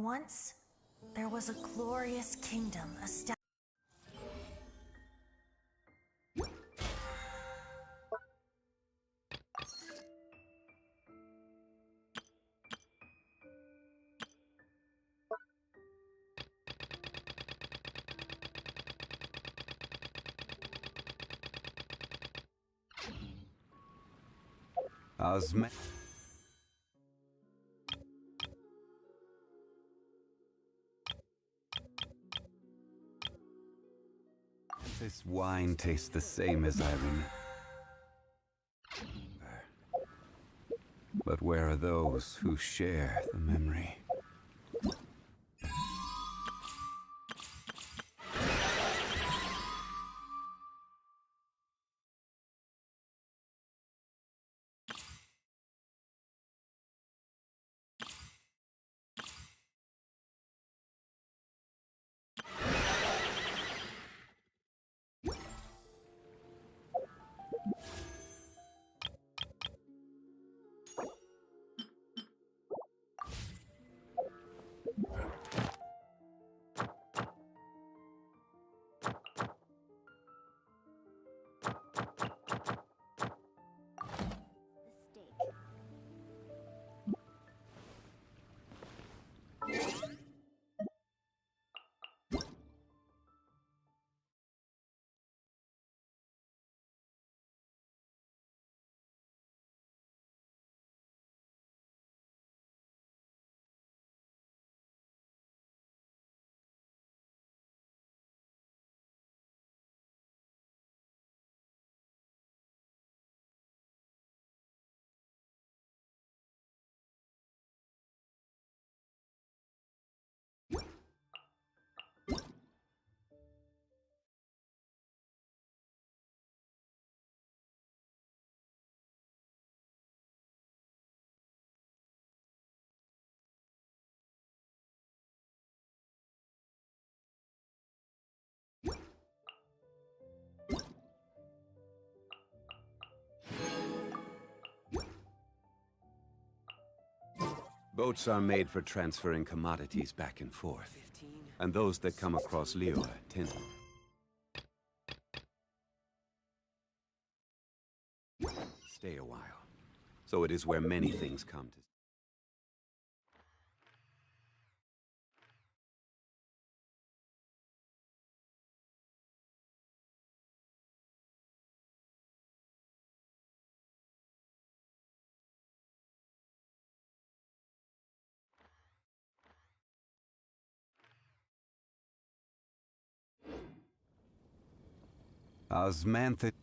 Once, there was a glorious kingdom established. This wine tastes the same as I remember. But where are those who share the memory? Boats are made for transferring commodities back and forth, and those that come across Liyue tend to stay a while. So it is where many things come to. Osmantha.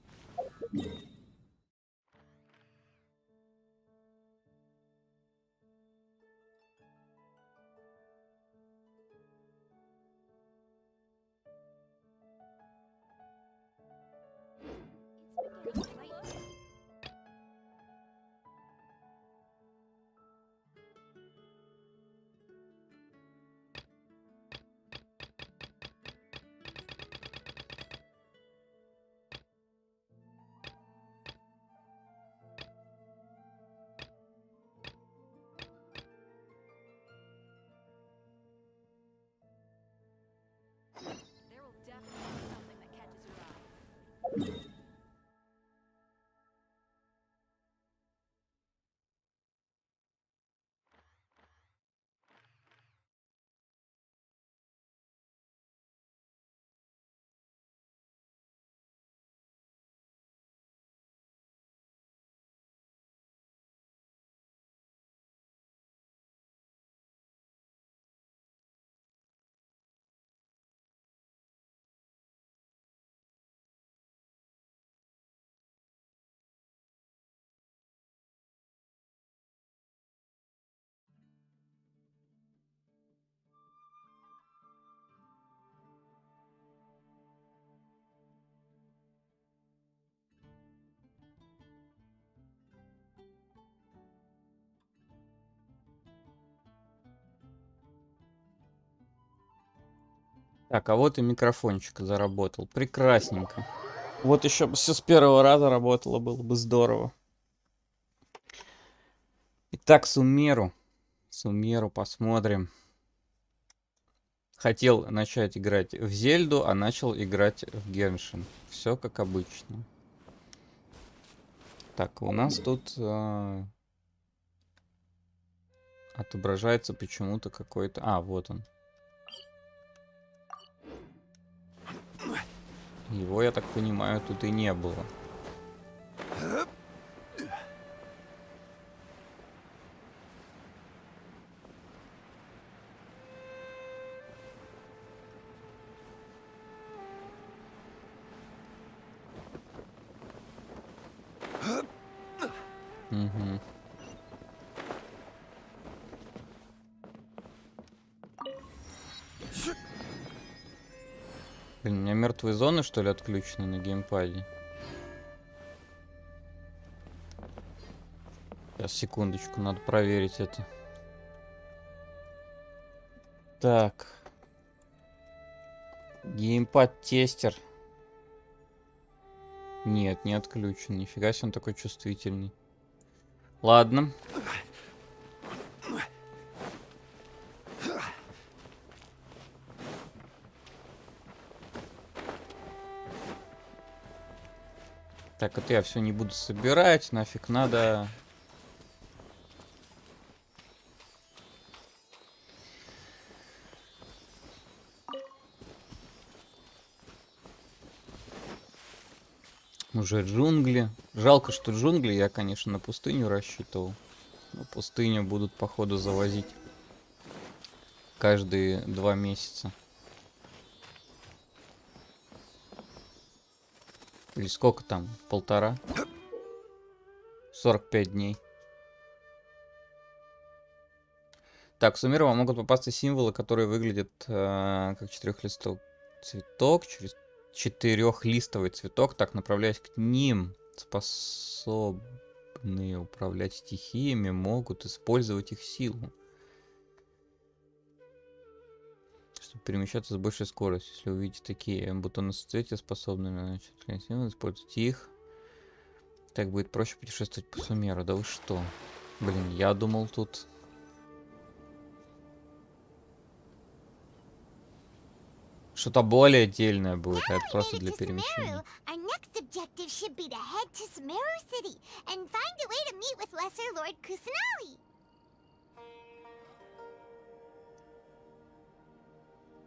Так, а вот и микрофончик заработал. Прекрасненько. Вот еще бы все с первого раза работало, было бы здорово. Итак, Сумеру. Сумеру посмотрим. Хотел начать играть в Зельду, а начал играть в Геншин. Все как обычно. Так, у нас тут отображается почему-то какой-то... А, вот он. Его, я так понимаю, тут и не было. Угу. Блин, у меня мертвые зоны, что ли, отключены на геймпаде? Сейчас, секундочку, надо проверить это. Так. Геймпад-тестер. Нет, не отключен. Нифига себе, он такой чувствительный. Ладно. Так, это я все не буду собирать. Нафиг надо. Уже джунгли. Жалко, что джунгли я, конечно, на пустыню рассчитывал. Но пустыню будут, походу, завозить каждые 2 месяца. Или сколько там? 1,5? 45 дней. Так, в Сумеру вам могут попасться символы, которые выглядят как четырехлистовый цветок. Через четырехлистовый цветок. Так, направляясь к ним, способные управлять стихиями, могут использовать их силу. Чтобы перемещаться с большей скоростью. Если увидите такие бутоны соцветия, способными использовать их. Так будет проще путешествовать по Сумеру. Да вы что? Блин, я думал тут... Что-то более отдельное будет, а это просто для перемещения.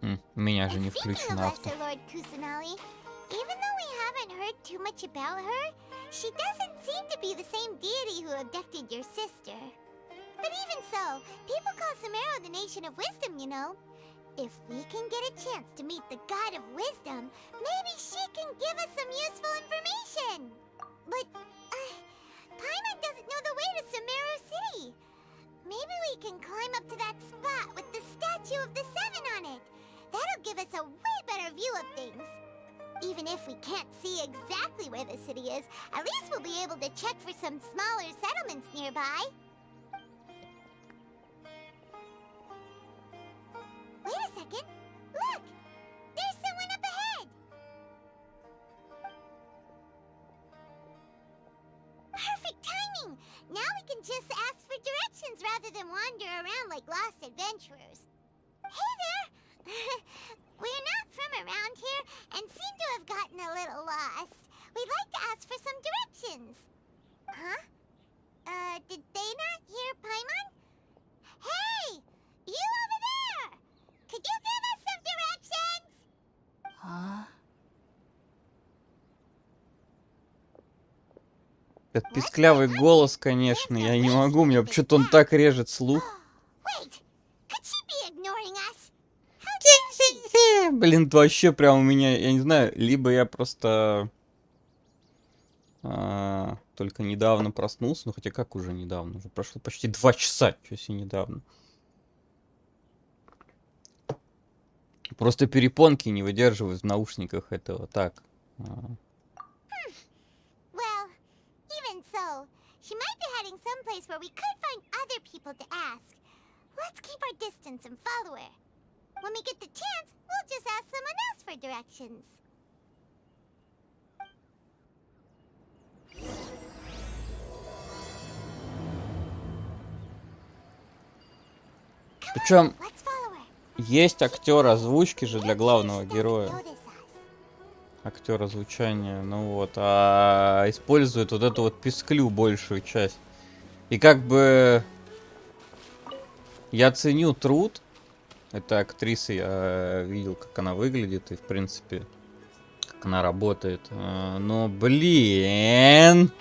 У меня же не включен авто. Even though we haven't heard too much about her, she doesn't seem to be the same deity who abducted your sister. But even so, people call Sumero the nation of wisdom, you know. If we can get a chance to meet the god of wisdom, maybe she can give us some useful information. But, Paimon doesn't know the way to Sumero City. Maybe we can climb up to that spot with the statue of the Seven on it. That'll give us a way better view of things. Even if we can't see exactly where the city is, at least we'll be able to check for some smaller settlements nearby. Wait a second. Look! There's someone up ahead! Perfect timing! Now we can just ask for directions rather than wander around like lost adventurers. Hey there! We're not from around here and seem to have gotten a little lost. We'd like to ask for some directions. Huh? Did they not hear Paimon? Hey! You over there! Could you give us some directions? Huh? Этот писклявый голос, конечно, я не могу. Мне что-то он так режет слух. Wait! Could she be ignoring us? Блин, это вообще прям у меня, я не знаю, либо я просто только недавно проснулся, ну хотя как уже недавно, уже прошло почти 2 часа, что себе недавно. Просто перепонки не выдерживают в наушниках этого, так. Well, even so, she might be heading someplace where we could find other people to ask. Let's keep our distance and follow her. When we get the chance, we'll just ask someone else for directions. Причем Let's follow her. Есть актер озвучки же для главного She doesn't героя. notice us. Актер озвучания, ну вот, а использует вот эту вот писклю большую часть. И как бы я ценю труд этой актрисы, я видел, как она выглядит и, в принципе, как она работает. Но, блин,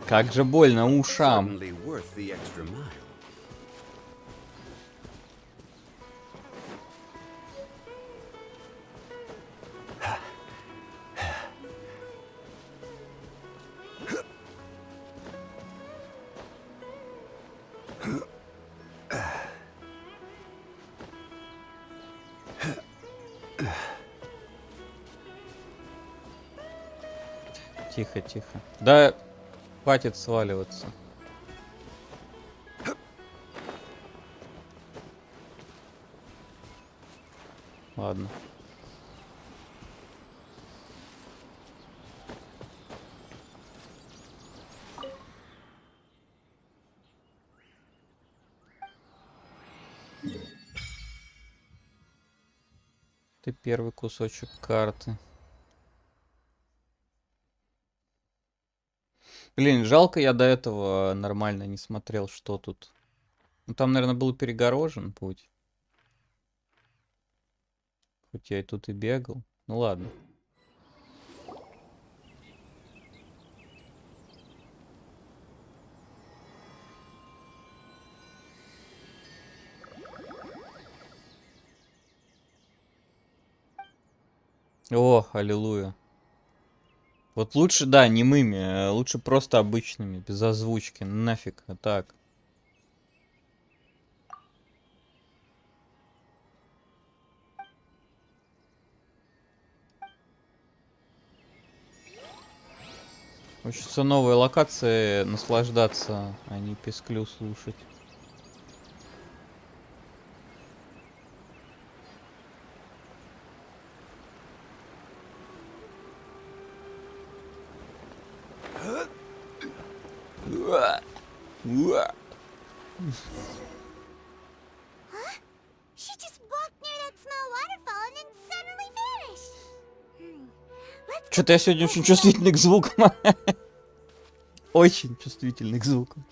как же больно ушам. Certainly worth the extra mile. Тихо, тихо. Да, хватит сваливаться. Ладно. Ты первый кусочек карты. Блин, жалко, я до этого нормально не смотрел, что тут. Ну, там, наверное, был перегорожен путь. Хоть я и тут и бегал. Ну ладно. О, аллилуйя. Вот лучше, да, немыми, лучше просто обычными, без озвучки. Нафиг, а так. Хочется новой локации наслаждаться, а не писклю слушать. Уа! Уа! She just walked near that small waterfall and then suddenly vanished. Let's go Что-то я check сегодня this очень out. чувствительный к звукам. Очень чувствительный к звукам.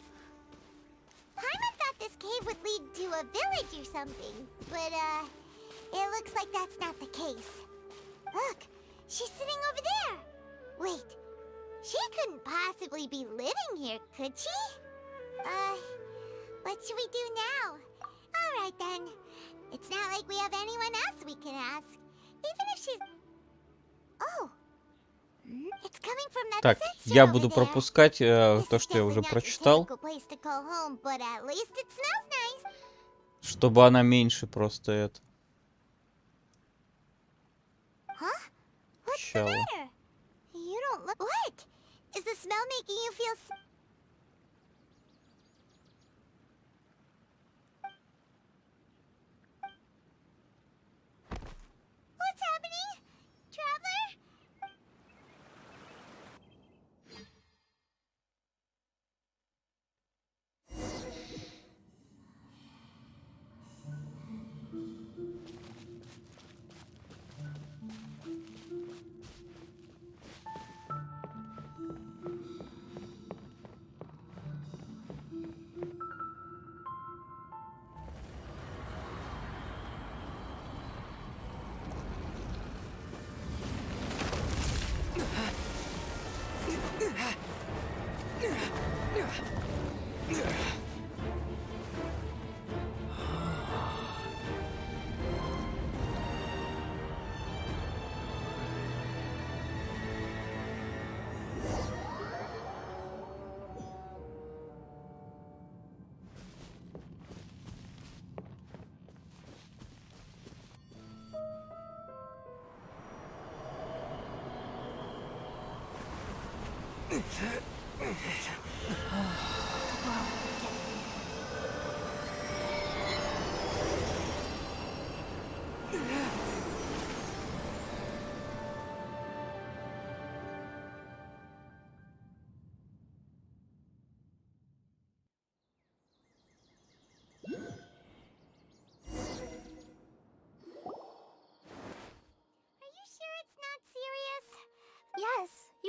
Paimon thought this cave would lead to a village or something, but it looks like that's not the case. Look, she's sitting over there. Wait, she couldn't possibly be living here, could she? What should we do now? All right then. It's not like we have anyone else we can ask. Even if she's... Oh. It's coming from that Так, section я over буду there. пропускать This то, is что я уже definitely not your прочитал, typical place to call home, but at least it smells nice. чтобы она меньше просто это. Huh? What's the Щала. matter? You don't look... What? Is the smell making you feel... What's happening? Traveler?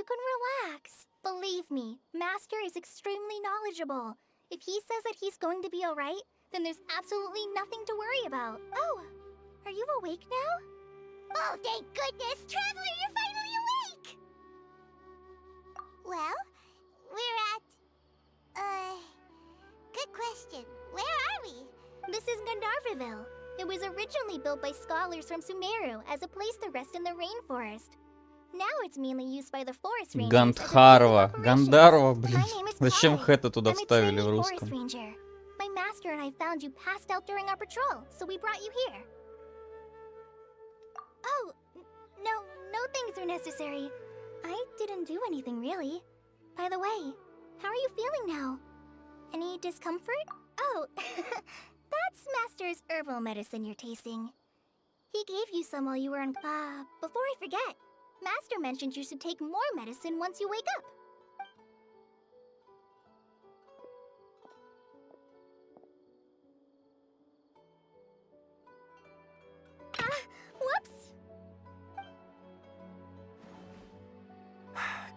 you can relax. Believe me, Master is extremely knowledgeable. If he says that he's going to be alright, then there's absolutely nothing to worry about. Oh, are you awake now? Oh, thank goodness! Traveler, you're finally awake! Well, we're at... Good question. Where are we? This is Gandharvaville. It was originally built by scholars from Sumeru as a place to rest in the rainforest. Now it's mainly used by the forest rangers as a base of Гандхарва. operations. Гандарва, блин. My name is Зачем Kai. хэта туда I'm a вставили в trainee forest русском? ranger. My master and I found you passed out during our patrol, so we brought you here. Oh, no things are necessary. I didn't do anything really. By the way, how are you feeling now? Any discomfort? Oh, that's Master's herbal medicine you're tasting. He gave you some while you were on... before I forget, Master mentioned you should take more medicine once you wake up. Whoops!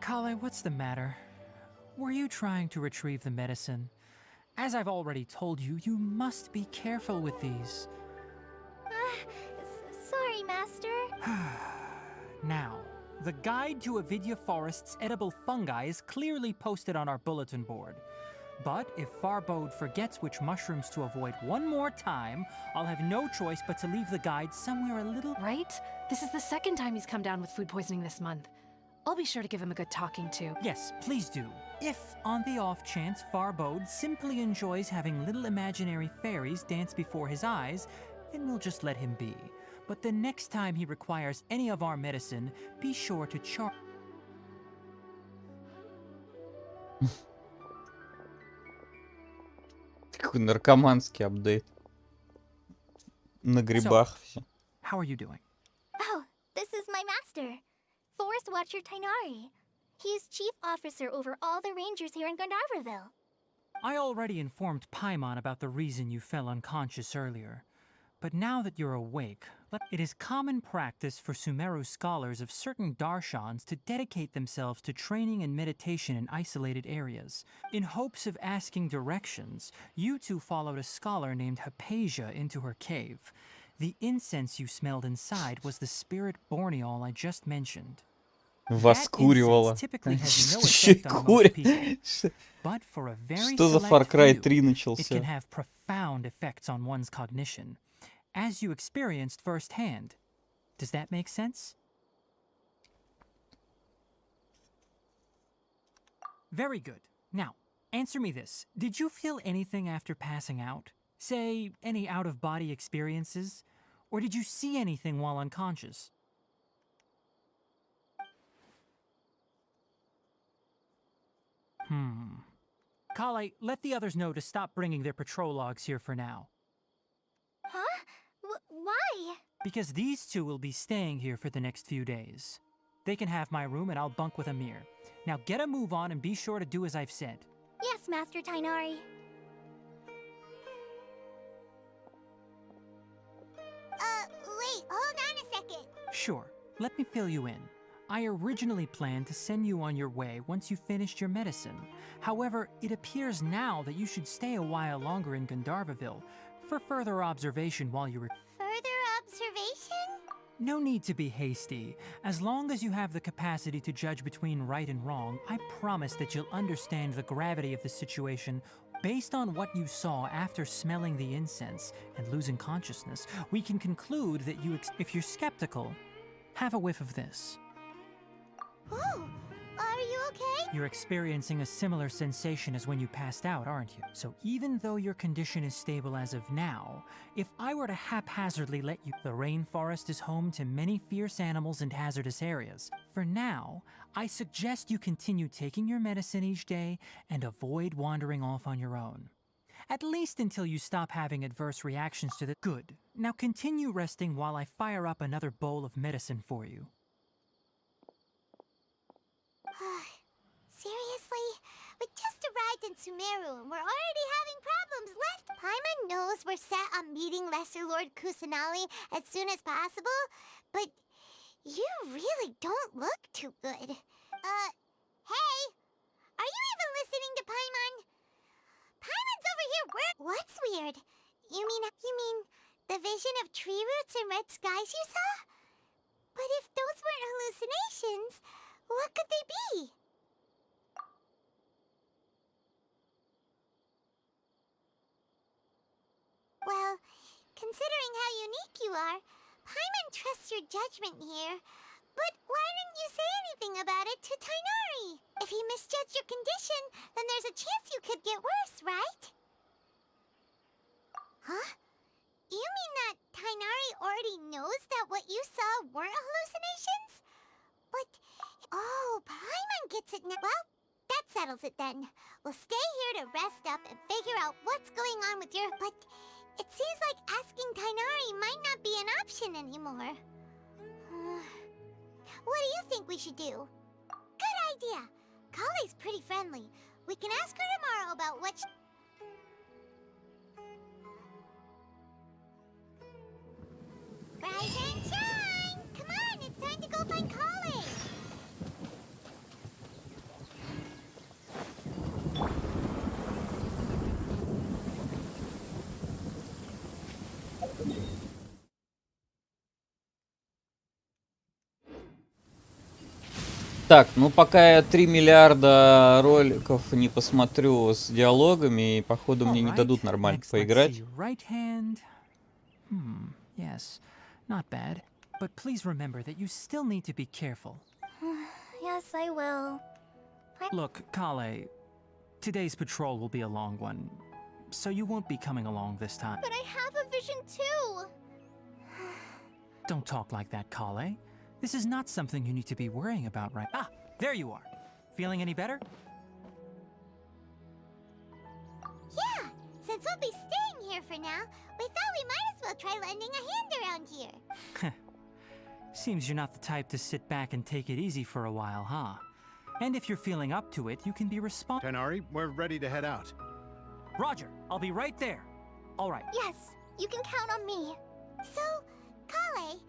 Kale, what's the matter? Were you trying to retrieve the medicine? As I've already told you, you must be careful with these. Sorry, Master. Now, the guide to Avidya Forest's edible fungi is clearly posted on our bulletin board. But if Farbode forgets which mushrooms to avoid one more time, I'll have no choice but to leave the guide somewhere a little... Right? This is the second time he's come down with food poisoning this month. I'll be sure to give him a good talking to. Yes, please do. If, on the off chance, Farbode simply enjoys having little imaginary fairies dance before his eyes, then we'll just let him be. But the next time he requires any of our medicine, be sure to Какой наркоманский апдейт. На грибах все. How are you doing? Oh, this is my master, Forest Watcher Tainari. He is chief officer over all the rangers here in Gandharvaville. I already informed Paimon about the reason you fell unconscious earlier. But now that you're awake, it is common practice for Sumeru scholars of certain darshans to dedicate themselves to training and meditation in isolated areas. In hopes of asking directions, you two followed a scholar named Hypatia into her cave. The incense you smelled inside was the spirit borneol I just mentioned. Воскуривала. Typically has no Еще effect on most people, курит. but for a very Что за Far select Cry few, 3 it can начался? have profound effects on one's cognition, as you experienced firsthand. Does that make sense? Very good. Now, answer me this. Did you feel anything after passing out? Say, any out-of-body experiences? Or did you see anything while unconscious? Kale, let the others know to stop bringing their patrol logs here for now. Huh? Why? Because these two will be staying here for the next few days. They can have my room and I'll bunk with Amir. Now get a move on and be sure to do as I've said. Yes, Master Tainari. Wait, hold on a second. Sure, let me fill you in. I originally planned to send you on your way once you finished your medicine. However, it appears now that you should stay a while longer in Gandharvaville for further observation while you Further observation? No need to be hasty. As long as you have the capacity to judge between right and wrong, I promise that you'll understand the gravity of the situation. Based on what you saw after smelling the incense and losing consciousness, we can conclude that if you're skeptical, have a whiff of this. Oh, are you okay? You're experiencing a similar sensation as when you passed out, aren't you? So even though your condition is stable as of now, if I were to haphazardly let you... The rainforest is home to many fierce animals and hazardous areas. For now, I suggest you continue taking your medicine each day and avoid wandering off on your own. At least until you stop having adverse reactions to the... Good. Now continue resting while I fire up another bowl of medicine for you. Seriously? We just arrived in Sumeru and we're already having problems left. Paimon knows we're set on meeting Lesser Lord Kusanali as soon as possible, but you really don't look too good. Hey! Are you even listening to Paimon? Paimon's over here What's weird? You mean the vision of tree roots and red skies you saw? But if those weren't hallucinations, what could they be? Well, considering how unique you are, Paimon trusts your judgment here. But why didn't you say anything about it to Tainari? If he misjudged your condition, then there's a chance you could get worse, right? Huh? You mean that Tainari already knows that what you saw weren't hallucinations? But, oh, Paimon gets it now. Well, that settles it then. We'll stay here to rest up and figure out what's going on with your... But it seems like asking Tainari might not be an option anymore. What do you think we should do? Good idea. Kale's pretty friendly. We can ask her tomorrow about what Rise and shine! Come on, it's time to go find Kale! Так, ну пока я 3 миллиарда роликов не посмотрю с диалогами, и походу мне не дадут нормально поиграть. Right hand. Yes, not bad. But please remember that you still need to be careful. Yes, I will. Look, Kale, today's patrol will be a long one, so you won't be coming along this time. But I have a vision too! Don't talk like that, Kale. This is not something you need to be worrying about right... Ah, there you are. Feeling any better? Yeah, since we'll be staying here for now, we thought we might as well try lending a hand around here. Seems you're not the type to sit back and take it easy for a while, huh? And if you're feeling up to it, you can be responsible. Tainari, we're ready to head out. Roger, I'll be right there. All right. Yes, you can count on me. So, Kale,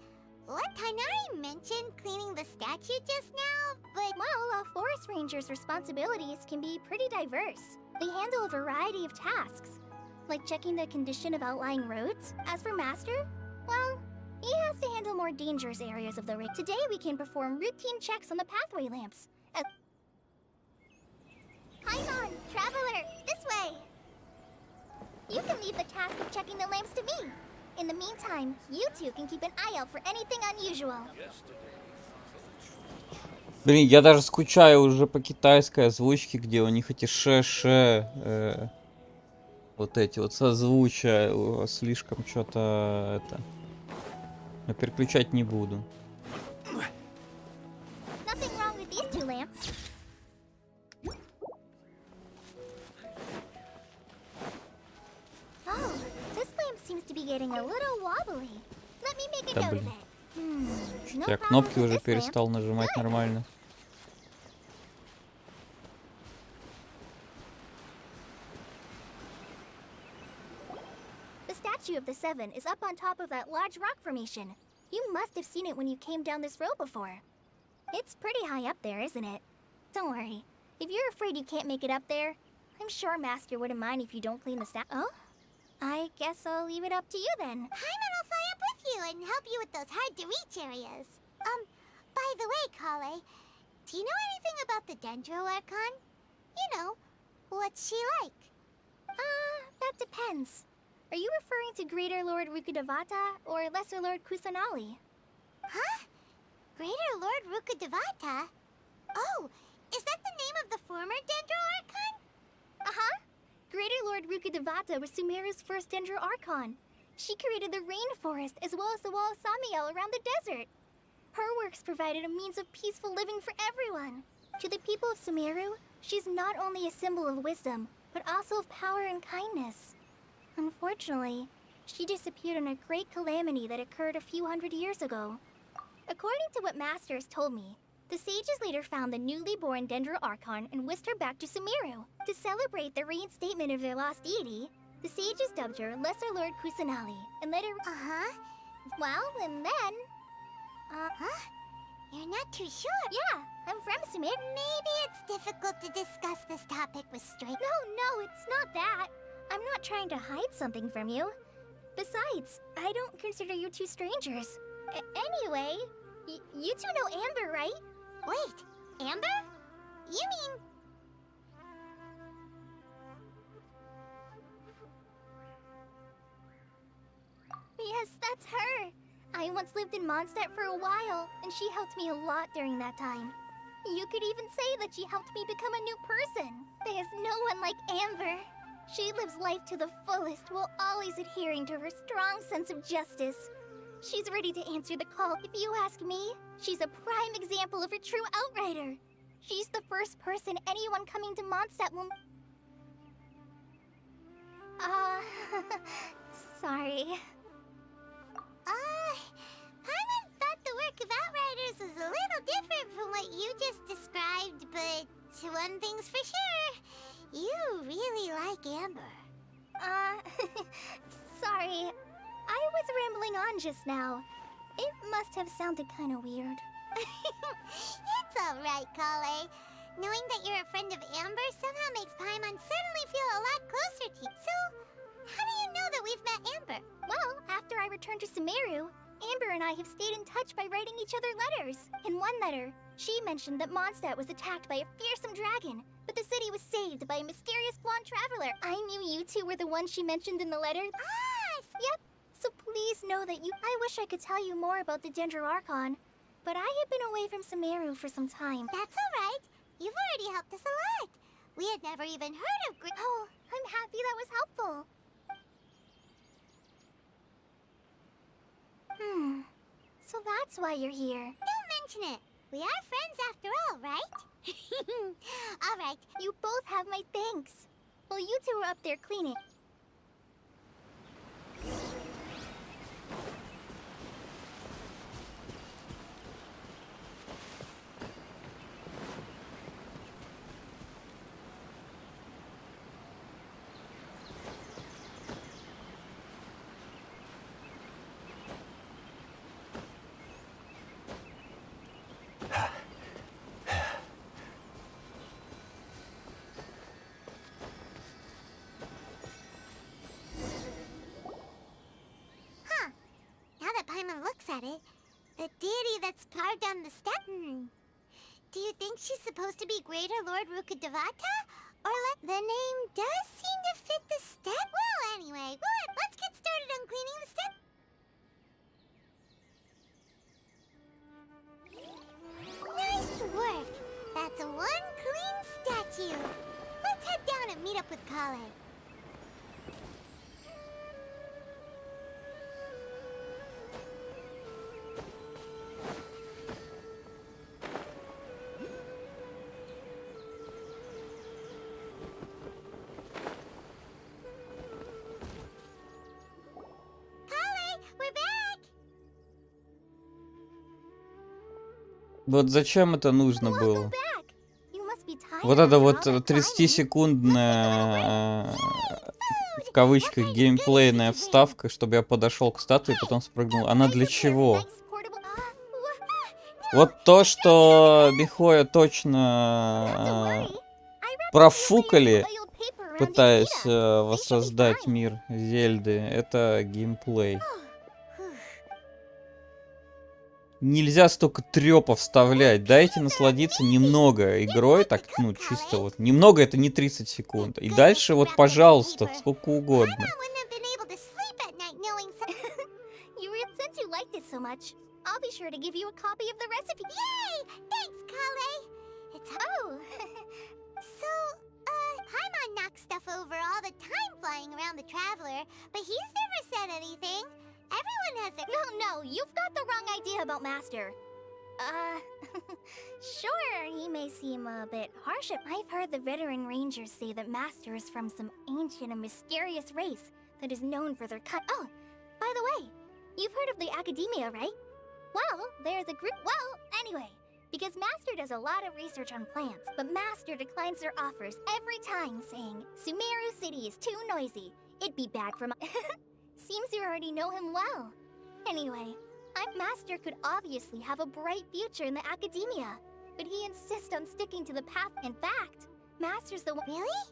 what Tainari mentioned cleaning the statue just now, but... Well, a forest ranger's responsibilities can be pretty diverse. They handle a variety of tasks, like checking the condition of outlying roads. As for Master, well, he has to handle more dangerous areas of the rig. Today we can perform routine checks on the pathway lamps. Paimon, Traveler, this way! You can leave the task of checking the lamps to me. In the meantime, you two can keep an eye out for anything unusual. Блин, я даже скучаю уже по китайской озвучке, где у них эти вот эти вот созвучия, слишком что-то это. Я переключать не буду. Nothing wrong with these two lamps. Oh, this lamp seems to be getting a little wobbly. Let me make a Да note of блин. it. No Я problem кнопки with уже this lamp. перестал нажимать нормально. The statue of the Seven is up on top of that large rock formation. You must have seen it when you came down this road before. It's pretty high up there, isn't it? Don't worry. If you're afraid you can't make it up there, I'm sure Master wouldn't mind if you don't clean the Oh? I guess I'll leave it up to you then. Paimon will fly up with you and help you with those hard-to-reach areas. By the way, Kale, do you know anything about the Dendro Archon? You know, what's she like? That depends. Are you referring to Greater Lord Rukkhadevata or Lesser Lord Kusanali? Huh? Greater Lord Rukkhadevata? Oh, is that the name of the former Dendro Archon? Uh-huh. Greater Lord Rukkhadevata was Sumeru's first Dendro Archon. She created the rainforest as well as the wall of Samiel around the desert. Her works provided a means of peaceful living for everyone. To the people of Sumeru, she's not only a symbol of wisdom, but also of power and kindness. Unfortunately, she disappeared in a great calamity that occurred a few hundred years ago. According to what Master has told me, the sages later found the newly born Dendro Archon and whisked her back to Sumeru. To celebrate the reinstatement of their lost deity, the sages dubbed her Lesser Lord Kusanali and let her... Well, and then... You're not too sure? Yeah, I'm from Sumeru. Maybe it's difficult to discuss this topic with strangers. No, it's not that. I'm not trying to hide something from you. Besides, I don't consider you two strangers. Anyway, you two know Amber, right? Wait, Amber? You mean... Yes, that's her. I once lived in Mondstadt for a while, and she helped me a lot during that time. You could even say that she helped me become a new person. There's no one like Amber. She lives life to the fullest while always adhering to her strong sense of justice. She's ready to answer the call. If you ask me, she's a prime example of a true outrider. She's the first person anyone coming to Mondstadt will... sorry. Paimon thought the work of Outriders was a little different from what you just described, but one thing's for sure, you really like Amber. Sorry. I was rambling on just now. It must have sounded kind of weird. It's alright, Kale. Knowing that you're a friend of Amber somehow makes Paimon suddenly feel a lot closer to you. So, how do you know that we've met Amber? Well, after I returned to Sumeru, Amber and I have stayed in touch by writing each other letters. In one letter, she mentioned that Mondstadt was attacked by a fearsome dragon, but the city was saved by a mysterious blonde traveler. I knew you two were the ones she mentioned in the letter. Yep. So please know that I wish I could tell you more about the Dendro Archon, but I have been away from Sumeru for some time. That's alright. You've already helped us a lot. We had never even heard of Oh, I'm happy that was helpful. So that's why you're here. Don't mention it. We are friends after all, right? Alright, you both have my thanks. Well, you two are up there cleaning. Paimon looks at it, the deity that's carved on the step. Do you think she's supposed to be Greater Lord Rukkhadevata? Or the name does seem to fit the step? Well, anyway, let's get started on cleaning the step. Nice work! That's one clean statue. Let's head down and meet up with Kale. Вот зачем это нужно было? Вот это вот 30-секундная, в кавычках, геймплейная вставка, чтобы я подошел к статуе и потом спрыгнул. Она для чего? Вот то, что Михоя точно профукали, пытаясь воссоздать мир Зельды, это геймплей. Нельзя столько трёпа вставлять. Дайте насладиться немного игрой, так, ну, чисто вот. Немного — это не 30 секунд. И дальше вот, пожалуйста, сколько угодно. Paimon knocks stuff over all the time flying around the Traveler, but he's never said anything. Everyone has it. No, you've got the wrong idea about Master. Sure, he may seem a bit harsh. I've heard the veteran rangers say that Master is from some ancient and mysterious race that is known for their cut. Oh, by the way, you've heard of the Academia, right? Well, there's a group. Well, anyway, because Master does a lot of research on plants, but Master declines their offers every time, saying, Sumeru City is too noisy. It'd be bad for my... Seems you already know him well. Anyway, Master could obviously have a bright future in the academia, but he insists on sticking to the path. In fact, Master's the one. Really?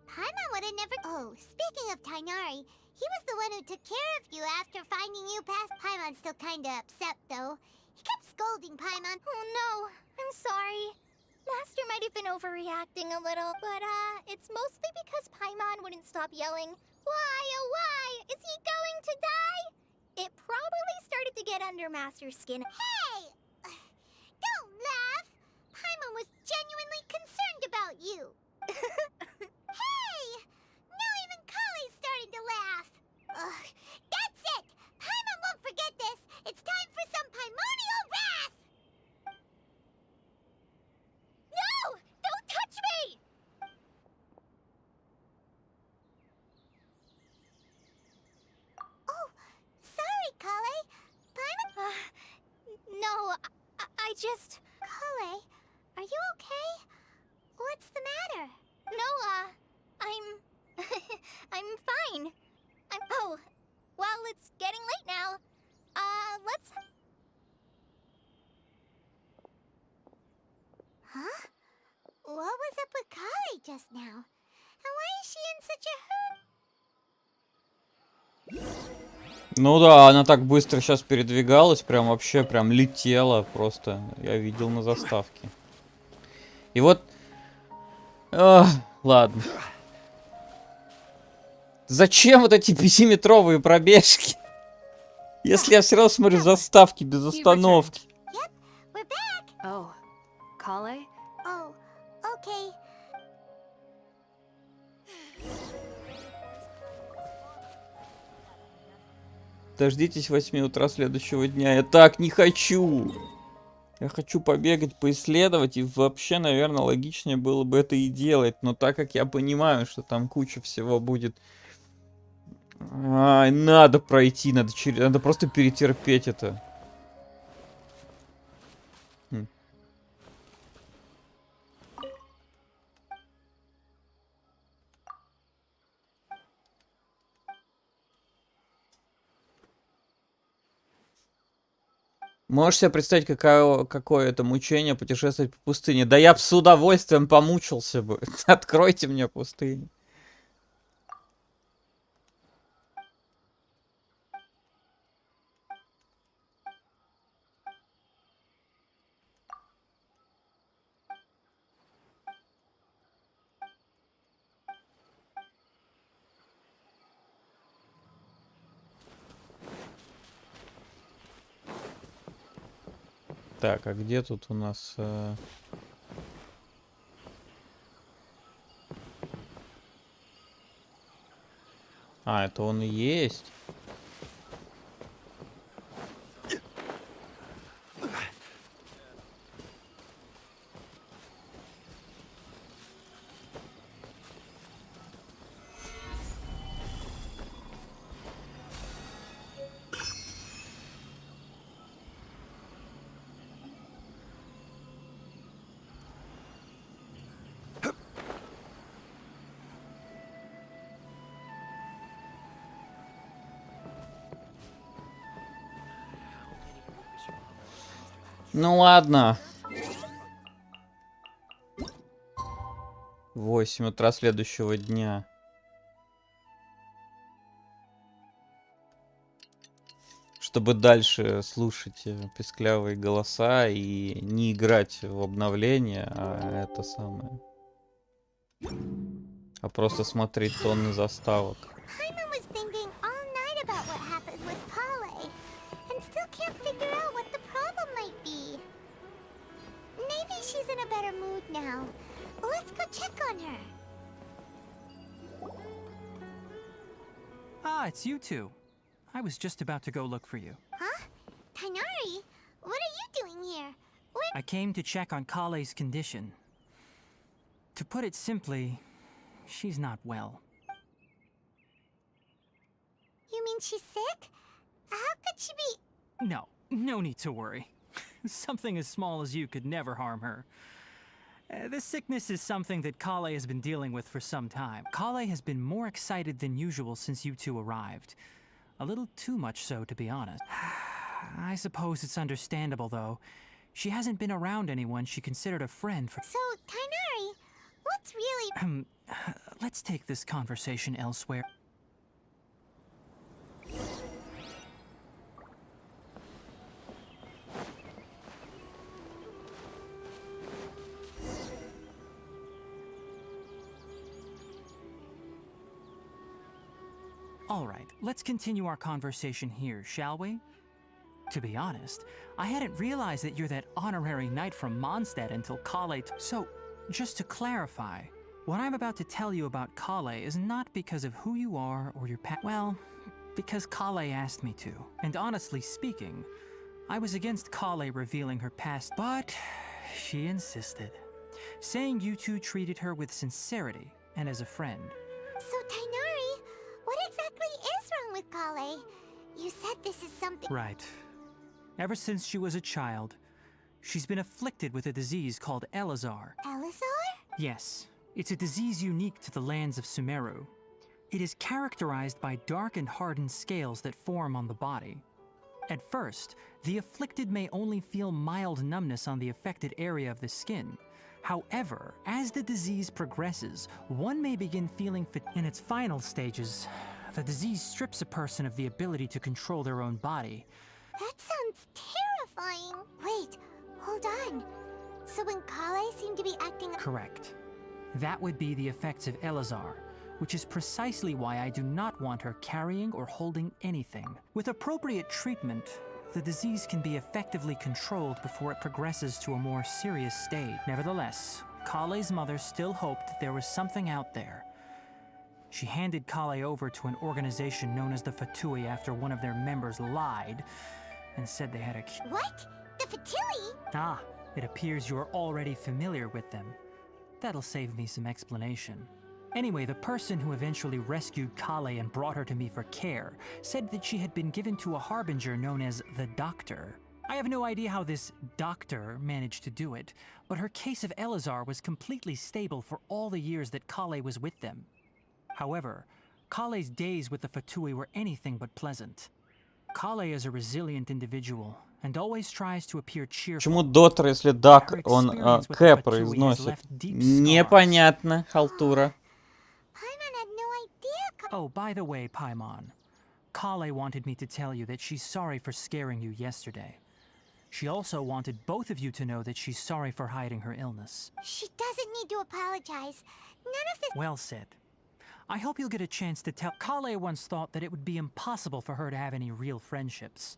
Paimon would have never. Oh, speaking of Tainari, he was the one who took care of you after finding you past. Paimon's still kinda upset, though. He kept scolding Paimon. Oh no, I'm sorry. Master might have been overreacting a little, but it's mostly because Paimon wouldn't stop yelling, "Why, oh why? Is he going to die?" It probably started to get under Master's skin. Hey! Don't laugh! Paimon was genuinely concerned about you. Hey! Now even Kali's starting to laugh. Ugh, that's it! Paimon won't forget this! It's time for some Paimonial wrath! No! Don't touch me! Oh, sorry, Kale. Paimon? No, I just... Kale, are you okay? What's the matter? No, I'm... I'm fine. Oh, well, it's getting late now. Let's... Huh? What was up with Kale just now? And why is she in such a hurry? Ну да, она так быстро сейчас передвигалась, прям вообще прям летела просто. Я видел на заставке. И вот... ладно. Зачем вот эти 5-метровые пробежки? Если я все равно смотрю заставки без остановки. Oh, Kale? Oh, okay. Дождитесь 8 утра следующего дня. Я так не хочу. Я хочу побегать, поисследовать. И вообще, наверное, логичнее было бы это и делать. Но так как я понимаю, что там куча всего будет... надо пройти, надо просто перетерпеть это. Можешь себе представить, какое это мучение путешествовать по пустыне? Да я бы с удовольствием помучился бы. Откройте мне пустыню. Так, а где тут у нас... это он и есть. Ну ладно. 8 утра следующего дня. Чтобы дальше слушать писклявые голоса и не играть в обновление, а это самое. А просто смотреть тонны заставок. She's in a better mood now. Let's go check on her. Ah, it's you two. I was just about to go look for you. Huh? Tainari? What are you doing here? I came to check on Kale's condition. To put it simply, she's not well. You mean she's sick? How could she be... No need to worry. Something as small as you could never harm her. This sickness is something that Kale has been dealing with for some time. Kale has been more excited than usual since you two arrived. A little too much so, to be honest. I suppose it's understandable, though. She hasn't been around anyone she considered a friend for. So, Tainari, what's really... Let's take this conversation elsewhere. All right, let's continue our conversation here, shall we? To be honest, I hadn't realized that you're that honorary knight from Mondstadt until Kale. So, just to clarify, what I'm about to tell you about Kale is not because of who you are or your well, because Kale asked me to. And honestly speaking, I was against Kale revealing her past, but she insisted, saying you two treated her with sincerity and as a friend. So, Tainari, what exactly is wrong with Kale? You said this is something... Right. Ever since she was a child, she's been afflicted with a disease called Elazar. Elazar? Yes, it's a disease unique to the lands of Sumeru. It is characterized by dark and hardened scales that form on the body. At first, the afflicted may only feel mild numbness on the affected area of the skin. However, as the disease progresses, one may begin feeling in its final stages. The disease strips a person of the ability to control their own body. That sounds terrifying. Wait, hold on. So when Kale seemed to be acting... Correct. That would be the effects of Elazar, which is precisely why I do not want her carrying or holding anything. With appropriate treatment, the disease can be effectively controlled before it progresses to a more serious stage. Nevertheless, Kale's mother still hoped that there was something out there. She handed Kale over to an organization known as the Fatui after one of their members lied and said they had a cure. What? The Fatui? Ah, it appears you're already familiar with them. That'll save me some explanation. Anyway, the person who eventually rescued Kale and brought her to me for care said that she had been given to a harbinger known as the Doctor. I have no idea how this doctor managed to do it, but her case of Elazar was completely stable for all the years that Kale was with them. However, Kale's days with the Fatui were anything but pleasant. Kale is a resilient individual and always tries to appear cheerful. Почему Дотер, если Дак, он К произносит? Непонятно, халтура. Paimon had no idea. Oh, by the way, Paimon, Kale wanted me to tell you that she's sorry for scaring you yesterday. She also wanted both of you to know that she's sorry for hiding her illness. She doesn't need to apologize. None of this... Well said. I hope you'll get a chance to tell. Kale once thought that it would be impossible for her to have any real friendships.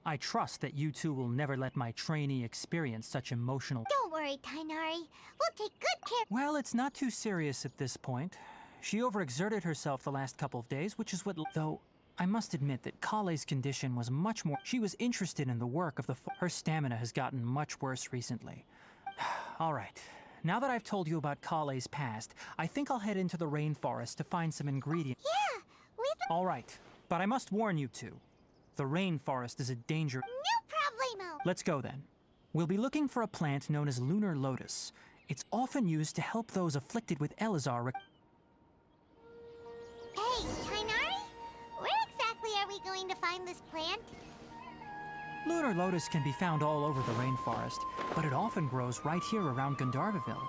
I trust that you two will never let my trainee experience such emotional... Don't worry, Tainari. We'll take good care... Well, it's not too serious at this point. She overexerted herself the last couple of days, which is what... Though, I must admit that Kale's condition was much more... She was interested in the work of the... Her stamina has gotten much worse recently. All right. Now that I've told you about Kale's past, I think I'll head into the rainforest to find some ingredients. Yeah, we've... All right, but I must warn you two. The rainforest is a danger. No problemo. Let's go then. We'll be looking for a plant known as lunar lotus. It's often used to help those afflicted with Elazar. Hey, Tainari? Where exactly are we going to find this plant? Lunar lotus can be found all over the rainforest, but it often grows right here around Gandharvaville.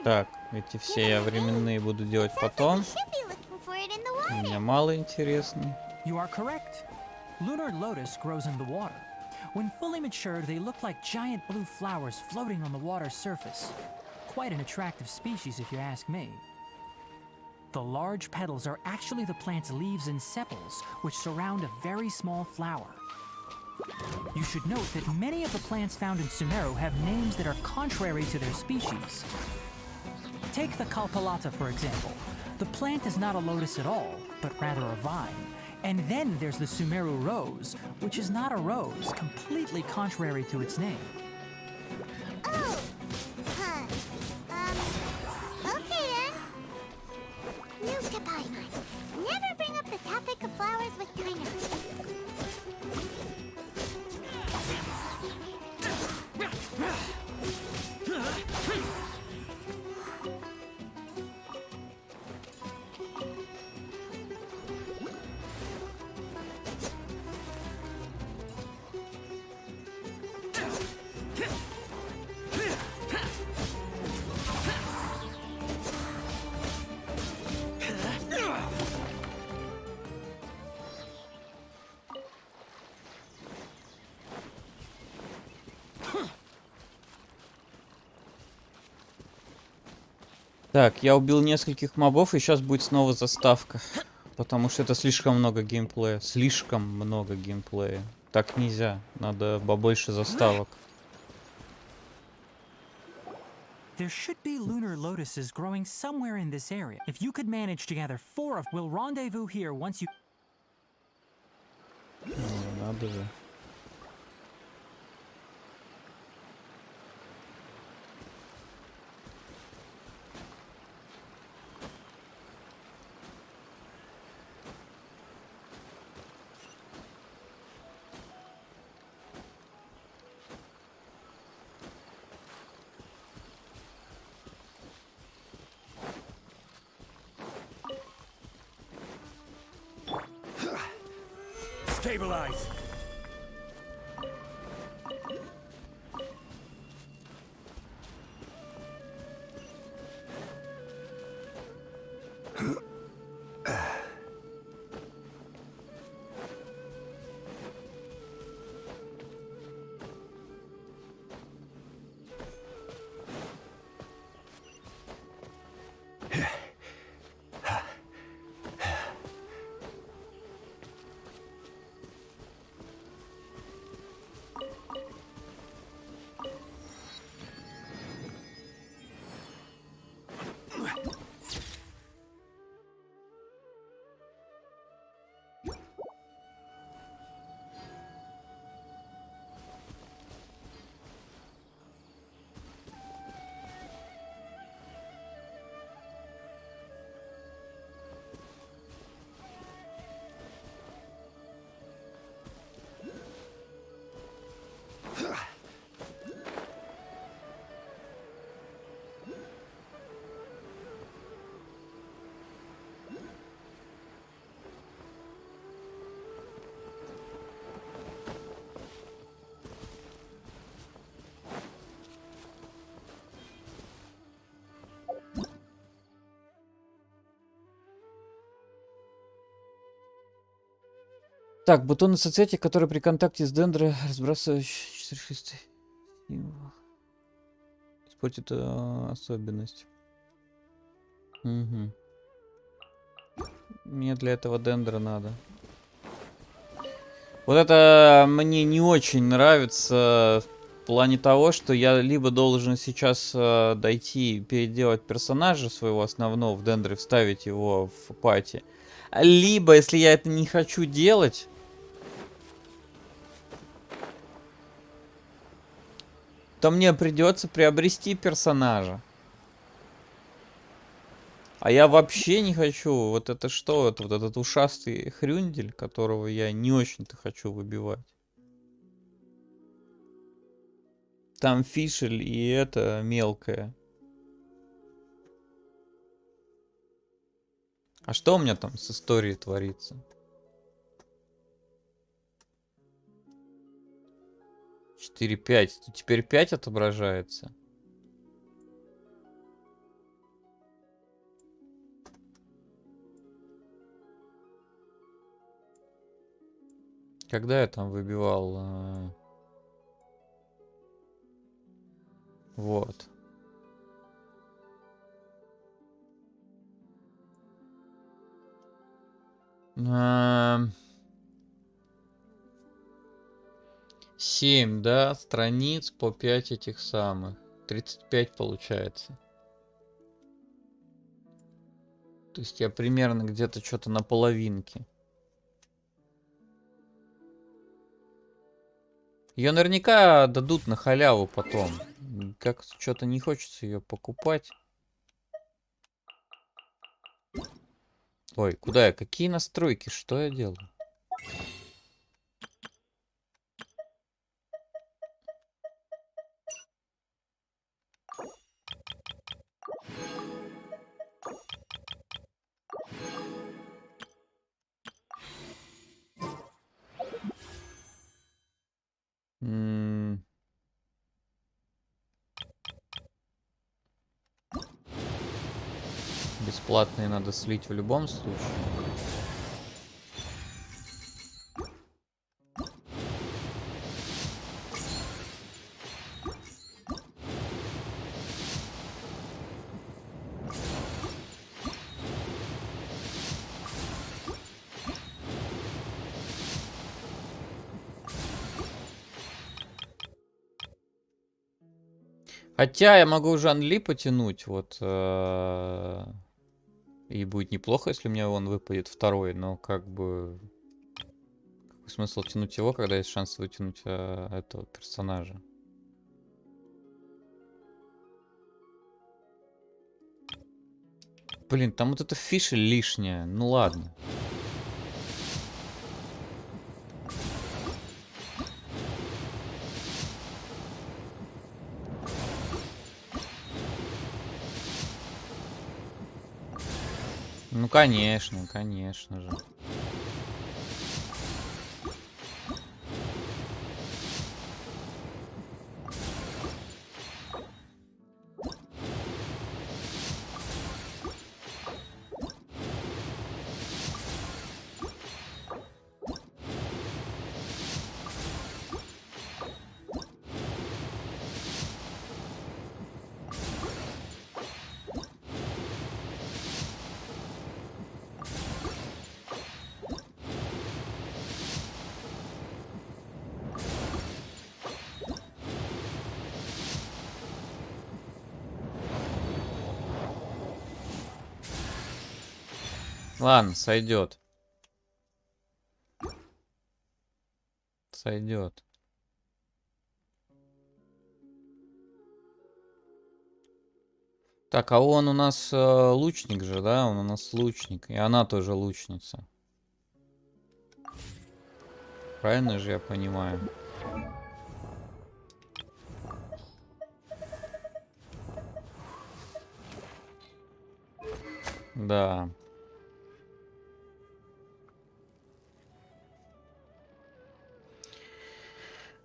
Так, эти все я временные буду делать потом. Should be looking for it in the water. Мне мало интересно. You are correct. Lunar lotus grows in the water. When fully matured, they look like giant blue flowers floating on the water's surface. Quite an attractive species, if you ask me. The large petals are actually the plant's leaves and sepals, which surround a very small flower. You should note that many of the plants found in Sumero have names that are contrary to their species. Take the Kalpalata, for example. The plant is not a lotus at all, but rather a vine. And then there's the Sumeru rose, which is not a rose, completely contrary to its name. Oh! Huh. Okay then. Note to Paimon. Never bring up the topic of flowers with Tainari. Так, я убил нескольких мобов, и сейчас будет снова заставка. Потому что это слишком много геймплея. Слишком много геймплея. Так нельзя. Надо побольше заставок. There should be lunar lotuses growing somewhere in this area. If you could manage to gather 4 of, we'll rendezvous here once you... Надо же. Stabilize! Так, бутоны соцсети, которые при контакте с дендрой разбрасывающие 4-6. Испортит особенность. Угу. Мне для этого дендра надо. Вот это мне не очень нравится в плане того, что я либо должен сейчас дойти, переделать персонажа своего основного в дендре, вставить его в пати. Либо, если я это не хочу делать, то мне придется приобрести персонажа. А я вообще не хочу. Вот это что? Это вот этот ушастый хрюндель, которого я не очень-то хочу выбивать. Там фишель и это мелкое. А что у меня там с историей творится? 4-5. Тут теперь 5 отображается. Когда я там выбивал? Вот. Семь, да, страниц по 5 этих самых. 35 получается. То есть я примерно где-то что-то на половинке. Ее наверняка дадут на халяву потом. Как что-то не хочется ее покупать. Ой, куда я? Какие настройки? Что я делаю? Бесплатные надо слить в любом случае. Хотя я могу уже Анли потянуть, вот. И будет неплохо, если у меня он выпадет второй, но как бы... Какой смысл тянуть его, когда есть шанс вытянуть этого персонажа? Блин, там вот эта фиша лишняя. Ну ладно. Ну конечно, конечно же. Ладно, сойдет. Сойдет. Так, а он у нас лучник же, да? Он у нас лучник. И она тоже лучница. Правильно же я понимаю? Да.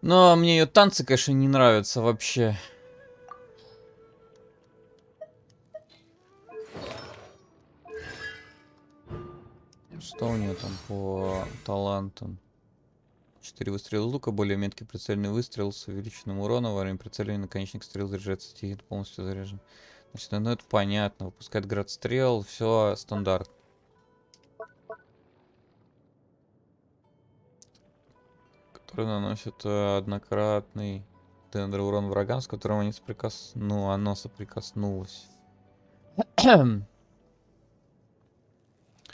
Но мне ее танцы, конечно, не нравятся вообще. Что у нее там по талантам? 4 выстрела лука, более меткий прицельный выстрел с увеличенным уроном. Во время прицеливания наконечник стрел заряжается, тигр полностью заряжен. Значит, ну это понятно. Выпускает град стрел, все стандарт. Который наносит однократный урон врагам, с которым они оно соприкоснулось.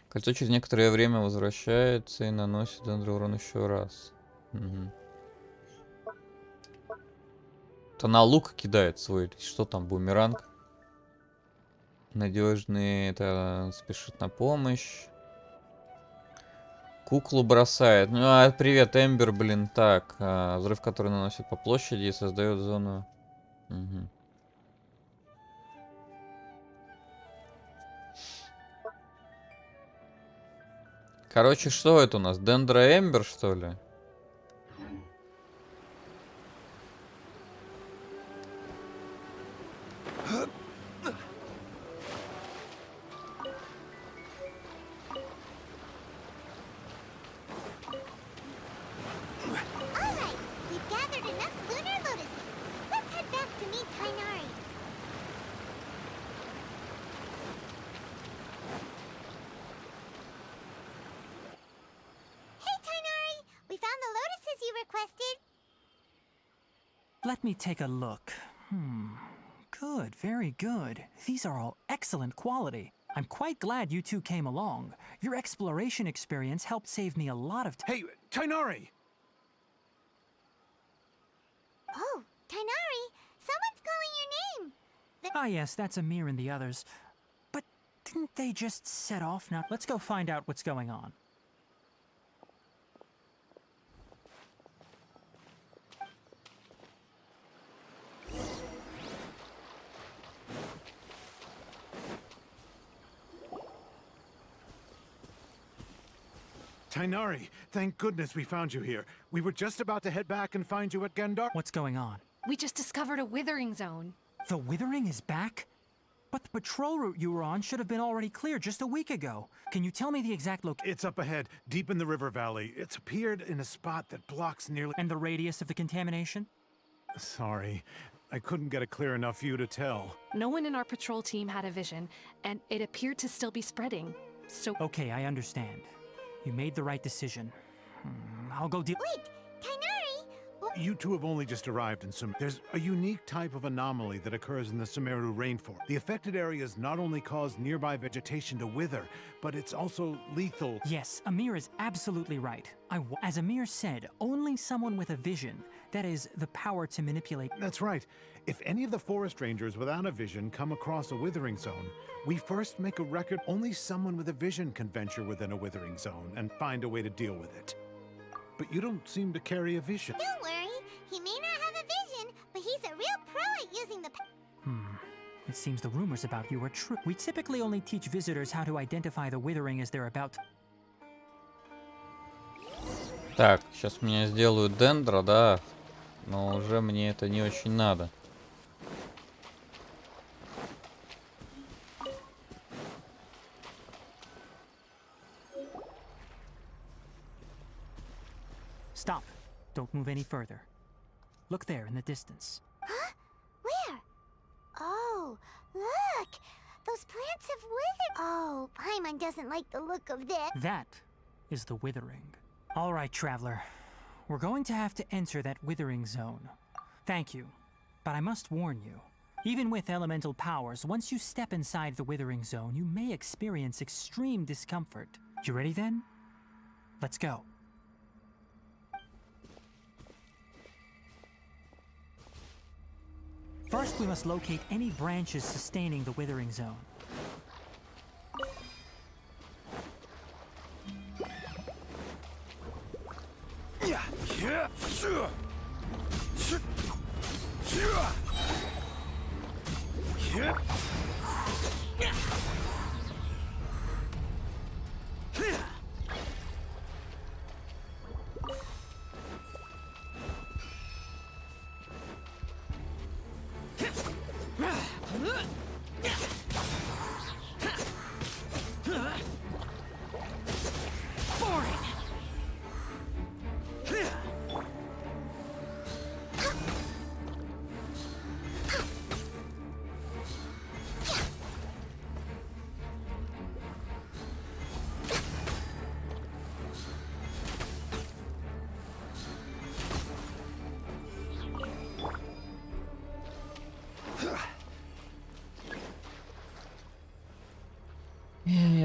Кольцо через некоторое время возвращается и наносит урон еще раз. Угу. Это на лук кидает свой. Что там, бумеранг? Надежный, это спешит на помощь. Куклу бросает. Ну, привет, Эмбер, блин. Так, взрыв, который наносит по площади и создает зону. Угу. Короче, что это у нас? Дендра Эмбер, что ли? Alright, we've gathered enough lunar lotuses. Let's head back to meet Tainari. Hey, Tainari! We found the lotuses you requested. Let me take a look. Good, very good. These are all excellent quality. I'm quite glad you two came along. Your exploration experience helped save me a lot of time. Hey, Tainari! Oh, Tainari, someone's calling your name. Ah, yes, that's Amir and the others. But didn't they just set off now? Let's go find out what's going on. Tainari, thank goodness we found you here. We were just about to head back and find you at Gendar. What's going on? We just discovered a withering zone. The Withering is back? But the patrol route you were on should have been already cleared just a week ago. Can you tell me the exact location? It's up ahead, deep in the river valley. It's appeared in a spot that blocks nearly... And the radius of the contamination? Sorry, I couldn't get a clear enough view to tell. No one in our patrol team had a vision, and it appeared to still be spreading. So Okay, I understand. You made the right decision. I'll go deal. Wait, Tainari! Well, You two have only just arrived in Sumeru. There's a unique type of anomaly that occurs in the Sumeru rainforest. The affected areas not only cause nearby vegetation to wither, but it's also lethal. Yes, Amir is absolutely right. As Amir said, only someone with a vision, that is, the power to manipulate. That's right. If any of the forest rangers without a vision come across a withering zone, we first make a record. Only someone with a vision can venture within a withering zone and find a way to deal with it. But you don't seem to carry a vision. Don't worry, he may not have a vision, but he's a real pro at using the It seems the rumors about you are true. We typically only teach visitors how to identify the withering as they're about to. Так, сейчас меня сделают дендра, да, но уже мне это не очень надо. Stop. Don't move any further. Look there in the distance. Huh? Where? Oh, look! Those plants have withered. Oh, Paimon doesn't like the look of this. That is the withering. All right, traveler. We're going to have to enter that withering zone. Thank you, but I must warn you. Even with elemental powers, once you step inside the withering zone, you may experience extreme discomfort. You ready then? Let's go. First, we must locate any branches sustaining the withering zone.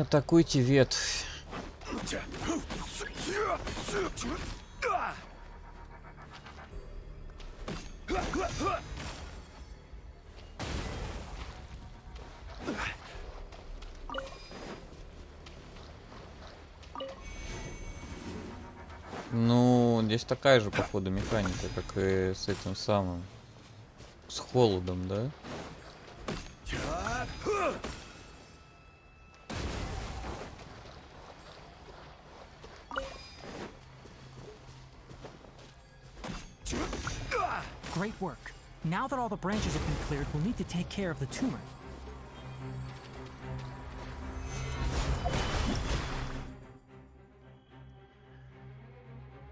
Атакуйте ветвь. Ну, здесь такая же, походу, механика, как и с этим самым. С холодом, да? Great work. Now that all the branches have been cleared, we'll need to take care of the tumor.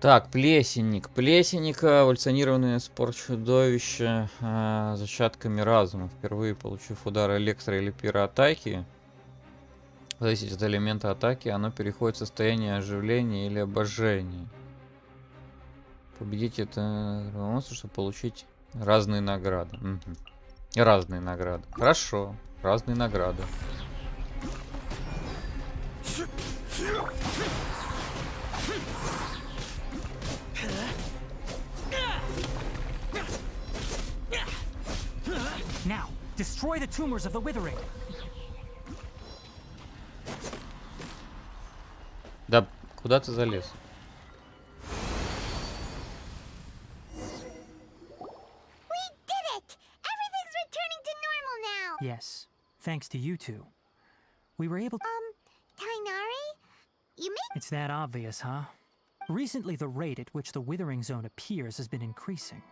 Так, плесенник. Плесенник, эволюционированное спор-чудовище зачатками разума. Впервые получив удар электро- или пироатаки, зависит от элемента атаки, оно переходит в состояние оживления или обожжения. Победить это монстр, чтобы получить разные награды. Угу. Разные награды. Хорошо. Разные награды. Now, destroy the tumors of the withering. Да, куда ты залез? Yes, thanks to you two. We were able to... Tainari? You mean? It's that obvious, huh? Recently, the rate at which the withering zone appears has been increasing.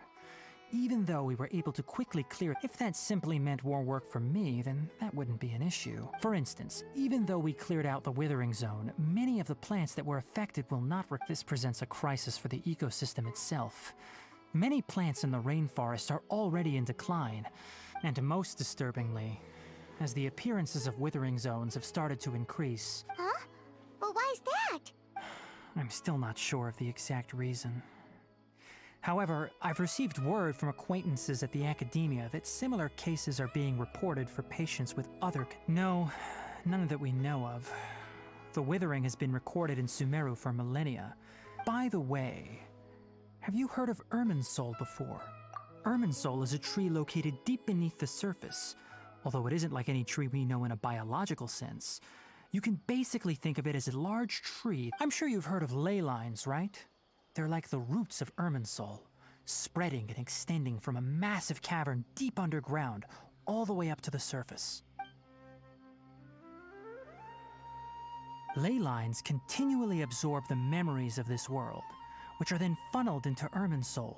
Even though we were able to quickly clear it, if that simply meant more work for me, then that wouldn't be an issue. For instance, even though we cleared out the withering zone, many of the plants that were affected will not work. This presents a crisis for the ecosystem itself. Many plants in the rainforest are already in decline. And most disturbingly, as the appearances of withering zones have started to increase. Huh? But why is that? I'm still not sure of the exact reason. However, I've received word from acquaintances at the academia that similar cases are being reported for patients with other. No, none that we know of. The withering has been recorded in Sumeru for millennia. By the way, have you heard of Irminsul before? Irminsul is a tree located deep beneath the surface. Although it isn't like any tree we know in a biological sense, you can basically think of it as a large tree. I'm sure you've heard of ley lines, right? They're like the roots of Irminsul, spreading and extending from a massive cavern deep underground all the way up to the surface. Ley lines continually absorb the memories of this world, which are then funneled into Irminsul.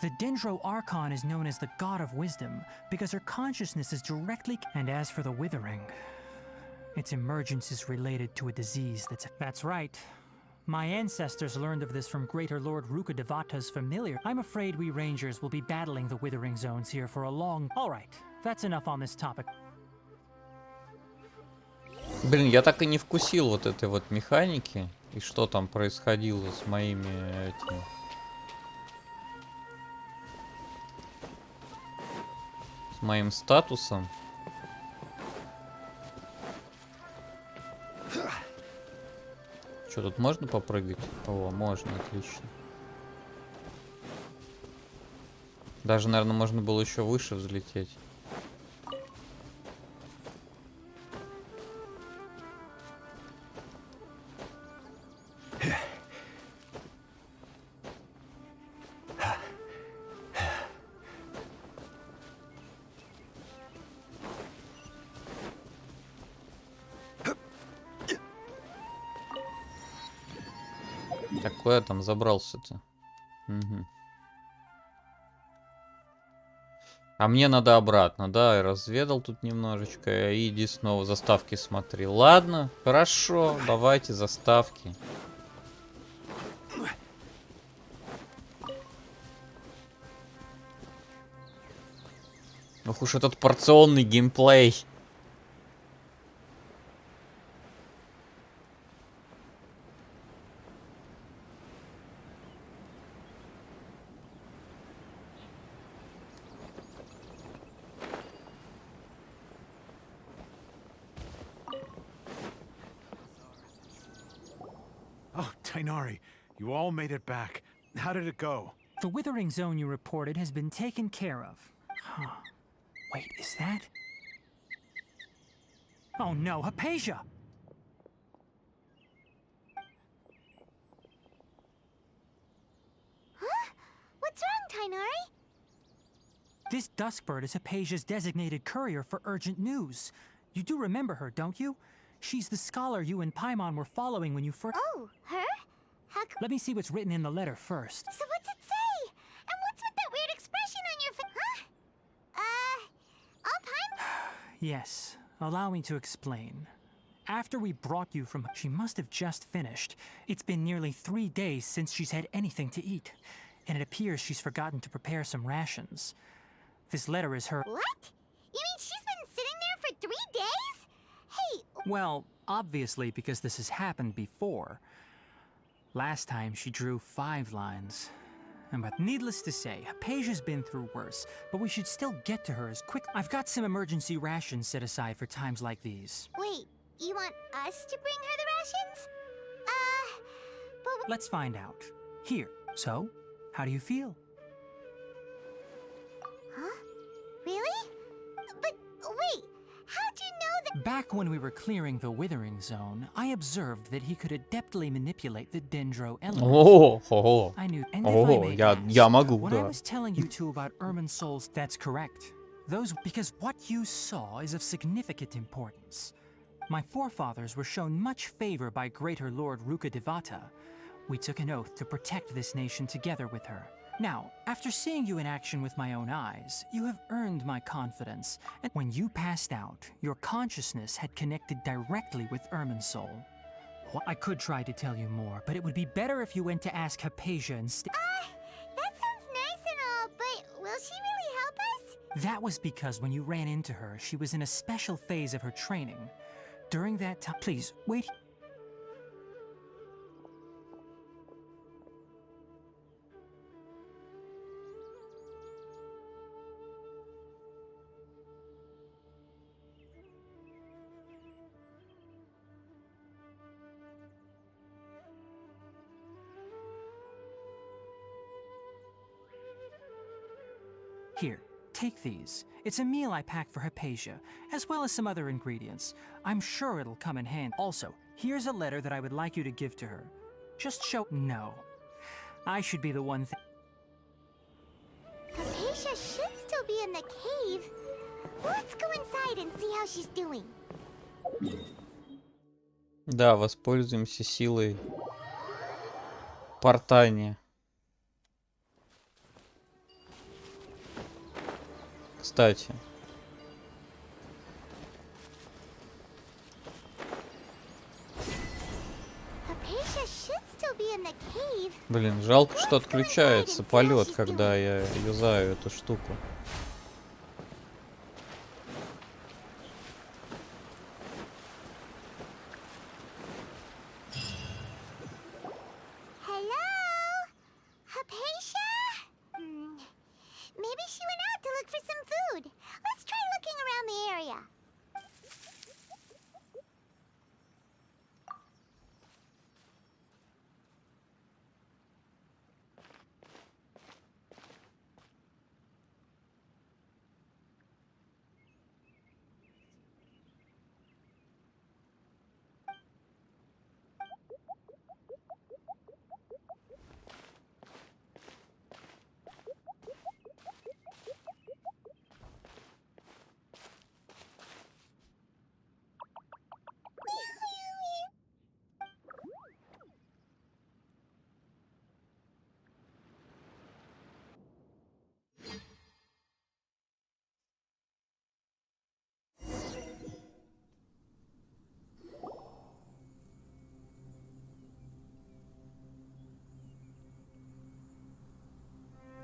The Dendro Archon is known as the God of Wisdom because her consciousness is directly. And as for the withering, its emergence is related to a disease that's right. My ancestors learned of this from Greater Lord Rukkhadevata's familiar. I'm afraid we rangers will be battling the withering zones here for a long. Alright, that's enough on this topic. Блин, я так и не вкусил вот этой вот механики. И что там происходило с моими этими... С моим статусом. Что, тут можно попрыгать? О, можно, отлично. Даже, наверное, можно было еще выше взлететь. Так, куда я там забрался-то? Угу. А мне надо обратно, да, я разведал тут немножечко. И иди снова заставки смотри. Ладно, хорошо, давайте заставки. Ох уж этот порционный геймплей. Oh, Tainari, you all made it back. How did it go? The withering zone you reported has been taken care of. Huh. Wait, is that? Oh no, Hypatia! Huh? What's wrong, Tainari? This Duskbird is Hypatia's designated courier for urgent news. You do remember her, don't you? She's the scholar you and Paimon were following when you first— Oh, her? How come? Let me see what's written in the letter first. So what's it say? And what's with that weird expression on your face? Huh? All Paimon? Yes, allow me to explain. After we brought you from— She must have just finished. It's been nearly 3 days since she's had anything to eat, and it appears she's forgotten to prepare some rations. This letter is her— What? You mean she's been sitting there for 3 days? Hey, Well, obviously because this has happened before. Last time she drew 5 lines. But needless to say, Hypatia's been through worse, but we should still get to her as quick— I've got some emergency rations set aside for times like these. wait, you want us to bring her the rations? But Let's find out. Here. So, how do you feel? huh? Really? But wait, how'd you know that? Back when we were clearing the withering zone, I observed that he could adeptly manipulate the dendro element. О, I knew. And if I may я ask, могу, when I да. was telling you two about Irminsul's, that's correct. Those, because what you saw is of significant importance. My forefathers were shown much favor by Greater Lord Rukkhadevata. We took an oath to protect this nation together with her. Now, after seeing you in action with my own eyes, you have earned my confidence. And when you passed out, your consciousness had connected directly with Irminsul. I could try to tell you more, but it would be better if you went to ask Hypatia instead. That sounds nice and all, but will she really help us? That was because when you ran into her, she was in a special phase of her training. During that time— Please, wait. Here, take these. It's a meal I packed for Hypatia, as well as some other ingredients. I'm sure it'll come in handy. Also, here's a letter that I would like you to give to her. Just show. No. I should be the one. Hypatia should still be in the cave. Let's go inside and see how she's doing. Да, воспользуемся силой портания. Кстати. Hypatia should still be in the cave. Блин, жалко, что отключается полет, когда я юзаю эту штуку. Hello? Hypatia? Maybe she went out to look for some food. Let's try looking around the area.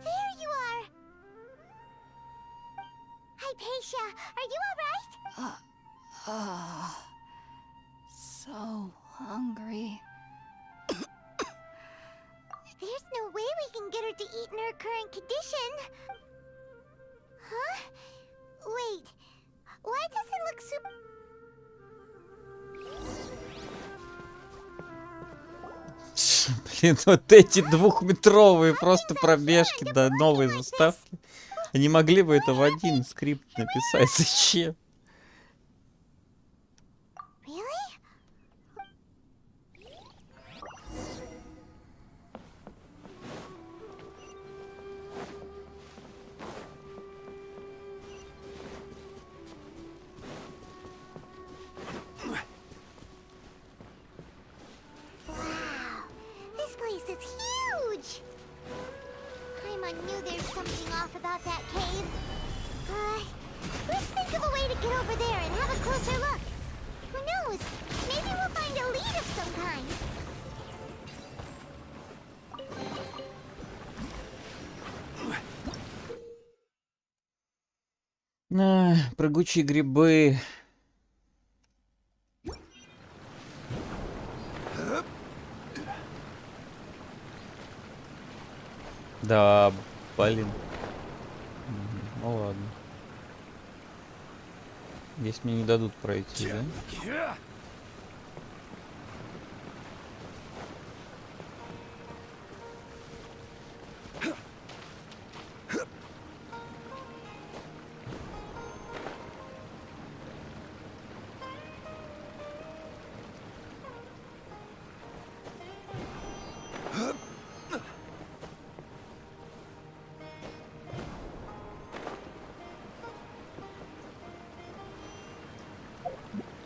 There you are. Hypatia, are you alright? So hungry. There's no way we can get her to eat in her current condition. Huh? Wait. Why does it look super... Блин, вот эти двухметровые просто пробежки до новой заставки. Они могли бы это в один скрипт написать. Зачем? Really? Wow. This place is huge. I knew there's something off about that cave. Let's think of a way to get over there and have a closer look. Who knows? Maybe we'll find a lead of some kind. Прыгучие грибы. Да, блин. Ну ладно. Здесь мне не дадут пройти, да?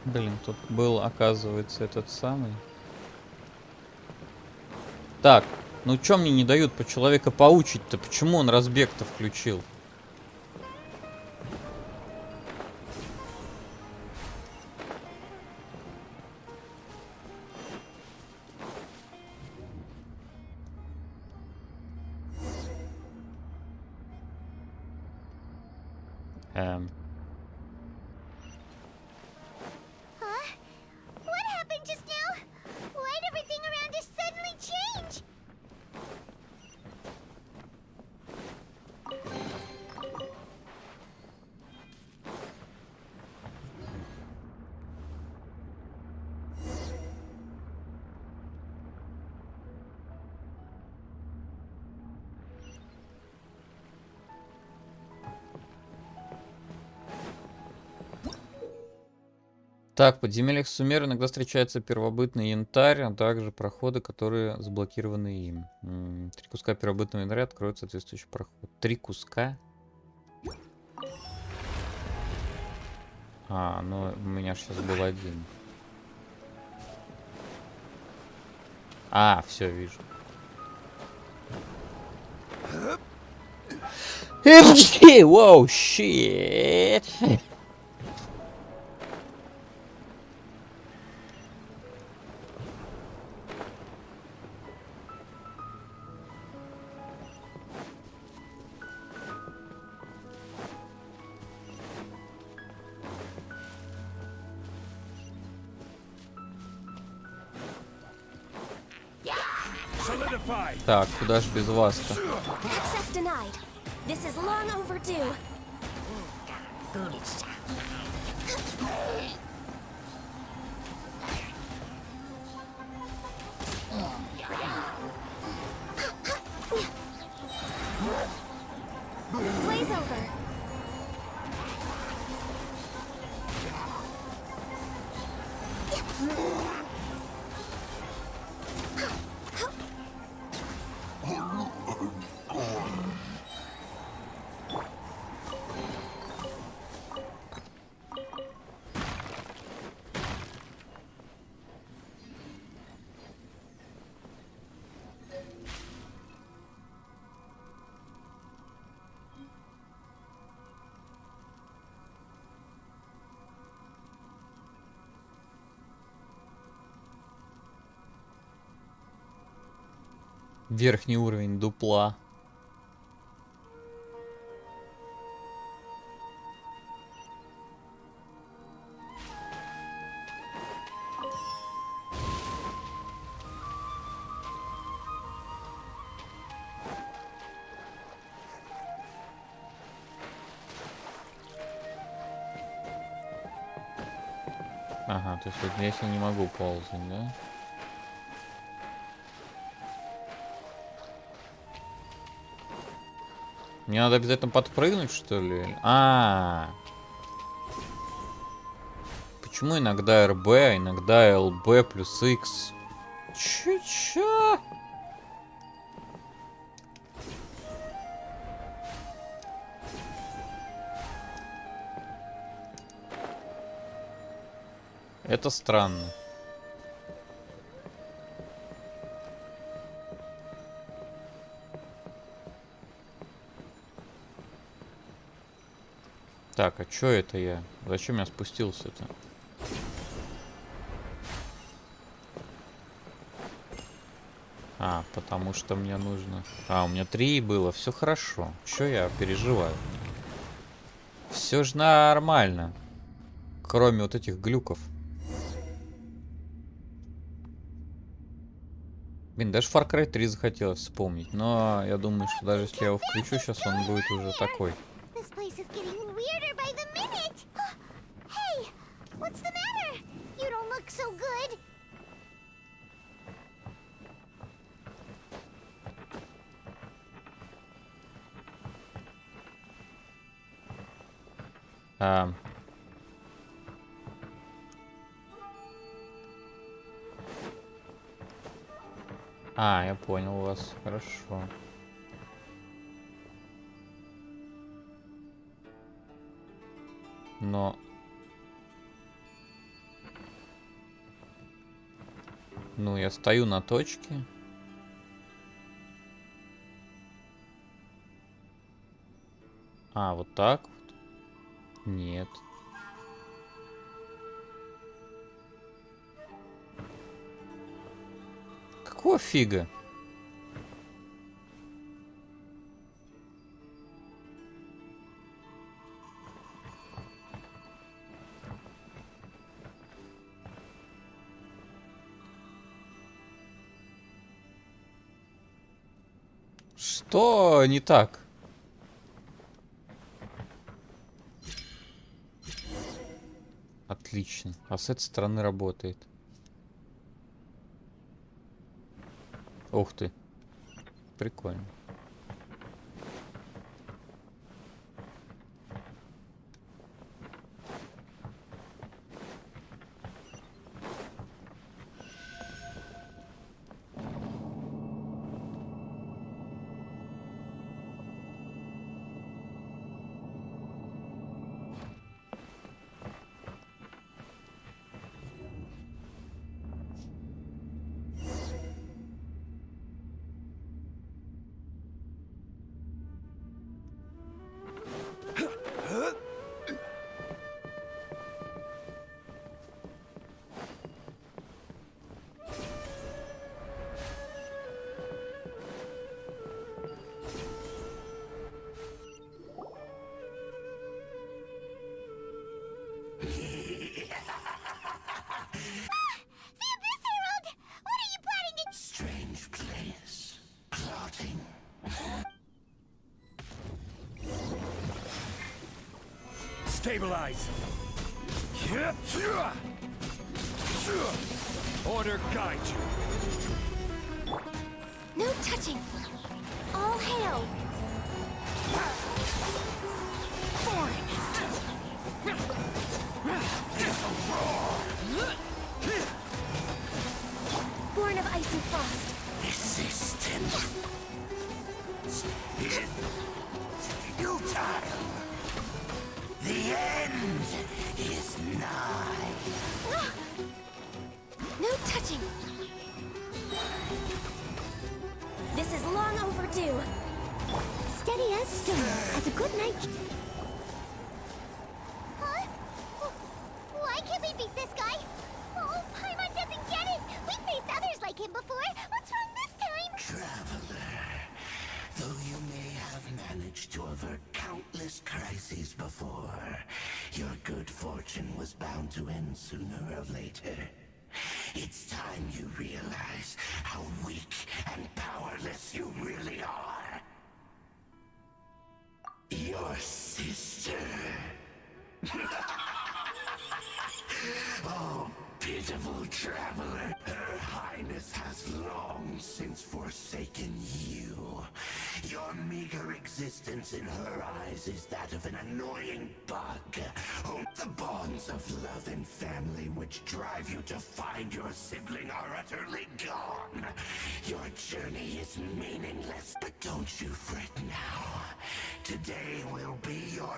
Блин, тут был, оказывается, этот самый. Так, ну чё мне не дают по Человека-паучить-то? Почему он разбег-то включил? Huh? What happened just now? Why'd everything around us suddenly change? Так, в подземельях Сумеру иногда встречается первобытный янтарь, а также проходы, которые заблокированы им. 3 куска первобытного янтаря откроют соответствующий проход. 3 куска? А, ну у меня сейчас был один. А, все, вижу. Воу, щит! Так, куда ж без вас-то? Access denied. This is long overdue. Blaze over. Верхний уровень дупла. Ага, то есть вот здесь я не могу ползать, да? Мне надо обязательно подпрыгнуть, что ли? Почему иногда РБ, а иногда ЛБ плюс X? Чё? Это странно. Так, а чё это я? Зачем я спустился-то? Потому что мне нужно... у меня 3 было, все хорошо. Чё я переживаю? Все же нормально. Кроме вот этих глюков. Блин, даже Far Cry 3 захотелось вспомнить. Но я думаю, что даже если я его включу, сейчас он будет уже такой. This place is getting weirder by the minute. Hey, what's the matter? You don't look so good. Я понял вас. Хорошо. Но... Ну, я стою на точке. Вот так вот? Нет. Какого фига? Что не так? Отлично. А с этой стороны работает. Ух ты. Прикольно. Stabilize. Order guide you. No touching. All hail. Born of ice and frost. Resistance is futile. The end is nigh. No touching. This is long overdue. Steady as stone, as a good night. Huh? Why can't we beat this guy? Oh, Paimon doesn't get it. We faced others like him before. What's wrong this time? Traveler, though you may have managed to avert countless crises before, your good fortune was bound to end sooner or later. It's time you realize how weak and powerless you really are. Your sister. Oh, pitiful traveler. Her Highness has long since forsaken you. Your meager existence in her eyes is that of an annoying bug. Oh, the bonds of love and family which drive you to find your sibling are utterly gone. Your journey is meaningless, but don't you fret now. Today will be your...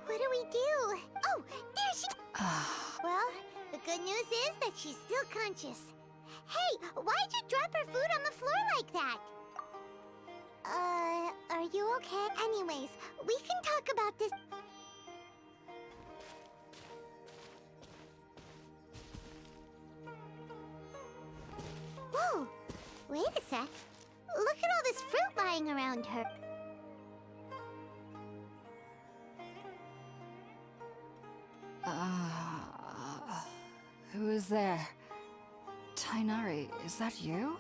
What do we do? Oh, there she... Well, the good news is that she's still conscious. Hey, why'd you drop her food on the floor like that? Are you okay? Anyways, we can talk about this... Whoa, wait a sec. Look at all this fruit lying around her. Who is there? Tainari, is that you?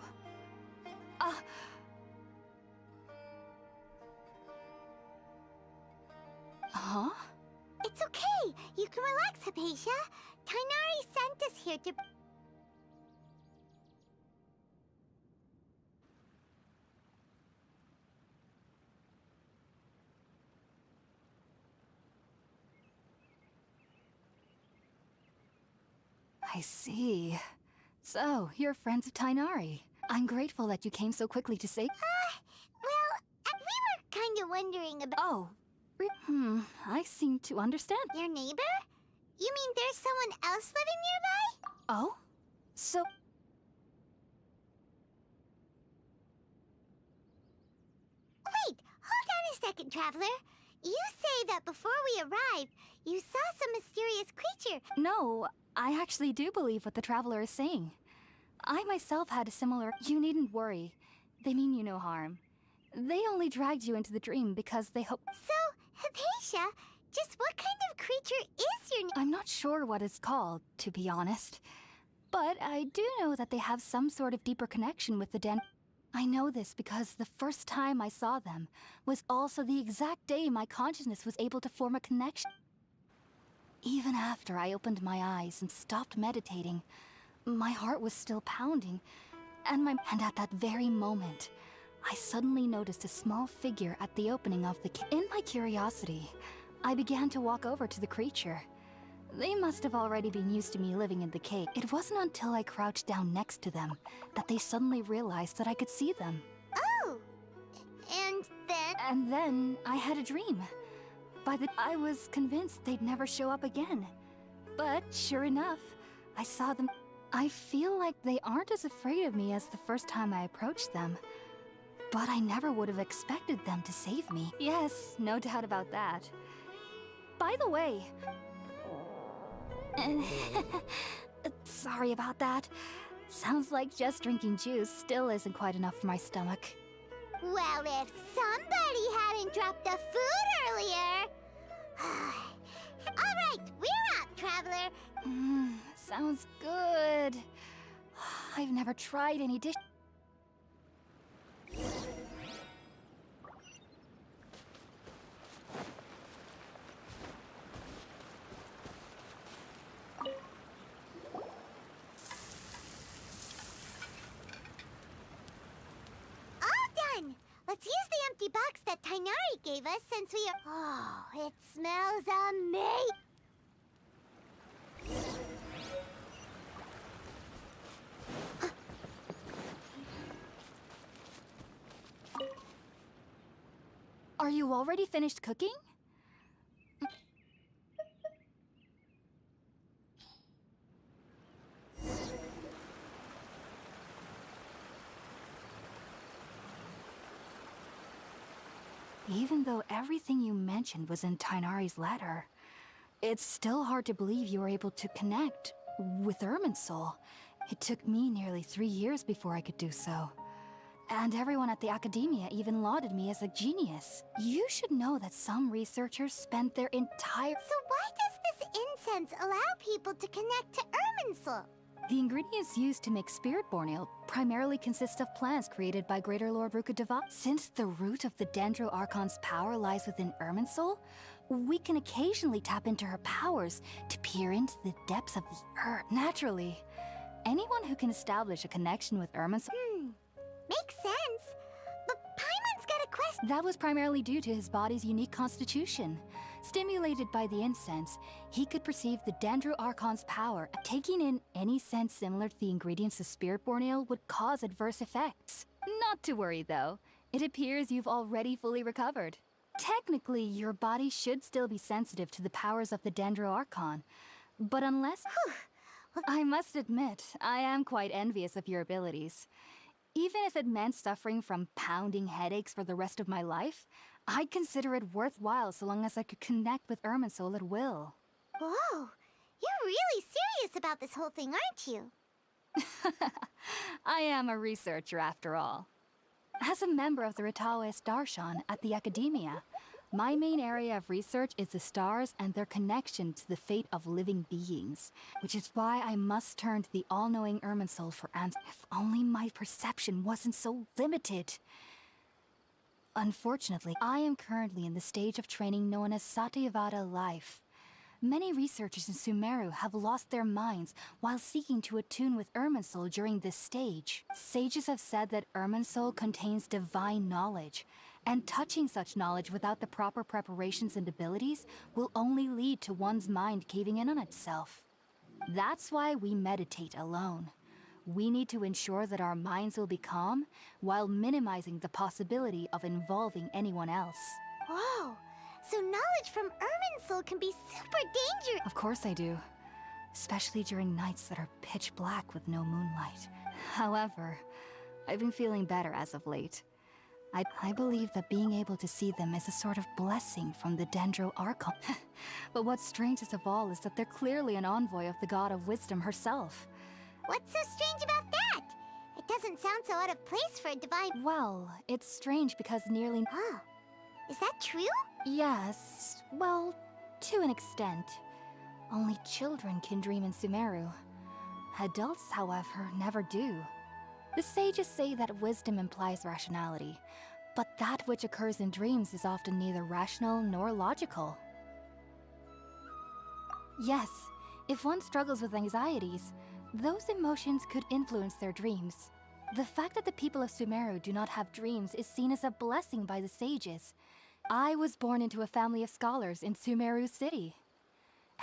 Huh? It's okay. You can relax, Hypatia. Tainari sent us here to... I see. So, you're friends of Tainari. I'm grateful that you came so quickly to save... Well, we were kind of wondering about... Oh. I seem to understand. Your neighbor? You mean there's someone else living nearby? Oh? So... Wait, hold on a second, Traveler. You say that before we arrived, you saw some mysterious creature. No, I actually do believe what the Traveler is saying. I myself had a similar... You needn't worry. They mean you no harm. They only dragged you into the dream because they hope... So, Hypatia, just what kind of creature is your... I'm not sure what it's called, to be honest. But I do know that they have some sort of deeper connection with the den... I know this because the first time I saw them was also the exact day my consciousness was able to form a connection. Even after I opened my eyes and stopped meditating, my heart was still pounding, and at that very moment, I suddenly noticed a small figure at the opening of the cave. In my curiosity, I began to walk over to the creature. They must have already been used to me living in the cave. It wasn't until I crouched down next to them that they suddenly realized that I could see them. Oh! And then... And then I had a dream. I was convinced they'd never show up again. But sure enough, I saw them. I feel like they aren't as afraid of me as the first time I approached them. But I never would have expected them to save me. Yes, no doubt about that. By the way... Sorry about that. Sounds like just drinking juice still isn't quite enough for my stomach. Well, if somebody hadn't dropped the food earlier... Alright, we're out, Traveler. Sounds good. I've never tried any dish... Let's use the empty box that Tainari gave us since we are... Oh, it smells amazing! Are you already finished cooking? Even though everything you mentioned was in Tainari's letter, it's still hard to believe you were able to connect with Irminsul. It took me nearly 3 years before I could do so. And everyone at the Academia even lauded me as a genius. You should know that some researchers spent their entire... So why does this incense allow people to connect to Irminsul? The ingredients used to make Spirit-born ale primarily consist of plants created by Greater Lord Rukadeva. Since the root of the Dendro Archon's power lies within Irminsul, we can occasionally tap into her powers to peer into the depths of the earth. Naturally, anyone who can establish a connection with Irminsul... Makes sense. But Paimon's got a question. That was primarily due to his body's unique constitution. Stimulated by the incense, he could perceive the Dendro Archon's power. Taking in any sense similar to the ingredients of Spirit-born ale would cause adverse effects. Not to worry, though. It appears you've already fully recovered. Technically, your body should still be sensitive to the powers of the Dendro Archon. But unless... I must admit, I am quite envious of your abilities. Even if it meant suffering from pounding headaches for the rest of my life, I'd consider it worthwhile so long as I could connect with Irminsul at will. Whoa, you're really serious about this whole thing, aren't you? I am a researcher after all. As a member of the Ritaoist Darshan at the Academia, my main area of research is the stars and their connection to the fate of living beings, which is why I must turn to the all-knowing Irminsul for answers. If only my perception wasn't so limited. Unfortunately, I am currently in the stage of training known as Satyavada life. Many researchers in Sumeru have lost their minds while seeking to attune with Irminsul during this stage. Sages have said that Irminsul contains divine knowledge, and touching such knowledge without the proper preparations and abilities will only lead to one's mind caving in on itself. That's why we meditate alone. We need to ensure that our minds will be calm while minimizing the possibility of involving anyone else. Whoa, so knowledge from Irminsul can be super dangerous. Of course I do. Especially during nights that are pitch black with no moonlight. However, I've been feeling better as of late. I believe that being able to see them is a sort of blessing from the Dendro Archon. But what's strangest of all is that they're clearly an envoy of the God of Wisdom herself. What's so strange about that? It doesn't sound so out of place for a divine... Well, it's strange because nearly... Oh, is that true? Yes, well, to an extent. Only children can dream in Sumeru. Adults, however, never do. The sages say that wisdom implies rationality, but that which occurs in dreams is often neither rational nor logical. Yes, if one struggles with anxieties, those emotions could influence their dreams. The fact that the people of Sumeru do not have dreams is seen as a blessing by the sages. I was born into a family of scholars in Sumeru City.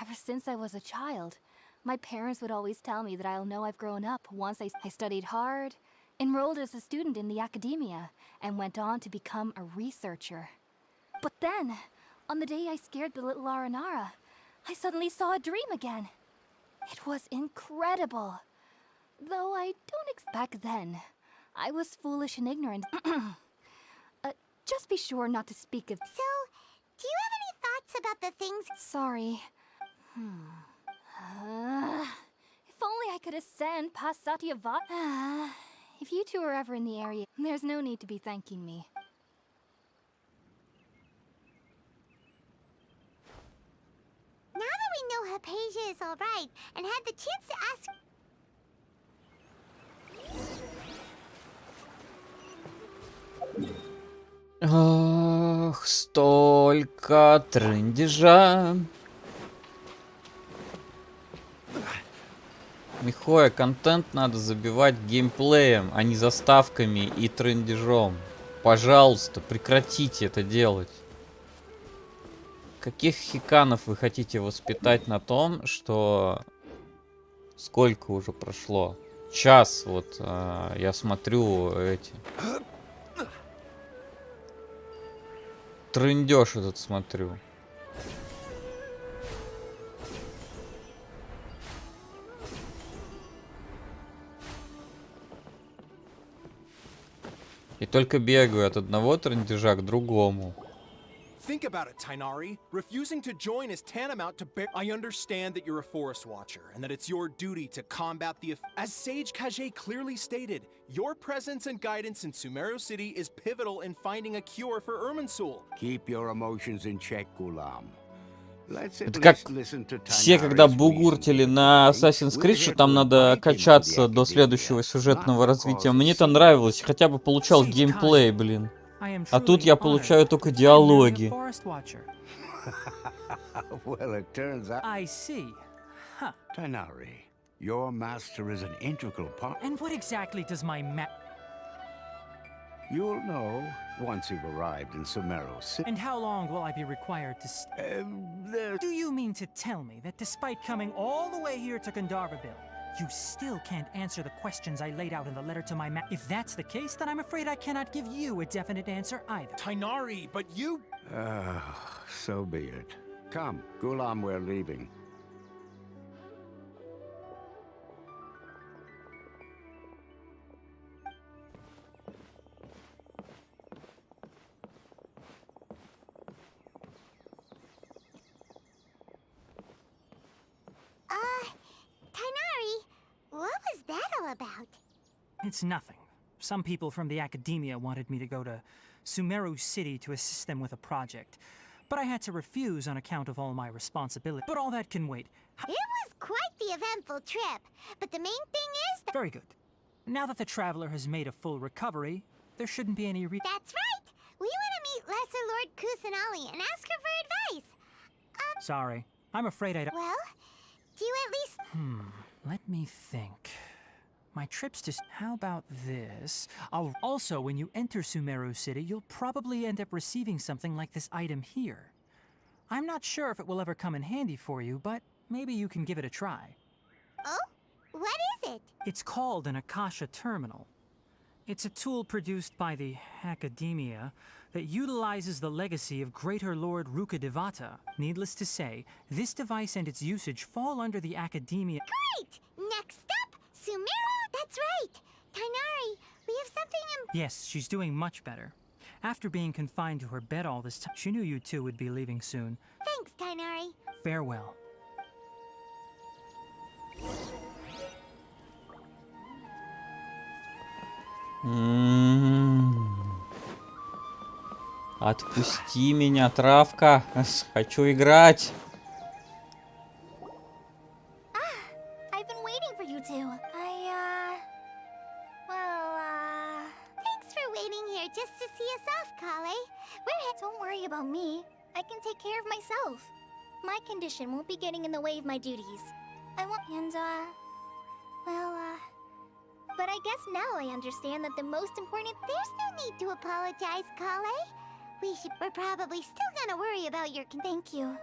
Ever since I was a child, my parents would always tell me that I'll know I've grown up once I studied hard, enrolled as a student in the Academia, and went on to become a researcher. But then, on the day I scared the little Aranara, I suddenly saw a dream again. It was incredible. Though I don't expect then. I was foolish and ignorant. Just be sure not to speak of... So, do you have any thoughts about the things. Sorry. If only I could ascend past Satyavata. If you two are ever in the area, there's no need to be thanking me. Now that we know Hypatia is alright and had the chance to ask. Ах, столько трындежа. Михоя, контент надо забивать геймплеем, а не заставками и трындежом. Пожалуйста, прекратите это делать. Каких хиканов вы хотите воспитать на том, что... Сколько уже прошло? Час, вот, я смотрю эти... Трындеж этот смотрю. И только бегаю от одного трындежа к другому. Think about it, Tainari. Refusing to join is tantamount to I understand that you're a forest watcher, and that it's your duty to combat the... As Sage Kage clearly stated, your presence and guidance in Sumero City is pivotal in finding a cure for Irminsul. Keep your emotions in check, Gulam. Это как все, когда бугуртили на Assassin's Creed, что там надо качаться до следующего сюжетного развития. Мне это нравилось, хотя бы получал геймплей, блин. А тут я получаю только диалоги. Well, it turns out... I see. Huh. Tainari, your master is an integral part... And what exactly does my You'll know once you've arrived in Sumero City. And how long will I be required to Do you mean to tell me that despite coming all the way here to Gandharvaville, you still can't answer the questions I laid out in the letter to my If that's the case, then I'm afraid I cannot give you a definite answer either. Tainari, but you... So be it. Come, Gulam, we're leaving. Tainari, what was that all about? It's nothing. Some people from the academia wanted me to go to Sumeru City to assist them with a project, but I had to refuse on account of all my responsibility. But all that can wait. It was quite the eventful trip, but the main thing is that... Very good. Now that the traveler has made a full recovery, there shouldn't be any That's right! We want to meet Lesser Lord Kusanali and ask her for advice. Sorry. I'm afraid I don't... Well, do you at least... Let me think. My trips to... How about this? Also, when you enter Sumeru City, you'll probably end up receiving something like this item here. I'm not sure if it will ever come in handy for you, but maybe you can give it a try. Oh? What is it? It's called an Akasha Terminal. It's a tool produced by the Academia that utilizes the legacy of Greater Lord Rukadevata. Needless to say, this device and its usage fall under the Academia... Great! Next up, Sumero? That's right! Tainari, we have something Yes, she's doing much better. After being confined to her bed all this time, she knew you two would be leaving soon. Thanks, Tainari. Farewell. Отпусти меня, травка. Хочу играть. I've been waiting for you two. Thanks for waiting here just to see us off, Kale. Don't worry about me. I can take care of myself. My condition won't be getting in the way of my duties. But I guess now I understand that the most important... There's no need to apologize, Kale. We're probably still gonna worry about your... Thank you.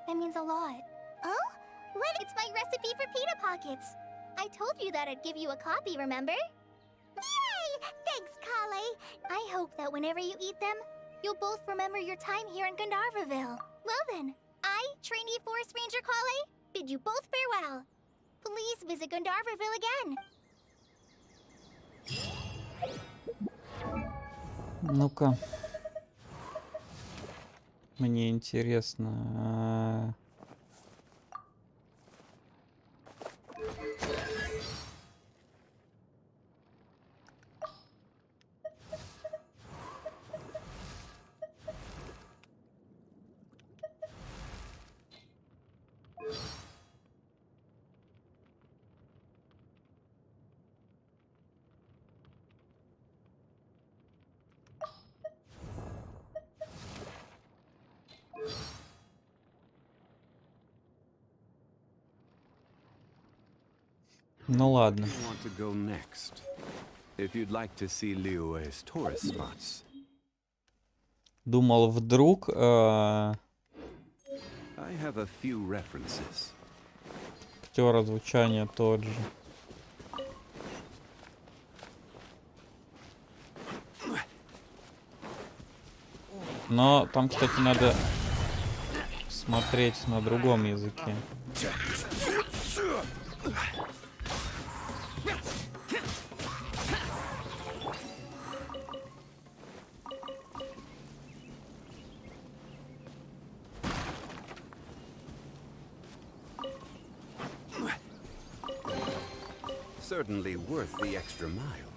That means a lot. Oh? What? It's my recipe for pita pockets. I told you that I'd give you a copy, remember? Yay! Thanks, Kale. I hope that whenever you eat them, you'll both remember your time here in Gandharvaville. Well then, I, trainee Forest Ranger Kale, bid you both farewell. Please visit Gandharvaville again. Ну-ка. Мне интересно. Ну ладно. Where do you want to go next? If you'd like to see Liyue's tourist spots, Думал, вдруг I have a few references. актер звучания тот же. Но там, кстати, надо смотреть на другом языке. Certainly worth the extra mile.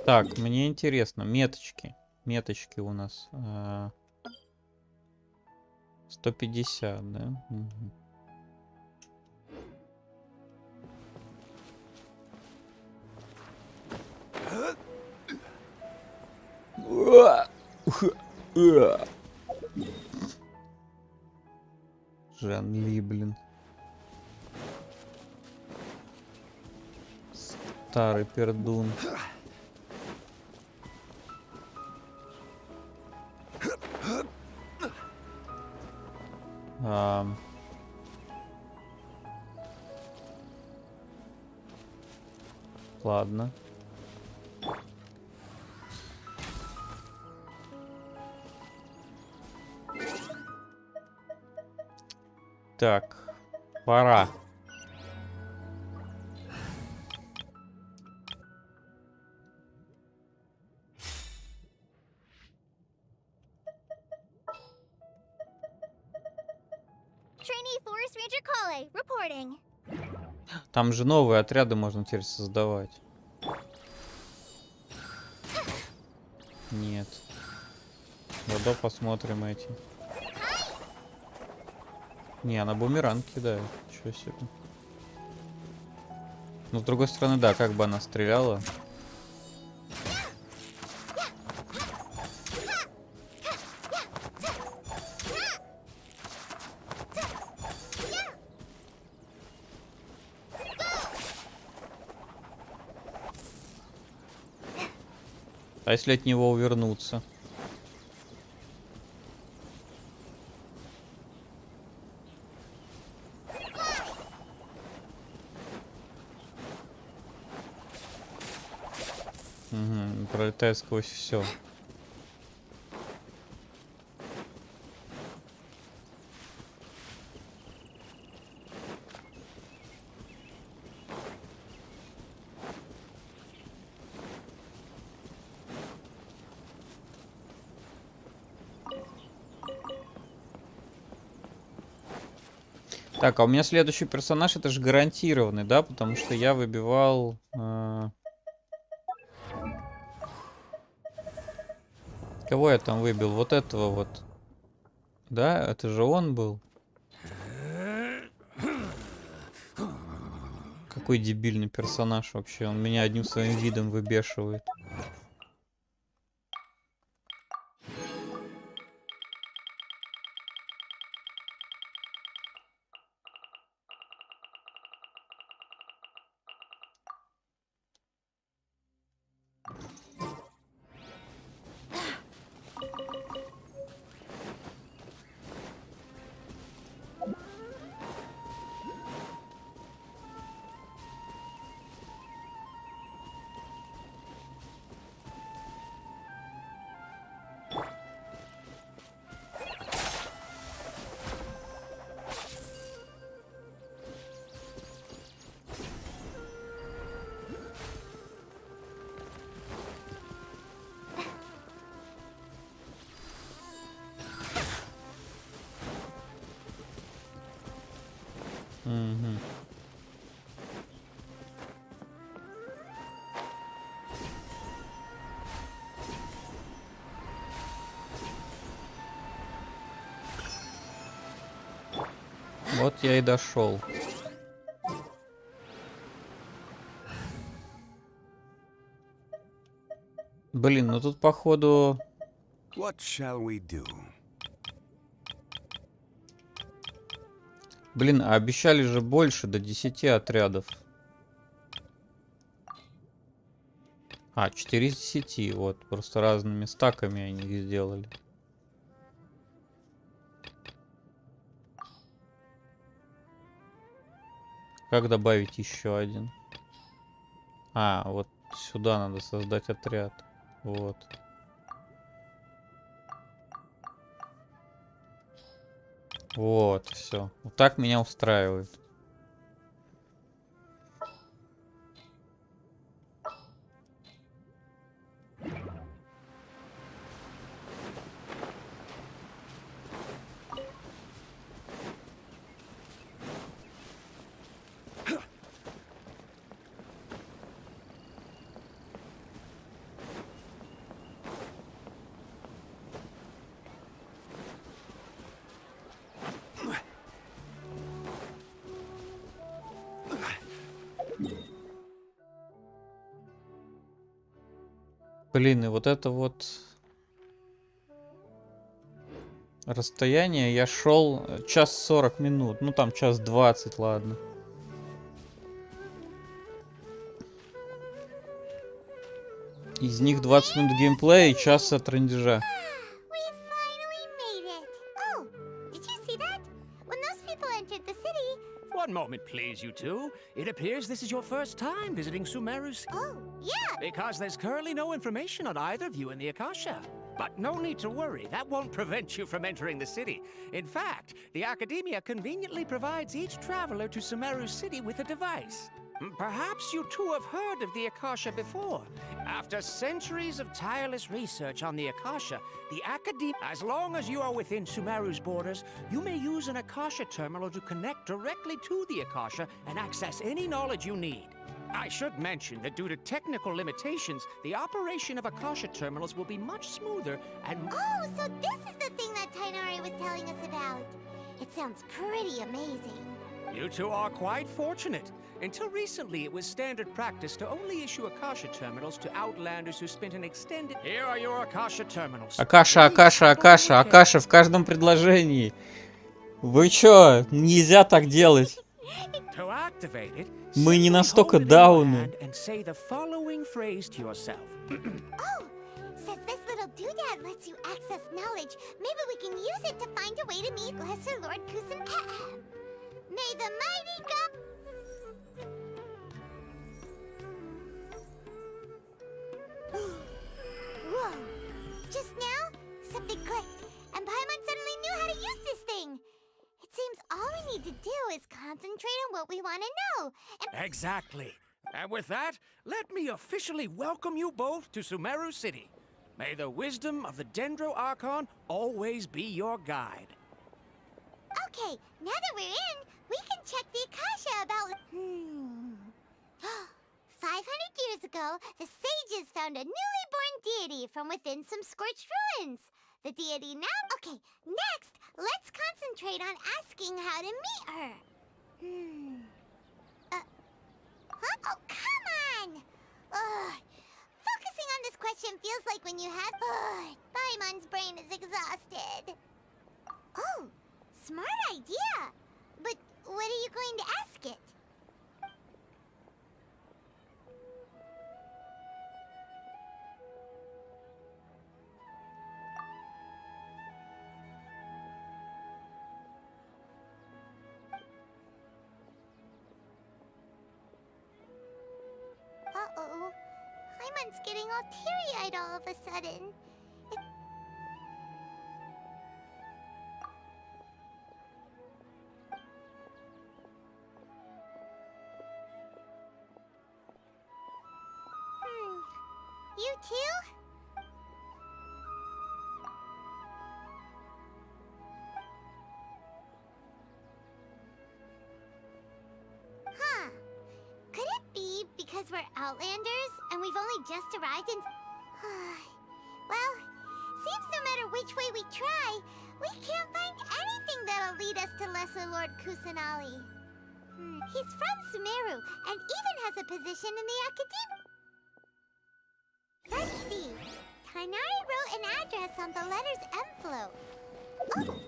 Так, мне интересно, меточки. Меточки у нас 150, да? Мгм. Жан Ли, блин. Старый пердун. Ладно. Так, пора. Trainee Forest Ranger Kale, reporting. Там же новые отряды можно теперь создавать. Нет. Зато посмотрим эти. Не, она бумеранг кидает. Чё себе. Ну, с другой стороны, да, как бы она стреляла. А если от него увернуться? Угу, пролетает сквозь все. Так, а у меня следующий персонаж, это же гарантированный, да? Потому что я выбивал... Кого я там выбил? Вот этого вот. Да, это же он был. Какой дебильный персонаж вообще. Он меня одним своим видом выбешивает. Угу. Вот я и дошел. Блин, ну тут походу... What shall we do? Блин, а обещали же больше, до 10 отрядов. А, 4 из 10, вот. Просто разными стаками они их сделали. Как добавить еще один? А, вот сюда надо создать отряд. Вот. Вот, все. Вот так меня устраивает. Блин, и вот это вот расстояние я шел час 40 минут. Ну там час 20, ладно. Из них 20 минут геймплея и час от рендежа. We finally made it. Oh, did you see that? When those people entered the city... One moment, please, you two. It appears this is your first time visiting Sumeru. Oh, yeah. Because there's currently no information on either of you in the Akasha. But no need to worry, that won't prevent you from entering the city. In fact, the Academia conveniently provides each traveler to Sumeru City with a device. Perhaps you two have heard of the Akasha before. After centuries of tireless research on the Akasha, the Academia, as long as you are within Sumeru's borders, you may use an Akasha terminal to connect directly to the Akasha and access any knowledge you need. I should mention that due to technical limitations, the operation of Akasha terminals will be much smoother and... Oh, so this is the thing that Tainari was telling us about. It sounds pretty amazing. You two are quite fortunate. Until recently, it was standard practice to only issue Akasha terminals to outlanders who spent an extended... Here are your Akasha terminals. Акаша, Акаша, Акаша, Акаша в каждом предложении. Вы чё? Нельзя так делать. To activate it, Мы не simply настолько hold it in your дауны. hand and say the following phrase to yourself. Oh, since this little doodad lets you access knowledge, maybe we can use it to find a way to meet Lesser Lord Kusan. May the mighty God... Whoa! Just now, something clicked, and Paimon suddenly knew how to use this thing. It seems all we need to do is concentrate on what we want to know. And Exactly. And with that, let me officially welcome you both to Sumeru City. May the wisdom of the Dendro Archon always be your guide. okay, now that we're in, we can check the Akasha about... 500 years ago, the sages found a newly born deity from within some scorched ruins. The deity now... Okay, next, let's concentrate on asking how to meet her. Huh? Oh, come on! Focusing on this question feels like when you have... Paimon's brain is exhausted. Oh, smart idea. But what are you going to ask it? Uh-oh. Paimon's getting all teary-eyed all of a sudden. You too? because we're Outlanders and we've only just arrived in... Well, seems no matter which way we try, we can't find anything that'll lead us to Lesser Lord Kusanali. He's from Sumeru and even has a position in the Academia. Let's see. Tainari wrote an address on the letter's envelope. Oh.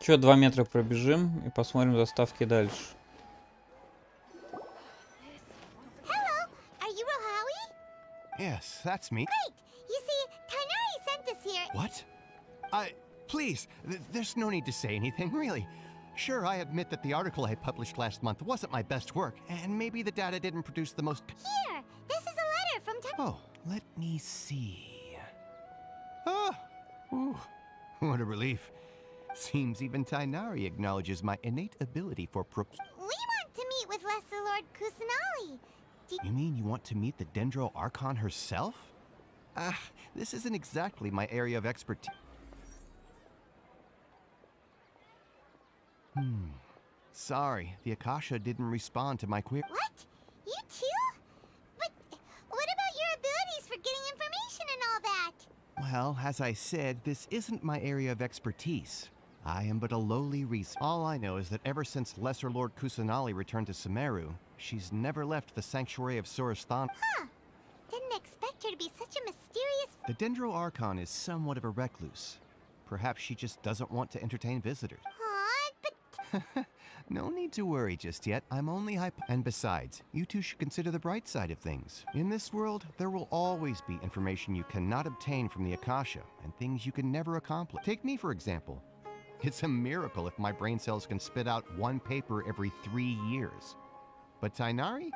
Чё, 2 метра пробежим и посмотрим заставки дальше. Hello, are you Rohawi? Yes, that's me. Great! You see, Tainari sent us here. What? Please, there's no need to say anything, really. Sure, I admit that the article I published last month wasn't my best work, and maybe the data didn't produce the most... Here, this is a letter from Oh, let me see. Oh, ooh, what a relief. Seems even Tainari acknowledges my innate ability for We want to meet with Lesser Lord Kusanali. You mean you want to meet the Dendro Archon herself? This isn't exactly my area of expertise. Sorry, the Akasha didn't respond to my query. What? You too? But what about your abilities for getting information and all that? Well, as I said, this isn't my area of expertise. I am but a lowly researcher. All I know is that ever since Lesser Lord Kusanali returned to Sumeru, she's never left the Sanctuary of Sorasthana. Huh. Didn't expect her to be such a mysterious... The Dendro Archon is somewhat of a recluse. Perhaps she just doesn't want to entertain visitors. Aw, but... No need to worry just yet. I'm only And besides, you two should consider the bright side of things. In this world, there will always be information you cannot obtain from the Akasha, and things you can never accomplish. Take me, for example. It's a miracle if my brain cells can spit out one paper every 3 years. But Tainari?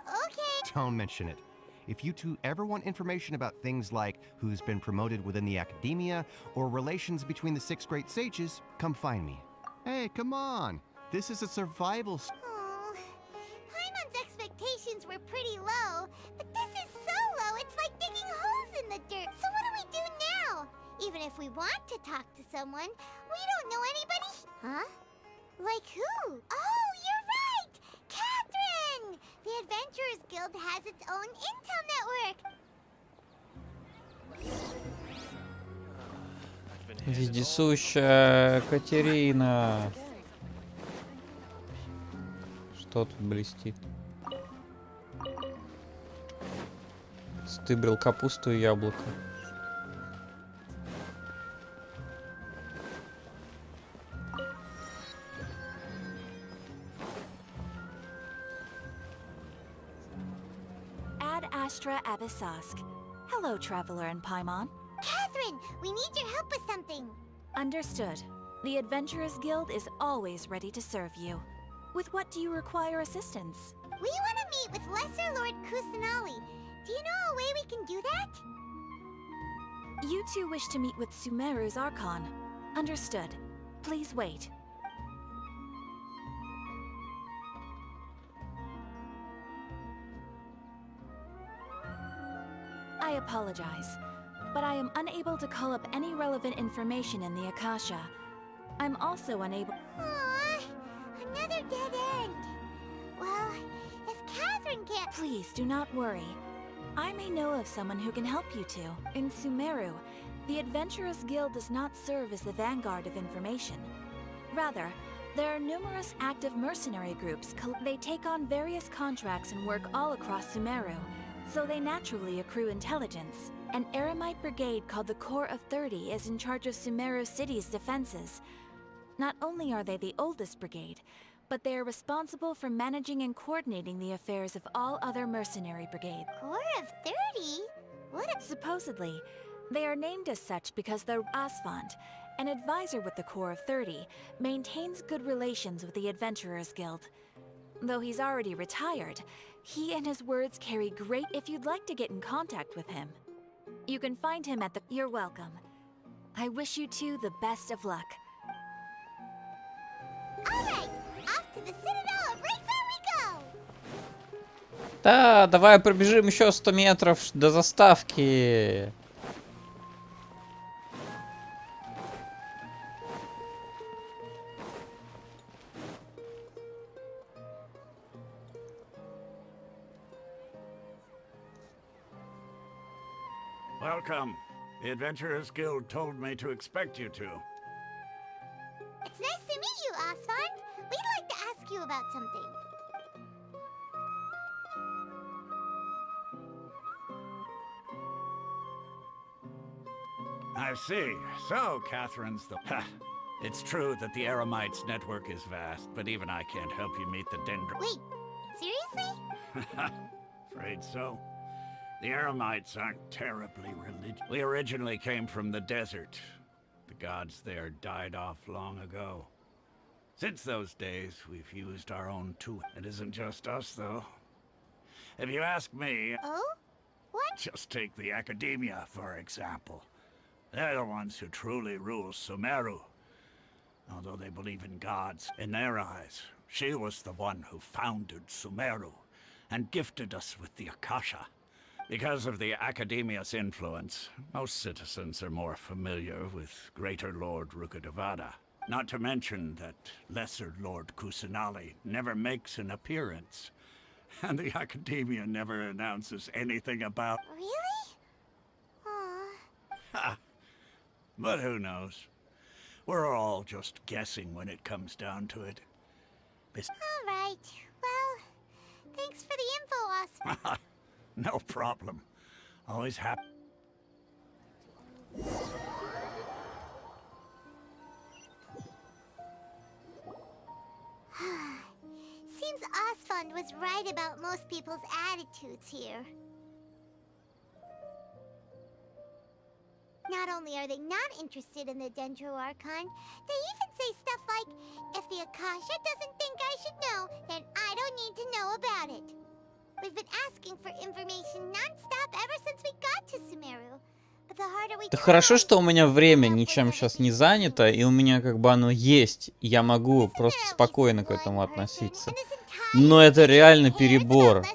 Okay. Don't mention it. If you two ever want information about things like who's been promoted within the Academia, or relations between the 6 great sages, come find me. Hey, come on! This is a survival... Oh, Paimon's expectations were pretty low, but this is so low it's like digging holes in the dirt. So what do we do now? Even if we want to talk to someone, we don't know anybody... Huh? Like who? Oh, you're right! Catherine! The Adventurers Guild has its own intel network. Вездесущая Катерина. Что тут блестит? Стыбрил капусту и яблоко. Ad Astra Abyssask. Hello, Traveler and Paimon. Catherine, we need your help with something. Understood. The Adventurers Guild is always ready to serve you. With what do you require assistance? We want to meet with Lesser Lord Kusanali. Do you know a way we can do that? You two wish to meet with Sumeru's Archon. Understood. Please wait. I apologize, but I am unable to call up any relevant information in the Akasha. I'm also unable... Aww, another dead end. Well, if Catherine can't... Please do not worry. I may know of someone who can help you two. In Sumeru, the Adventurers Guild does not serve as the vanguard of information. Rather, there are numerous active mercenary groups. They take on various contracts and work all across Sumeru, so they naturally accrue intelligence. An Eremite brigade called the Corps of 30 is in charge of Sumeru City's defenses. Not only are they the oldest brigade, but they are responsible for managing and coordinating the affairs of all other mercenary brigades. Corps of 30? What a... Supposedly, they are named as such because the Asfand, an advisor with the Corps of 30, maintains good relations with the Adventurers Guild. Though he's already retired, he and his words carry great... If you'd like to get in contact with him, you can find him at the... You're welcome. I wish you two the best of luck. Alright, off to the Citadel of Razor we go! Да, давай пробежим еще 100 метров до заставки. Welcome. The Adventurers Guild told me to expect you to. It's nice to meet you, Osfond. We'd like to ask you about something. I see. So, Catherine's the... Ha! It's true that the Eremites' network is vast, but even I can't help you meet the Dendro... Wait, seriously? Afraid so. The Eremites aren't terribly religious. We originally came from the desert. The gods there died off long ago. Since those days, we've used our own tool. It isn't just us, though. If you ask me... Oh? What? Just take the Academia, for example. They're the ones who truly rule Sumeru. Although they believe in gods, in their eyes, she was the one who founded Sumeru and gifted us with the Akasha. Because of the Academia's influence, most citizens are more familiar with Greater Lord Rukkhadevada. Not to mention that Lesser Lord Kusanali never makes an appearance. And the Academia never announces anything about... Really? Aw. But who knows? We're all just guessing when it comes down to it. All right. Well, thanks for the info, Osfond. No problem. Always happy. Seems Osfond was right about most people's attitudes here. Not only are they not interested in the Dendro Archon, they even say stuff like, if the Akasha doesn't think I should know, then I don't need to know about it. We've been asking for information non-stop ever since we got to Sumeru. But the harder we Это хорошо, что у меня время ничем сейчас не занято, и у меня как бы оно есть. Я могу просто спокойно к этому относиться. Но это реально перебор.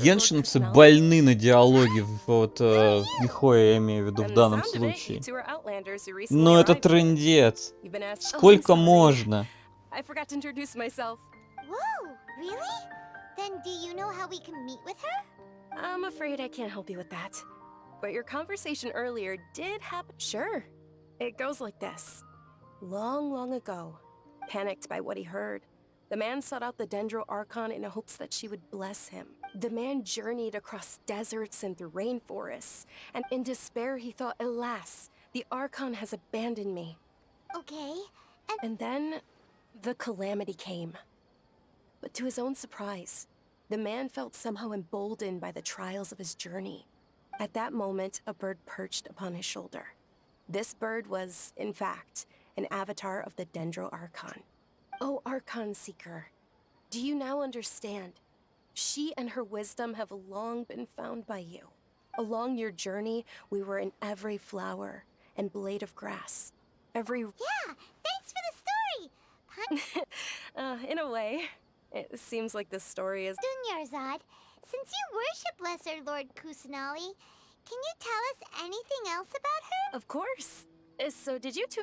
Геншиновцы больны на диалоги, вот Михоя я имею в виду в данном случае. Но это трындец. Сколько можно? Whoa, really? Then do you know how we can meet with her? I'm afraid I can't help you with that. But your conversation earlier did happen. Sure. It goes like this. Long, long ago, panicked by what he heard, the man sought out the Dendro Archon in hopes that she would bless him. The man journeyed across deserts and through rainforests, and in despair he thought, alas, the Archon has abandoned me. Okay, And then, the calamity came. But to his own surprise, the man felt somehow emboldened by the trials of his journey. At that moment, a bird perched upon his shoulder. This bird was, in fact, an avatar of the Dendro Archon. Oh, Archon Seeker, do you now understand? She and her wisdom have long been found by you. Along your journey, we were in every flower and blade of grass. Every... Yeah, thanks for the story! In a way. It seems like this story is... Dunyarzad, since you worship Lesser Lord Kusanali, can you tell us anything else about her? Of course. So did you two...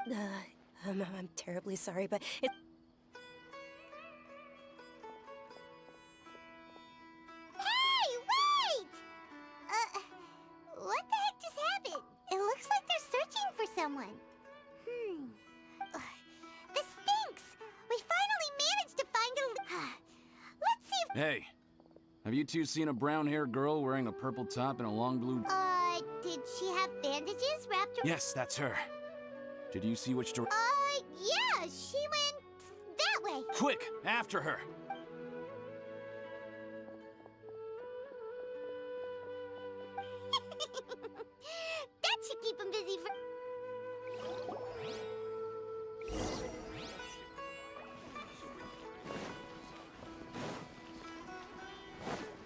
I'm terribly sorry, but it... Hey, wait! What the heck just happened? It looks like they're searching for someone. This stinks! We finally managed to find a... Let's see if... Hey, have you two seen a brown-haired girl wearing a purple top and a long blue... did she have bandages wrapped around... Yes, that's her. Did you see which direction? Yeah, she went that way. Quick, after her! That should keep him busy for...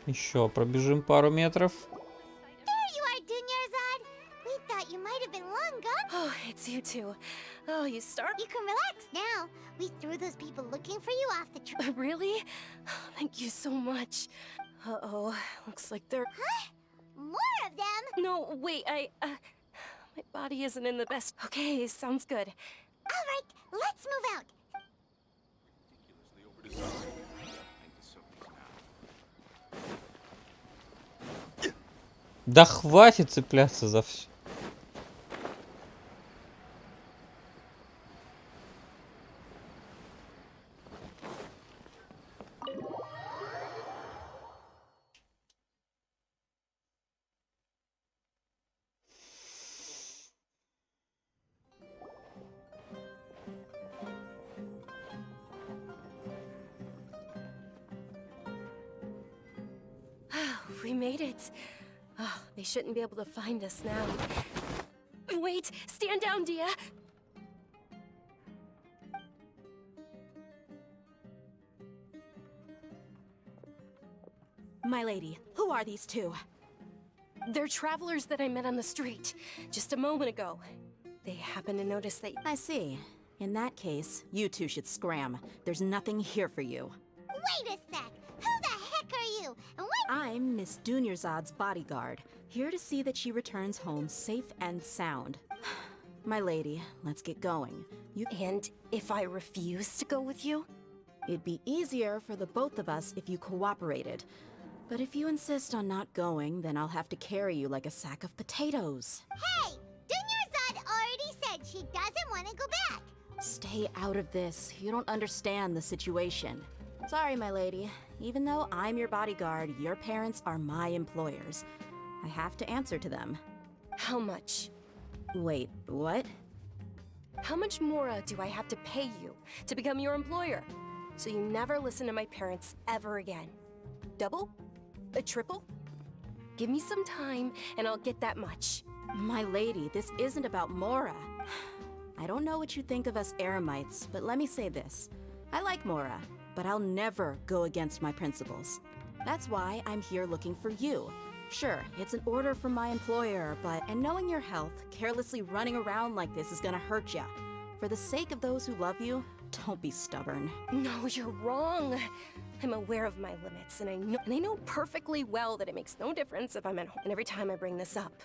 Еще пробежим пару метров. There you are, Dunyarzad. We thought you might have been long gone. Oh, it's you two. Oh, you start... You can relax now. We threw those people looking for you off the train. Really? Thank you so much. Uh-oh, looks like they're... Huh? More of them? No, wait, my body isn't in the best... Okay, sounds good. All right, let's move out. Да хватит цепляться за все. We made it. Oh, they shouldn't be able to find us now. Wait, stand down, Dia. My lady, who are these two? They're travelers that I met on the street just a moment ago. They happened to notice that. I see. In that case, you two should scram. There's nothing here for you. Wait a sec! Who the heck are you? And what? I'm Miss Dunyarzad's bodyguard, here to see that she returns home safe and sound. My lady, let's get going. And if I refuse to go with you? It'd be easier for the both of us if you cooperated. But if you insist on not going, then I'll have to carry you like a sack of potatoes. Hey! Dunyarzad already said she doesn't want to go back! Stay out of this. You don't understand the situation. Sorry, my lady. Even though I'm your bodyguard, your parents are my employers. I have to answer to them. How much? Wait, what? How much more do I have to pay you to become your employer? So you never listen to my parents ever again. Double? A triple? Give me some time and I'll get that much. My lady, this isn't about Mora. I don't know what you think of us Eremites, but let me say this. I like Mora, but I'll never go against my principles. That's why I'm here looking for you. Sure, it's an order from my employer, and knowing your health, carelessly running around like this is gonna hurt ya. For the sake of those who love you, don't be stubborn. No, you're wrong. I'm aware of my limits, and I know perfectly well that it makes no difference if I'm at home. And every time I bring this up,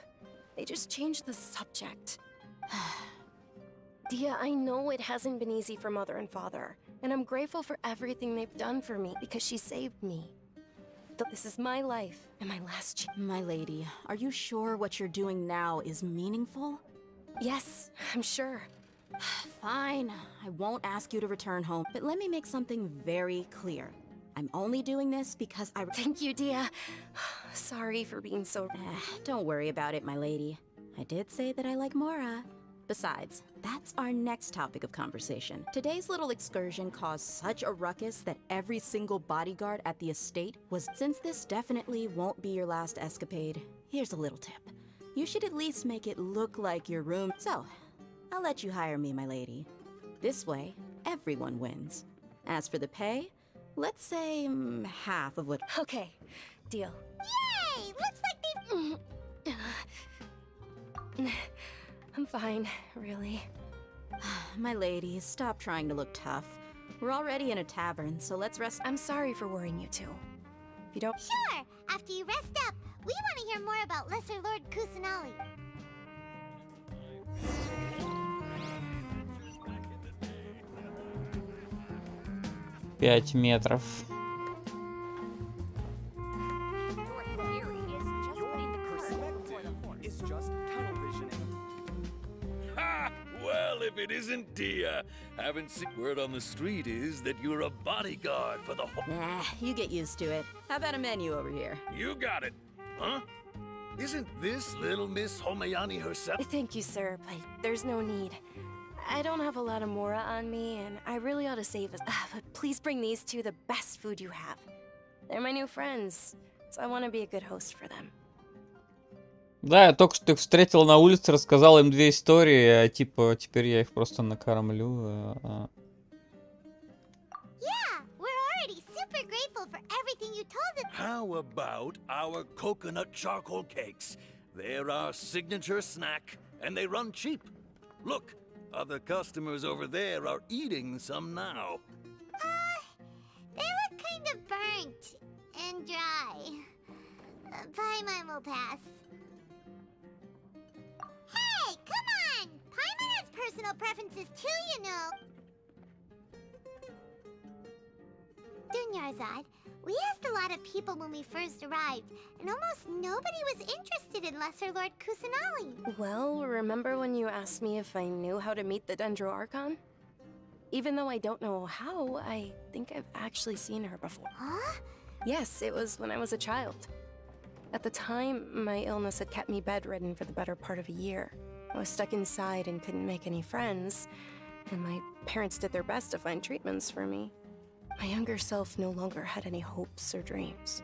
they just change the subject. Dia, I know it hasn't been easy for Mother and Father, and I'm grateful for everything they've done for me because she saved me. This is my life and my last chance. My lady, are you sure what you're doing now is meaningful? Yes, I'm sure. Fine, I won't ask you to return home, but let me make something very clear. I'm only doing this because I— Thank you, Dia. Sorry for being so— Don't worry about it, my lady. I did say that I like Mora. Besides, that's our next topic of conversation. Today's little excursion caused such a ruckus that every single bodyguard at the estate was— Since this definitely won't be your last escapade, here's a little tip. You should at least make it look like your room. So, I'll let you hire me, my lady. This way, everyone wins. As for the pay, let's say half of what— Okay, deal. Yay! Looks like they've— I'm fine, really. My lady, stop trying to look tough. We're already in a tavern, so let's rest— I'm sorry for worrying you two. If you don't— Sure! After you rest up, we want to hear more about Lesser Lord Kusanali. Пять метров. Well, if it isn't Dia, haven't seen— Word on the street is that you're a bodyguard for the whole— Nah, you get used to it. How about a menu over here? You got it, huh? Isn't this little Miss Homayani herself? Thank you, sir, but there's no need. I don't have a lot of Mora on me, and I really ought to save us. But please bring these two the best food you have. They're my new friends, so I want to be a good host for them. Да, я только что их встретил на улице, рассказал им две истории, типа, теперь я их просто накормлю. Yeah, we're already super grateful for everything you told us. How about our coconut charcoal cakes? They're our signature snack, and they run cheap. Look, other customers over there are eating some now. They look kind of burnt and dry. Paimon will pass. Hey, come on! Paimon has personal preferences too, you know. Dunyarzad, We asked a lot of people when we first arrived, and almost nobody was interested in Lesser Lord Kusanali. Well, remember when you asked me if I knew how to meet the Dendro Archon? Even though I don't know how, I think I've actually seen her before. Huh? Yes, it was when I was a child. At the time, my illness had kept me bedridden for the better part of a year. I was stuck inside and couldn't make any friends, and my parents did their best to find treatments for me. My younger self no longer had any hopes or dreams.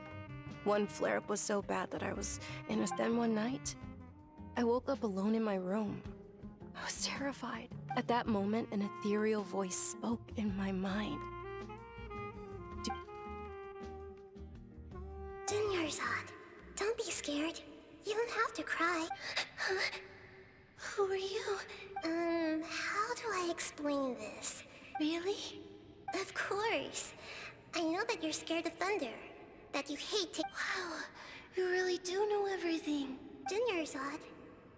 One flare-up was so bad that I was in a den one night. I woke up alone in my room. I was terrified. At that moment, an ethereal voice spoke in my mind. Dunyarzad, don't be scared. You don't have to cry. Who are you? How do I explain this? Really? Of course. I know that you're scared of thunder. That you hate to— Wow, you really do know everything. Dunyarzad,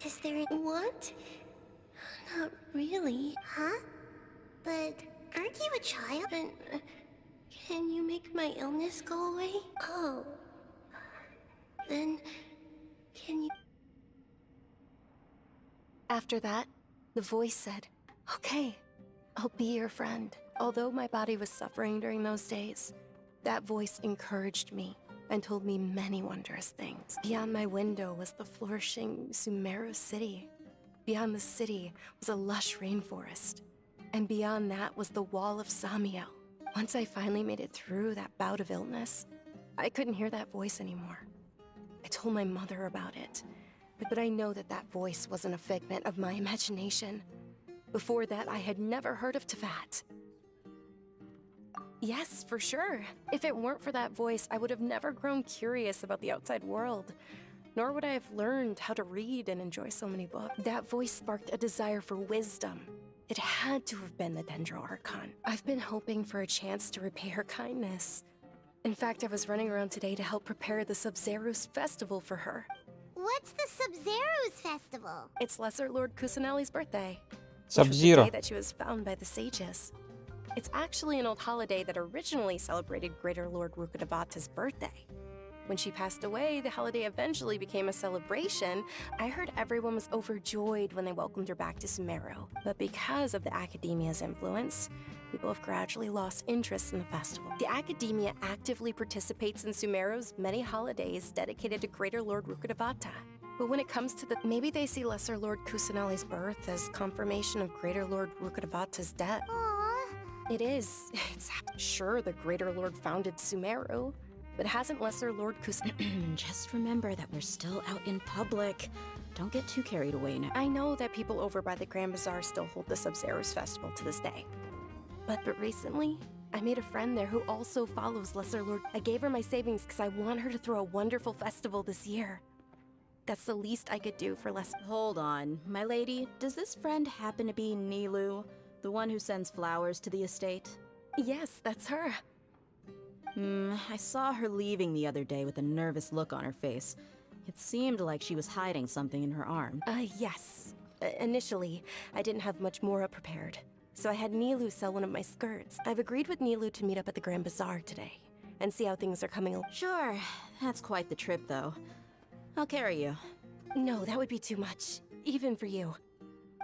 is there a— What? Not really. Huh? But aren't you a child? And can you make my illness go away? Oh. Then, can you— After that, the voice said, "Okay, I'll be your friend." Although my body was suffering during those days, that voice encouraged me and told me many wondrous things. Beyond my window was the flourishing Sumeru city. Beyond the city was a lush rainforest. And beyond that was the wall of Samiel. Once I finally made it through that bout of illness, I couldn't hear that voice anymore. I told my mother about it, but I know that that voice wasn't a figment of my imagination. Before that, I had never heard of Teyvat. Yes, for sure. If it weren't for that voice, I would have never grown curious about the outside world. Nor would I have learned how to read and enjoy so many books. That voice sparked a desire for wisdom. It had to have been the Dendro Archon. I've been hoping for a chance to repay her kindness. In fact, I was running around today to help prepare the Sub-Zerus festival for her. What's the Sub-Zerus festival? It's Lesser Lord Kusanali's birthday. Sub-Zero. The day that she was found by the sages. It's actually an old holiday that originally celebrated Greater Lord Rukkhadevata's birthday. When she passed away, the holiday eventually became a celebration. I heard everyone was overjoyed when they welcomed her back to Sumero. But because of the Academia's influence, people have gradually lost interest in the festival. The Academia actively participates in Sumero's many holidays dedicated to Greater Lord Rukkhadevata. But when it comes to maybe they see Lesser Lord Kusanali's birth as confirmation of Greater Lord Rukkhadevata's death. Aww. It is. It's sure the Greater Lord founded Sumeru, but hasn't Lesser Lord Just remember that we're still out in public. Don't get too carried away now. I know that people over by the Grand Bazaar still hold the Sub-Zerus festival to this day. But recently, I made a friend there who also follows Lesser Lord. I gave her my savings because I want her to throw a wonderful festival this year. That's the least I could do for Lesser. Hold on, my lady. Does this friend happen to be Nilu, the one who sends flowers to the estate? Yes, that's her. I saw her leaving the other day with a nervous look on her face. It seemed like she was hiding something in her arm. Yes. Initially, I didn't have much more prepared, so I had Nilu sell one of my skirts. I've agreed with Nilu to meet up at the Grand Bazaar today, and see how things are coming along. Sure. That's quite the trip, though. I'll carry you. No, that would be too much. Even for you.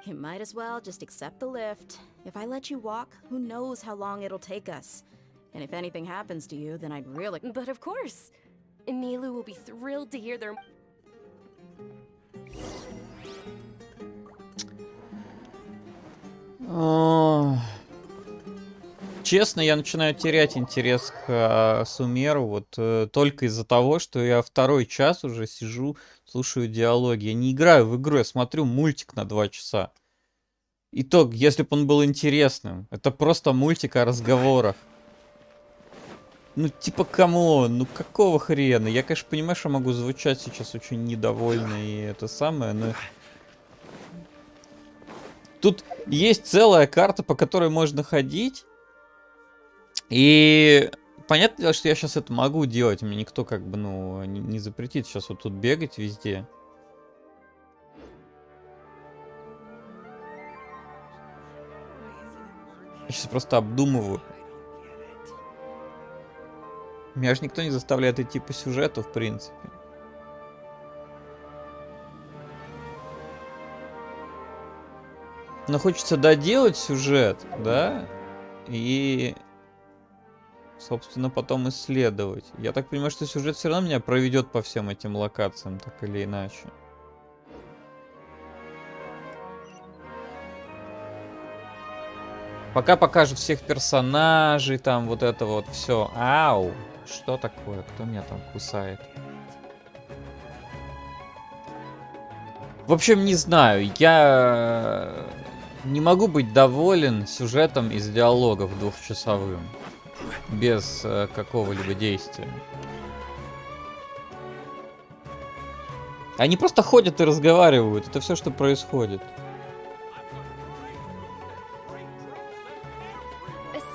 You might as well just accept the lift. If I let you walk, who knows how long it'll take us. And if anything happens to you, then I'd really— But of course! Nilu will be thrilled to hear their— Честно, я начинаю терять интерес к Сумеру вот только из-за того, что я второй час уже сижу, слушаю диалоги. Я не играю в игру, я смотрю мультик на 2 часа. Итог, если бы он был интересным, это просто мультик о разговорах. Ну, типа, камон, ну какого хрена? Я, конечно, понимаю, что могу звучать сейчас очень недовольно и это самое, но... Тут есть целая карта, по которой можно ходить. И понятное дело, что я сейчас это могу делать. Мне никто как бы, ну, не запретит сейчас вот тут бегать везде. Я сейчас просто обдумываю. Меня же никто не заставляет идти по сюжету, в принципе. Но хочется доделать сюжет, да? И, собственно, потом исследовать. Я так понимаю, что сюжет все равно меня проведет по всем этим локациям, так или иначе. Пока покажут всех персонажей, там вот это вот все. Ау! Что такое? Кто меня там кусает? В общем, не знаю. Я не могу быть доволен сюжетом из диалогов двухчасовым. Без какого-либо действия. Они просто ходят и разговаривают. Это все, что происходит.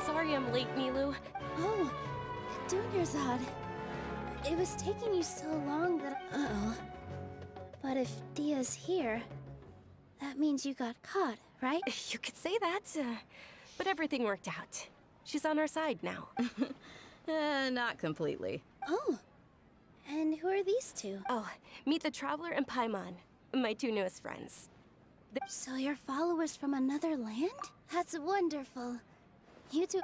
Sorry I'm late, Nilu. Oh, Dunyarzad. It was taking you so long that... Uh-oh. But if Dia's here, that means you got caught, right? You could say that, but everything worked out. She's on our side now. Not completely. Oh, and who are these two? Oh, meet the Traveler and Paimon, my two newest friends. So you're followers from another land? That's wonderful. You two...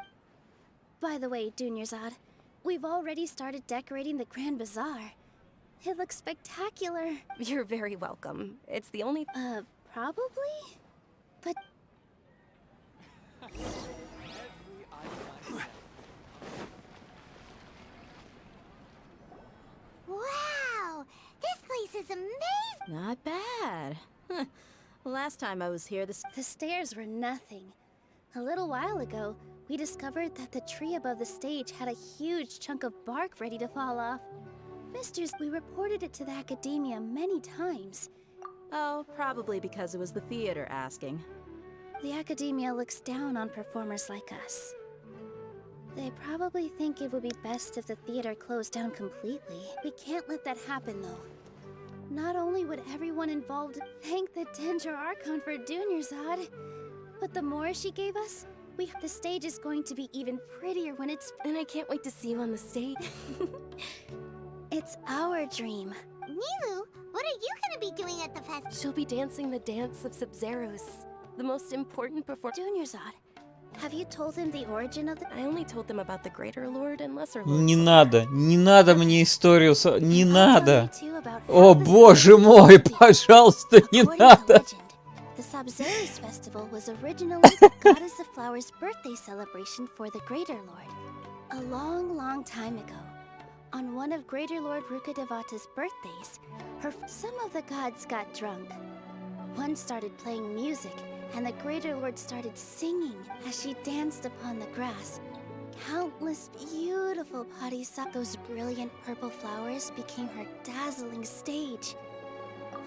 By the way, Dunyarzad, we've already started decorating the Grand Bazaar. It looks spectacular. You're very welcome. It's the only... Probably? But... Wow! This place is amazing! Not bad. Last time I was here, The stairs were nothing. A little while ago, we discovered that the tree above the stage had a huge chunk of bark ready to fall off. Misters, we reported it to the Academia many times. Oh, probably because it was the theater asking. The Academia looks down on performers like us. They probably think it would be best if the theater closed down completely. We can't let that happen, though. Not only would everyone involved thank the Danger Archon for Dunyarzad, but the more she gave us, the stage is going to be even prettier when it's... And I can't wait to see you on the stage. It's our dream. Nilu, what are you gonna be doing at the festival? She'll be dancing the dance of Sub-Zeros, the most important performance. Dunyarzad, have you told them the origin of the... I only told them about the Greater Lord and Lesser Lord. Не надо, не надо мне историю, не надо. О, боже мой, пожалуйста, не надо. The Sub-Zeros festival was originally the Goddess of Flowers' birthday celebration for the Greater Lord. A long, long time ago, on one of Greater Lord Rukkhadevata's birthdays, some of the gods got drunk. One started playing music, and the Greater Lord started singing as she danced upon the grass. Countless beautiful padisas, those brilliant purple flowers, became her dazzling stage.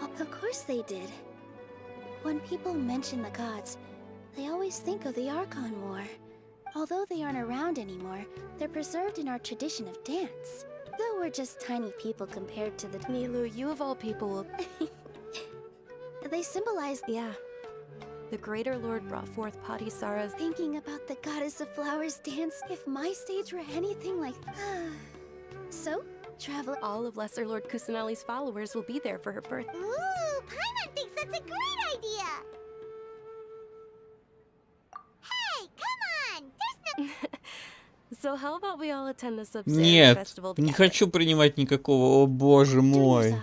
Of course they did. When people mention the gods, they always think of the Archon War. Although they aren't around anymore, they're preserved in our tradition of dance. Though we're just tiny people compared to the... Nilu, you of all people... They symbolize... Yeah. The Greater Lord brought forth Padisara's... Thinking about the Goddess of Flowers dance, if my stage were anything like... So, Traveler... All of Lesser Lord Kusanali's followers will be there for her birth. Ooh, Paimon thinks that's a great idea! Hey, come on! There's no... So how about we all attend the Sub-Zeros Нет, festival не together? хочу принимать никакого, о боже мой.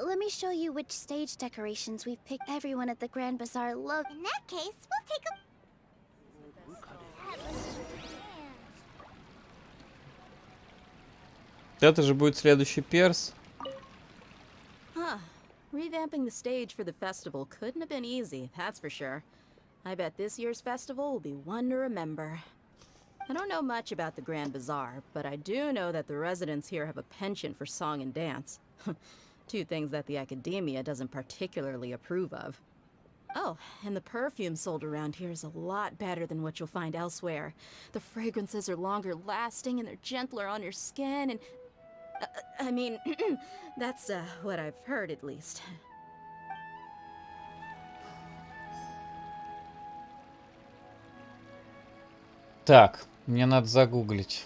Let me show you which stage decorations we've picked. Everyone at the Grand Bazaar love. In that case, we'll take a... Это же будет следующий перс. Huh. Revamping the stage for the festival couldn't have been easy, that's for sure. I bet this year's festival will be one to remember. I don't know much about the Grand Bazaar, but I do know that the residents here have a penchant for song and dance. Two things that the Academia doesn't particularly approve of. Oh, and the perfume sold around here is a lot better than what you'll find elsewhere. The fragrances are longer lasting and they're gentler on your skin and... I mean, that's what I've heard at least. Так, мне надо загуглить.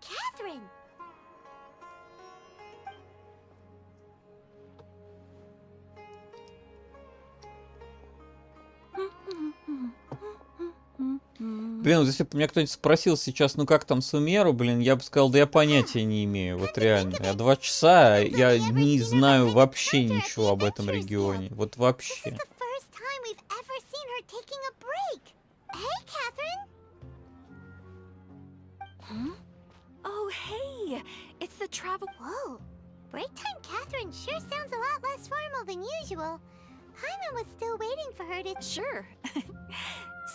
Блин, вот если бы меня кто-нибудь спросил сейчас, ну как там Сумеру, блин, я бы сказал, да я понятия не имею, вот реально. Я 2 часа, я не знаю вообще ничего об этом регионе, вот вообще. The first time we've ever seen her taking a break. Hey, Catherine. Hmm? Oh, hey! It's the travel. Whoa. Break time Catherine sure sounds a lot less formal than usual. Paimon was still waiting for her to... Sure.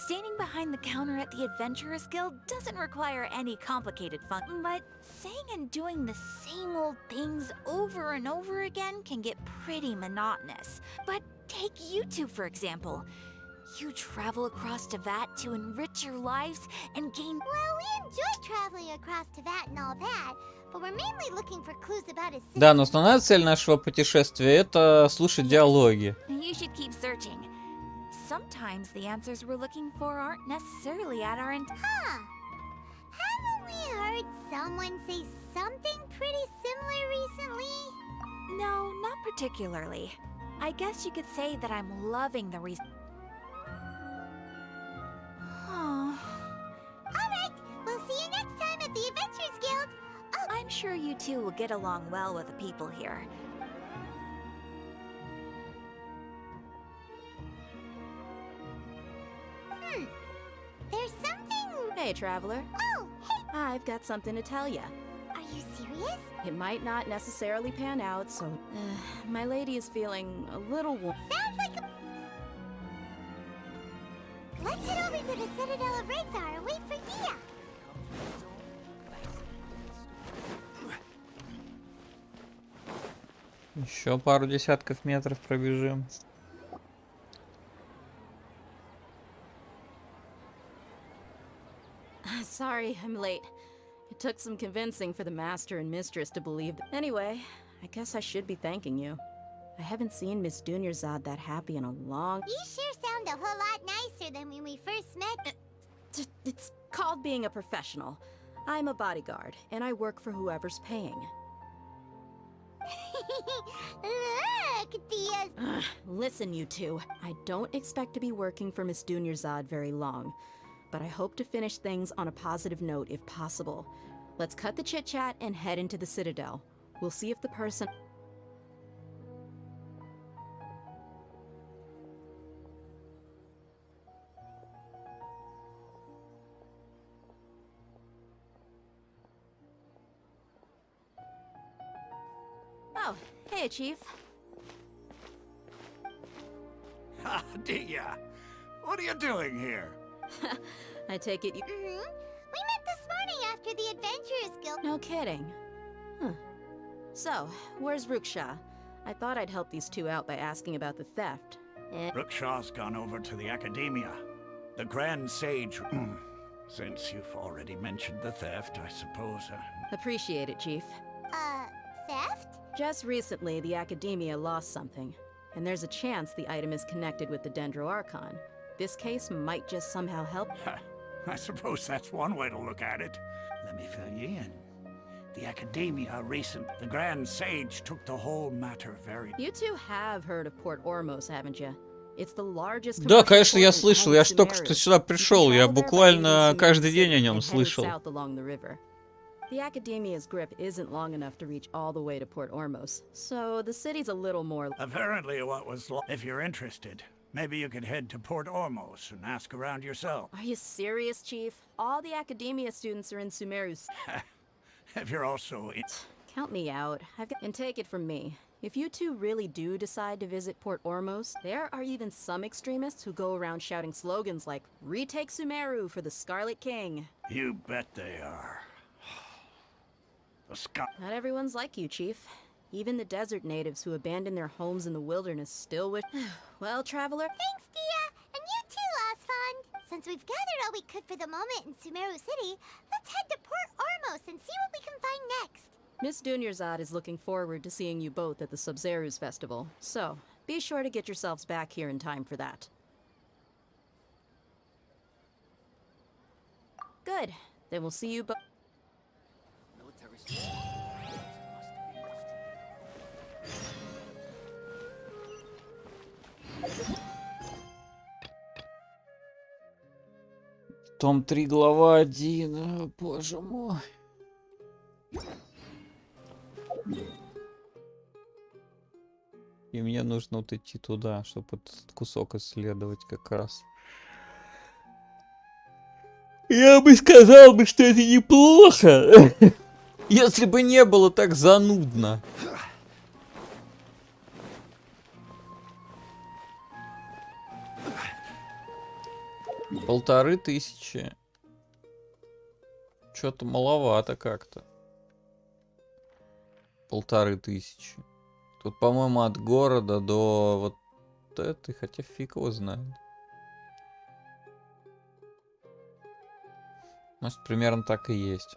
Standing behind the counter at the Adventurers Guild doesn't require any complicated fun, but saying and doing the same old things over and over again can get pretty monotonous. But take you two, for example. You travel across Teyvat to enrich your lives and gain... Well, we enjoy traveling across Teyvat and all that, but we're mainly looking for clues about his sister. Да, но основная цель нашего путешествия — это слушать диалоги. You should keep searching. Sometimes the answers we're looking for aren't necessarily at our end. Huh. Haven't we heard someone say something pretty similar recently? No, not particularly. I guess you could say that I'm loving the reason. Alright, we'll see you next time at the Adventurers Guild. Oh. I'm sure you two will get along well with the people here. There's something... Hey, traveler. Oh, hey! I've got something to tell ya. Are you serious? It might not necessarily pan out, so... my lady is feeling a little Sounds like a... Let's head over to the Citadel of Razar and wait for Dia. Еще пару десятков метров пробежим. Sorry, I'm late. It took some convincing for the master and mistress to believe. Anyway, I guess I should be thanking you. I haven't seen Miss Dunyarzad that happy in a long... You sure sound a whole lot nicer than when we first met. It's called being a professional. I'm a bodyguard, and I work for whoever's paying. Look, Dia's... Listen, you two. I don't expect to be working for Miss Dunyarzad very long, but I hope to finish things on a positive note if possible. Let's cut the chit-chat and head into the Citadel. We'll see if the person... Oh, hey, Chief. Ah, Dia. What are you doing here? I take it you... We met this morning after the Adventurers Guild. No kidding. Huh. So, where's Ruksha? I thought I'd help these two out by asking about the theft. Ruksha's gone over to the Academia. The Grand Sage... Since you've already mentioned the theft, I suppose... Appreciate it, Chief. Theft? Just recently, the Academia lost something, and there's a chance the item is connected with the Dendro Archon. This case might just somehow help. I suppose that's one way to look at it. Let me fill you in. The Academia the Grand Sage took the whole matter very... You two have heard of Port Ormos, haven't you? It's the largest... Да, конечно, я слышал. Я ж только что сюда пришел. Я буквально каждый день о нем слышал. The Academia's grip isn't long enough to reach all the way to Port Ormos, so the city's a little more... Apparently what was... If you're interested, maybe you could head to Port Ormos and ask around yourself. Are you serious, Chief? All the Academia students are in Sumeru's... If you're also... Count me out. And take it from me. If you two really do decide to visit Port Ormos, there are even some extremists who go around shouting slogans like, "Retake Sumeru for the Scarlet King." You bet they are. Not everyone's like you, Chief. Even the desert natives who abandon their homes in the wilderness still wish... Well, traveler... Thanks, Dia! And you too, Osfond! Since we've gathered all we could for the moment in Sumeru City, let's head to Port Ormos and see what we can find next! Miss Dunyarzad is looking forward to seeing you both at the Sub-Zeru's festival, so be sure to get yourselves back here in time for that. Good. Then we'll see you both... Том 3, глава 1. Боже мой. И мне нужно вот идти туда, чтобы этот кусок исследовать как раз. Я бы сказал бы, что это неплохо, если бы не было так занудно. Полторы тысячи. Что-то маловато как-то. 1500. Тут, по-моему, от города до вот этой, хотя фиг его знает. Может, примерно так и есть.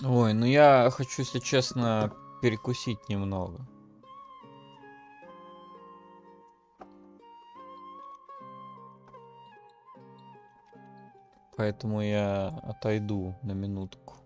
Ой, ну я хочу, если честно, перекусить немного. Поэтому я отойду на минутку.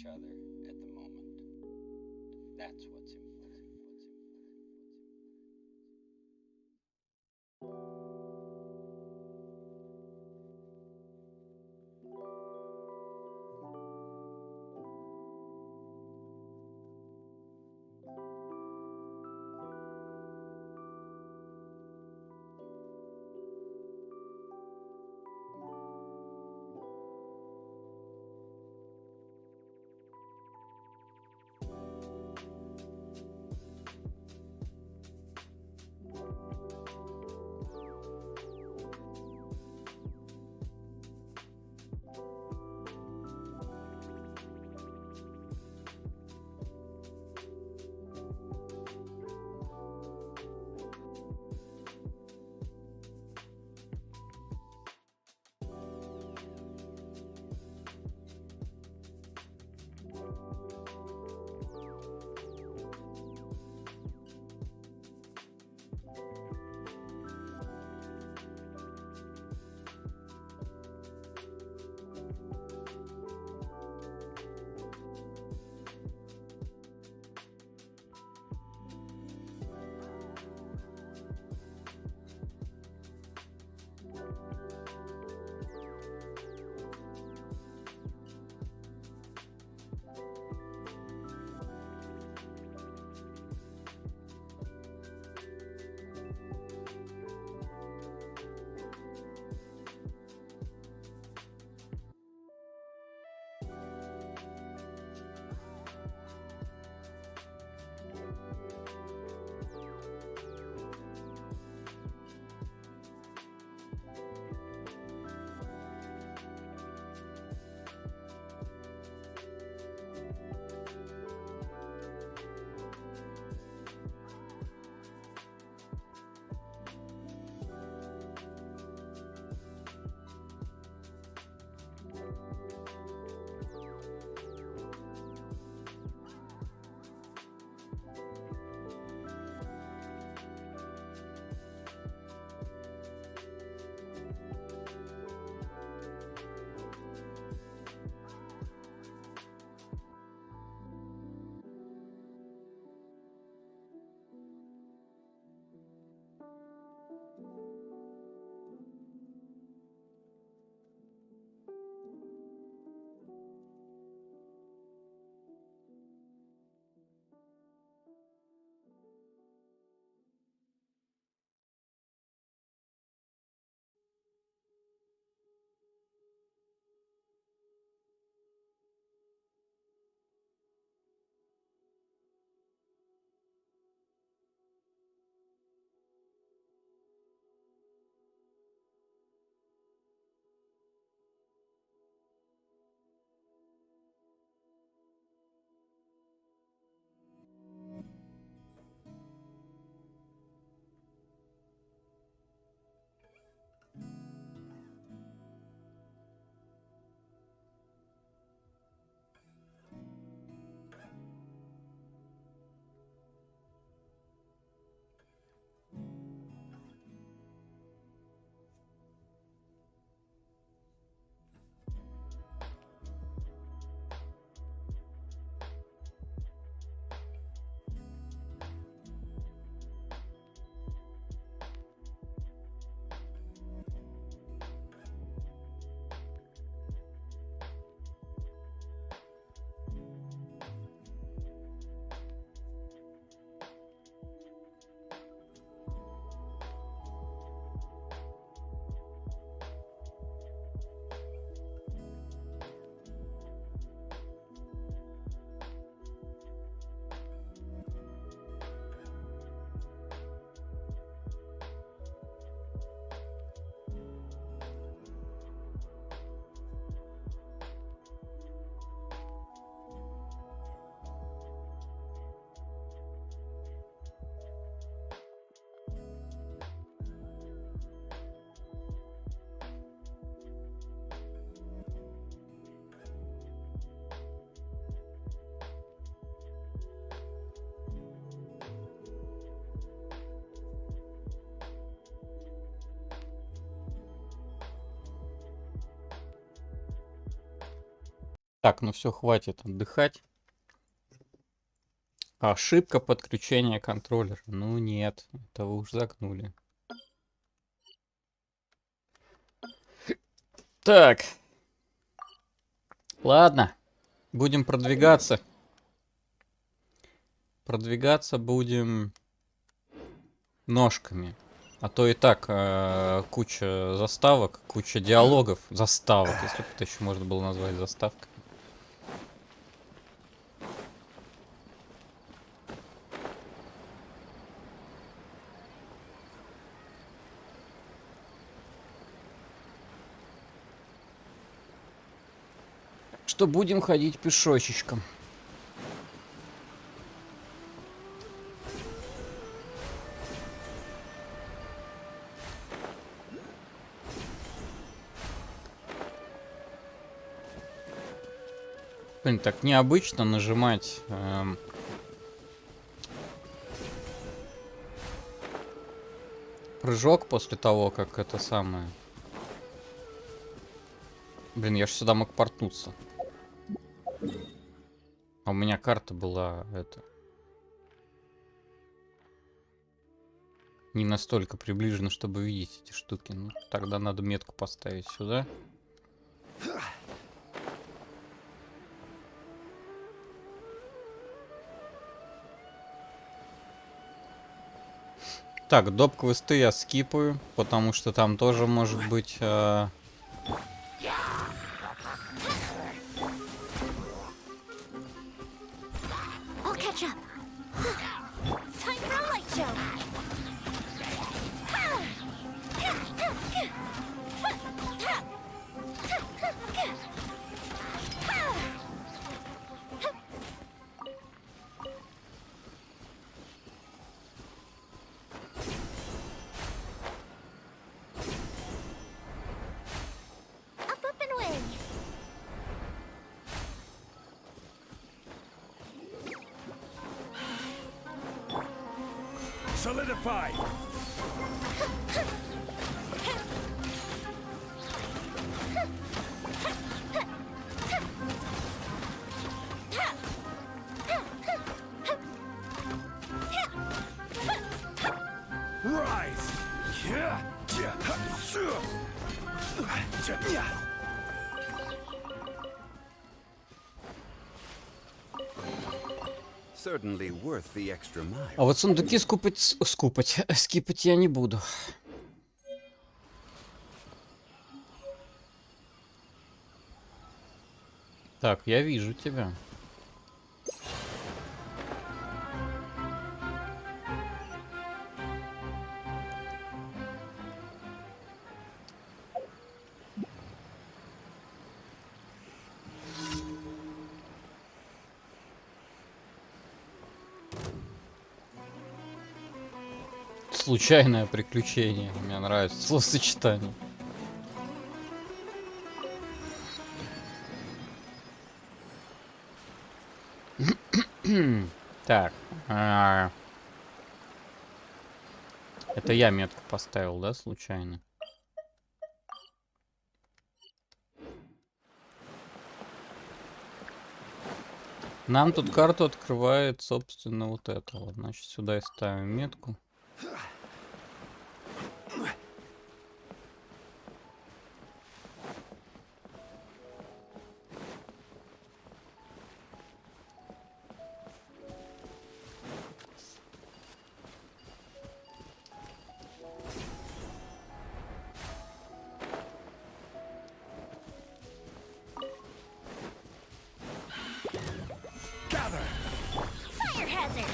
each other at the moment. That's what's important. Так, ну все, хватит отдыхать. Ошибка подключения контроллера. Ну нет, это вы уж загнули. Так. Ладно. Будем продвигаться. Продвигаться будем ножками. А то и так куча заставок, куча диалогов. Заставок, если бы это еще можно было назвать заставкой. Что будем ходить пешочечком. Блин, так необычно нажимать прыжок после того, как это самое. Блин, я же сюда мог портнуться. А у меня карта была это не настолько приближена, чтобы видеть эти штуки. Ну, тогда надо метку поставить сюда. Так, доп квесты я скипаю, потому что там тоже может быть... I'll catch up. Time for a light show. Up and away. Solidify! Rise! Certainly worth the extra mile. А вот сундуки скипать я не буду. Так, я вижу тебя. Случайное приключение. Мне нравится словосочетание. Так. Это я метку поставил, да, случайно? Нам тут карту открывает, собственно, вот это вот. Значит, сюда и ставим метку. Fire hazard.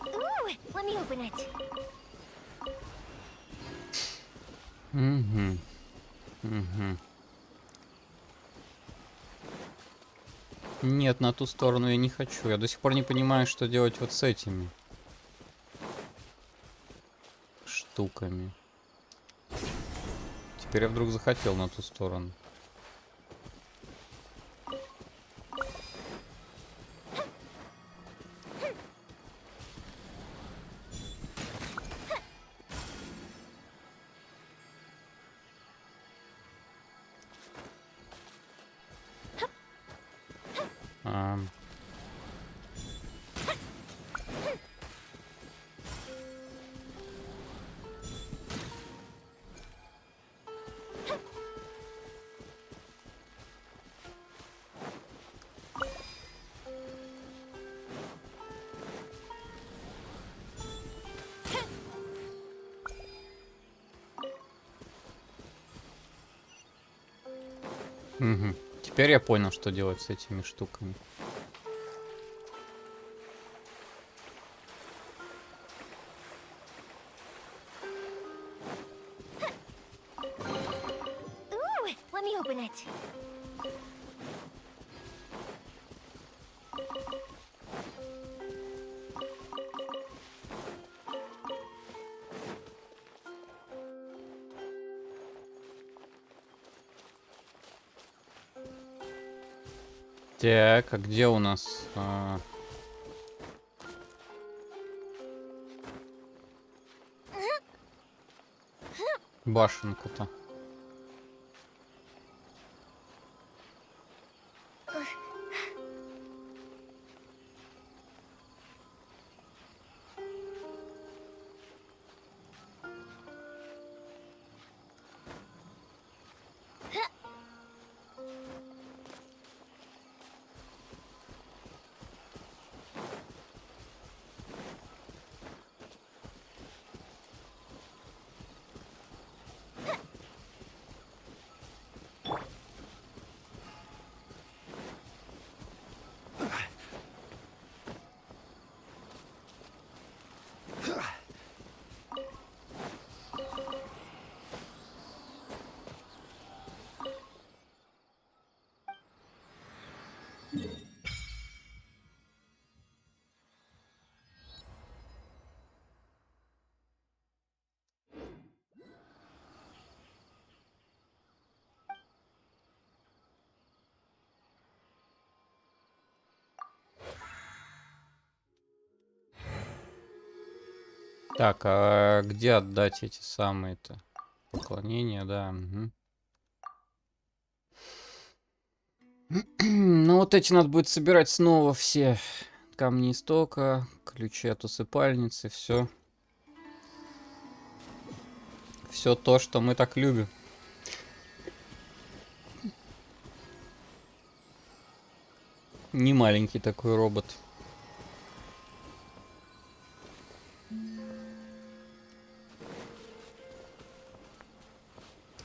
Ooh, let me open it. Угу. Угу. Нет, на ту сторону я не хочу. Я до сих пор не понимаю, что делать вот с этими. штуками. Теперь я вдруг захотел на ту сторону. Угу. Теперь я понял, что делать с этими штуками. Ooh, let me open it. Так, а где у нас... башенка-то? Так, а где отдать эти самые-то поклонения, да. Угу. Ну вот эти надо будет собирать снова все. Камни истока, ключи от усыпальницы, все. Все то, что мы так любим. Не маленький такой робот.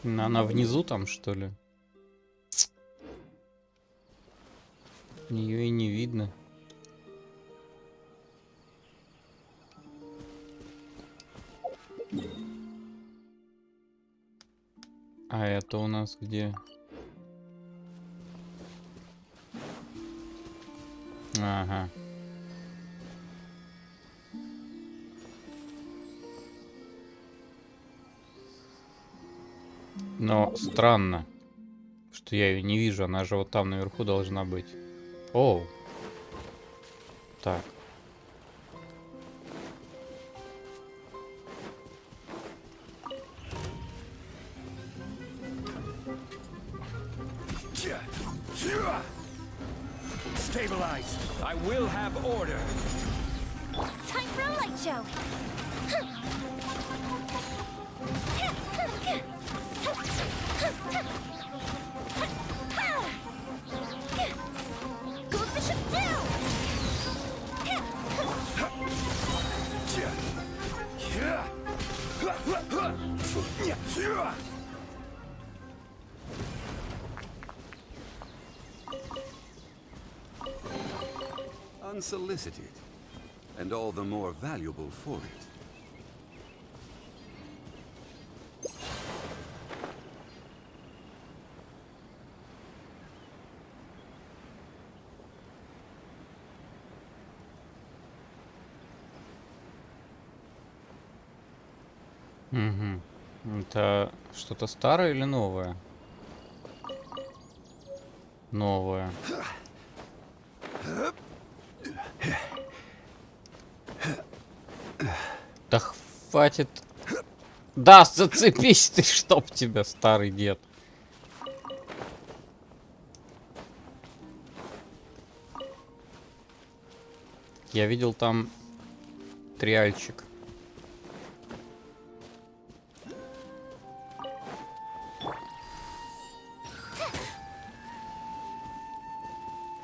Она внизу там, что ли? Ее и не видно. А это у нас где? Ага. Но странно, что я ее не вижу. Она же вот там наверху должна быть. Оу. Так. Stabilize. I will have order. Time for a light show. Go Bishop down. Unsolicited, and all the more valuable for it. Угу. Это что-то старое или новое? Новое. Да хватит. Да, зацепись ты, чтоб тебя, старый дед. Я видел там триальчик.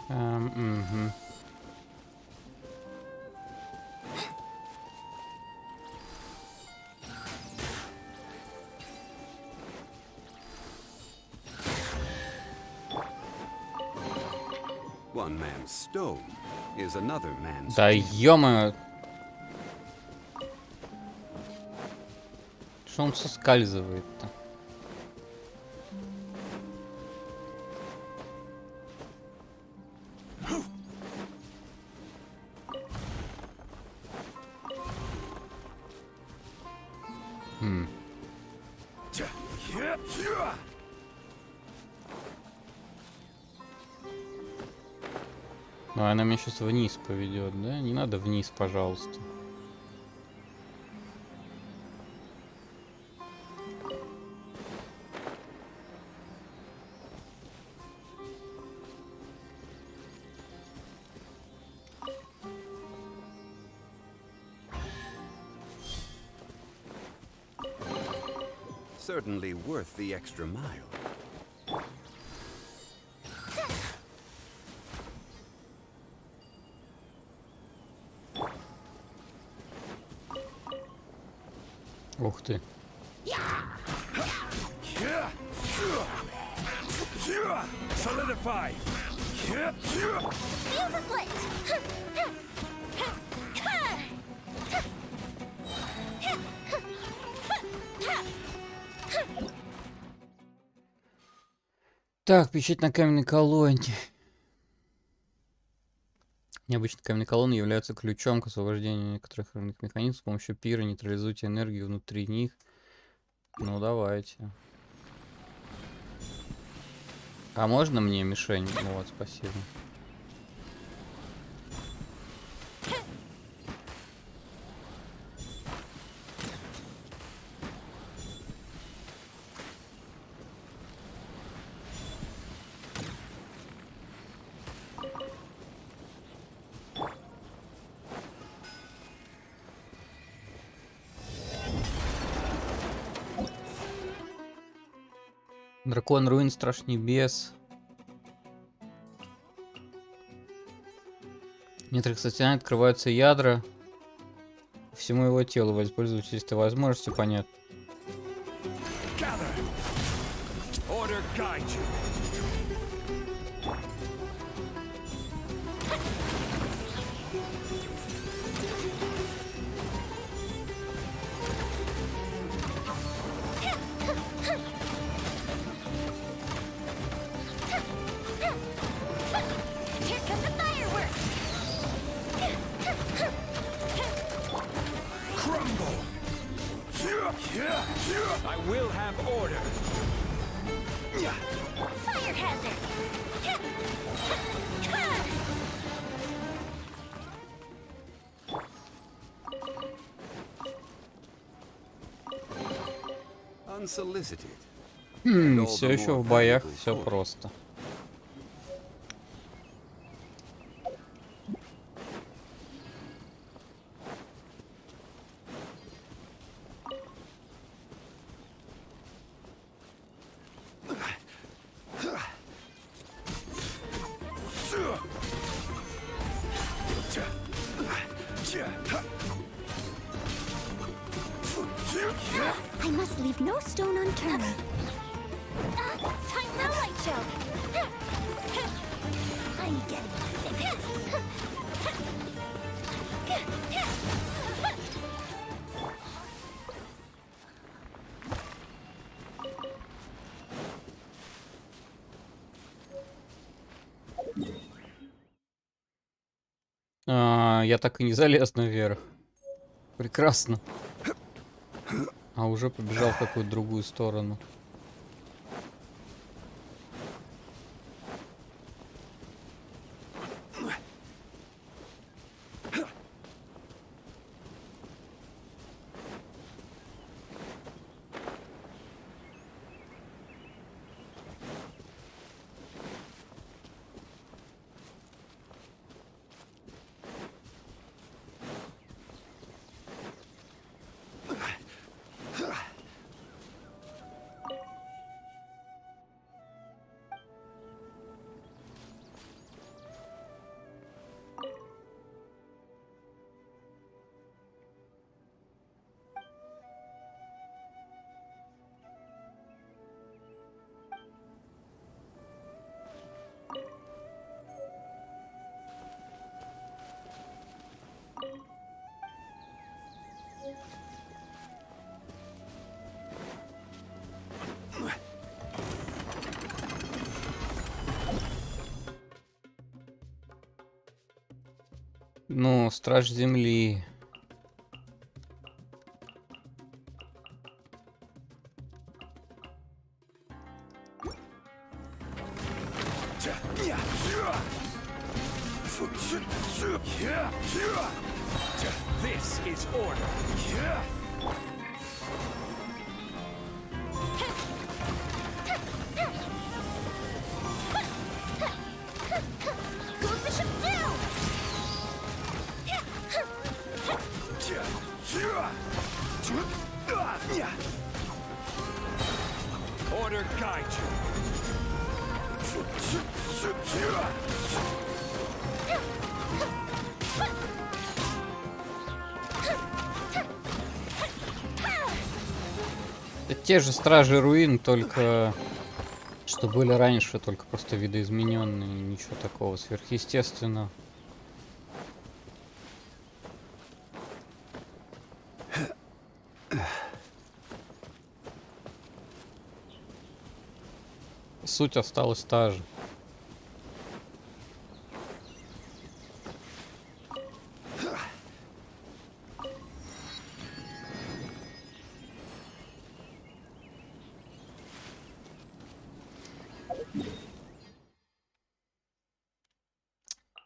Угу. One man's stone is another man's Да ё-моё. Что он соскальзывает-то? Ну, она меня сейчас вниз поведет, да? Не надо вниз, пожалуйста. Certainly worth the extra mile. Ух ты. Solidify. Fuse is lit. Так, печать на каменной колонне. Необычные каменные колонны являются ключом к освобождению некоторых механизмов. С помощью пира нейтрализуйте энергию внутри них. Ну, давайте. А можно мне мишень? Ну вот, спасибо. Дракон руин, страж небес. В некоторых состояниях открываются ядра всему его телу. Воспользуйтесь этой возможностью, понятно. Order guide you. Here come the fireworks. Crumble. I will have order. Fire hazard. Unsolicited. Все еще в боях, все просто. I must leave no stone unturned. Time for a light show. I'm getting sick. Я так и не залез наверх. Прекрасно. А уже побежал в какую-то другую сторону. Ну, Страж Земли. This is order. Go Bishop down! Order guide Это те же Стражи Руин, только что были раньше, только просто видоизмененные, ничего такого сверхъестественного. Суть осталась та же.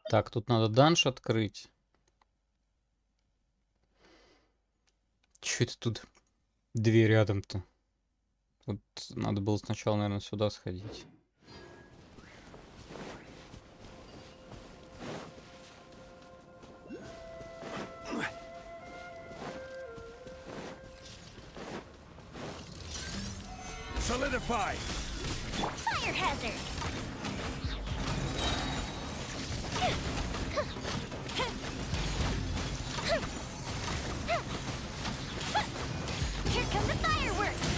Так, тут надо данж открыть. Чё это тут две рядом-то? Тут надо было сначала, наверное, сюда сходить. Solidify. Fire hazard! Here come the fireworks!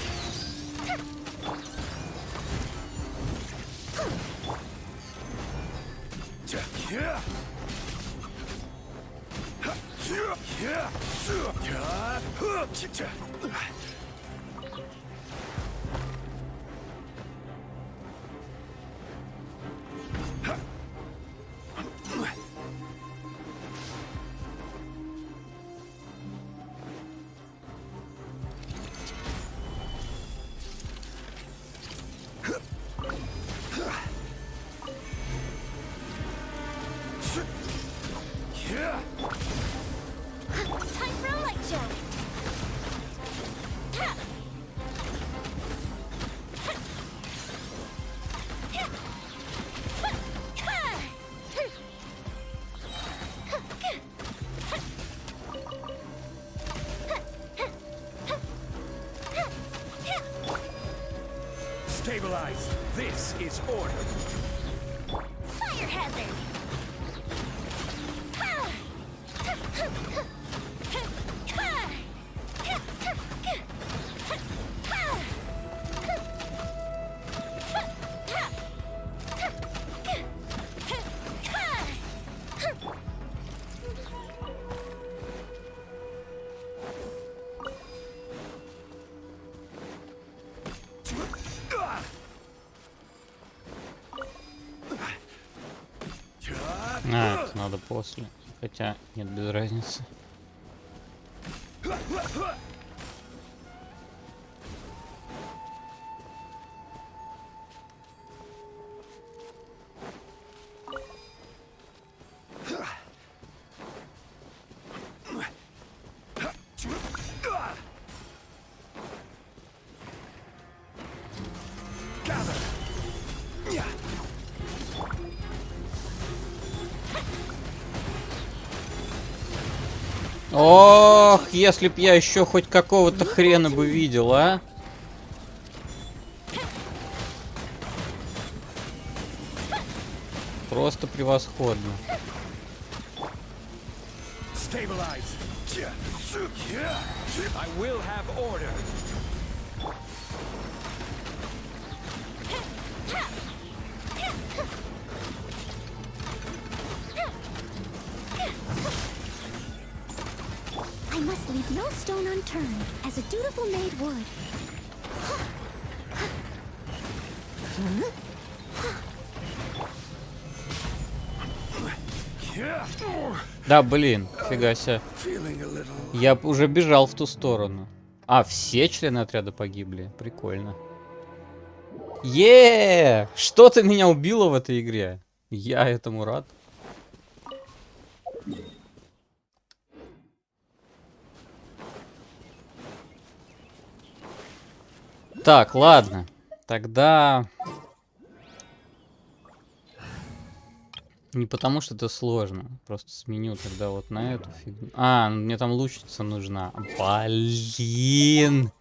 Time for a light show! Stabilize. This is order. Fire hazard! А, это надо после. Хотя, нет, без разницы. Ох, если б я еще хоть какого-то хрена бы видел, а? Просто превосходно. Stabilize. I will have order. I must leave no stone unturned, as a dutiful maid would. Да, блин, фига себе. Я уже бежал в ту сторону. А, все члены отряда погибли. Прикольно. Что-то меня убило в этой игре. Я этому рад. Так, ладно. Тогда... Не потому, что это сложно. Просто сменю тогда вот на эту фигню. А, мне там лучница нужна. Блин!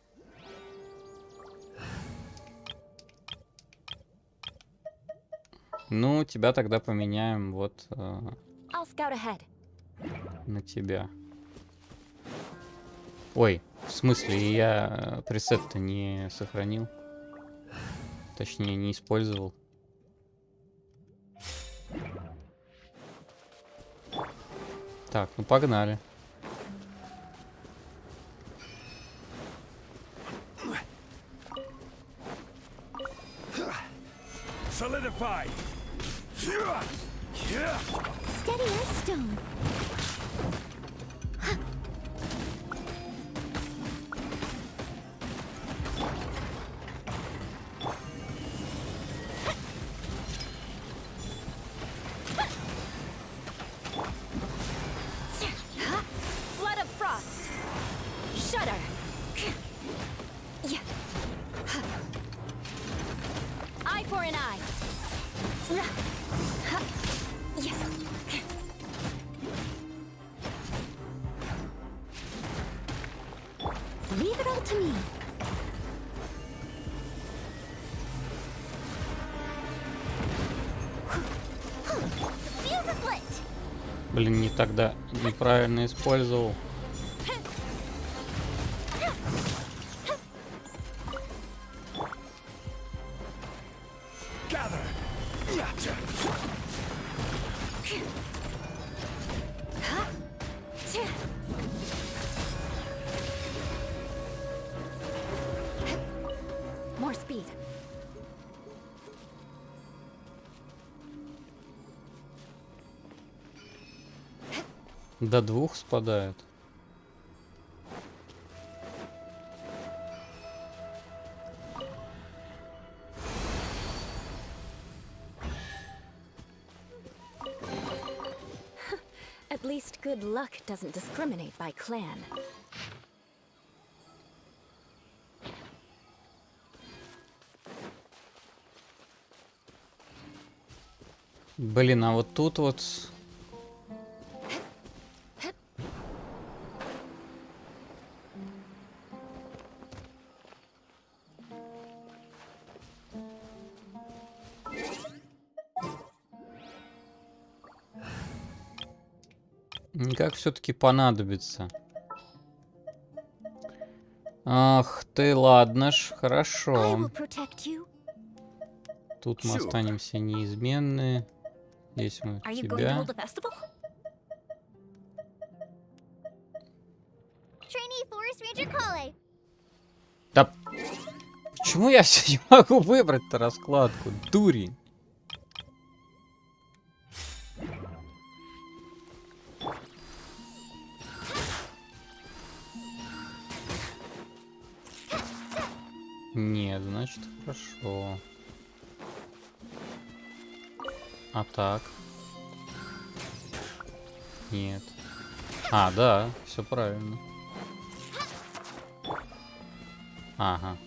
Ну, тебя тогда поменяем вот I'll scout ahead. на тебя. Ой, в смысле, я пресет-то не сохранил. Точнее, не использовал. Так, ну погнали. Solidify. Steady as stone. Flood of frost. Shudder. Eye for an eye. Leave it all to me. Fuse is lit. Блин, не тогда неправильно использовал. Gather. More speed. До 2 спадает. At least good luck doesn't discriminate by clan. Блин, а вот тут вот... Никак все-таки понадобится. Ах ты, ладно ж, хорошо. Тут мы останемся неизменные. Здесь мы в тебя. Да почему я все не могу выбрать-то раскладку? Дурень. Нет, значит, хорошо. А так? Нет. А, да, все правильно. Ага.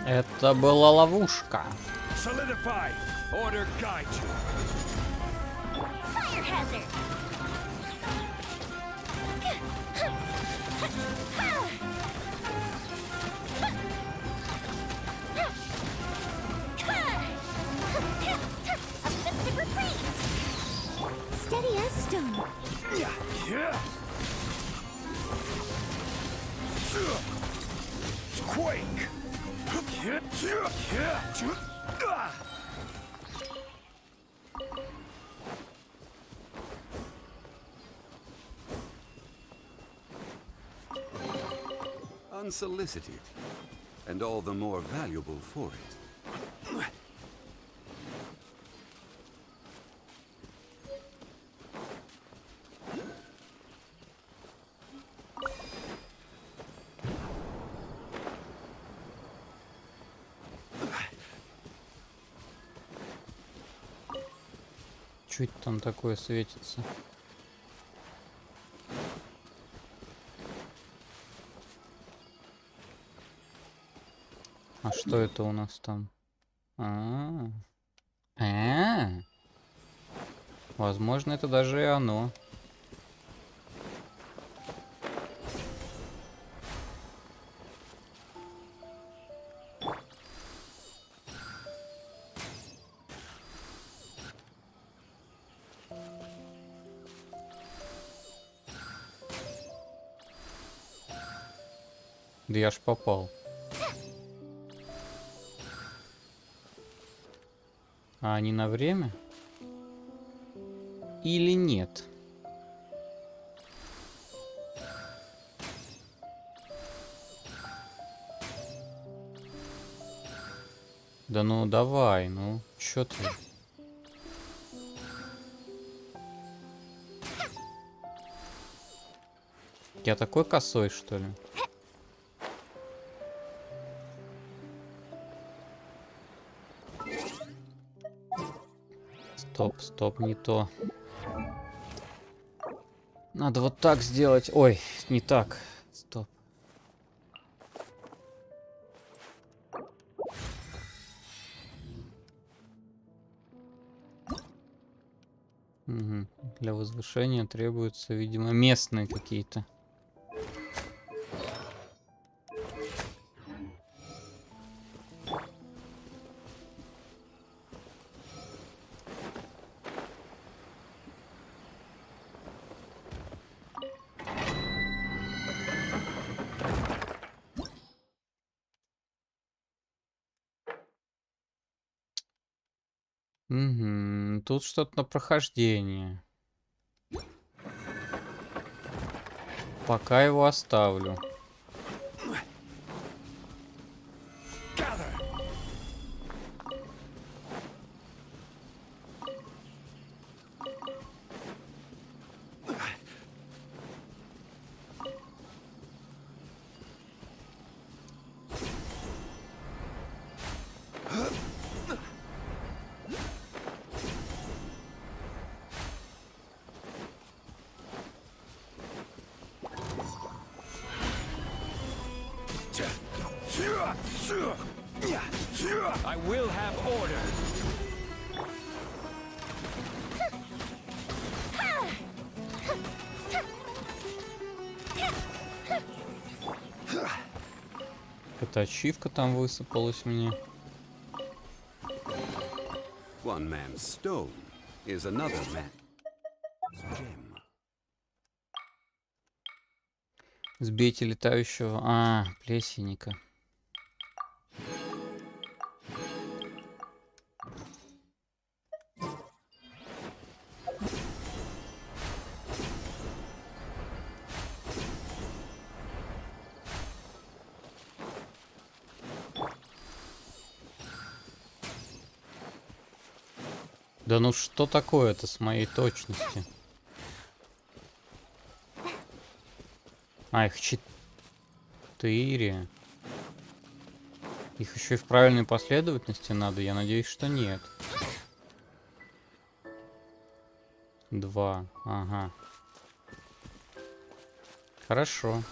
Это была ловушка. Solidify. Order guide you. Fire hazard! A festive reprise! Steady as stone. Quake. Unsolicited, and all the more valuable for it. Что это там такое светится? А что это у нас там? Возможно, это даже и оно. Да я ж попал. А они на время? Или нет? Да ну давай, ну чё ты? Я такой косой, что ли? Стоп, стоп, не то. Надо вот так сделать. Ой, не так. Стоп. Угу. Для возвышения требуются, видимо, местные какие-то. Угу. Тут что-то на прохождение. Пока его оставлю. I will have order. Какая-то ачивка там высыпалась мне. One man's stone is another man's gem. Сбейте летающего... плесенника. Да ну что такое-то с моей точностью? Их 4. Их еще и в правильной последовательности надо. Я надеюсь, что нет. 2. Ага. Хорошо.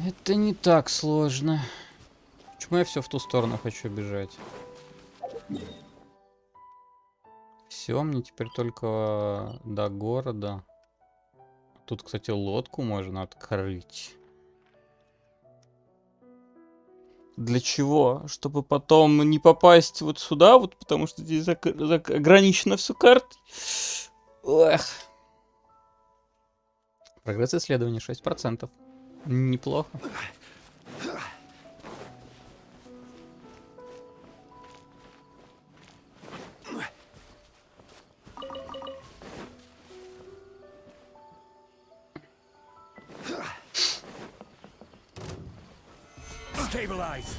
Это не так сложно. Почему я все в ту сторону хочу бежать? Все, мне теперь только до города. Тут, кстати, лодку можно открыть. Для чего? Чтобы потом не попасть вот сюда, вот потому что здесь ограничено все картой. Эх. Прогресс исследования 6%. Неплохо. Stabilize.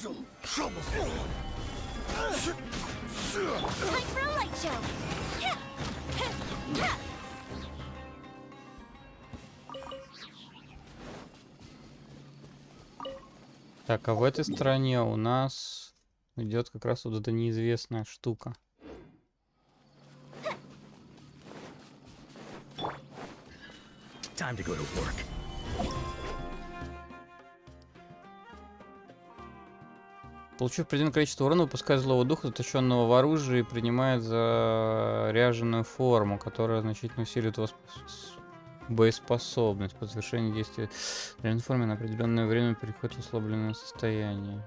Some trouble. Time for a light show. Так, а в этой стороне у нас идет как раз вот эта неизвестная штука. Time to go to work. Получив определенное количество урона, выпускает злого духа, заточенного в оружии, и принимает заряженную форму, которая значительно усиливает боеспособность. По завершении действия в заряженной форме на определенное время переходит в ослабленное состояние.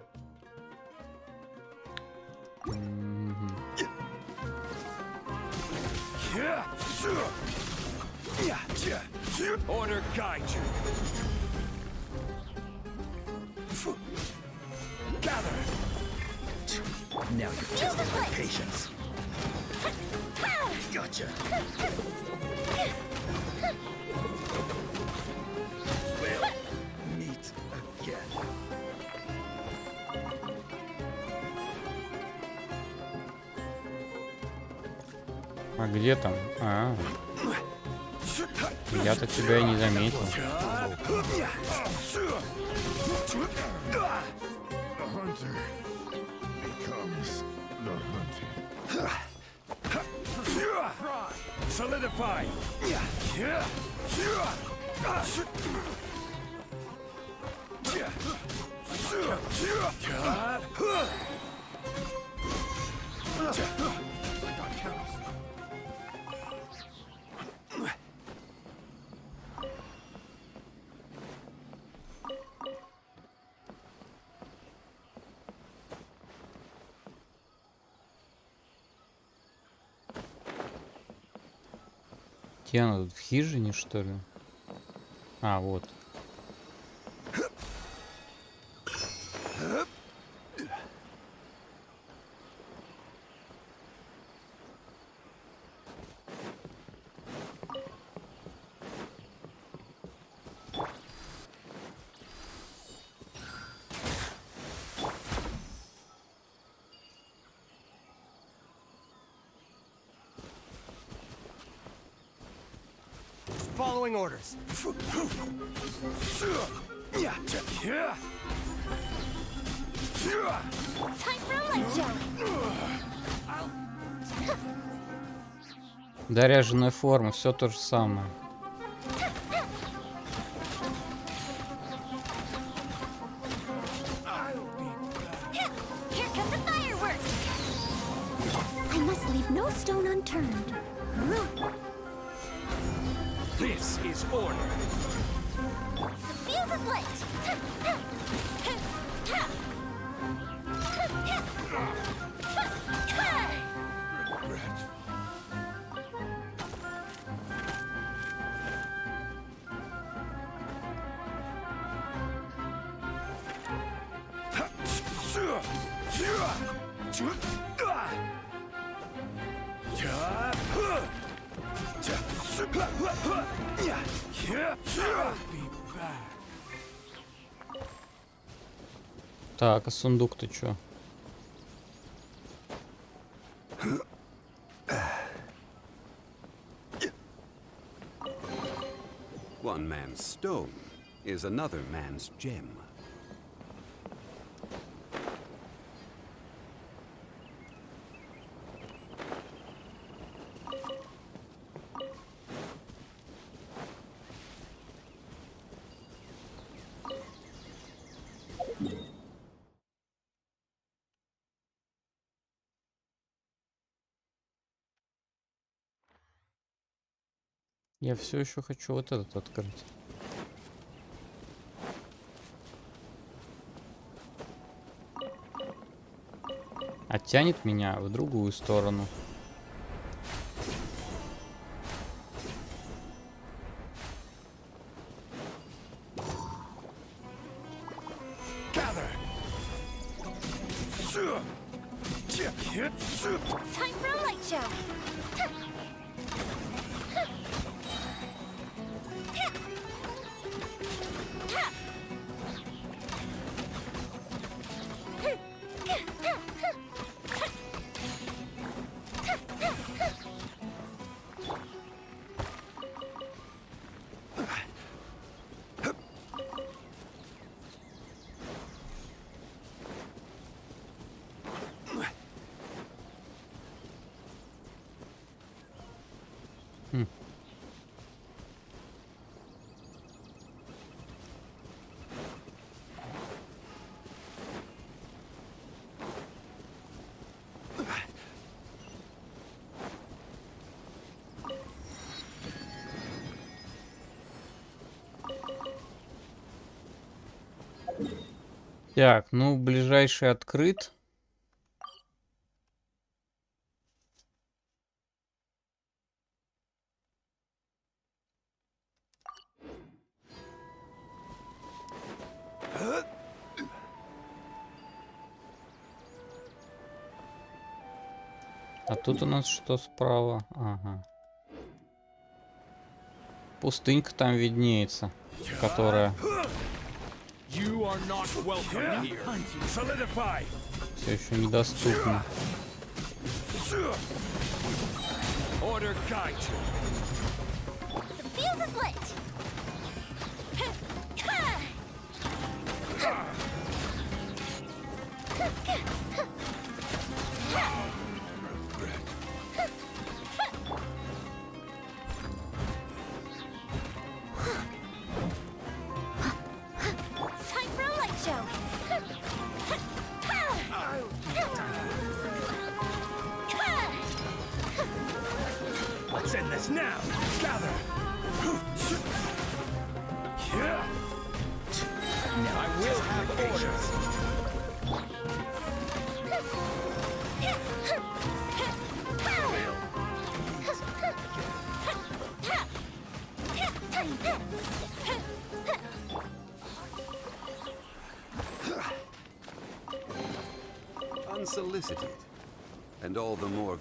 Order guide you. Gather. Now you're testing my patience. Gotcha. We'll meet again. А где там? Я-то тебя и не заметил. Solidify. Где она тут? В хижине, что ли? А, вот. Following orders. Time for a light show. Заряженная форма, все то же самое. Here come the fireworks. I must leave no stone unturned. This is order. The fuse is lit. Так, а сундук-то чё? One man's stone is another man's gem. Я все еще хочу вот этот открыть. Оттянет меня в другую сторону. Time for a light show. Так, ну, ближайший открыт. А тут у нас что справа? Ага. Пустынька там виднеется, которая все еще недоступна. The fuse is lit. Time for a light show. Let's end this now. Gather. Now I will have orders. Unsolicited, and all the more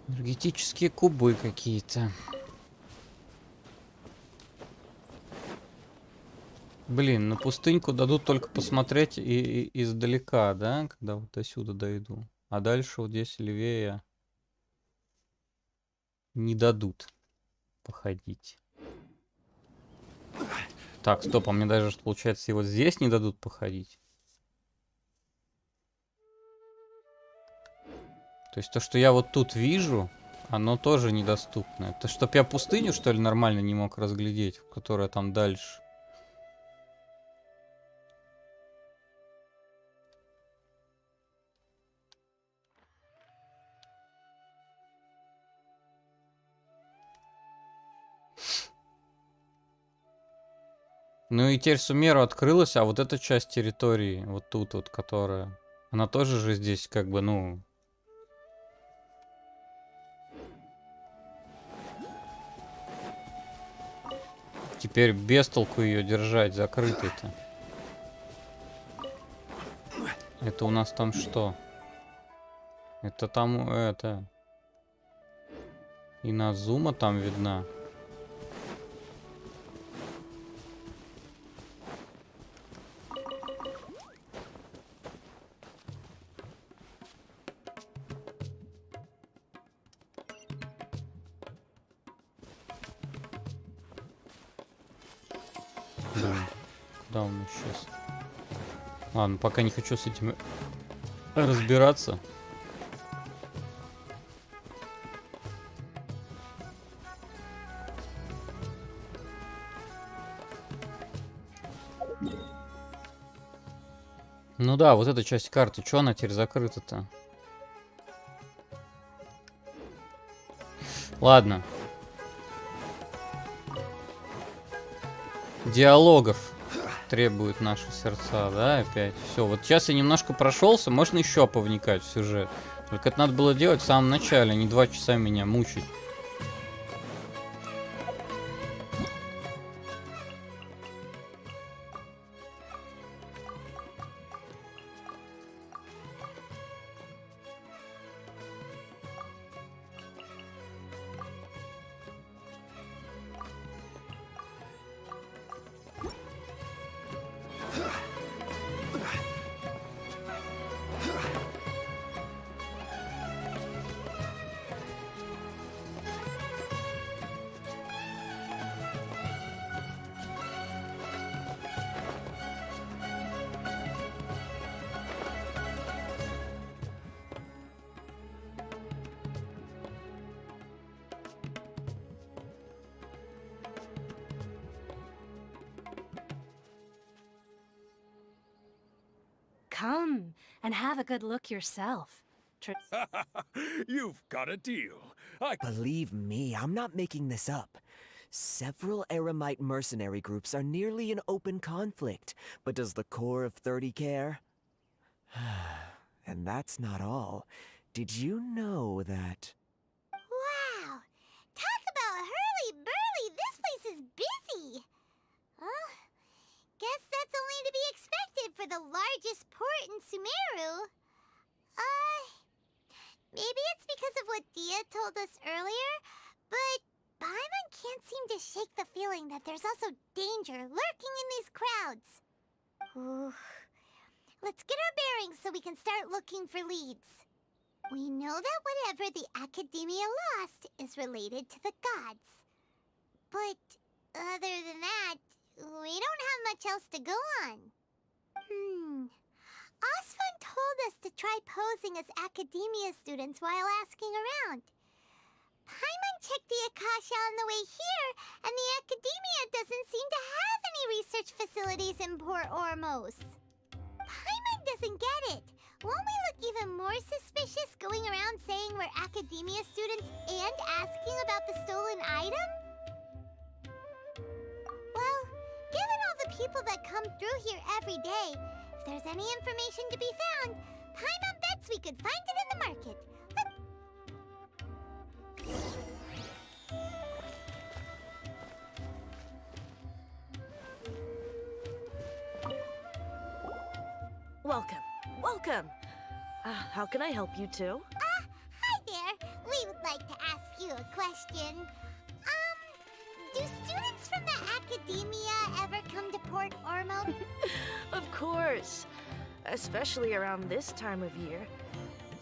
энергетические кубы какие-то. Блин, на пустыньку дадут только посмотреть и издалека, да? Когда вот до сюда дойду. А дальше вот здесь левее не дадут походить. Так, стоп, а мне даже, получается, и вот здесь не дадут походить. То есть то, что я вот тут вижу, оно тоже недоступно. Это чтоб я пустыню, что ли, нормально не мог разглядеть, которая там дальше. Ну и теперь Сумеру открылась, а вот эта часть территории, вот тут вот, которая, она тоже же здесь как бы, ну... Теперь без толку ее держать закрытой-то. Это у нас там что? Это там, это... Иназума там видна. Да, он исчез. Ладно, пока не хочу с этим разбираться. Ну да, вот эта часть карты. Чё она теперь закрыта-то? Ладно. Диалогов требуют наши сердца, да, опять. Все, вот сейчас я немножко прошелся, можно еще повникать в сюжет. Только это надо было делать в самом начале, а не 2 часа меня мучить. Come and have a good look yourself. You've got a deal. Believe me, I'm not making this up. Several Eremite mercenary groups are nearly in open conflict, but does the core of 30 care? And that's not all. Did you know that... Wow! Talk about hurly-burly! This place is busy! Guess that's only to be expected for the largest port in Sumeru. Maybe it's because of what Dia told us earlier, but Paimon can't seem to shake the feeling that there's also danger lurking in these crowds. Ooh. Let's get our bearings so we can start looking for leads. We know that whatever the Academia lost is related to the gods. But other than that, we don't have much else to go on. Osfun told us to try posing as Academia students while asking around. Paimon checked the Akasha on the way here, and the Academia doesn't seem to have any research facilities in Port Ormos. Paimon doesn't get it. Won't we look even more suspicious going around saying we're Academia students and asking about the stolen item? Well, given all the people that come through here every day, if there's any information to be found, Paimon bets we could find it in the market. Welcome. Welcome. How can I help you two? Hi there. We would like to ask you a question. Do students from the Academia ever come to Port Ormo? Of course. Especially around this time of year.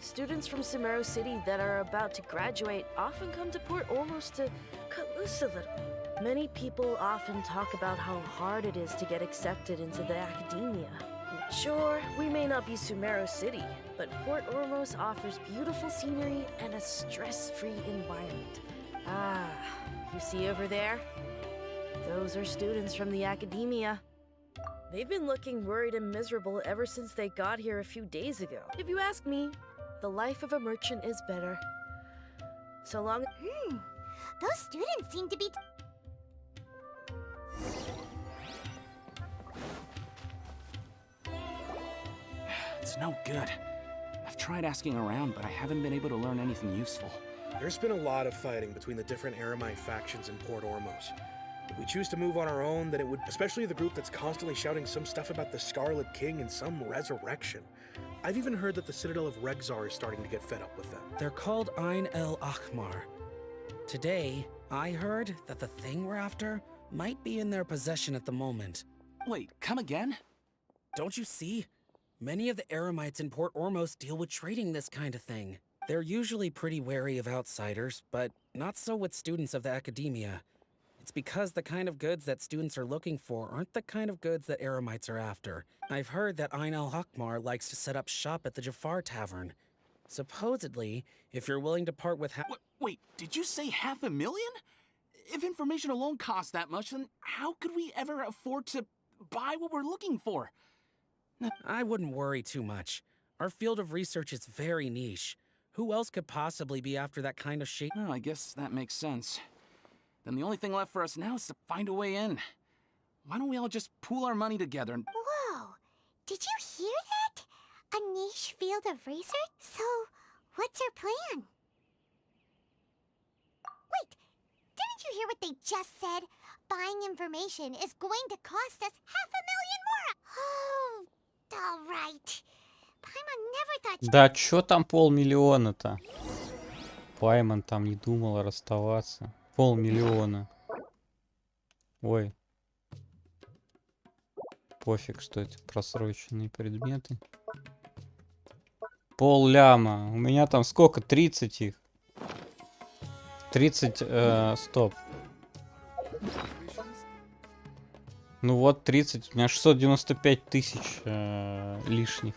Students from Sumero City that are about to graduate often come to Port Ormos to cut loose a little. Many people often talk about how hard it is to get accepted into the Academia. Sure, we may not be Sumero City, but Port Ormos offers beautiful scenery and a stress-free environment. You see over there? Those are students from the Academia. They've been looking worried and miserable ever since they got here a few days ago. If you ask me, the life of a merchant is better. So long... Those students seem to be... It's no good. I've tried asking around, but I haven't been able to learn anything useful. There's been a lot of fighting between the different Eremite factions in Port Ormos. If we choose to move on our own, then it would, especially the group that's constantly shouting some stuff about the Scarlet King and some resurrection. I've even heard that the Citadel of Regzar is starting to get fed up with them. They're called Ain el Ahmar. Today, I heard that the thing we're after might be in their possession at the moment. Wait, come again? Don't you see? Many of the Eremites in Port Ormos deal with trading this kind of thing. They're usually pretty wary of outsiders, but not so with students of the academia. It's because the kind of goods that students are looking for aren't the kind of goods that Eremites are after. I've heard that Ain el Ahmar likes to set up shop at the Jafar Tavern. Supposedly, if you're willing to part with Wait, did you say $500,000? If information alone costs that much, then how could we ever afford to buy what we're looking for? I wouldn't worry too much. Our field of research is very niche. Who else could possibly be after that kind of shape? Oh, I guess that makes sense. Then the only thing left for us now is to find a way in. Why don't we all just pool our money together and... Whoa! Did you hear that? A niche field of research? So, what's our plan? Wait! Didn't you hear what they just said? Buying information is going to cost us $500,000 more! Oh, alright. Paimon never thought... Да чё там 500,000-то? Паймон там не думала расставаться. 500,000. Ой. Пофиг, что это просроченные предметы. 500,000. У меня там сколько? 30 их. 30, стоп. Ну вот 30. У меня 695 тысяч лишних.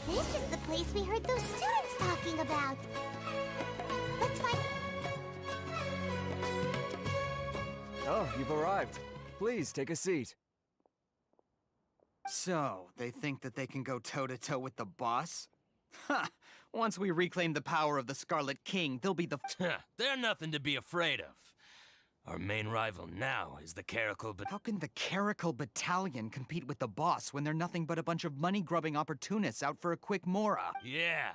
This is the place we heard those students talking about. Let's find... Oh, you've arrived. Please, take a seat. So, they think that they can go toe-to-toe with the boss? Ha! Once we reclaim the power of the Scarlet King, they'll be the... They're nothing to be afraid of. Our main rival now is the Caracal How can the Caracal Battalion compete with the boss when they're nothing but a bunch of money-grubbing opportunists out for a quick mora? Yeah,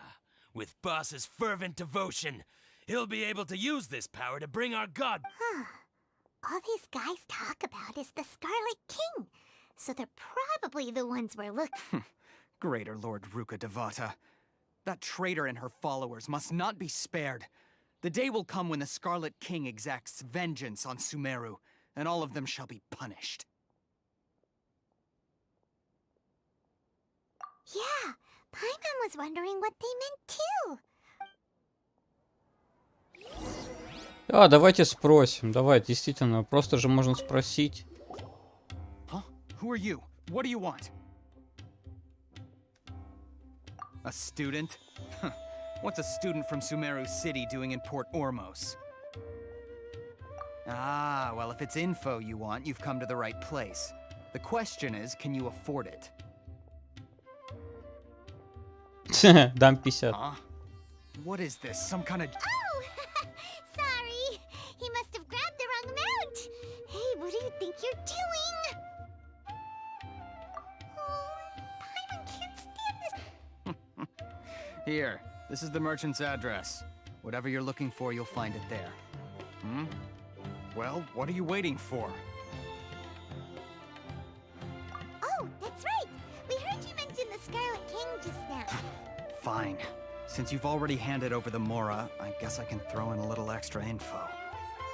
with boss's fervent devotion, he'll be able to use this power to bring our god... Huh. All these guys talk about is the Scarlet King, so they're probably the ones we're looking... Greater Lord Ruka Devata. That traitor and her followers must not be spared. The day will come when the Scarlet King exacts vengeance on Sumeru, and all of them shall be punished. Yeah, Paimon was wondering what they meant too. А, давайте спросим. Давай, действительно, просто же можно спросить. Huh? Who are you? What do you want? A student? What's a student from Sumeru City doing in Port Ormos? Ah, well, if it's info you want, you've come to the right place. The question is, can you afford it? Дам 50. Huh? What is this? Some kind of... Oh! Sorry! He must have grabbed the wrong amount! Hey, what do you think you're doing? Oh, Paimon can't stand this... Here, this is the merchant's address. Whatever you're looking for, you'll find it there. Hmm? Well, what are you waiting for? Oh, that's right! We heard you mention the Scarlet King just now. Fine. Since you've already handed over the Mora, I guess I can throw in a little extra info.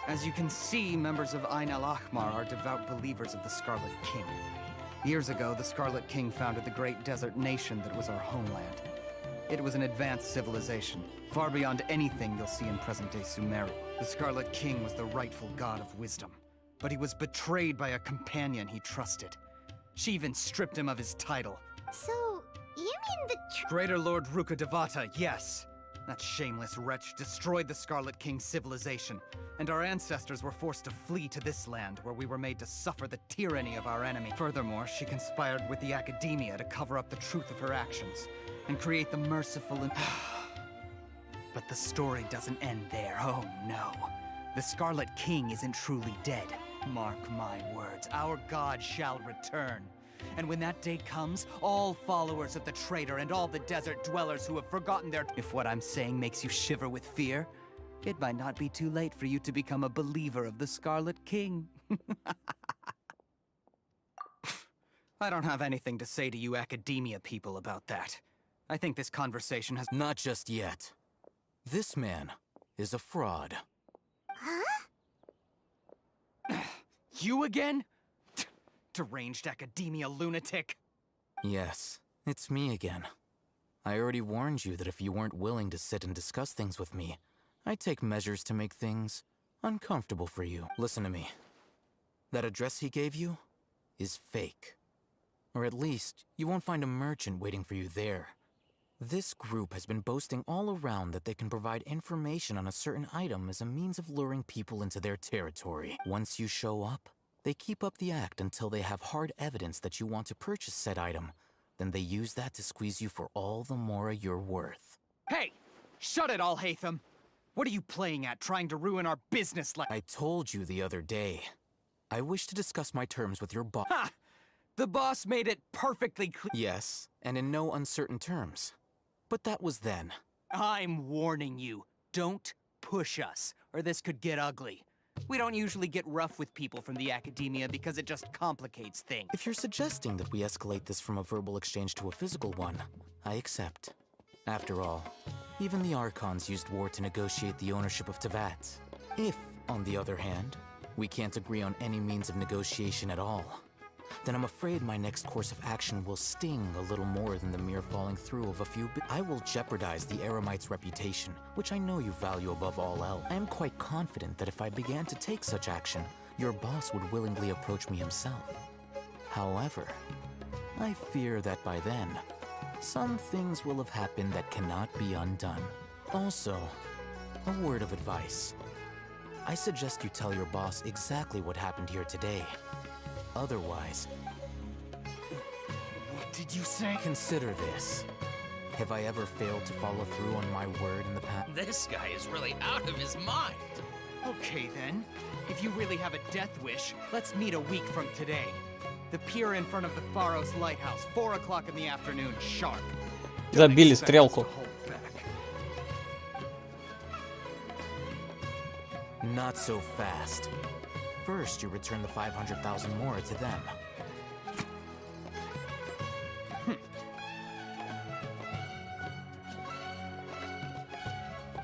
As you can see, members of Ain el Ahmar are devout believers of the Scarlet King. Years ago, the Scarlet King founded the great desert nation that was our homeland. It was an advanced civilization, far beyond anything you'll see in present-day Sumeru. The Scarlet King was the rightful god of wisdom, but he was betrayed by a companion he trusted. She even stripped him of his title. So, you mean the Greater Lord Ruka Devata, yes. That shameless wretch destroyed the Scarlet King's civilization, and our ancestors were forced to flee to this land, where we were made to suffer the tyranny of our enemy. Furthermore, she conspired with the Academia to cover up the truth of her actions, and create the merciful and... But the story doesn't end there, oh no. The Scarlet King isn't truly dead. Mark my words, our god shall return. And when that day comes, all followers of the traitor and all the desert dwellers who have forgotten their... If what I'm saying makes you shiver with fear, it might not be too late for you to become a believer of the Scarlet King. I don't have anything to say to you Academia people about that. I think this conversation has... Not just yet. This man is a fraud. Huh? You again? Deranged Academia lunatic. Yes, it's me again. I already warned you that if you weren't willing to sit and discuss things with me, I'd take measures to make things uncomfortable for you. Listen to me. That address he gave you is fake. Or at least, you won't find a merchant waiting for you there. This group has been boasting all around that they can provide information on a certain item as a means of luring people into their territory. Once you show up, they keep up the act until they have hard evidence that you want to purchase said item. Then they use that to squeeze you for all the mora you're worth. Hey! Shut it all, Hatham! What are you playing at, trying to ruin our business I told you the other day. I wish to discuss my terms with your boss. Ha! The boss made it perfectly clear. Yes, and in no uncertain terms. But that was then. I'm warning you. Don't push us, or this could get ugly. We don't usually get rough with people from the Academia because it just complicates things. If you're suggesting that we escalate this from a verbal exchange to a physical one, I accept. After all, even the Archons used war to negotiate the ownership of Teyvat. If, on the other hand, we can't agree on any means of negotiation at all, then I'm afraid my next course of action will sting a little more than the mere falling through of a few I will jeopardize the Eremite's reputation, which I know you value above all else. I am quite confident that if I began to take such action, your boss would willingly approach me himself. However, I fear that by then, some things will have happened that cannot be undone. Also, a word of advice. I suggest you tell your boss exactly what happened here today. Otherwise... What did you say? Consider this. Have I ever failed to follow through on my word in the past? This guy is really out of his mind. Okay then. If you really have a death wish, let's meet a week from today. The pier in front of the Pharos Lighthouse, 4 o'clock in the afternoon, sharp. Забили стрелку. Not so fast. First, you return the 500,000 mora to them.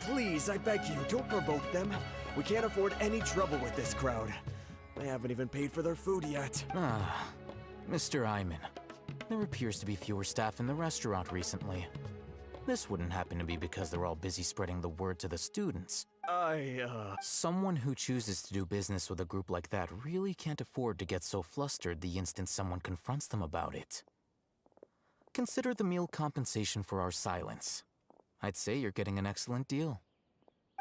Please, I beg you, don't provoke them. We can't afford any trouble with this crowd. They haven't even paid for their food yet. Ah, Mr. Iman. There appears to be fewer staff in the restaurant recently. This wouldn't happen to be because they're all busy spreading the word to the students. Someone who chooses to do business with a group like that really can't afford to get so flustered the instant someone confronts them about it. Consider the meal compensation for our silence. I'd say you're getting an excellent deal.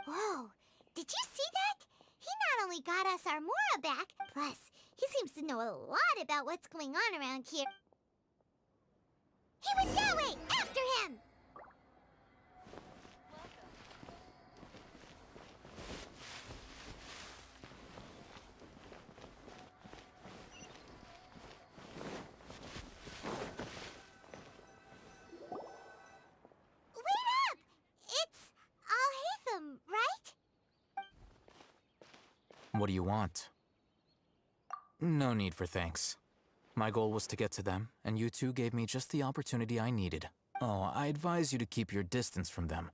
Whoa, did you see that? He not only got us our Mora back, plus he seems to know a lot about what's going on around here. He went that way! After him! What do you want? No need for thanks. My goal was to get to them, and you two gave me just the opportunity I needed. Oh, I advise you to keep your distance from them,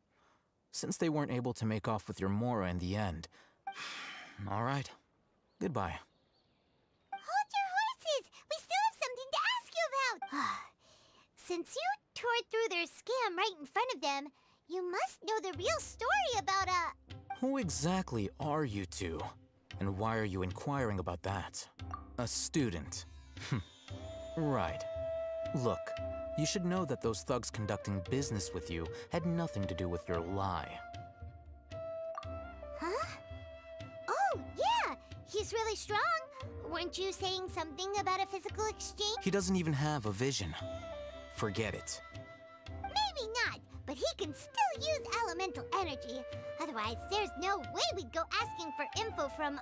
since they weren't able to make off with your Mora in the end. All right. Goodbye. Hold your horses! We still have something to ask you about! Since you tore through their scam right in front of them, you must know the real story about Who exactly are you two? And why are you inquiring about that? A student. Right. Look, you should know that those thugs conducting business with you had nothing to do with your lie. Huh? Oh, yeah! He's really strong! Weren't you saying something about a physical exchange? He doesn't even have a vision. Forget it. Maybe not, but he can still use elemental energy. Otherwise, there's no way we'd go asking for info from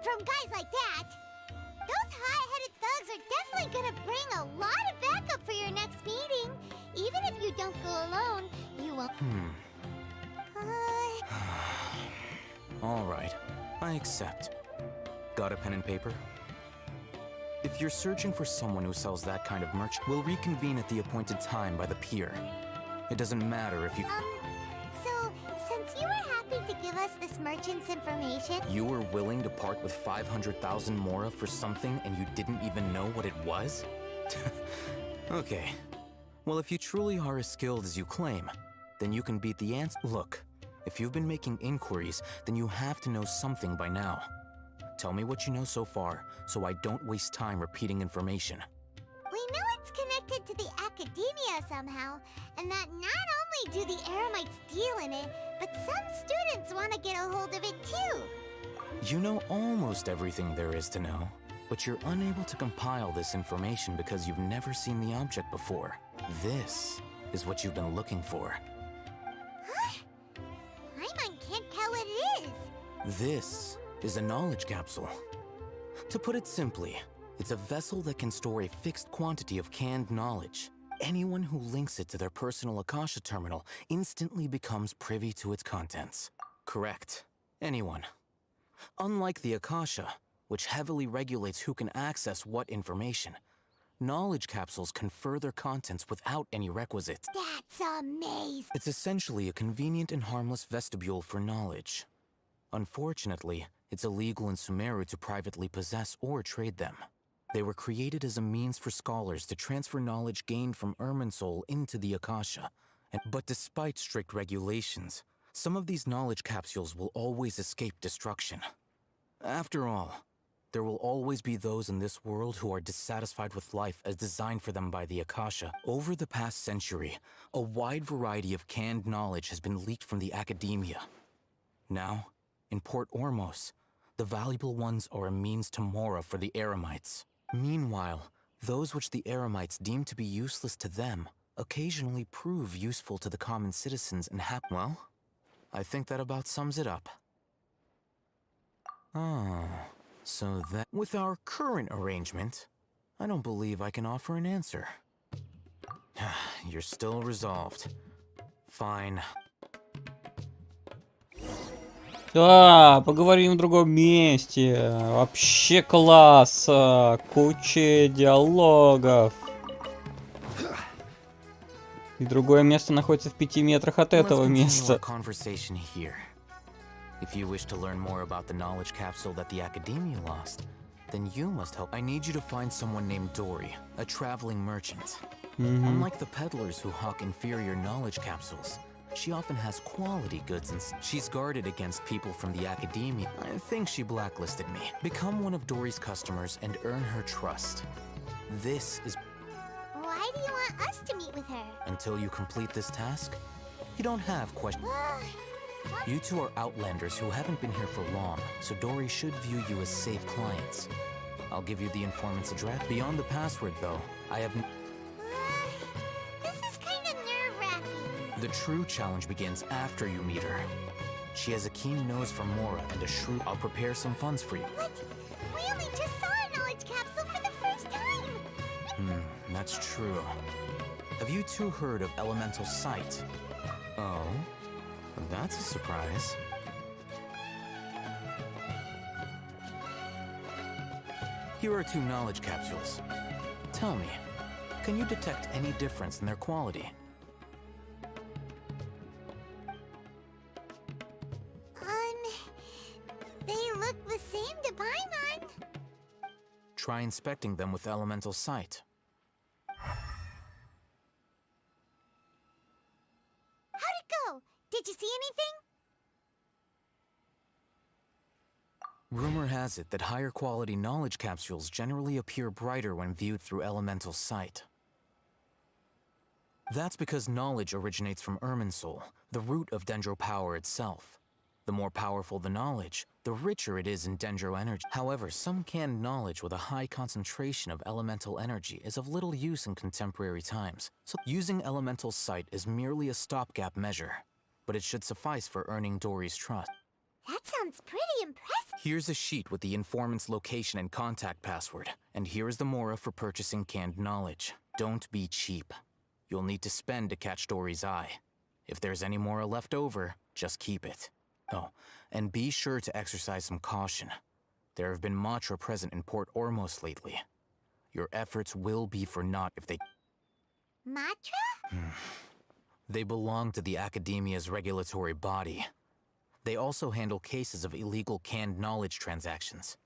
from guys like that. Those hot-headed thugs are definitely gonna bring a lot of backup for your next meeting. Even if you don't go alone, you won't. All right, I accept. Got a pen and paper? If you're searching for someone who sells that kind of merch, we'll reconvene at the appointed time by the pier. It doesn't matter if you... So, since you were happy to give us this merchant's information... You were willing to part with 500,000 mora for something and you didn't even know what it was? Okay. Well, if you truly are as skilled as you claim, then you can beat the ants. Look, if you've been making inquiries, then you have to know something by now. Tell me what you know so far, so I don't waste time repeating information. We know it's connected to the Academia somehow, and that not only do the Eremites deal in it, but some students want to get a hold of it too. You know almost everything there is to know, but you're unable to compile this information because you've never seen the object before. This is what you've been looking for. Huh? Paimon can't tell what it is. This is a knowledge capsule. To put it simply, it's a vessel that can store a fixed quantity of canned knowledge. Anyone who links it to their personal Akasha terminal instantly becomes privy to its contents. Correct. Anyone. Unlike the Akasha, which heavily regulates who can access what information, knowledge capsules confer their contents without any requisites. That's amazing! It's essentially a convenient and harmless vestibule for knowledge. Unfortunately, it's illegal in Sumeru to privately possess or trade them. They were created as a means for scholars to transfer knowledge gained from Irminsul into the Akasha. But despite strict regulations, some of these knowledge capsules will always escape destruction. After all, there will always be those in this world who are dissatisfied with life as designed for them by the Akasha. Over the past century, a wide variety of canned knowledge has been leaked from the Academia. Now, in Port Ormos, the valuable ones are a means to mora for the Eremites. Meanwhile, those which the Eremites deem to be useless to them occasionally prove useful to the common citizens and well, I think that about sums it up. So that with our current arrangement, I don't believe I can offer an answer. You're still resolved. Fine. Да, поговорим в другом месте. Вообще класс. Куча диалогов. И другое место находится в 5 метрах от этого места. If you wish to learn more about the knowledge capsule that the Academia lost, then you must help. I need you to find someone named Dory, a traveling merchant. Unlike the peddlers who hawk inferior knowledge capsules, she often has quality goods and she's guarded against people from the Academia. I think she blacklisted me. Become one of Dory's customers and earn her trust. This is... Why do you want us to meet with her? Until you complete this task, you don't have questions. You two are outlanders who haven't been here for long, so Dory should view you as safe clients. I'll give you the informant's address. Beyond the password, though, I have... This is kind of nerve-wracking. The true challenge begins after you meet her. She has a keen nose for mora and a shrewd... I'll prepare some funds for you. What? We only just saw a knowledge capsule for the first time! That's true. Have you two heard of elemental sight? Oh? That's a surprise. Here are 2 knowledge capsules. Tell me, can you detect any difference in their quality? They look the same to Paimon. Try inspecting them with elemental sight. How'd it go? Did you see anything? Rumor has it that higher quality knowledge capsules generally appear brighter when viewed through elemental sight. That's because knowledge originates from Irminsul, the root of Dendro power itself. The more powerful the knowledge, the richer it is in Dendro energy. However, some canned knowledge with a high concentration of elemental energy is of little use in contemporary times, so using elemental sight is merely a stopgap measure, but it should suffice for earning Dory's trust. That sounds pretty impressive. Here's a sheet with the informant's location and contact password, and here is the Mora for purchasing canned knowledge. Don't be cheap. You'll need to spend to catch Dory's eye. If there's any Mora left over, just keep it. Oh, and be sure to exercise some caution. There have been Matra present in Port Ormos lately. Your efforts will be for naught if they... Matra? They belong to the Academia's regulatory body. They also handle cases of illegal canned knowledge transactions.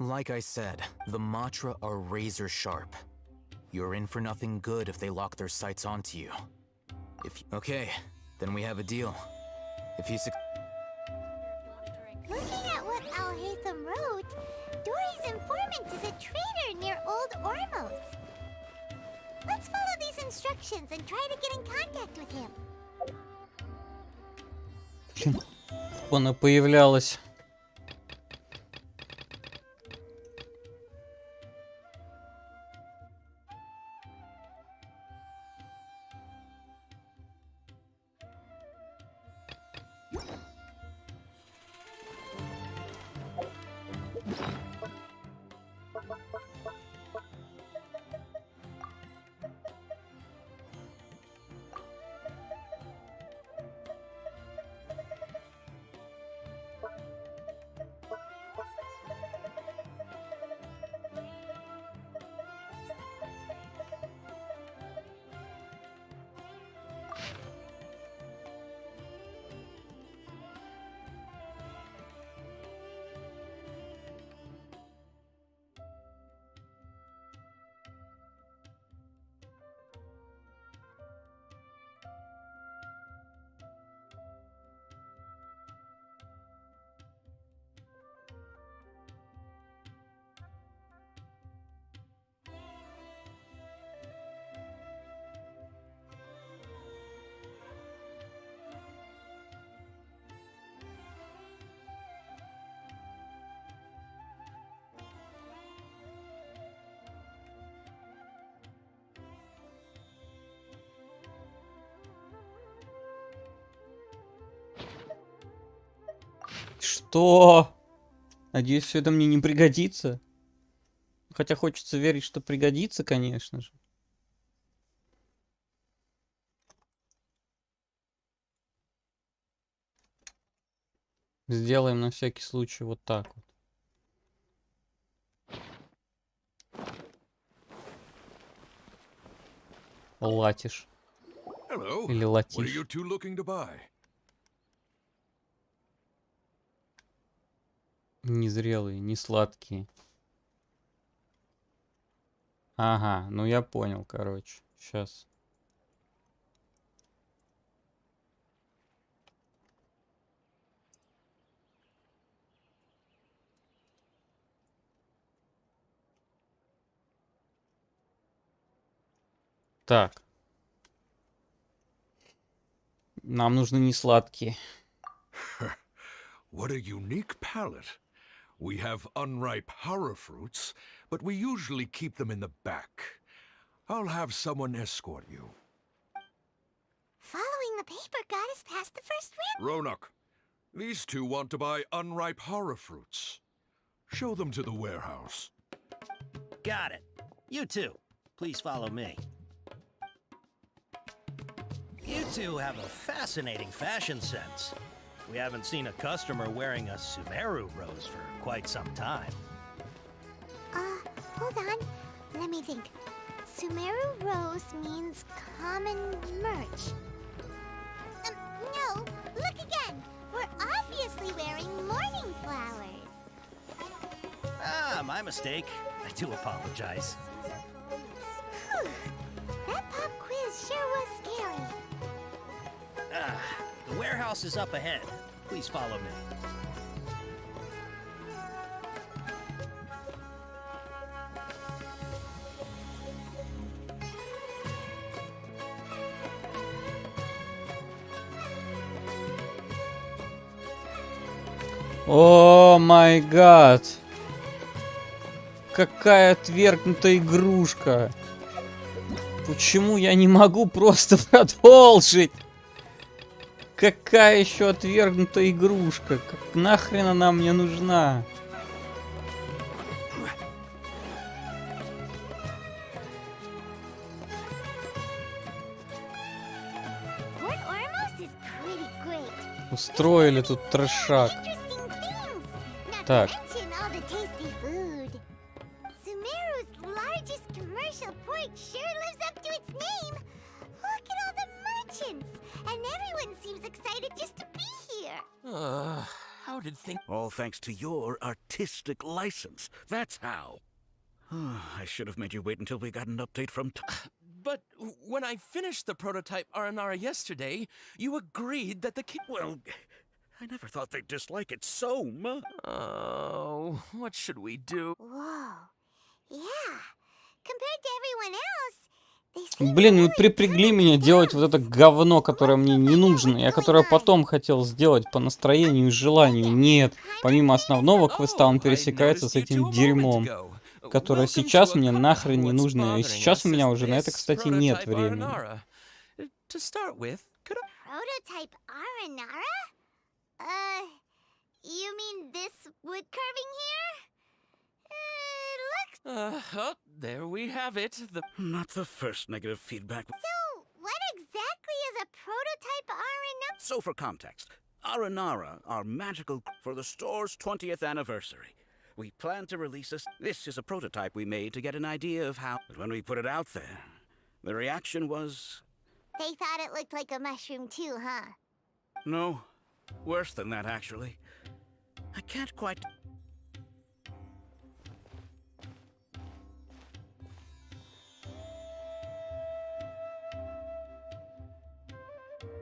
Like I said, the Matra are razor sharp. You're in for nothing good if they lock their sights onto you. Okay, then we have a deal. If you Looking at what Al-Haytham wrote, Dory's informant is a traitor near Old Ormos. Let's follow these instructions and try to get in contact with him. Она появлялась. Что? Надеюсь, все это мне не пригодится. Хотя хочется верить, что пригодится, конечно же. Сделаем на всякий случай вот так вот. Латиш. Hello. Или What are латиш. you two looking to buy? Незрелые, не сладкие. Ага, ну я понял, короче. Сейчас. Так. Нам нужны не сладкие. What a unique palate. We have unripe horror fruits, but we usually keep them in the back. I'll have someone escort you. Following the paper got us past the first round. Ronak, these two want to buy unripe horror fruits. Show them to the warehouse. Got it. You two, please follow me. You two have a fascinating fashion sense. We haven't seen a customer wearing a Sumeru rose for quite some time. Hold on. Let me think. Sumeru rose means common merch. No, look again. We're obviously wearing morning flowers. Ah, my mistake. I do apologize. Whew. That pop quiz sure was scary. The warehouse is up ahead. Please follow me. О май гад! Какая отвергнутая игрушка! Почему я не могу просто продолжить? Какая еще отвергнутая игрушка? Как нахрен она мне нужна? Port Ormos is pretty great. Устроили тут трешак. Так. Mention all the tasty food. Sumeru's largest commercial port sure lives up to its name. Look at all the merchants, and everyone seems excited just to be here. How did things... All thanks to your artistic license. That's how. I should have made you wait until we got an update from... But when I finished the prototype Aranara yesterday, you agreed that the kid... Well, I never thought they'd dislike it so much. Oh, what should we do? Whoa. Yeah. Compared to everyone else, they seem Блин, вы припрягли меня делать вот это говно, которое мне не нужно, я которое потом хотел сделать по настроению и желанию. Нет, помимо основного квеста он пересекается с этим дерьмом, которое сейчас мне нахрен не нужно. И сейчас у меня уже на это, кстати, нет времени. To start with, could I... Prototype Aranara? You mean this wood carving here? Looks... oh, there we have it. The... Not the first negative feedback. So, what exactly is a prototype Aranara? So for context, Aranara are magical for the store's 20th anniversary. We plan to release this. This is a prototype we made to get an idea of how... But when we put it out there, the reaction was... They thought it looked like a mushroom too, huh? No. Worse than that, actually. I can't quite...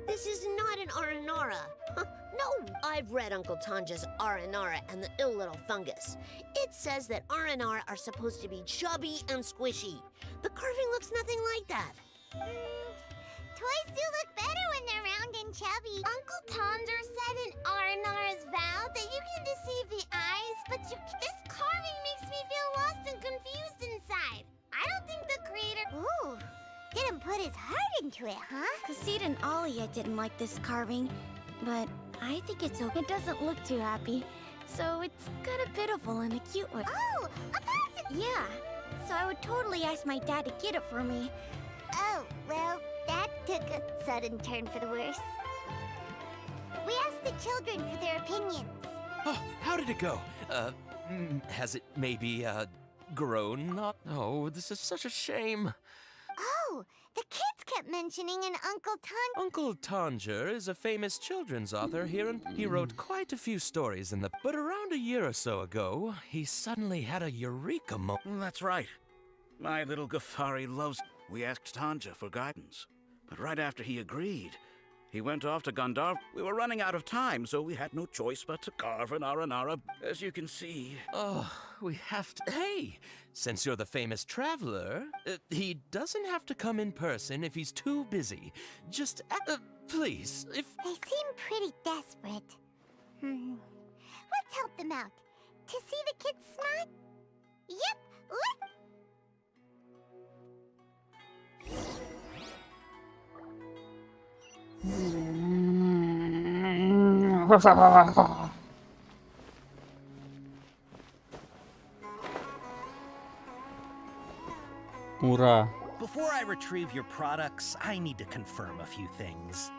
This is not an Aranara. No, I've read Uncle Tanja's Aranara and the ill little fungus. It says that Aranara are supposed to be chubby and squishy. The carving looks nothing like that. Toys do look better when they're round and chubby. Uncle Tonder said in Aranara's vow that you can deceive the eyes, but this carving makes me feel lost and confused inside. I don't think the creator... Ooh, didn't put his heart into it, huh? Kassid and Alia didn't like this carving, but I think it's okay. It doesn't look too happy, so it's kind of pitiful in a cute way. Oh, a pattern! Yeah, so I would totally ask my dad to get it for me. Oh, well, that took a sudden turn for the worse. We asked the children for their opinions. Oh, how did it go? Has it maybe, grown up? Oh, this is such a shame. Oh, the kids kept mentioning an Uncle Tanja. Uncle Tanja is a famous children's author here, and he wrote quite a few stories in the... But around a year or so ago, he suddenly had a eureka moment. That's right. My little Ghaffari loves... We asked Tanja for guidance. But right after he agreed, he went off to Gandharv. We were running out of time, so we had no choice but to carve an Aranara. As you can see... Oh, we have to... Hey! Since you're the famous traveler, he doesn't have to come in person if he's too busy. Just, please, if... They seem pretty desperate. Let's help them out. To see the kids smart? Yep, let's... Ура! Before I retrieve your products, I need to confirm a few things.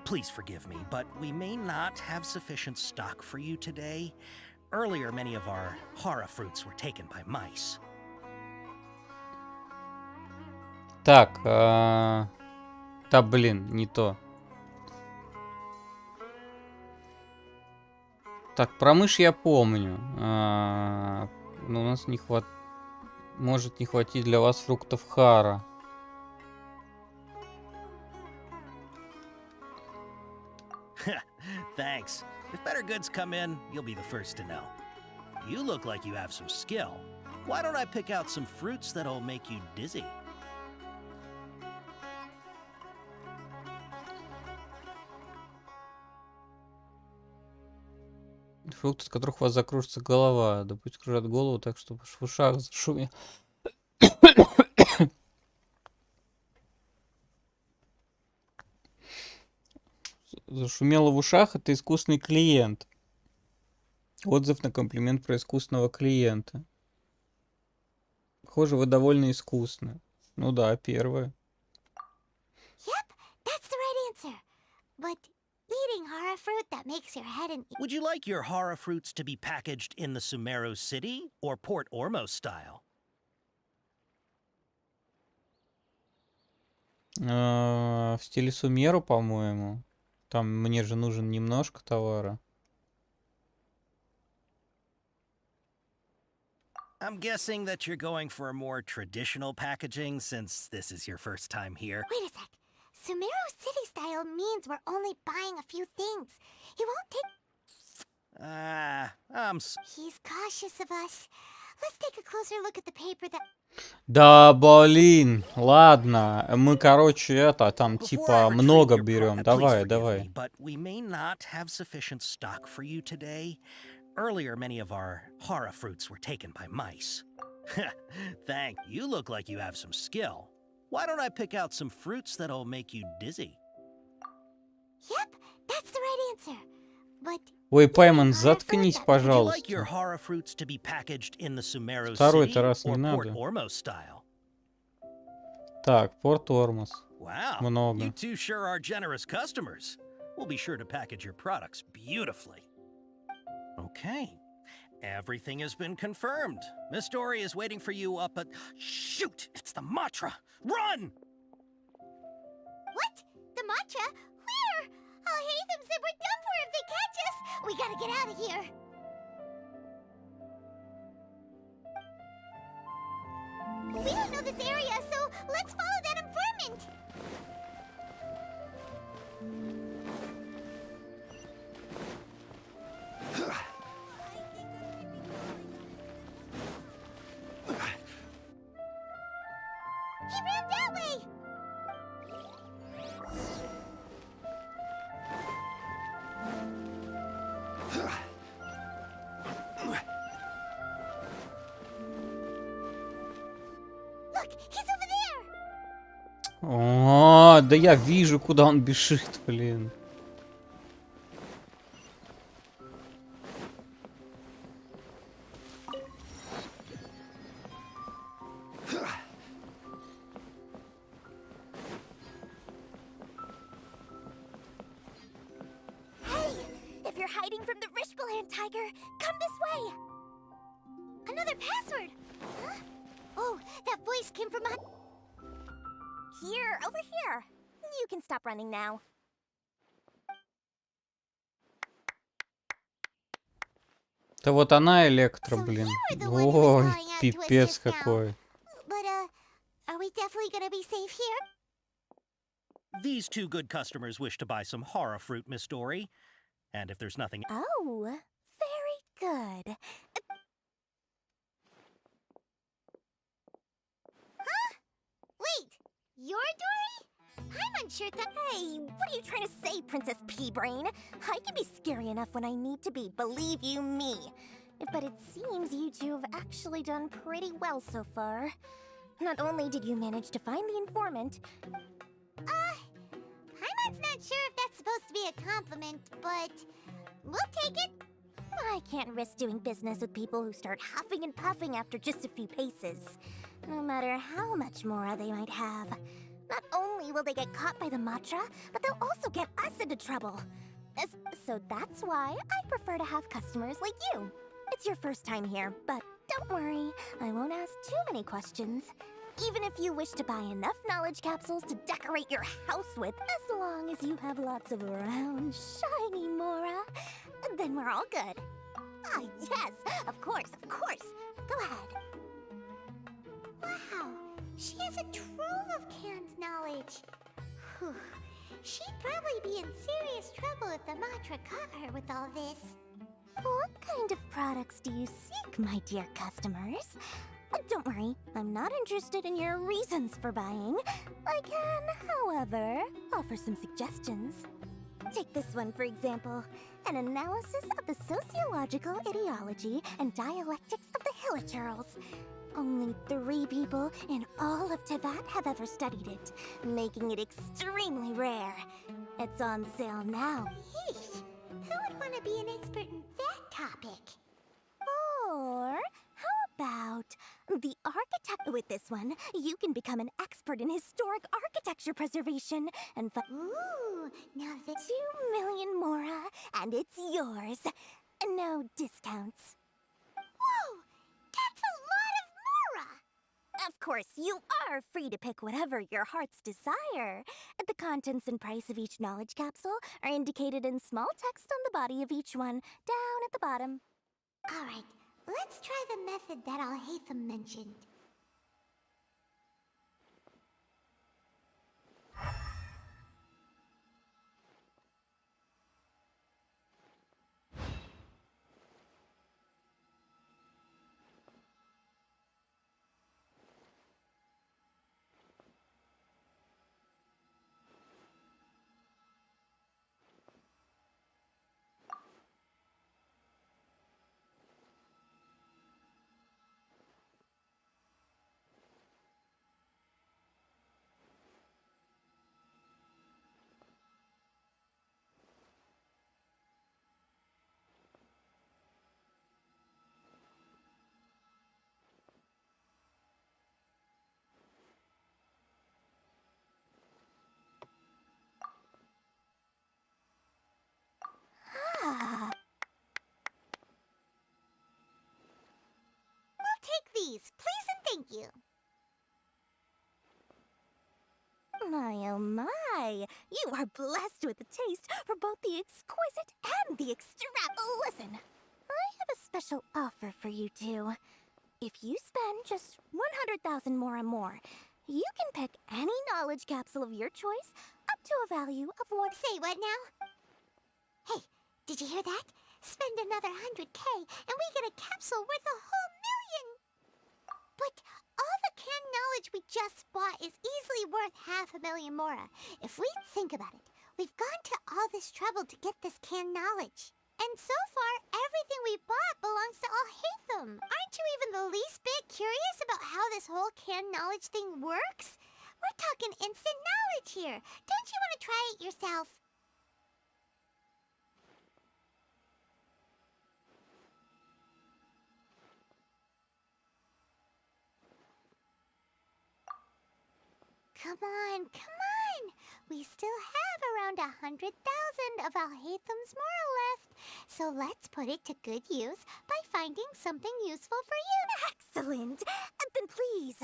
Please forgive me, but we may not have sufficient stock for you today. Earlier, many of our hara fruits were taken by mice. Так, да блин, не то. Так, про мышь я помню. Но у нас не хватит... Может не хватить для вас фруктов хара. Thanks. If better goods come in, you'll be the first to know. You look like you have some skill. Why don't I pick out some fruits that'll make you dizzy? Фрукты, от которых у вас закружится голова. Да пусть кружат голову так, чтобы в ушах зашумело. Зашумело в ушах — это искусный клиент. Отзыв на комплимент про искусного клиента. Похоже, вы довольно искусны. Ну да, первое. Yep, that's the right answer. But eating horror fruit that makes your head an... Would you like your horror fruits to be packaged in the Sumero City or Port Ormos style? В стиле Сумеру, по-моему. Там мне же нужен немножко товара. I'm guessing that you're going for a more traditional packaging since this is your first time here. Wait a sec. Sumero City style means we're only buying a few things. He won't take... He's cautious of us. Let's take a closer look at the paper that... Да, блин, ладно. Мы, короче, это, там, типа, много берем. Давай, давай. But we may not have sufficient stock for you today. Earlier, many of our horror fruits were taken by mice. Thank you. Look like you have some skill. Why don't I pick out some fruits that'll make you dizzy? Yep, that's the right answer. But... Ой, Пайман, заткнись, пожалуйста. Would you like your horror fruits to be packaged in the Sumero Второй City раз не or Port надо. Ormos style? Так, Порт Ормос. Wow, Много. you two sure are generous customers. We'll be sure to package your products beautifully. Okay, everything has been confirmed. Miss Dory is waiting for you up at... Shoot, it's the Matra! Run! What? The Matra? Where? I'll hate them said we're done for if they catch us. We gotta get out of here. We don't know this area, so let's follow that informant. He ran that way. Look, he's over there. О, да я вижу, куда он бежит, блин. Hey, if you're hiding from the Rishbaland tiger, come this way. Another password. Huh? Oh, that voice came from behind. Here, over here. You can stop running now. Да вот она Электро, блин. Ой, пипец какой. But, are we definitely gonna be safe here? These two good customers wish to buy some horror fruit, Miss Dory. And if there's nothing... Oh, very good. Huh? Wait, you're Dory? I'm unsure that... Hey, what are you trying to say, Princess Pea-Brain? I can be scary enough when I need to be, believe you me. But it seems you two have actually done pretty well so far. Not only did you manage to find the informant... Paimon's not sure if that's supposed to be a compliment, but... we'll take it. I can't risk doing business with people who start huffing and puffing after just a few paces. No matter how much more they might have. Not only will they get caught by the Matra, but they'll also get us into trouble. So that's why I prefer to have customers like you. It's your first time here, but don't worry, I won't ask too many questions. Even if you wish to buy enough knowledge capsules to decorate your house with, as long as you have lots of round, shiny Mora, then we're all good. Ah, yes, of course, of course. Go ahead. Wow, she has a trove of canned knowledge. Whew. She'd probably be in serious trouble if the Matra caught her with all this. What kind of products do you seek, my dear customers? Don't worry, I'm not interested in your reasons for buying. I can, however, offer some suggestions. Take this one, for example. An analysis of the sociological ideology and dialectics of the Hilichurls. Only 3 people in all of Tevat have ever studied it, making it extremely rare. It's on sale now. Yeesh. Who would want to be an expert in that topic? Or how about the architect? With this one, you can become an expert in historic architecture preservation and Ooh, now the 2 million mora, and it's yours. No discounts. Whoa! That's a lot of mora! Of course, you are free to pick whatever your heart's desire. The contents and price of each knowledge capsule are indicated in small text on the body of each one, down at the bottom. Alright, let's try the method that Alhaitham mentioned. We'll take these, please and thank you. My oh my, you are blessed with a taste for both the exquisite and the Listen, I have a special offer for you two. If you spend just 100,000 more, you can pick any knowledge capsule of your choice up to a value of one. Say what now? Hey, did you hear that? Spend another 100K and we get a capsule worth a whole million! But all the canned knowledge we just bought is easily worth 500,000 mora. If we think about it, we've gone to all this trouble to get this canned knowledge. And so far, everything we bought belongs to Alhaitham. Aren't you even the least bit curious about how this whole canned knowledge thing works? We're talking instant knowledge here. Don't you want to try it yourself? Come on, come on! We still have around 100,000 of Alhaitham's mora left, so let's put it to good use by finding something useful for you. Excellent! Then please...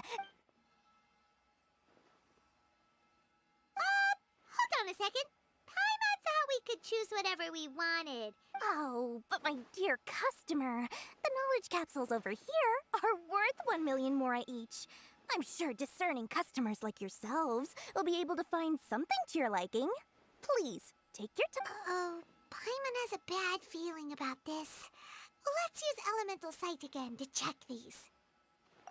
Hold on a second. Paimon thought we could choose whatever we wanted. Oh, but my dear customer, the knowledge capsules over here are worth 1 million mora each. I'm sure discerning customers like yourselves will be able to find something to your liking. Please, take your time. Oh, Paimon has a bad feeling about this. Let's use Elemental Sight again to check these.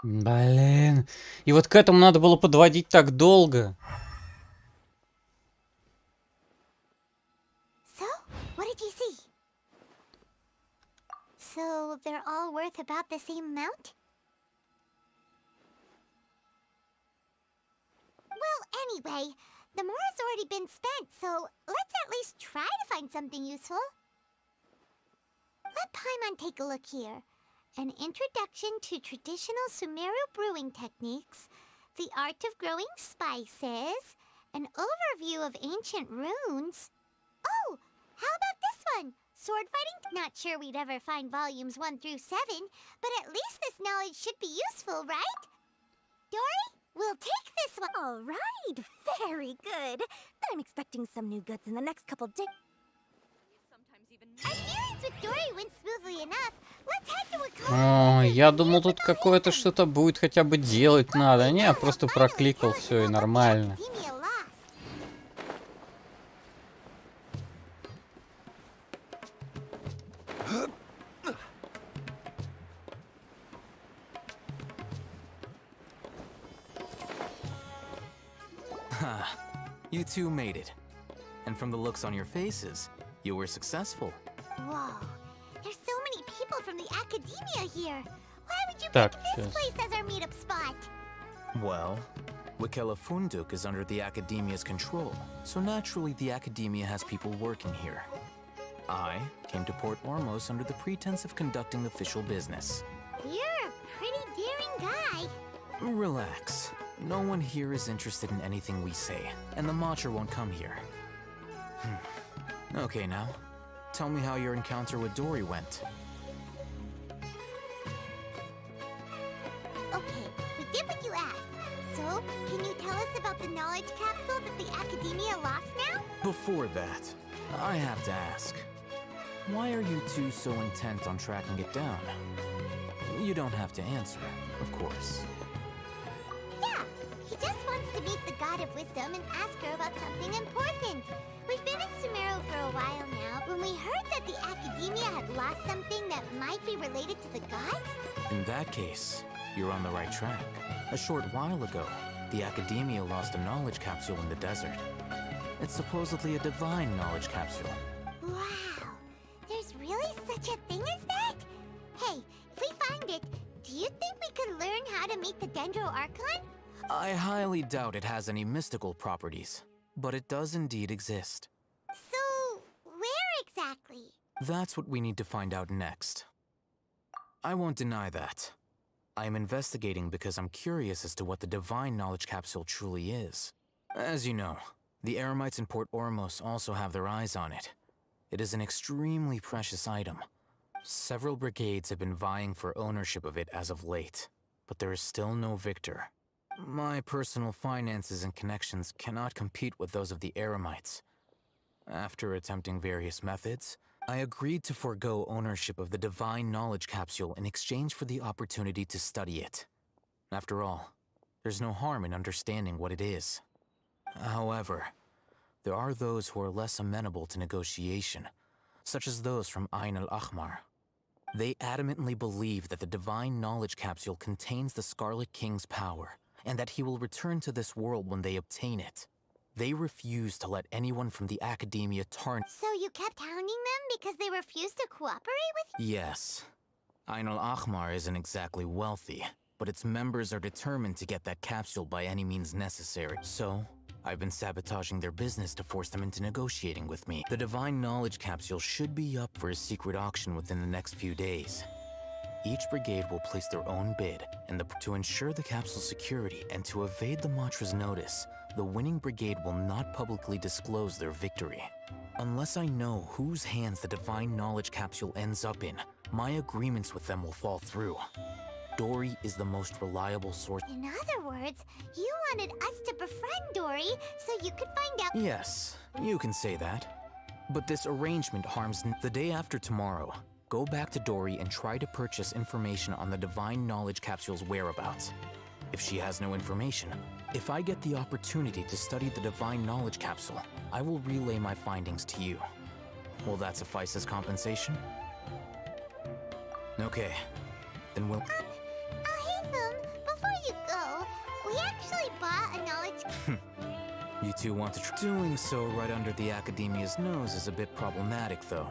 Блин. И вот к этому надо было подводить так долго. So, what did you see? So, they're all worth about the same amount? Well, anyway, the mora's already been spent, so let's at least try to find something useful. Let Paimon take a look here. An introduction to traditional Sumeru brewing techniques, the art of growing spices, an overview of ancient runes. Oh, how about this one? Sword fighting? Not sure we'd ever find volumes 1 through 7, but at least this knowledge should be useful, right? Dory? We'll take this one. All right, very good. I'm expecting some new goods in the next couple days. Our dealings with Dory went smoothly enough. Let's head to a О, я думал, тут какое-то что-то будет хотя бы делать надо. Не, я просто прокликал все и нормально. You two made it. And from the looks on your faces, you were successful. Whoa, there's so many people from the academia here. Why would you Так, pick this сейчас. place as our meetup spot? Well, Wakela Funduk is under the Academia's control, so naturally the Academia has people working here. I came to Port Ormos under the pretense of conducting official business. You're a pretty daring guy. Relax. No one here is interested in anything we say, and the Matcha won't come here. Okay, now, tell me how your encounter with Dory went. Okay, we did what you asked. So, can you tell us about the knowledge capsule that the Academia lost now? Before that, I have to ask, why are you two so intent on tracking it down? You don't have to answer, of course. Yeah, he just wants to meet the God of Wisdom and ask her about something important. We've been in Sumero for a while now. When we heard that the Academia had lost something that might be related to the gods? In that case, you're on the right track. A short while ago, the Academia lost a knowledge capsule in the desert. It's supposedly a divine knowledge capsule. Wow, there's really such a thing as that? Hey, if we find it, do you think we could learn how to meet the Dendro Archon? I highly doubt it has any mystical properties, but it does indeed exist. So, where exactly? That's what we need to find out next. I won't deny that. I am investigating because I'm curious as to what the divine knowledge capsule truly is. As you know, the Eremites in Port Ormos also have their eyes on it. It is an extremely precious item. Several brigades have been vying for ownership of it as of late, but there is still no victor. My personal finances and connections cannot compete with those of the Eremites. After attempting various methods, I agreed to forego ownership of the divine knowledge capsule in exchange for the opportunity to study it. After all, there's no harm in understanding what it is. However, there are those who are less amenable to negotiation, such as those from Ain al-Ahmar. They adamantly believe that the divine knowledge capsule contains the Scarlet King's power, and that he will return to this world when they obtain it. They refuse to let anyone from the Academia tarnish. So you kept hounding them because they refused to cooperate with you? Yes. Ain al-Ahmar isn't exactly wealthy, but its members are determined to get that capsule by any means necessary. So, I've been sabotaging their business to force them into negotiating with me. The divine knowledge capsule should be up for a secret auction within the next few days. Each brigade will place their own bid, and to ensure the capsule's security and to evade the Matra's notice, the winning brigade will not publicly disclose their victory. Unless I know whose hands the divine knowledge capsule ends up in, my agreements with them will fall through. Dory is the most reliable source. In other words, you wanted us to befriend Dory so you could find out. Yes, you can say that. But this arrangement harms the day after tomorrow. Go back to Dory and try to purchase information on the divine knowledge capsule's whereabouts. If she has no information, if I get the opportunity to study the divine knowledge capsule, I will relay my findings to you. Will that suffice as compensation? Okay, then we'll... Hatham, before you go, we actually bought a knowledge... You two want to doing so right under the Academia's nose is a bit problematic, though.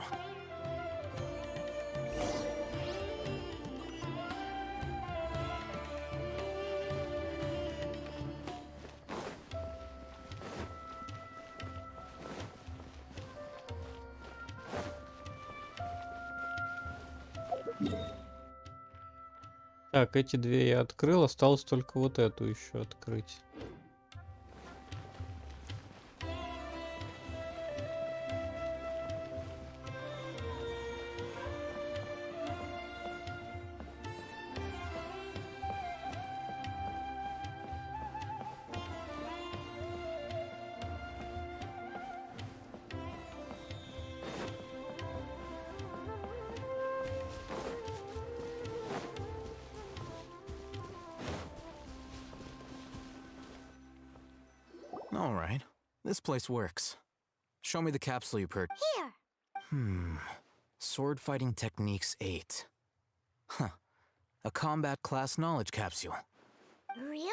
Так, эти две я открыл, осталось только вот эту еще открыть. All right, this place works. Show me the capsule you purchased. Here. Sword Fighting Techniques 8. Huh. A combat class knowledge capsule. Really?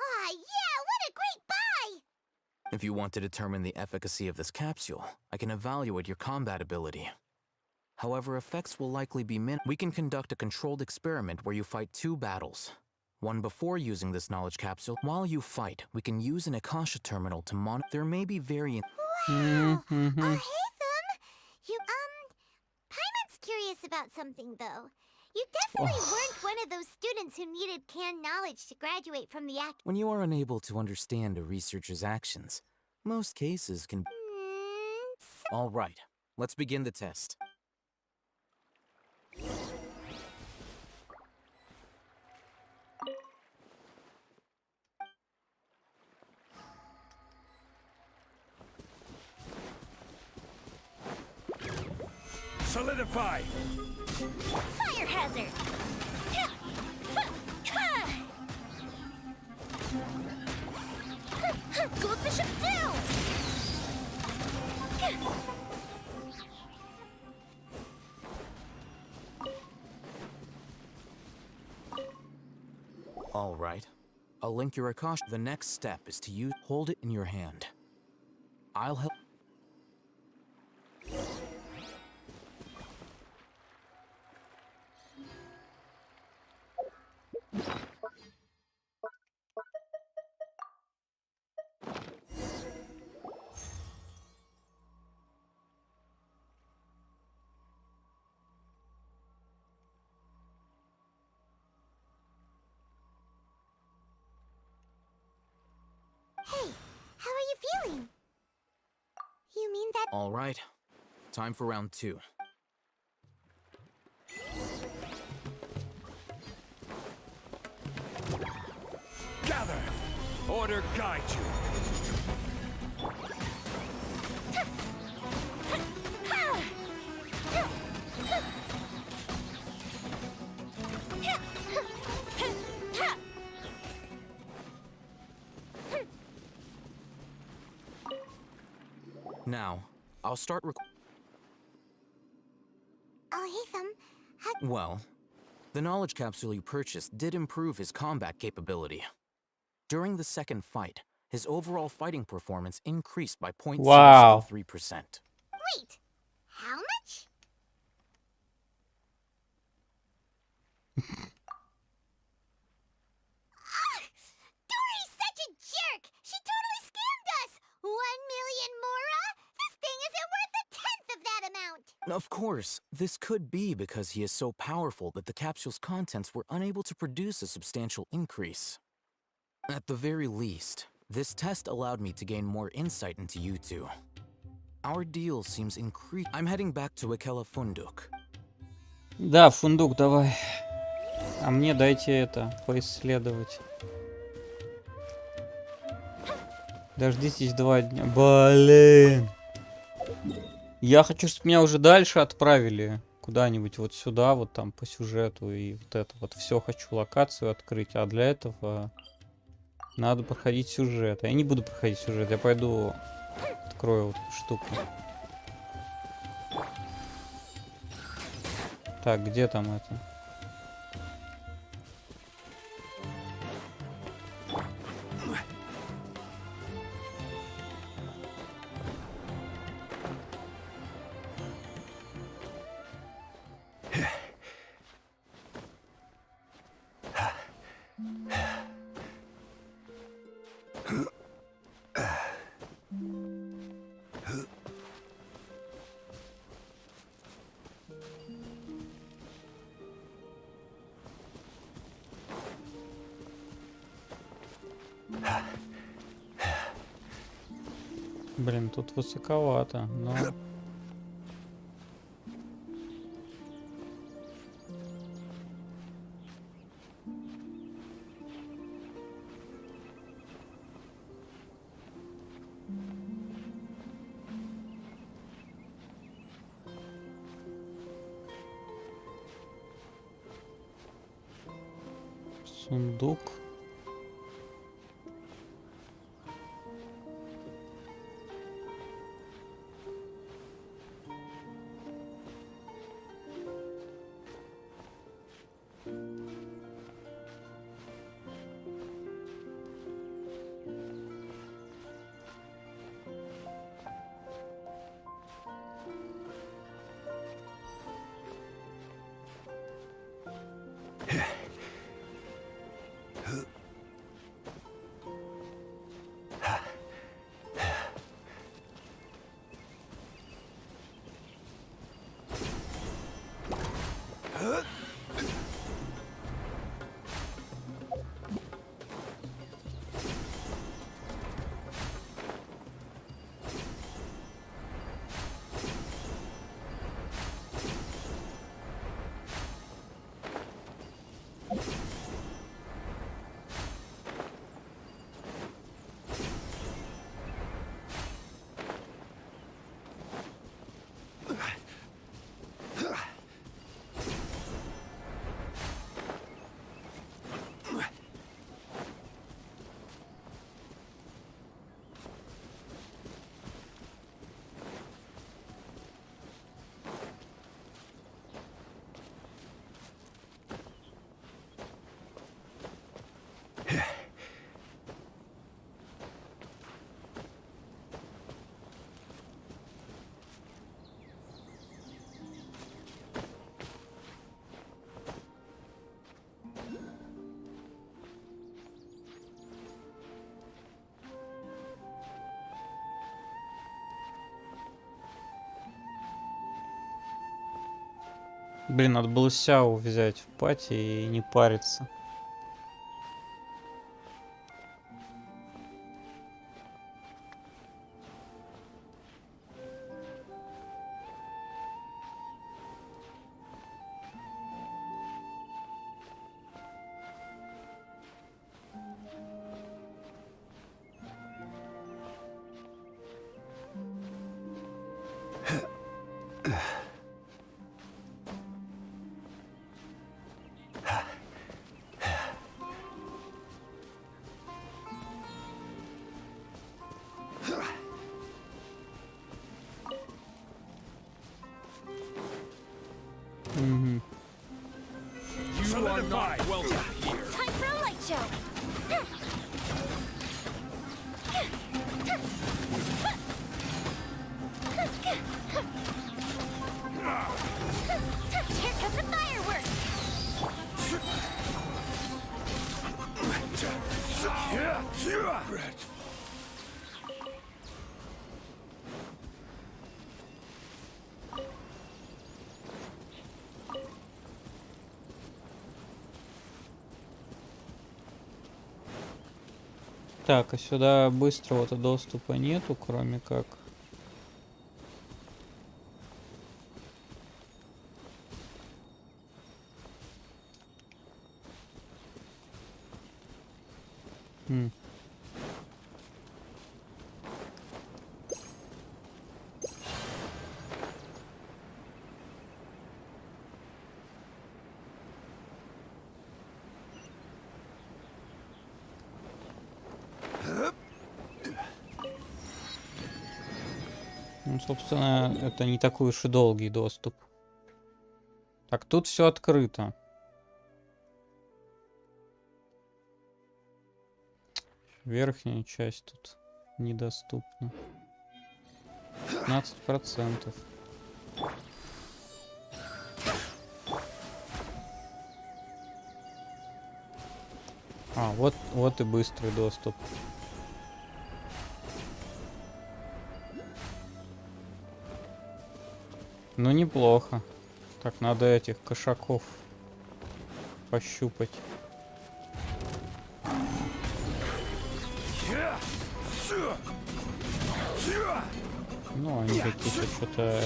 Ah, yeah, what a great buy! If you want to determine the efficacy of this capsule, I can evaluate your combat ability. However, effects will likely be We can conduct a controlled experiment where you fight 2 battles. One before using this knowledge capsule. While you fight, we can use an Akasha terminal to monitor. There may be variant. Wow! Oh, hey, them! You, Paimon's curious about something, though. You definitely weren't one of those students who needed canned knowledge to graduate from the act. When you are unable to understand a researcher's actions, most cases can. All right, let's begin the test. Solidify! Fire hazard! Good bishop down! All right. I'll link your Akasha. The next step is to hold it in your hand. I'll help. Hey, how are you feeling? You mean that? All right. Time for round 2. Gather! Order guide you. Now, I'll start Oh, hey, them. Well, the knowledge capsule you purchased did improve his combat capability. During the second fight, his overall fighting performance increased by 0.073%. Wow. Wait, how much? Dory's such a jerk! She totally scammed us! 1 million mora? This thing isn't worth a tenth of that amount! Of course, this could be because he is so powerful that the capsule's contents were unable to produce a substantial increase. At the very least, this test allowed me to gain more insight into you two. Our deal seems increased. I'm heading back to Ikela Funduk. Да, фундук, давай. А мне дайте это, поисследовать. Дождитесь 2 дня. Блин. Я хочу, чтобы меня уже дальше отправили. Куда-нибудь вот сюда, вот там по сюжету. И вот это вот все хочу локацию открыть. А для этого надо проходить сюжет. Я не буду проходить сюжет. Я пойду открою вот эту штуку. Так, где там это? Блин, тут высоковато, но... Сундук. Блин, надо было Сяо взять в пати и не париться. Угу. You are not welcome here. Time for a light show. Here comes the fireworks. Так, а сюда быстрого-то доступа нету, кроме как... Хм. Ну, собственно, это не такой уж и долгий доступ. Так, тут все открыто. Верхняя часть тут недоступна. 15%. А, вот и быстрый доступ. Ну, неплохо. Так, надо этих кошаков пощупать. Ну, они какие-то что-то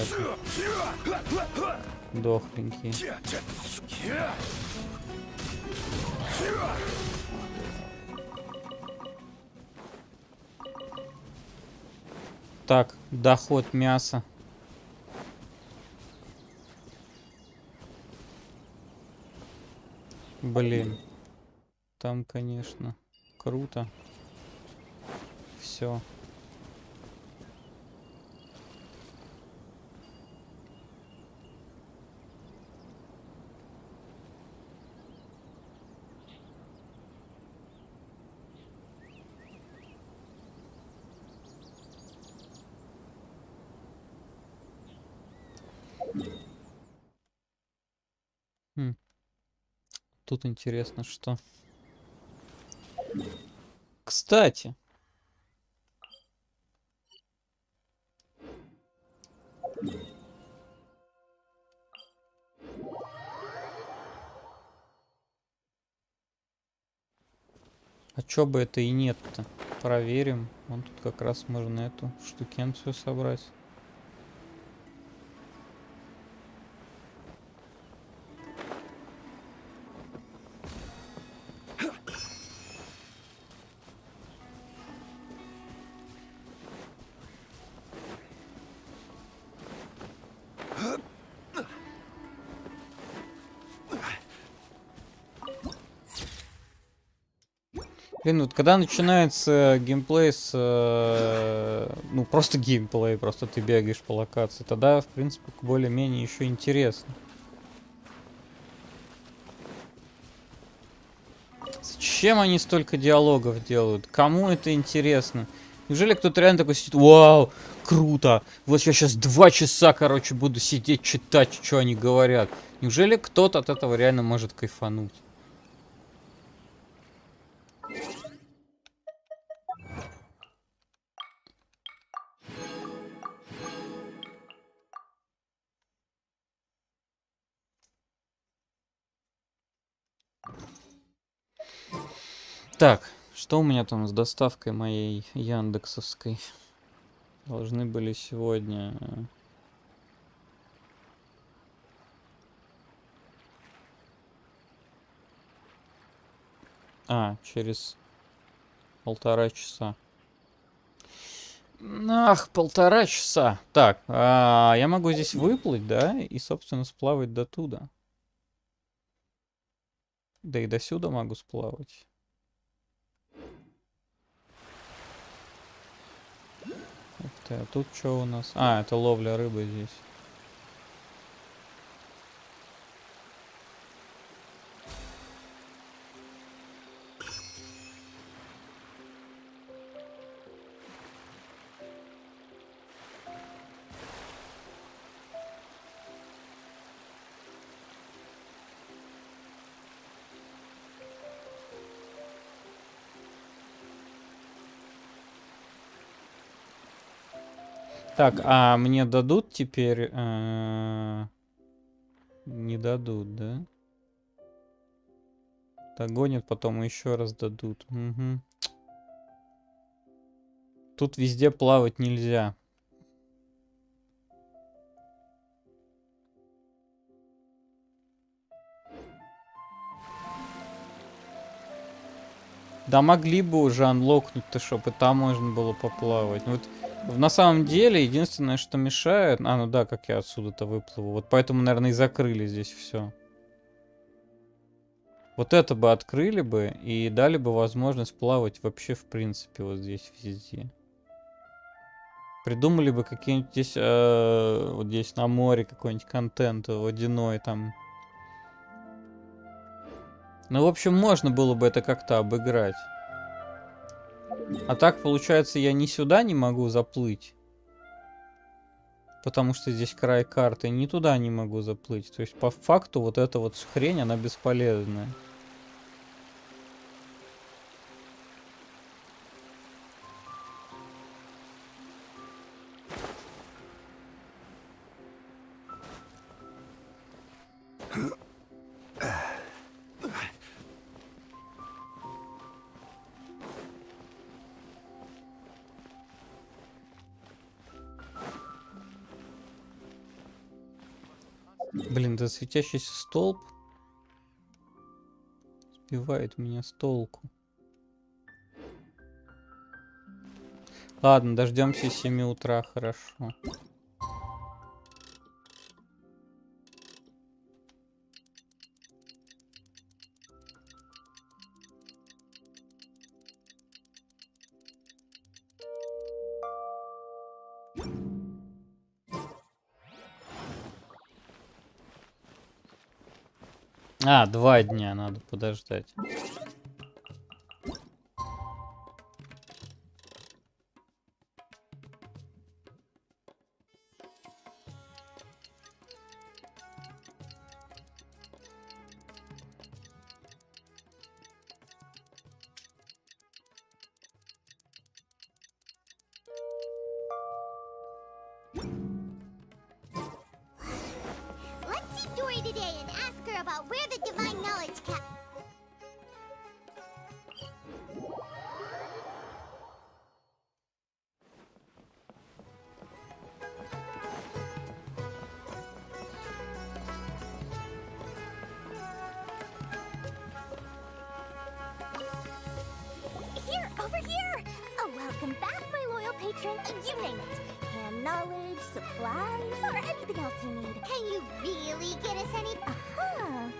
дохленькие. Так, доход мяса. Блин. Там, конечно, круто. Все. Тут интересно, что. Кстати. А чё бы это и нет-то? Проверим. Вон тут как раз можно эту штукенцию собрать. Блин, вот когда начинается геймплей с... ну, просто геймплей, просто ты бегаешь по локации, тогда, в принципе, более-менее еще интересно. Зачем они столько диалогов делают? Кому это интересно? Неужели кто-то реально такой сидит? Вау, круто! Вот я сейчас 2 часа, короче, буду сидеть, читать, что они говорят. Неужели кто-то от этого реально может кайфануть? Так, что у меня там с доставкой моей яндексовской? Должны были сегодня... через 1,5 часа. Ах, 1,5 часа. Так, я могу здесь выплыть, да? И, собственно, сплавать до туда. Да и до сюда могу сплавать. Ух ты, а тут что у нас? Это ловля рыбы здесь. Так, мне дадут теперь... Не дадут, да? Догонят, потом еще раз дадут. Угу. Тут везде плавать нельзя. Да могли бы уже анлокнуть-то, чтобы и там можно было поплавать. Вот на самом деле, единственное, что мешает... ну да, как я отсюда-то выплыву. Вот поэтому, наверное, и закрыли здесь все. Вот это бы открыли бы и дали бы возможность плавать вообще, в принципе, вот здесь везде. Придумали бы какие-нибудь здесь... вот здесь на море какой-нибудь контент водяной там. Ну, в общем, можно было бы это как-то обыграть. А так, получается, я ни сюда не могу заплыть. Потому что здесь край карты. Ни туда не могу заплыть. То есть, по факту, вот эта вот хрень, она бесполезная. Блин, да светящийся столб сбивает меня с толку. Ладно, дождемся 7 утра, хорошо. А, 2 дня надо подождать. Let's see Dory today and ask her about where the divine knowledge cap. Here, over here! Oh, welcome back, my loyal patron. You name it. Hand knowledge, supplies, or anything else you need. Can you really get us any? Aha!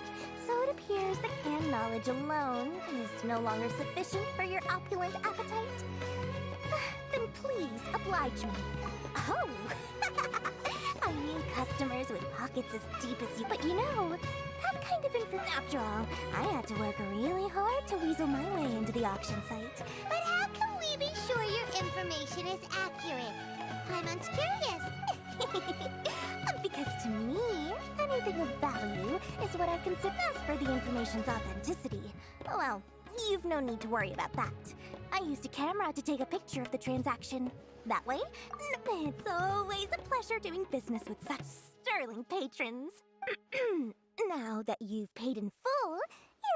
So it appears that canned knowledge alone is no longer sufficient for your opulent appetite. Then please oblige me. Oh! I mean customers with pockets as deep as you, but you know, that kind of info. After all, I had to work really hard to weasel my way into the auction site. But how can we be sure your information is accurate? Paimon's curious. Because to me, anything of value is what I consider. As for the information's authenticity, well, you've no need to worry about that. I used a camera to take a picture of the transaction. That way, it's always a pleasure doing business with such sterling patrons. Now that you've paid in full,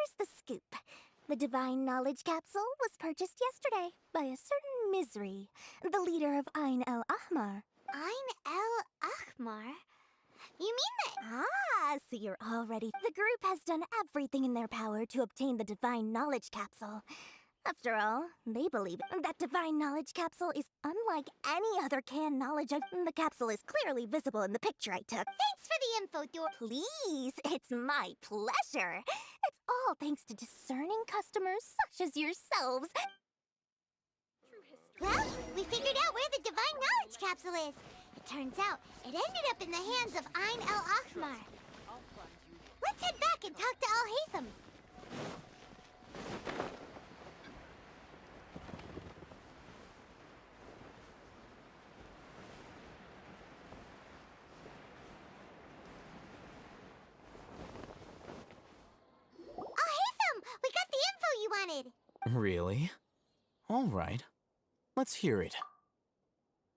here's the scoop. The Divine Knowledge Capsule was purchased yesterday by a certain Misery, the leader of Ain El Ahmar. Ain El Ahmar? You mean that? Ah, so you're all ready. The group has done everything in their power to obtain the Divine Knowledge Capsule. After all, they believe that Divine Knowledge Capsule is unlike any other canned knowledge. The capsule is clearly visible in the picture I took. Thanks for the info, Dor. Please, it's my pleasure. It's all thanks to discerning customers such as yourselves. Well, we figured out where the Divine Knowledge Capsule is. It turns out it ended up in the hands of Ain El Ahmar. Let's head back and talk to Al Haytham. Al Haytham, we got the info you wanted. Really? All right. Let's hear it.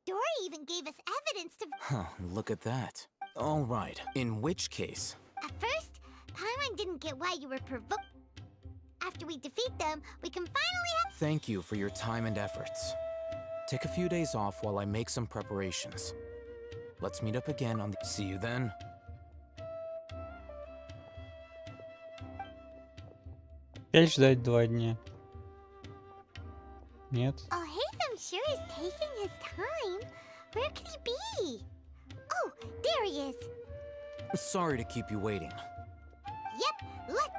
Dory even gave us evidence to... Huh, look at that. All right. In which case? At first, Paimon didn't get why you were provoked. After we defeat them, we can finally have... Thank you for your time and efforts. Take a few days off while I make some preparations. Let's meet up again on the... See you then. Опять ждать 2 дня. Нет. Al Haytham sure is taking his time. Where could he be? Oh, there he is. Sorry to keep you waiting. Yep, let...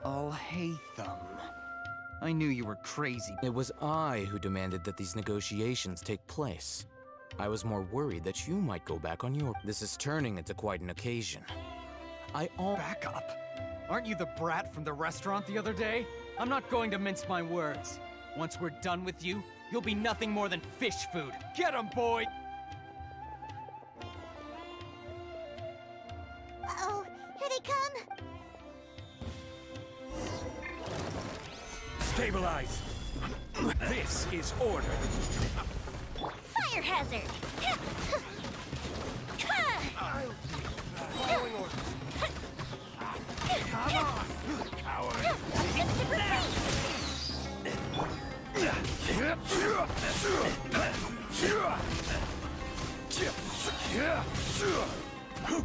Al Haytham. I knew you were crazy. It was I who demanded that these negotiations take place. I was more worried that you might go back on your... This is turning into quite an occasion. Back up. Aren't you the brat from the restaurant the other day? I'm not going to mince my words. Once we're done with you, you'll be nothing more than fish food. Get 'em, boy! Uh-oh, here they come. Stabilize! This is order. Fire hazard. Following orders. Come on, coward!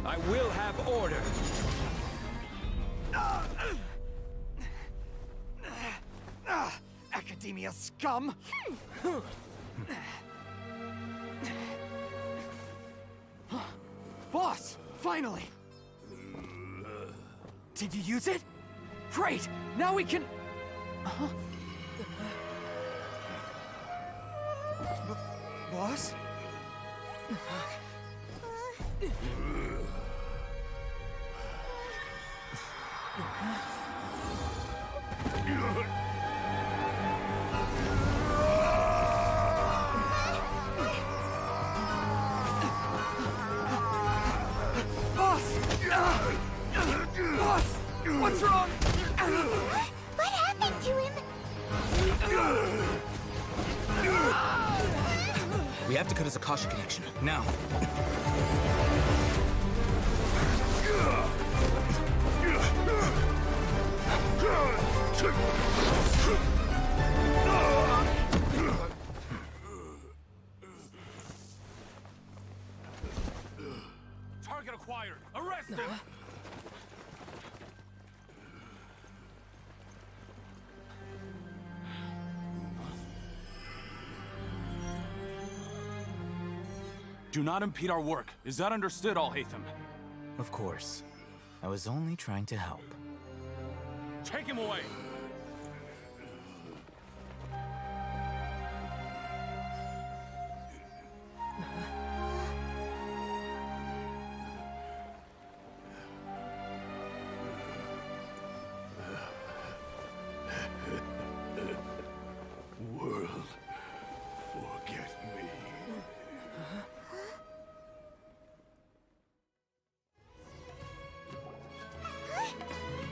I will have order. Academia scum! Boss! Finally! Did you use it? Great! Now we can... Boss? Boss! Boss! What's wrong? What happened to him? We have to cut his Akasha connection, now. Target acquired. Arrest him! Do not impede our work. Is that understood, Al Haytham? Of course. I was only trying to help. Take him away. World, forget me.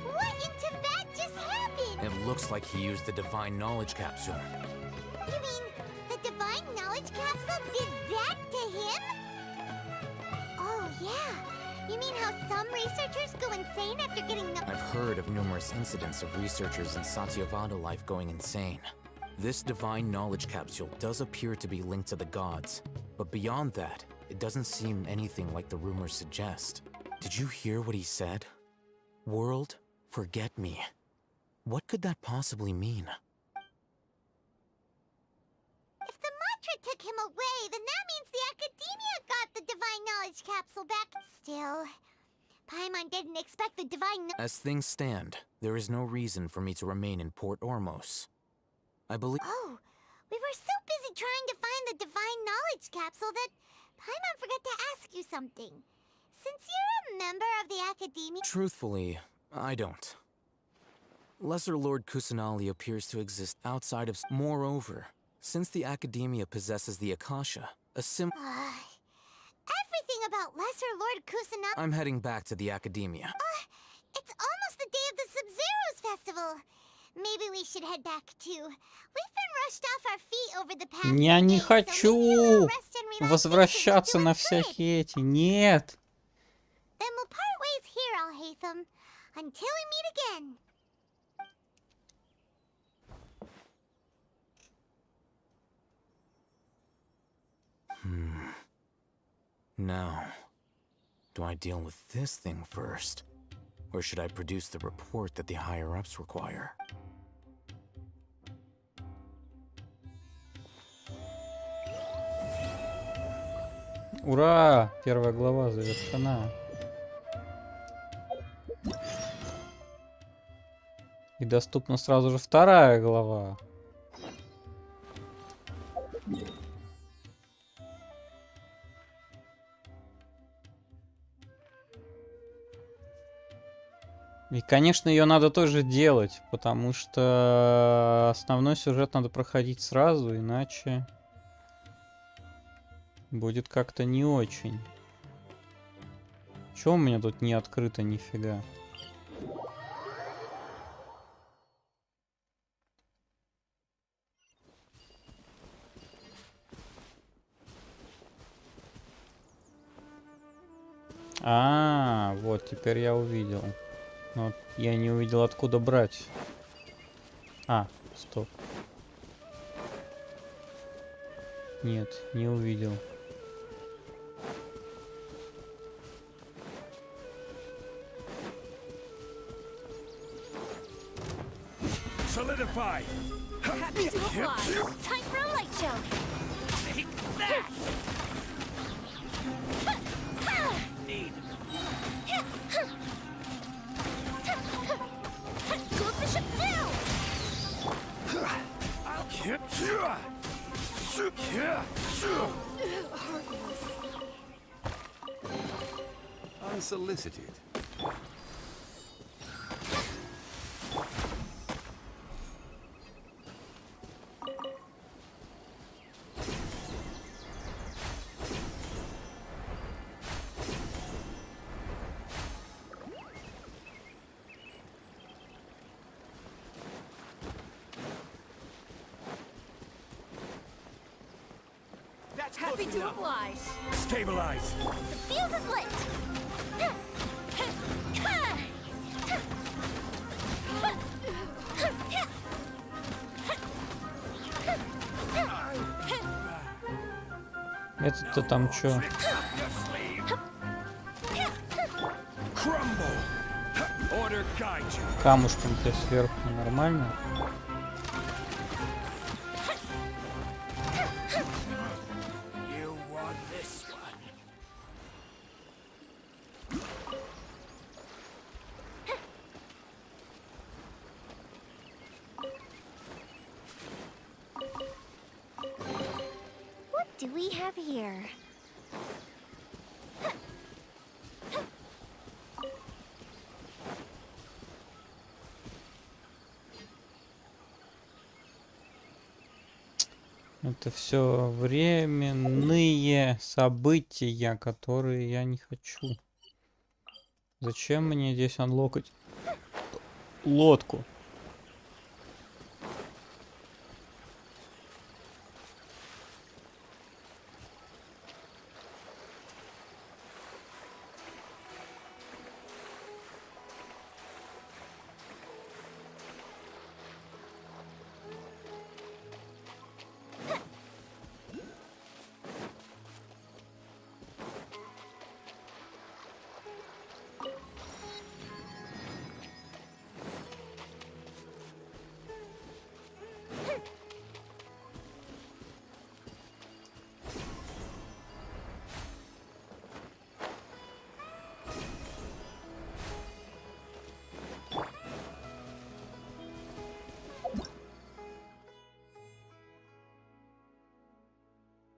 What in Tibet just happened? It looks like he used the Divine Knowledge Capsule. You mean the Divine Knowledge Capsule did that to him? Oh, yeah. You mean how some researchers go insane after getting I've heard of numerous incidents of researchers in Satyavada life going insane. This Divine Knowledge Capsule does appear to be linked to the gods, but beyond that, it doesn't seem anything like the rumors suggest. Did you hear what he said? World, forget me. What could that possibly mean? If the mantra took him away, then that means the Academia got the Divine Knowledge Capsule back. Still, Paimon didn't expect the Divine As things stand, there is no reason for me to remain in Port Ormos. I believe— Oh, we were so busy trying to find the Divine Knowledge Capsule that Paimon forgot to ask you something. Since you're a member of the Academia— Truthfully, I don't. Lesser Lord Kusanali appears to exist outside of— Moreover, since the Academia possesses the Akasha, a everything about Lesser Lord Kusanagi— I'm heading back to the Academia. It's almost the day of the Sub-Zero's festival. Maybe we should head back too. We've been rushed off our feet over the past Я не few days, so maybe хочу rest and relaxation возвращаться will do на us good. всякие эти. Нет. Then we'll part ways here, Alhaitham, until we meet again. Now, do I deal with this thing first? Or should I produce the report that the higher-ups require? Ура! Первая глава завершена. И доступна сразу же вторая глава. И, конечно, ее надо тоже делать, потому что основной сюжет надо проходить сразу, иначе будет как-то не очень. Чё у меня тут не открыто нифига? А, вот, теперь я увидел. Но я не увидел, откуда брать. А, стоп. Нет, не увидел. Solidify. Happy to apply. Time for a light show. Take that. Need. Go Bishop down. I'll get you. Unsolicited. Happy to oblige. Stabilize. The fuse is lit. Это-то там чё? Камушком-то сверху нормально? have here? Это все временные события, которые я не хочу. Зачем мне здесь анлокать лодку?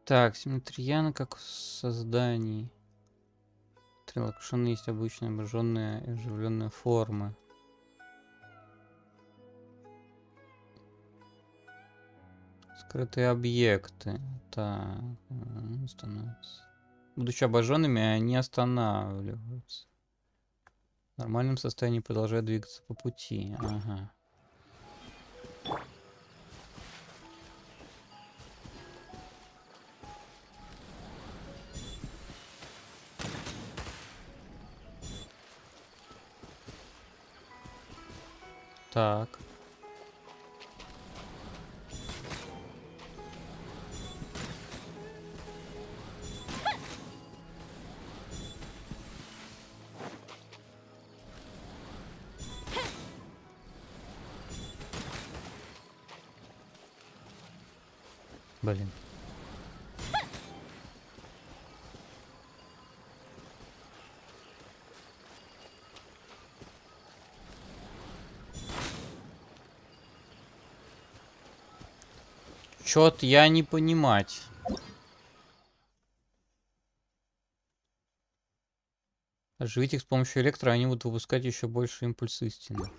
Так, симметрияна как в создании. Трилокшины есть обычные обожженные и оживленные формы. Скрытые объекты. Так, становятся. Будучи обожженными, они останавливаются. В нормальном состоянии продолжают двигаться по пути. Ага. Так. Блин. Чё-то я не понимать. Оживить их с помощью электро, они будут выпускать еще больше импульс истины.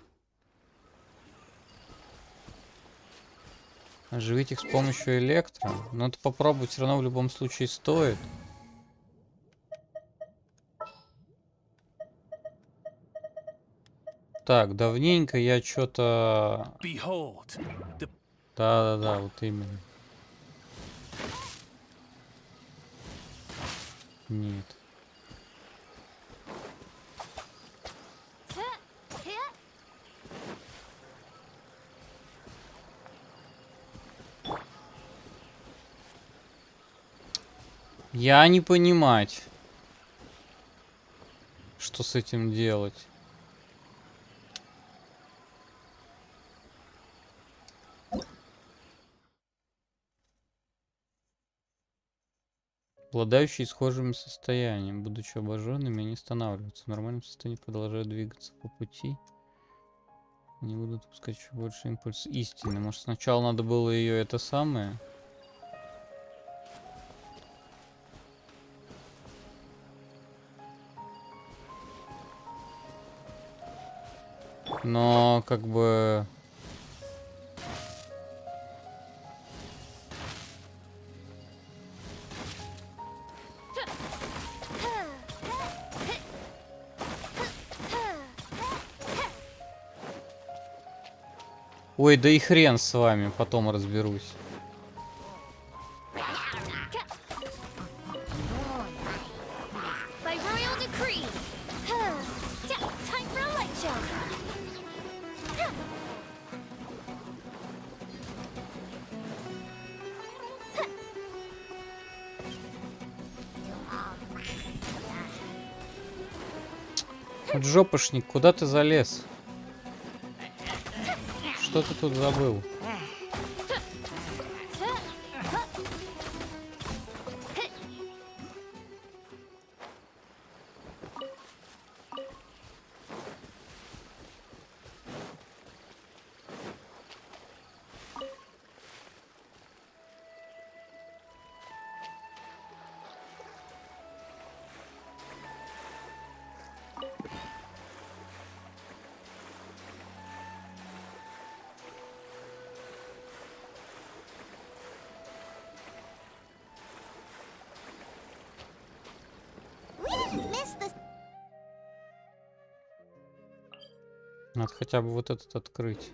Оживить их с помощью электро. Но это попробовать все равно в любом случае стоит. Так, давненько я что-то... Да-да-да, вот именно. Нет. Я не понимать, что с этим делать. Обладающие схожими состояниями, будучи обожженными, они останавливаются. В нормальном состоянии продолжают двигаться по пути. Не будут пускать еще больше импульс истины. Может, сначала надо было ее это самое... Но, как бы... Ой, да и хрен с вами, потом разберусь. By royal decree. Time for a light show. Жопошник, куда ты залез? Что ты тут забыл? Надо хотя бы вот этот открыть.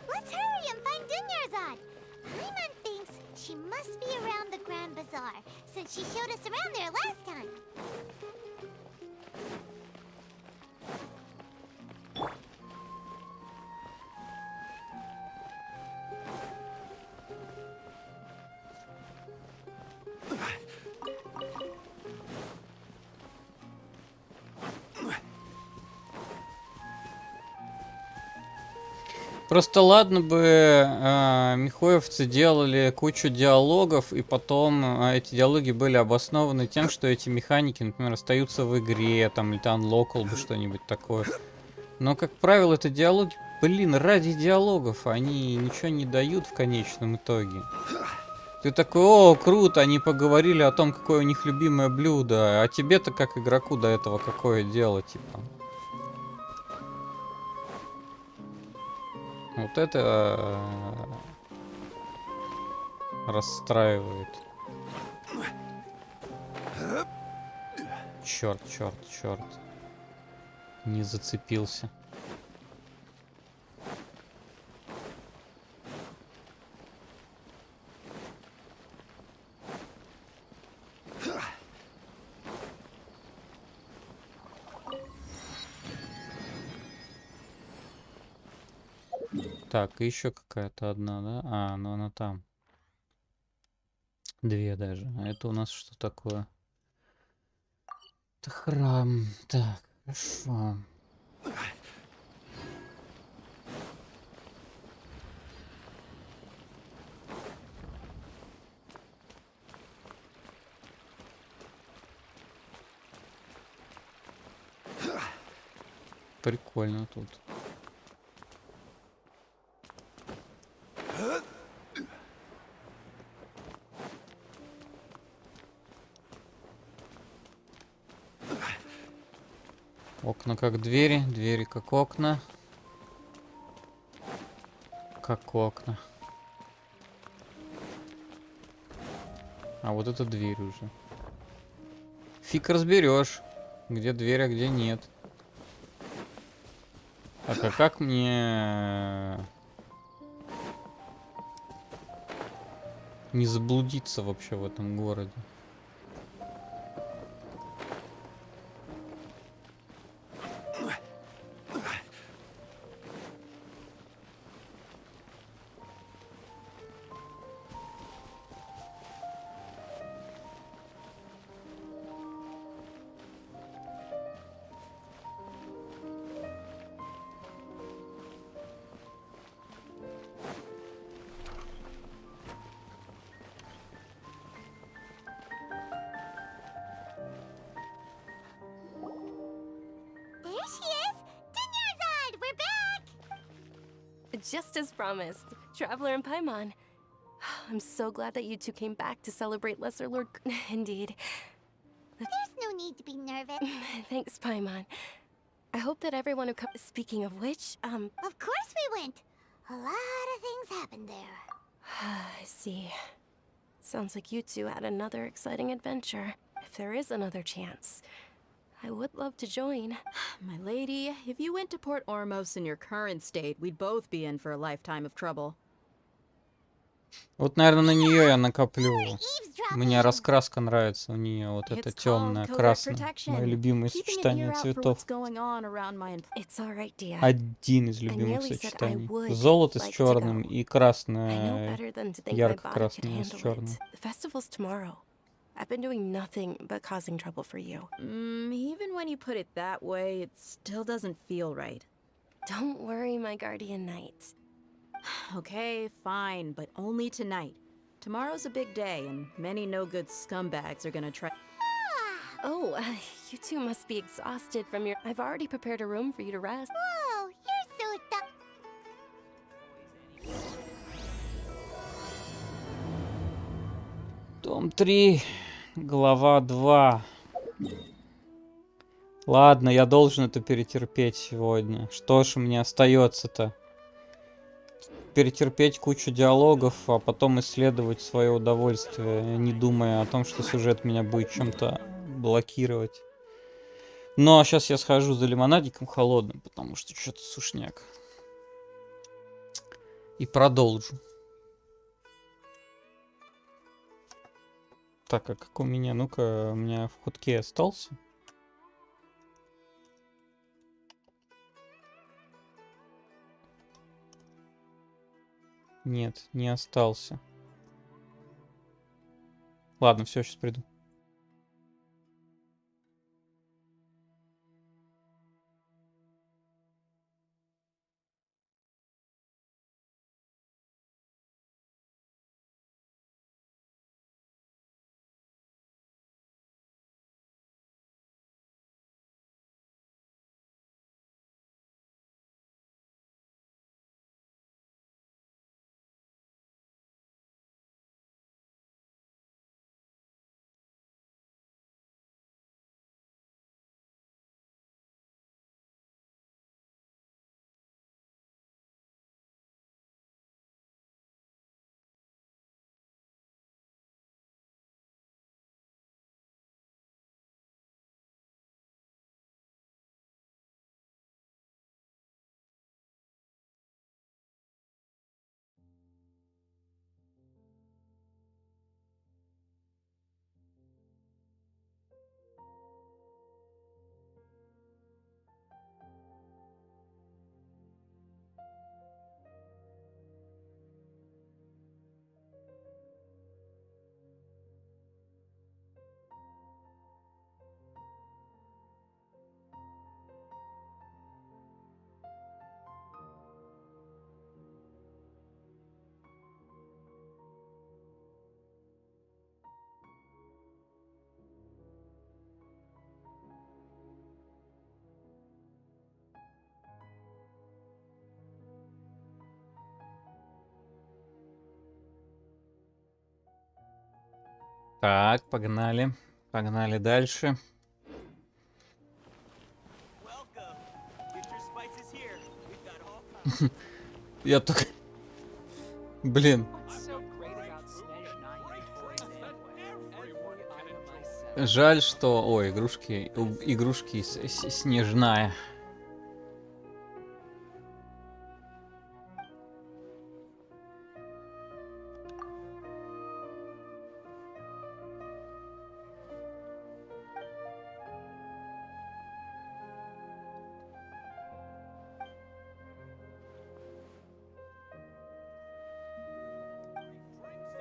Let's hurry and find Dunyarzad. Paimon thinks she must be around the Grand Bazaar, since she showed us around there last time. Просто ладно бы михоевцы делали кучу диалогов, и потом эти диалоги были обоснованы тем, что эти механики, например, остаются в игре, там, или ты анлокал бы что-нибудь такое. Но, как правило, это диалоги, блин, ради диалогов, они ничего не дают в конечном итоге. Ты такой, о, круто, они поговорили о том, какое у них любимое блюдо, а тебе-то как игроку до этого какое дело, типа. Вот это расстраивает. Черт, черт, черт. Не зацепился. Так, еще какая-то одна, да? А, ну она там. Две даже. А это у нас что такое? Это храм. Так, хорошо. Прикольно тут. Окна как двери, двери как окна. Как окна. А вот это дверь уже. Фиг разберешь, где дверь, а где нет. Так, а как мне не заблудиться вообще в этом городе? There she is! Dunyarzad! We're back! Just as promised, Traveler and Paimon. I'm so glad that you two came back to celebrate Lesser Lord... Indeed. There's no need to be nervous. Thanks, Paimon. I hope that everyone who comes... Speaking of which, Of course we went! A lot of things happened there. I see. Sounds like you two had another exciting adventure. If there is another chance, I would love to join. My lady, if you went to Port Ormos in your current state, we'd both be in for a lifetime of trouble. Вот, наверное, на нее я накоплю. Мне раскраска нравится у нее, вот это темное, красное. Мое любимое сочетание цветов. It's all right, dear. Один из любимых сочетаний. Золото с черным и красное, ярко-красное с черным. The festival's tomorrow. I've been doing nothing but causing trouble for you. Even when you put it that way, it still doesn't feel right. Don't worry, my guardian knight. Okay, fine, but only tonight. Tomorrow's a big day, and many no-good scumbags are gonna try. Oh, you two must be exhausted from your... I've already prepared a room for you to rest. Whoa, you're so Том 3, глава 2. Ладно, я должен это перетерпеть сегодня. Что ж мне остается-то? Перетерпеть кучу диалогов, а потом исследовать свое удовольствие, не думая о том, что сюжет меня будет чем-то блокировать. Ну, а сейчас я схожу за лимонадиком холодным, потому что что-то сушняк. И продолжу. Так, а как у меня? Ну-ка, у меня в ходке остался. Нет, не остался. Ладно, все, сейчас приду. Так, погнали. Погнали дальше. Я только... Блин. Жаль, что... Ой, игрушки снежная.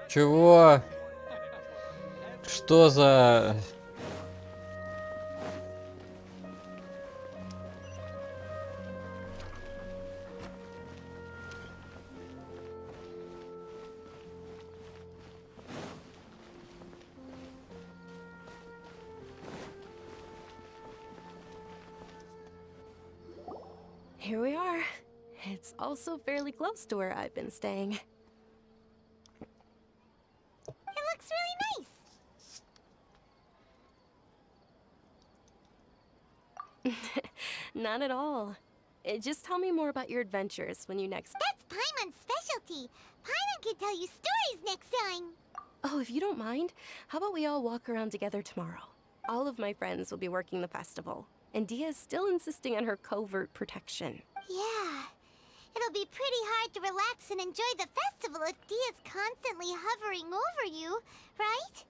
Чего? Что за... Here we are. It's also fairly close to where I've been staying. It looks really nice. Not at all. Just tell me more about your adventures when you next... That's Paimon's specialty. Paimon can tell you stories next time. Oh, if you don't mind, how about we all walk around together tomorrow? All of my friends will be working the festival, and Dia's still insisting on her covert protection. Yeah. It'll be pretty hard to relax and enjoy the festival if Dia's constantly hovering over you, right?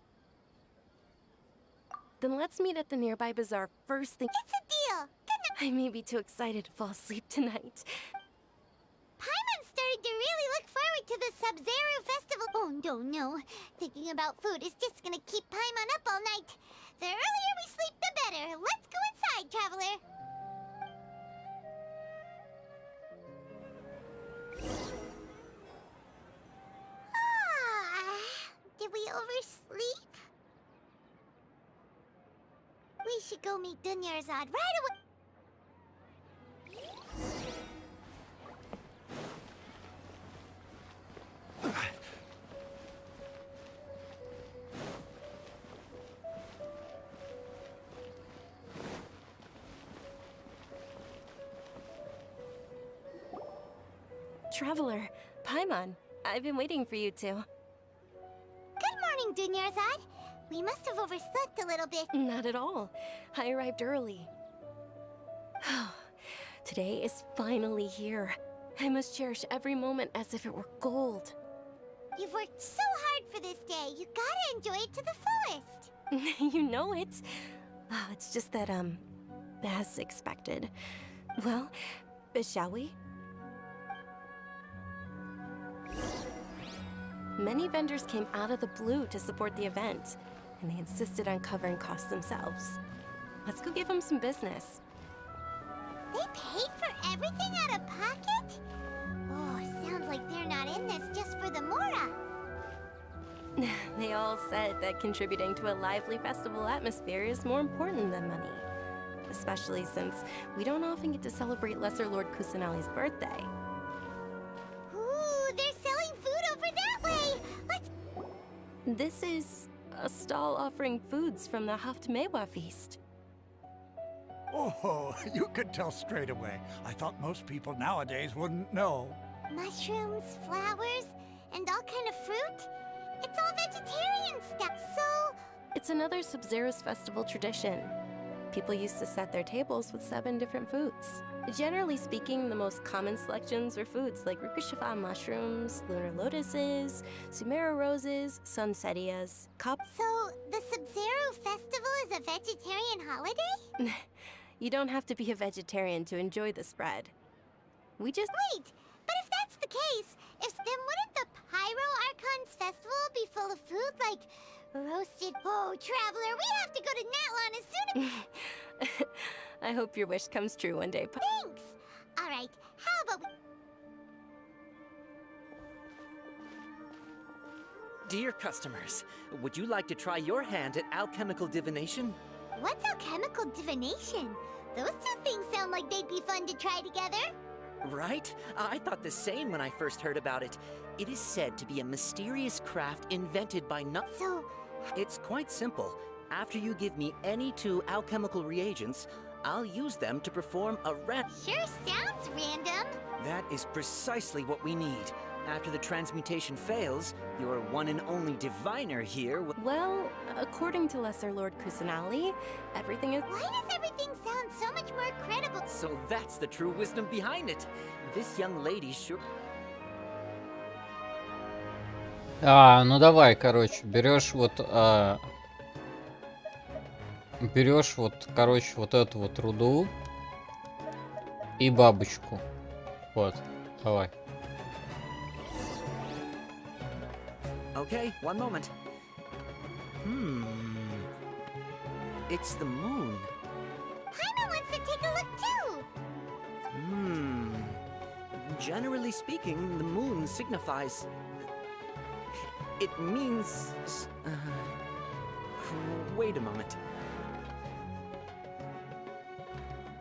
Then let's meet at the nearby bazaar first thing. It's a deal. I may be too excited to fall asleep tonight. Paimon's starting to really look forward to the Sub-Zero festival. Oh, no. Thinking about food is just gonna keep Paimon up all night. The earlier we sleep, the better. Let's go inside, traveler. Did we oversleep? We should go meet Dunyarzad right away. Traveler, Paimon, I've been waiting for you two. Good morning, Dunyarzad. We must have overslept a little bit. Not at all. I arrived early. Today is finally here. I must cherish every moment as if it were gold. You've worked so hard for this day. You gotta enjoy it to the fullest. You know it. Oh, it's just that, as expected. Well, shall we? Many vendors came out of the blue to support the event, and they insisted on covering costs themselves. Let's go give them some business. They paid for everything out of pocket? Oh, sounds like they're not in this just for the Mora. They all said that contributing to a lively festival atmosphere is more important than money. Especially since we don't often get to celebrate Lesser Lord Kusanali's birthday. Ooh, they're selling food over that way! Let's... This is a stall offering foods from the Haftmewa feast. Oh, you could tell straight away. I thought most people nowadays wouldn't know. Mushrooms, flowers, and all kind of fruit? It's all vegetarian stuff, so... It's another Sub-Zero's festival tradition. People used to set their tables with 7 different foods. Generally speaking, the most common selections were foods like Rukushifa mushrooms, lunar lotuses, Sumera roses, sunsetias, So, the Sub-Zero festival is a vegetarian holiday? You don't have to be a vegetarian to enjoy the spread. We just... Wait! But if that's the case, then wouldn't the Pyro Archon's festival be full of food like roasted... Oh, Traveler, we have to go to Natlan as soon as... I hope your wish comes true one day. Thanks! Alright, how about we... Dear customers, would you like to try your hand at alchemical divination? What's alchemical divination? Those two things sound like they'd be fun to try together. Right? I thought the same when I first heard about it. It is said to be a mysterious craft invented by So... It's quite simple. After you give me any 2 alchemical reagents, I'll use them to perform a Sure sounds random. That is precisely what we need. After the transmutation fails, your one and only diviner here will... Well, according to Lesser Lord Kusanali, everything is... Why does everything sound so much more credible? So that's the true wisdom behind it. This young lady sure... Ну давай, короче, берешь вот, короче, вот эту вот руду и бабочку. Вот, давай. Okay, one moment. It's the moon. Paimon wants to take a look too! Generally speaking, the moon signifies... It means... Wait a moment.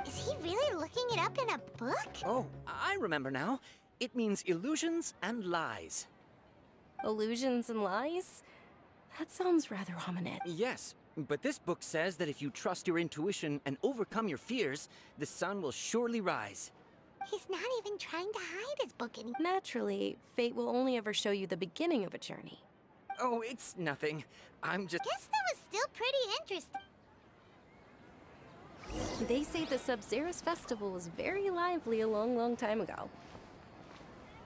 Is he really looking it up in a book? Oh, I remember now. It means illusions and lies. Illusions and lies? That sounds rather ominous. Yes, but this book says that if you trust your intuition and overcome your fears, the sun will surely rise. He's not even trying to hide his book anymore. Naturally, fate will only ever show you the beginning of a journey. Oh, it's nothing. I'm just... Guess that was still pretty interesting. They say the Sub-Zero's festival was very lively a long, long time ago.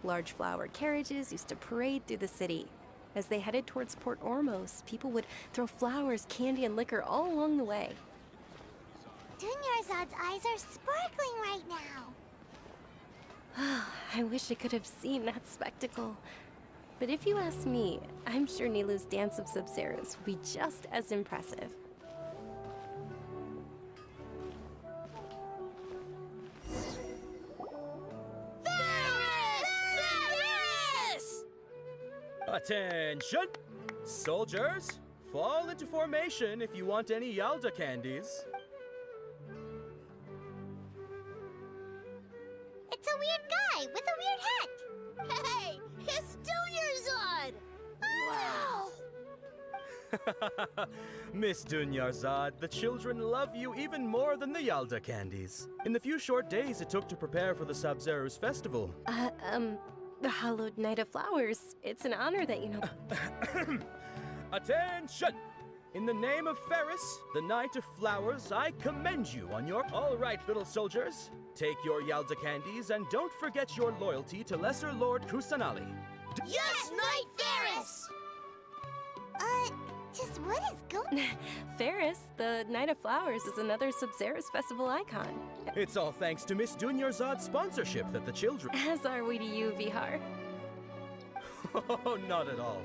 Large flower carriages used to parade through the city. As they headed towards Port Ormos, people would throw flowers, candy, and liquor all along the way. Dunyarzad's eyes are sparkling right now. I wish I could have seen that spectacle. But if you ask me, I'm sure Nilu's Dance of Sub-Zeros will be just as impressive. Attention! Soldiers, fall into formation if you want any Yalda candies. It's a weird guy with a weird hat. Hey, it's Dunyarzad! Wow! Miss Dunyarzad, the children love you even more than the Yalda candies. In the few short days it took to prepare for the Sub-Zero's festival. The Hallowed Night of Flowers. It's an honor that you know... Attention! In the name of Ferris, the Knight of Flowers, I commend you on your... All right, little soldiers. Take your Yalda candies and don't forget your loyalty to Lesser Lord Kusanali. Yes, Knight Ferris! Just what is going... Ferris, the Knight of Flowers, is another Sub-Zerus festival icon. It's all thanks to Miss Dunyarzad's sponsorship that the children... As are we to you, Vihar. Oh, not at all.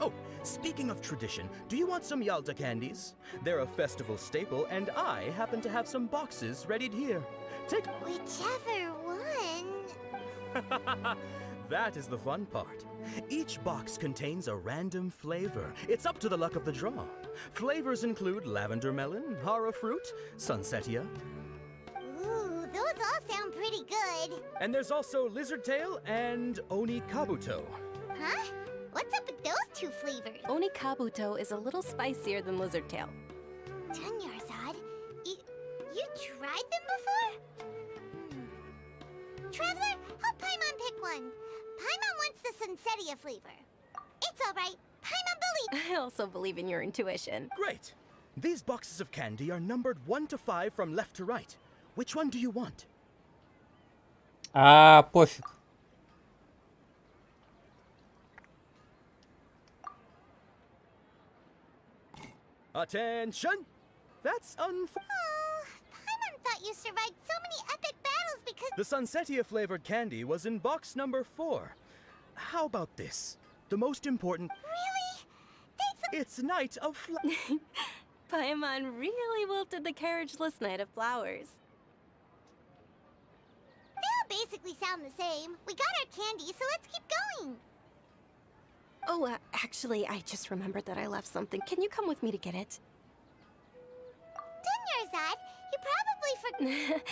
Oh, speaking of tradition, do you want some Yalda candies? They're a festival staple, and I happen to have some boxes readied here. Take... Whichever one... That is the fun part. Each box contains a random flavor. It's up to the luck of the draw. Flavors include lavender melon, hara fruit, sunsetia. Ooh, those all sound pretty good. And there's also lizard tail and oni kabuto. Huh? What's up with those two flavors? Oni kabuto is a little spicier than lizard tail. Dunyarzad, you tried them before? Traveler, help Paimon pick one. Paimon wants the Sunsetia flavor. It's all right. Paimon believes. I also believe in your intuition. Great. These boxes of candy are numbered 1 to 5 from left to right. Which one do you want? Пофиг. Attention! That's Oh, Paimon thought you survived so many epic battles because... The Sunsetia flavored candy was in box number 4. How about this? The most important... Really? It's Knight of Paimon really wilted the carriageless Knight of Flowers. They all basically sound the same. We got our candy, so let's keep going. Oh, actually, I just remembered that I left something. Can you come with me to get it? Dunyarzad, you probably forgot...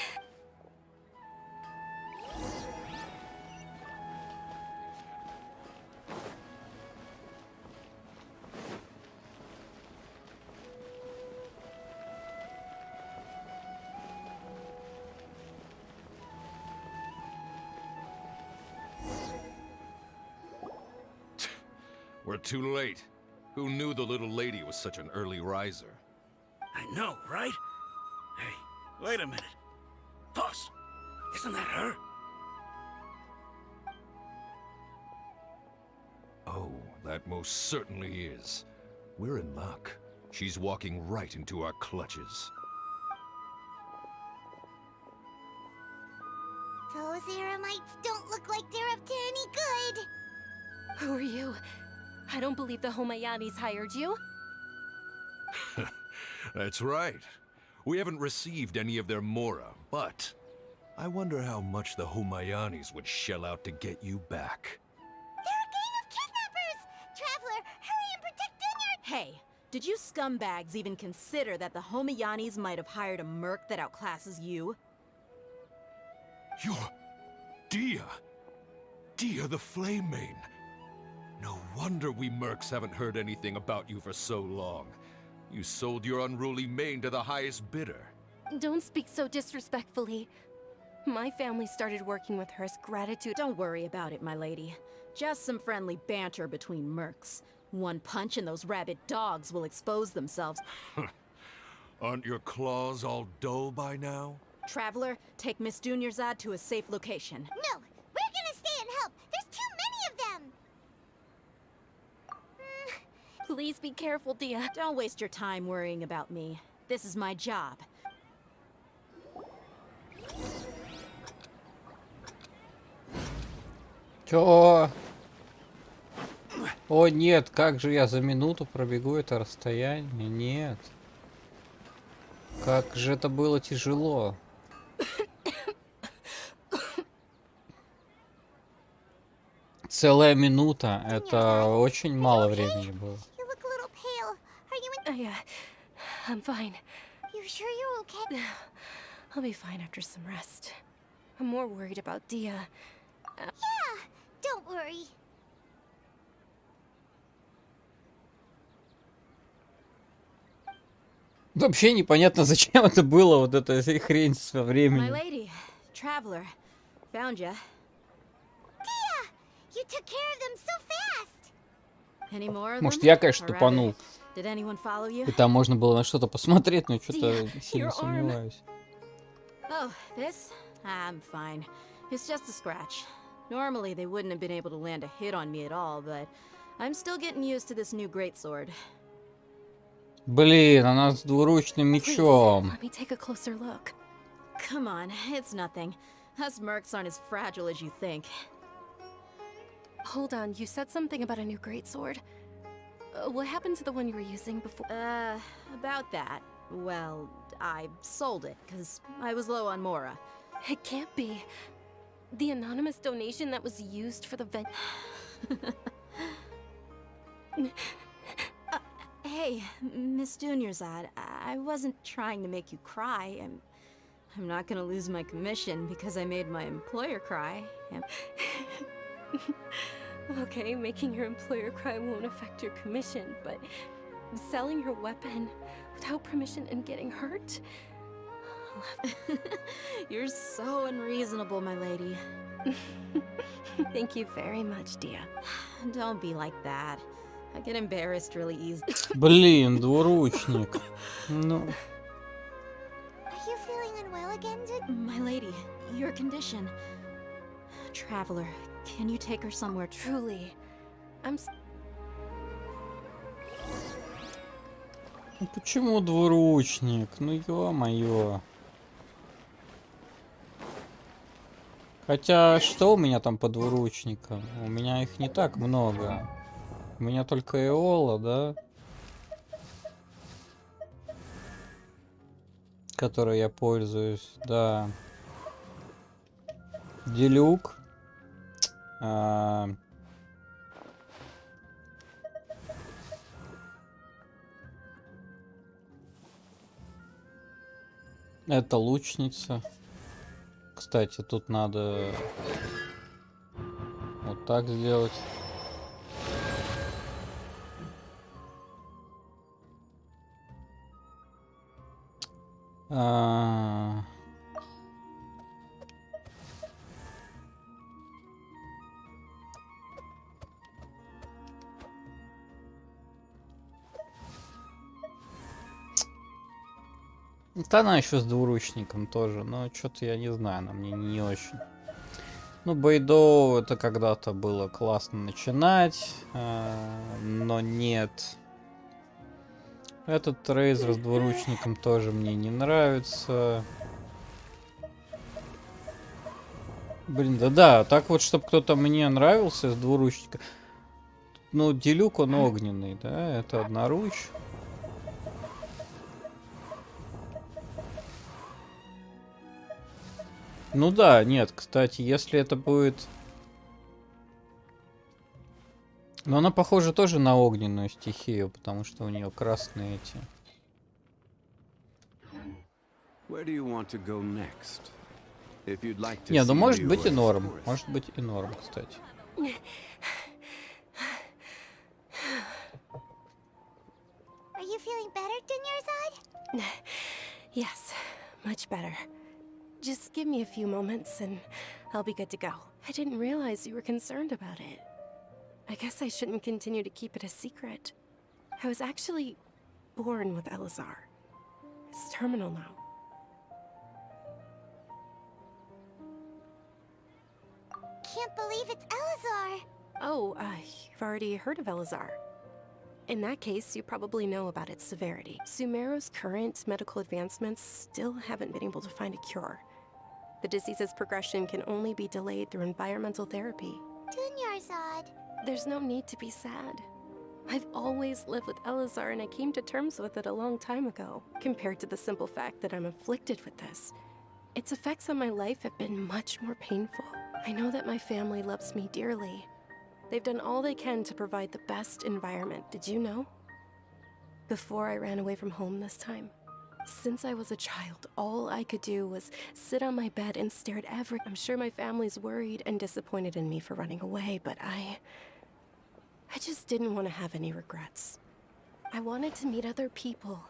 We're too late. Who knew the little lady was such an early riser? I know, right? Hey, wait a minute. Boss, isn't that her? Oh, that most certainly is. We're in luck. She's walking right into our clutches. Those Eremites don't look like they're up to any good. Who are you? I don't believe the Homayanis hired you. That's right. We haven't received any of their Mora, but I wonder how much the Homayanis would shell out to get you back. They're a gang of kidnappers! Traveler, hurry and protect Dunyard! Hey, did you scumbags even consider that the Homayanis might have hired a merc that outclasses you? You're... Dia! Dia the Flame Mane! No wonder we mercs haven't heard anything about you for so long. You sold your unruly mane to the highest bidder. Don't speak so disrespectfully. My family started working with her as gratitude. Don't worry about it, my lady. Just some friendly banter between mercs. One punch and those rabid dogs will expose themselves. Aren't your claws all dull by now? Traveler, take Miss Dunyarzad to a safe location. No, we're gonna stay and help. There's too many of them. Please be careful, Dia. Don't waste your time worrying about me. This is my job. Чё? О нет, как же я за минуту пробегу это расстояние? Нет. Как же это было тяжело. Целая минута. Это очень мало времени было. You look a little pale. Are you in... Yeah, I'm fine. You sure you're okay? I'll be fine after some rest. I'm more worried about Dia. Yeah, don't worry. Вообще непонятно, зачем это было, вот эта хрень со My временем. lady, Traveler, found ya. Dia, you took care of them so fast. Any more of Может, them? я, конечно, Or rather, тупанул. Did anyone follow you? И там можно было на что-то посмотреть, но что-то Dear, сильно your arm. сомневаюсь. Oh, this? I'm fine. It's just a scratch. Normally, they wouldn't have been able to land a hit on me at all, but I'm still getting used to this new greatsword. Блин, она с двуручным мечом. Let me take a closer look. Come on, it's nothing. Us mercs aren't as fragile as you think. Hold on, you said something about a new greatsword. What happened to the one you were using before? About that. Well, I sold it, because I was low on Mora. It can't be. The anonymous donation that was used for the Hey, Miss Dunyarzad, I wasn't trying to make you cry. I'm not gonna lose my commission because I made my employer cry. Okay, making your employer cry won't affect your commission, but selling your weapon without permission and getting hurt? You're so unreasonable, my lady. Thank you very much, Dia. Don't be like that. I get embarrassed really easily. Блин, двуручник. Ну. Are you feeling unwell again, My lady, your condition. Traveler, can you take her somewhere? Truly, Ну почему двуручник? Ну ё-моё. Хотя, что у меня там по двуручникам? У меня их не так много. У меня только Эола, да? Которой я пользуюсь, да. Делюк. Это лучница. Кстати, тут надо вот так сделать. Да, она еще с двуручником тоже, но что-то я не знаю, она мне не очень. Ну, Бейдоу это когда-то было классно начинать, но нет. Этот Трейзер с двуручником тоже мне не нравится. Блин, да-да, так вот, чтобы кто-то мне нравился с двуручника. Ну, Делюк, он огненный, да, это одноруч. Ну да, нет, кстати, если это будет... Но она, похоже, тоже на огненную стихию, потому что у нее красные эти. Не, ну может быть и норм. Может быть и норм, кстати. Are you feeling better, Dunyarzad? Yes, much better. Just give me a few moments and I'll be good to go. I didn't realize you were concerned about it. I guess I shouldn't continue to keep it a secret. I was actually born with Elazar. It's terminal now. Can't believe it's Elazar! Oh, you've already heard of Elazar. In that case, you probably know about its severity. Sumeru's current medical advancements still haven't been able to find a cure. The disease's progression can only be delayed through environmental therapy. Dunyarzad. There's no need to be sad. I've always lived with Elazar and I came to terms with it a long time ago. Compared to the simple fact that I'm afflicted with this, its effects on my life have been much more painful. I know that my family loves me dearly. They've done all they can to provide the best environment. Did you know? Before I ran away from home this time, since I was a child, all I could do was sit on my bed and stare at I'm sure my family's worried and disappointed in me for running away, but I just didn't want to have any regrets. I wanted to meet other people.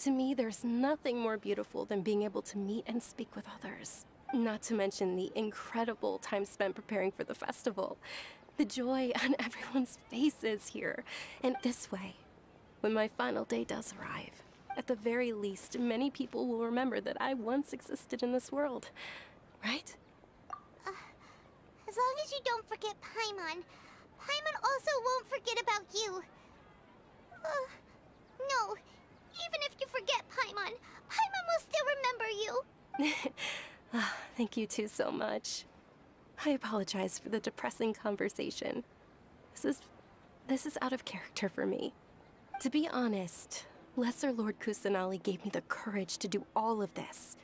To me, there's nothing more beautiful than being able to meet and speak with others. Not to mention the incredible time spent preparing for the festival. The joy on everyone's faces here. And this way, when my final day does arrive, at the very least, many people will remember that I once existed in this world. Right? As long as you don't forget Paimon, Paimon also won't forget about you. No, even if you forget Paimon, Paimon will still remember you. Thank you two so much. I apologize for the depressing conversation. This is out of character for me. To be honest, Lesser Lord Kusanali gave me the courage to do all of this.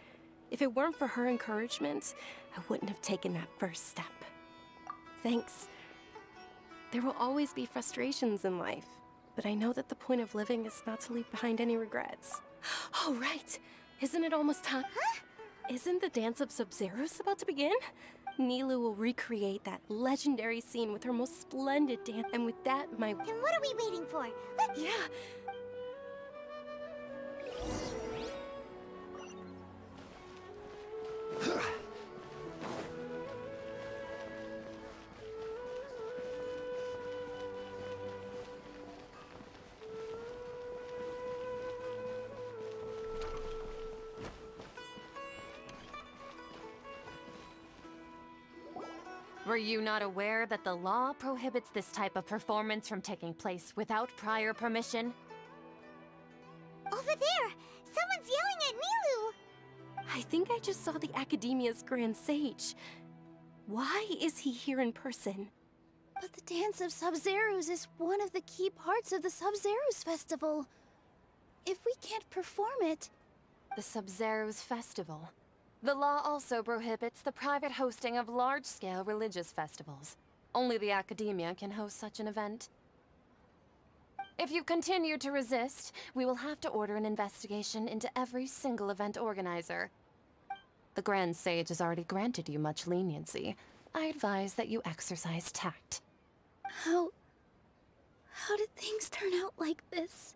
If it weren't for her encouragement, I wouldn't have taken that first step. Thanks. There will always be frustrations in life, but I know that the point of living is not to leave behind any regrets. Oh, right! Isn't it almost time? Huh? Isn't the dance of Sub-Zeros about to begin? Nilu will recreate that legendary scene with her most splendid dance, and with that, my... Then what are we waiting for? Let's... Yeah! Were you not aware that the law prohibits this type of performance from taking place without prior permission? Over there! Someone's yelling at Nilu! I think I just saw the Academia's Grand Sage. Why is he here in person? But the Dance of Sub-Zeros is one of the key parts of the Sub-Zeros Festival. If we can't perform it... The Sub-Zeros Festival. The law also prohibits the private hosting of large-scale religious festivals. Only the Academia can host such an event. If you continue to resist, we will have to order an investigation into every single event organizer. The Grand Sage has already granted you much leniency. I advise that you exercise tact. How did things turn out like this?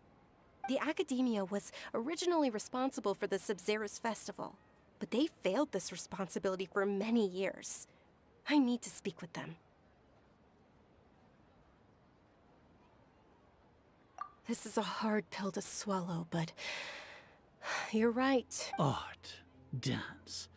The Academia was originally responsible for the Sub-Zeros Festival, but they failed this responsibility for many years. I need to speak with them. This is a hard pill to swallow, but you're right. Art. Dance.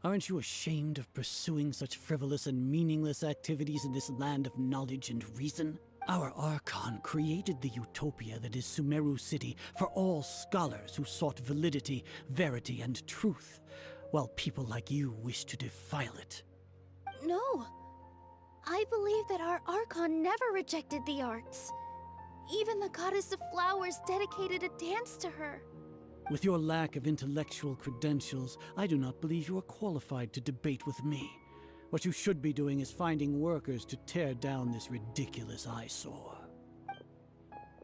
Aren't you ashamed of pursuing such frivolous and meaningless activities in this land of knowledge and reason? Our Archon created the utopia that is Sumeru City for all scholars who sought validity, verity, and truth, while people like you wish to defile it. No. I believe that our Archon never rejected the arts. Even the goddess of flowers dedicated a dance to her. With your lack of intellectual credentials, I do not believe you are qualified to debate with me. What you should be doing is finding workers to tear down this ridiculous eyesore.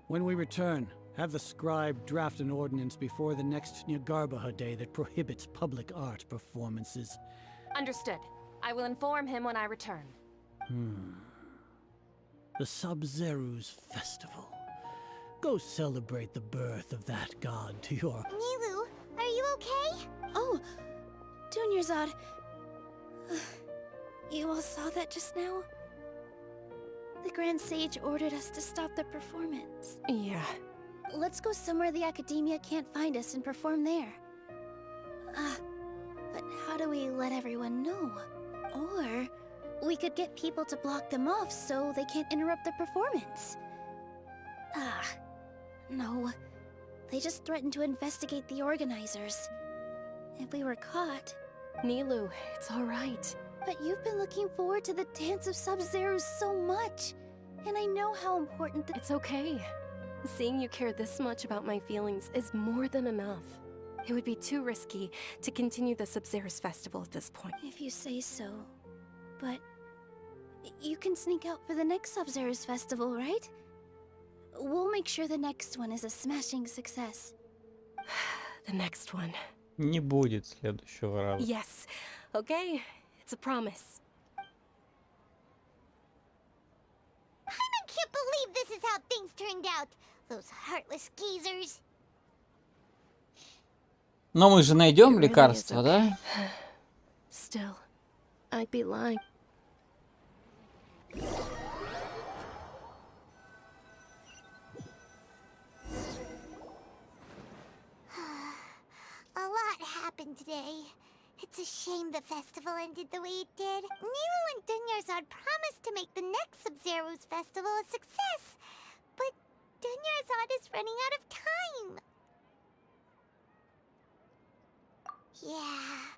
When we return, have the scribe draft an ordinance before the next Nyagarbha Day that prohibits public art performances. Understood. I will inform him when I return. The Sub-Zeros Festival. Go celebrate the birth of that god to your... Nilu, are you okay? Oh, Dunyarzad. You all saw that just now? The Grand Sage ordered us to stop the performance. Yeah. Let's go somewhere the Academia can't find us and perform there. But how do we let everyone know? Or we could get people to block them off so they can't interrupt the performance. No. They just threatened to investigate the organizers. If we were caught... Nilu, it's alright. But you've been looking forward to the Dance of Sub-Zeros so much. And I know how important It's okay. Seeing you care this much about my feelings is more than enough. It would be too risky to continue the Sub-Zeros Festival at this point. If you say so. But... you can sneak out for the next Sub-Zeros Festival, right? We'll make sure the next one is a smashing success. The next one. Не будет следующего раза. Yes. Okay. It's a promise. I can't believe this is how things turned out. Those heartless geezers. Но мы же найдем лекарство, да? Still, I'd be lying. happened today. It's a shame the festival ended the way it did. Nero and Dunyarzad promised to make the next Sub-Zero's festival a success, but Dunyarzad is running out of time. Yeah.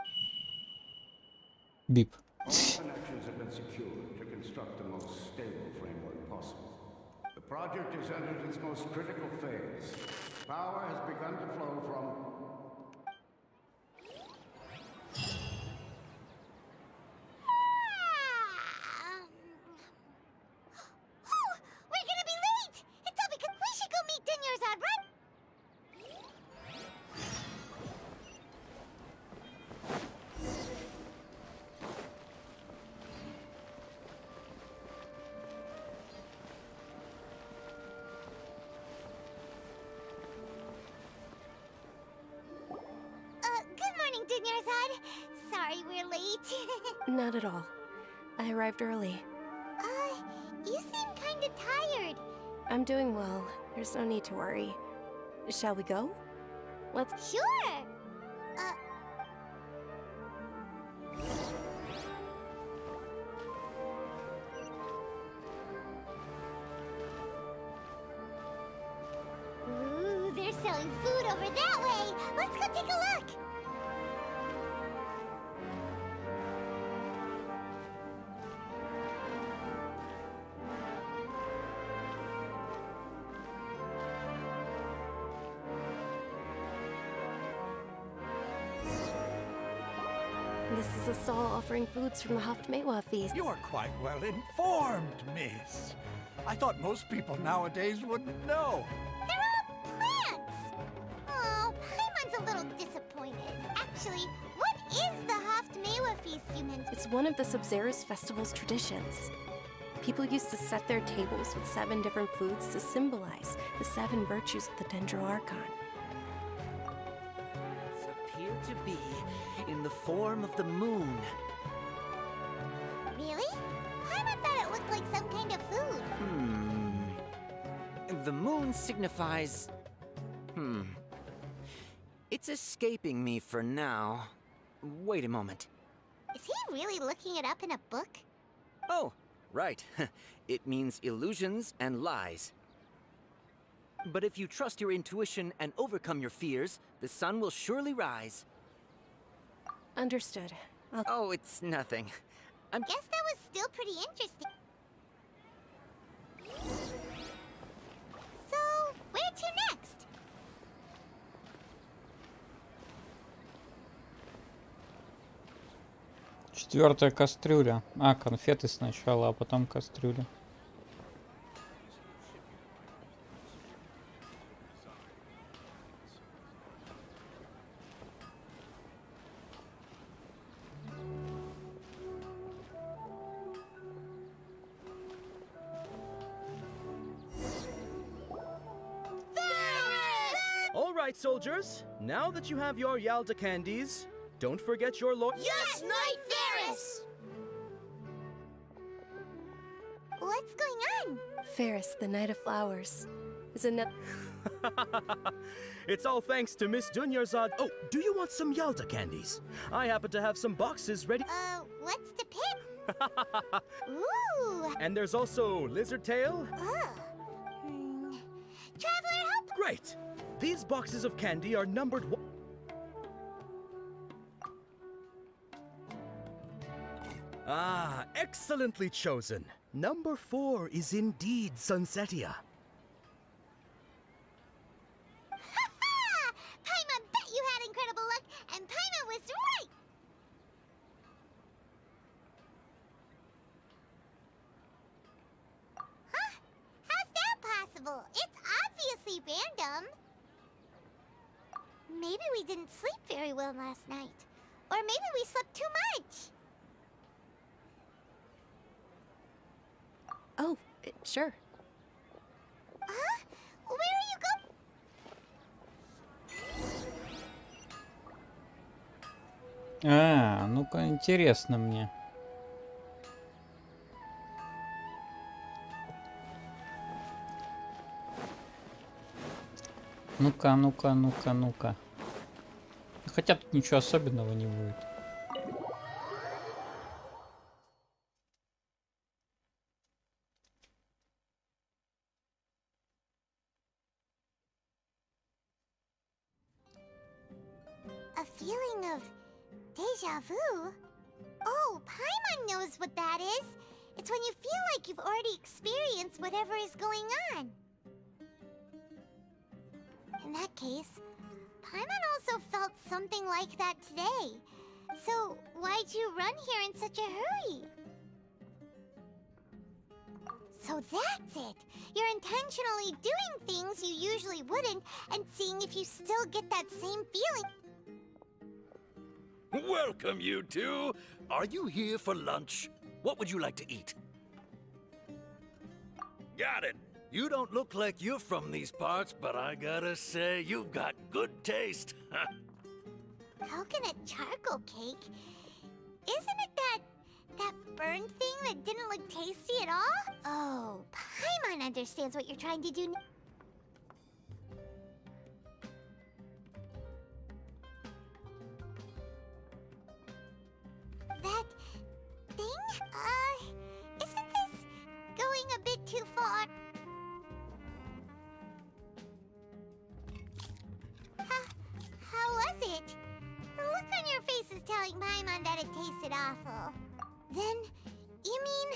Бип. All connections have been secured to construct the most stable framework possible. The project is entered its most critical phase. Power has begun to flow from... We're gonna be late! It's all because we should go meet Dunyarzad, right? Good morning, Dunyarzad. Sorry we're late. Not at all. I arrived early. You seem kinda tired. I'm doing well. There's no need to worry. Shall we go? Let's... Sure! Ooh, they're selling food over that way! Let's go take a look! This is a stall offering foods from the Haftmewa feast. You are quite well informed, miss. I thought most people nowadays wouldn't know. They're all plants! Oh, Paimon's a little disappointed. Actually, what is the Haftmewa feast you mentioned? It's one of the Sub-Zero's festival's traditions. People used to set their tables with 7 different foods to symbolize the 7 virtues of the Dendro Archon. Appear to be in the form of the moon. Really? Paimon thought it looked like some kind of food. The moon signifies... It's escaping me for now. Wait a moment. Is he really looking it up in a book? Oh, right. It means illusions and lies. But if you trust your intuition and overcome your fears, the sun will surely rise. Understood. Oh, it's nothing. Guess that was still pretty interesting. So, where to next? Четвертая кастрюля. А, конфеты сначала, а потом кастрюля. All right, soldiers. Now that you have your Yalda candies, don't forget your lord. Yes, Knight Ferris! What's going on? Ferris, the Knight of Flowers, is another... It's all thanks to Miss Dunyarzad. Oh, do you want some Yalda candies? I happen to have some boxes ready. What's the pit? Ooh! And there's also lizard tail. Traveler, help! Great! These boxes of candy are numbered one. Ah, excellently chosen. Number 4 is indeed Sunsetia. Paimon bet you had incredible luck, and Paimon was right! Huh? How's that possible? It's obviously random. Maybe we didn't sleep very well last night. Or maybe we slept too much. Oh, sure. Huh? Where are you going? А, ну-ка, интересно мне. Ну-ка, ну-ка, ну-ка, ну-ка. Хотя тут ничего особенного не будет. A feeling of deja vu? Oh, Paimon knows what that is. It's when you feel like you've already experienced whatever is going on. In that case, Paimon also felt something like that today. So, why'd you run here in such a hurry? So that's it! You're intentionally doing things you usually wouldn't and seeing if you still get that same feeling. Welcome, you two. Are you here for lunch? What would you like to eat? Got it. You don't look like you're from these parts, but I gotta say, you've got good taste. Coconut charcoal cake? Isn't it that burned thing that didn't look tasty at all? Oh, Paimon understands what you're trying to do. That thing? Isn't this going a bit too far? How was it? The look on your face is telling Paimon that it tasted awful. Then, you mean...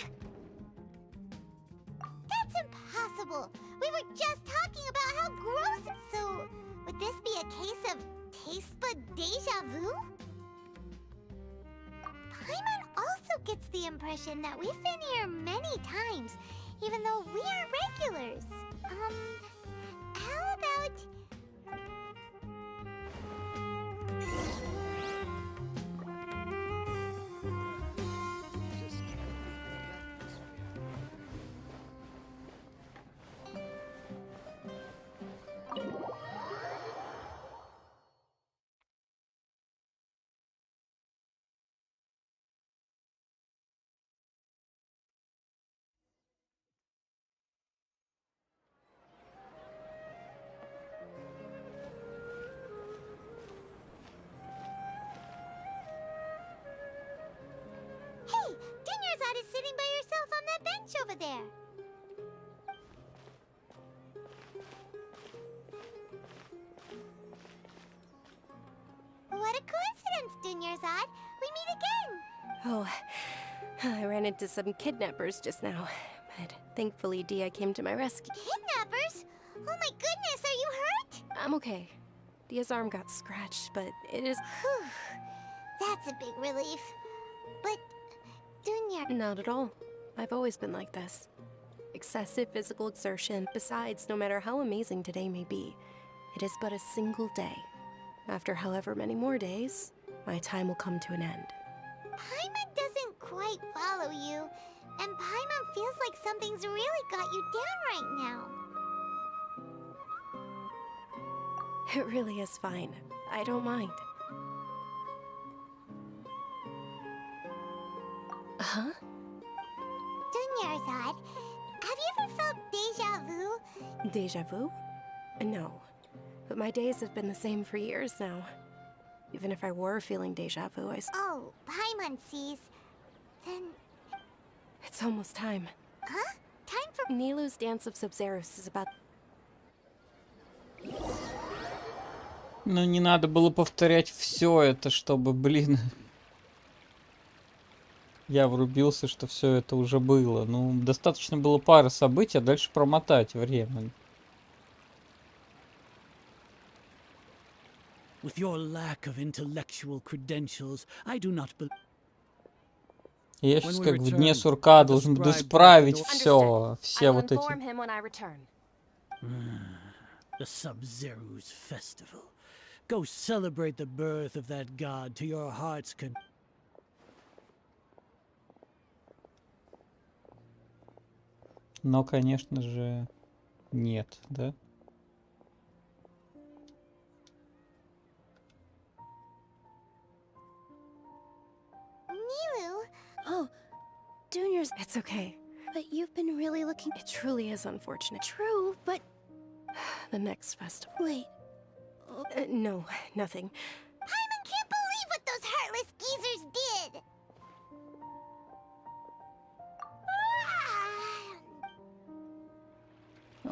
That's impossible! We were just talking about how gross... So, would this be a case of taste bud deja vu? Paimon also gets the impression that we've been here many times, even though we are regulars. How about... Hey! Dunyarzad is sitting by yourself on that bench over there! What a coincidence, Dunyarzad! We meet again! Oh, I ran into some kidnappers just now, but thankfully Dia came to my rescue. Kidnappers? Oh my goodness, are you hurt? I'm okay. Dia's arm got scratched, but it is... Whew. That's a big relief. But, Dunya... Not at all. I've always been like this. Excessive physical exertion. Besides, no matter how amazing today may be, it is but a single day. After however many more days, my time will come to an end. Paimon doesn't quite follow you, and Paimon feels like something's really got you down right now. It really is fine. I don't mind. Huh? Dunyarzad, have you ever felt deja vu? Deja vu? No. But my days have been the same for years now. Even if I were feeling deja vu, Oh, Paimon sees. Then... It's almost time. Huh? Time for... Nilu's Dance of Sub-Zeros is about... Ну, не надо было повторять все это, чтобы, блин... Я врубился, что все это уже было. Ну, достаточно было пары событий, а дальше промотать время. With your lack of intellectual credentials, I do not believe... Я сейчас как в дне сурка должен буду исправить все вот эти... The Sub-Zero's festival. Go celebrate the birth of that god to your heart's content. Но, конечно же, нет, да? Nilu? Oh, Junior's... It's okay. But you've been really looking... It truly is unfortunate. True, but... The next festival. Wait. No, nothing. Paimon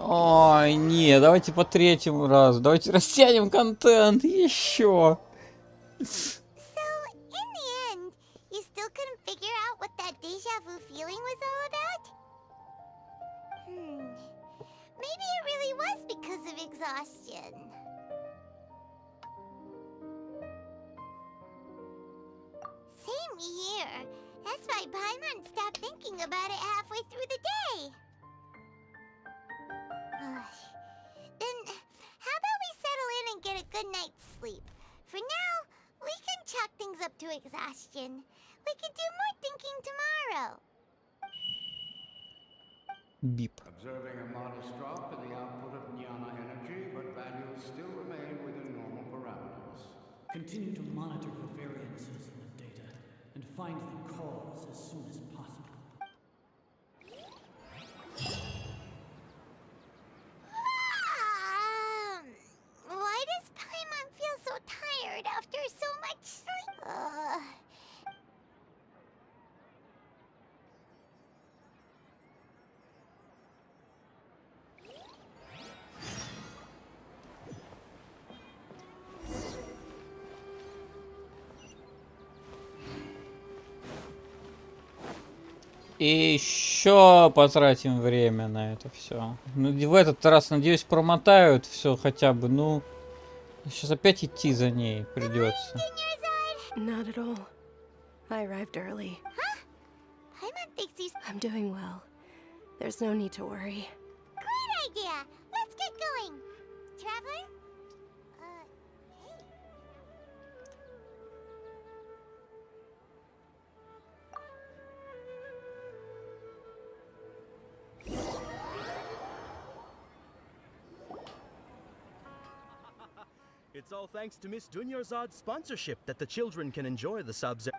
Ой, не, давайте по третьему разу. Давайте растянем контент еще. So, in the end, you still couldn't figure out what that deja vu feeling was all about? Maybe it really was because of exhaustion. Same here. That's why Paimon stopped thinking about it halfway through the day. Then, how about we settle in and get a good night's sleep? For now, we can chalk things up to exhaustion. We can do more thinking tomorrow. Beep. Observing a modest drop in the output of jnana energy, but values still remain within normal parameters. Continue to monitor for variances in the data and find the cause as soon as possible. Why does Paimon feel so tired after so much sleep? И еще потратим время на это все. Ну, в этот раз, надеюсь, промотают все хотя бы. Ну, сейчас опять идти за ней придется. Not at all. I arrived early. Huh? Paimon thinks he's... I'm doing well. There's no need to worry. Great idea! Let's get going! Traveler? Hey. It's all thanks to Miss Dunyarzad's sponsorship that the children can enjoy the Sub-Zero.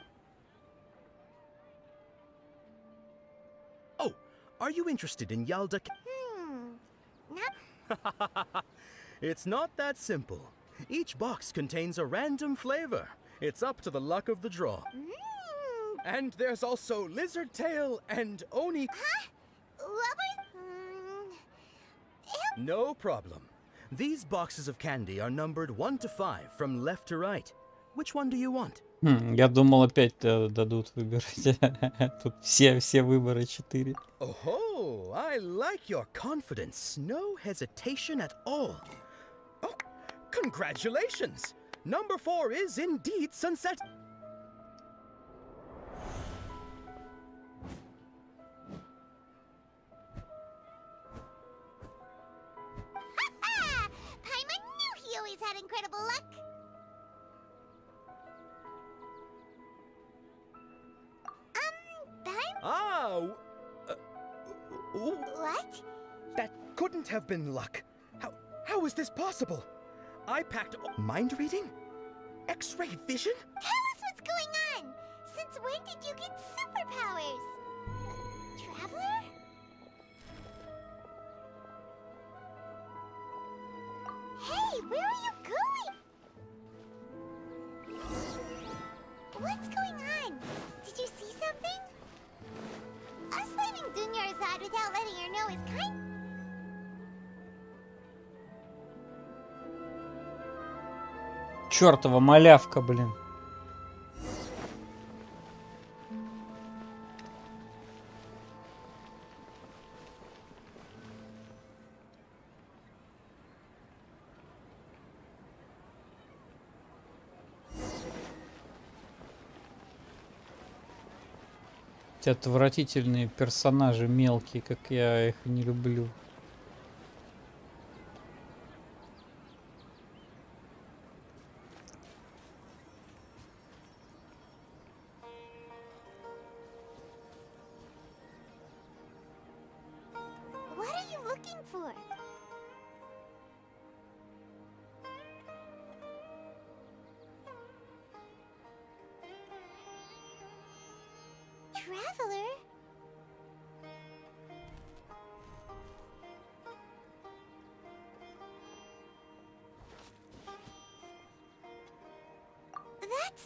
Oh, are you interested in Yalda? No. It's not that simple. Each box contains a random flavor. It's up to the luck of the draw. And there's also Lizard Tail and Oni. Huh? What was... No problem. These boxes of candy are numbered 1 to 5 from left to right. Which one do you want? Я думал, опять дадут выбирать. Тут все выборы 4. Oh, I like your confidence. No hesitation at all. Oh, congratulations! Number 4 is indeed Sunset. Paimon knew he always had incredible luck. Paimon? What? That couldn't have been luck. How is this possible? I packed mind reading? X-ray vision? Tell us what's going on. Since when did you get superpowers? Traveler? Hey, where are you going? What's going on? Did you see something? Us leaving Dunyarzad without letting her know is kind... Чёртова малявка, блин. Эти отвратительные персонажи мелкие, как я их не люблю. What are you looking for? Traveler? That's...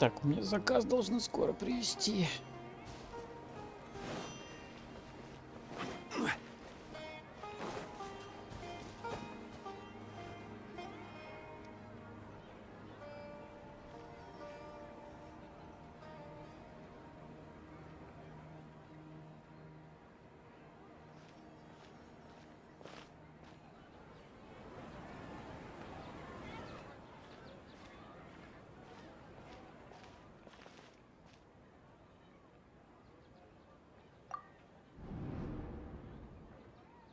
Так, у меня заказ должны скоро привезти.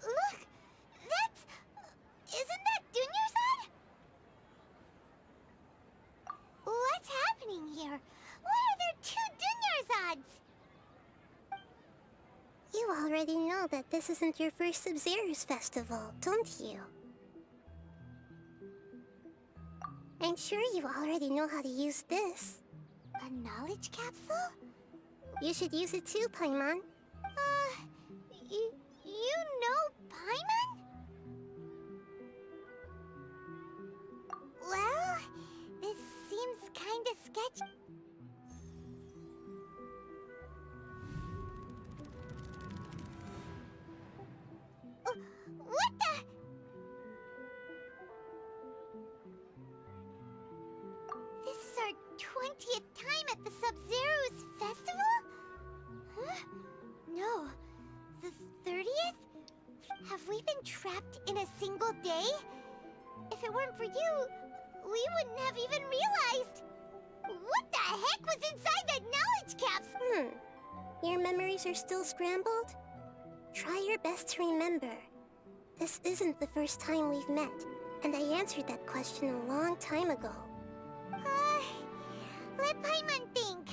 Look! That's... Isn't that Dunyarzad? What's happening here? Why are there two Dunyarzads? You already know that this isn't your first Sub-Zero's festival, don't you? I'm sure you already know how to use this. A knowledge capsule? You should use it too, Paimon. You know Paimon? Well, this seems kinda sketchy. What the? This is our 20th time at the Sub-Zero's festival? Huh? No. The 30th? Have we been trapped in a single day? If it weren't for you, we wouldn't have even realized. What the heck was inside that knowledge capsule? Your memories are still scrambled? Try your best to remember. This isn't the first time we've met, and I answered that question a long time ago. Let Paimon think.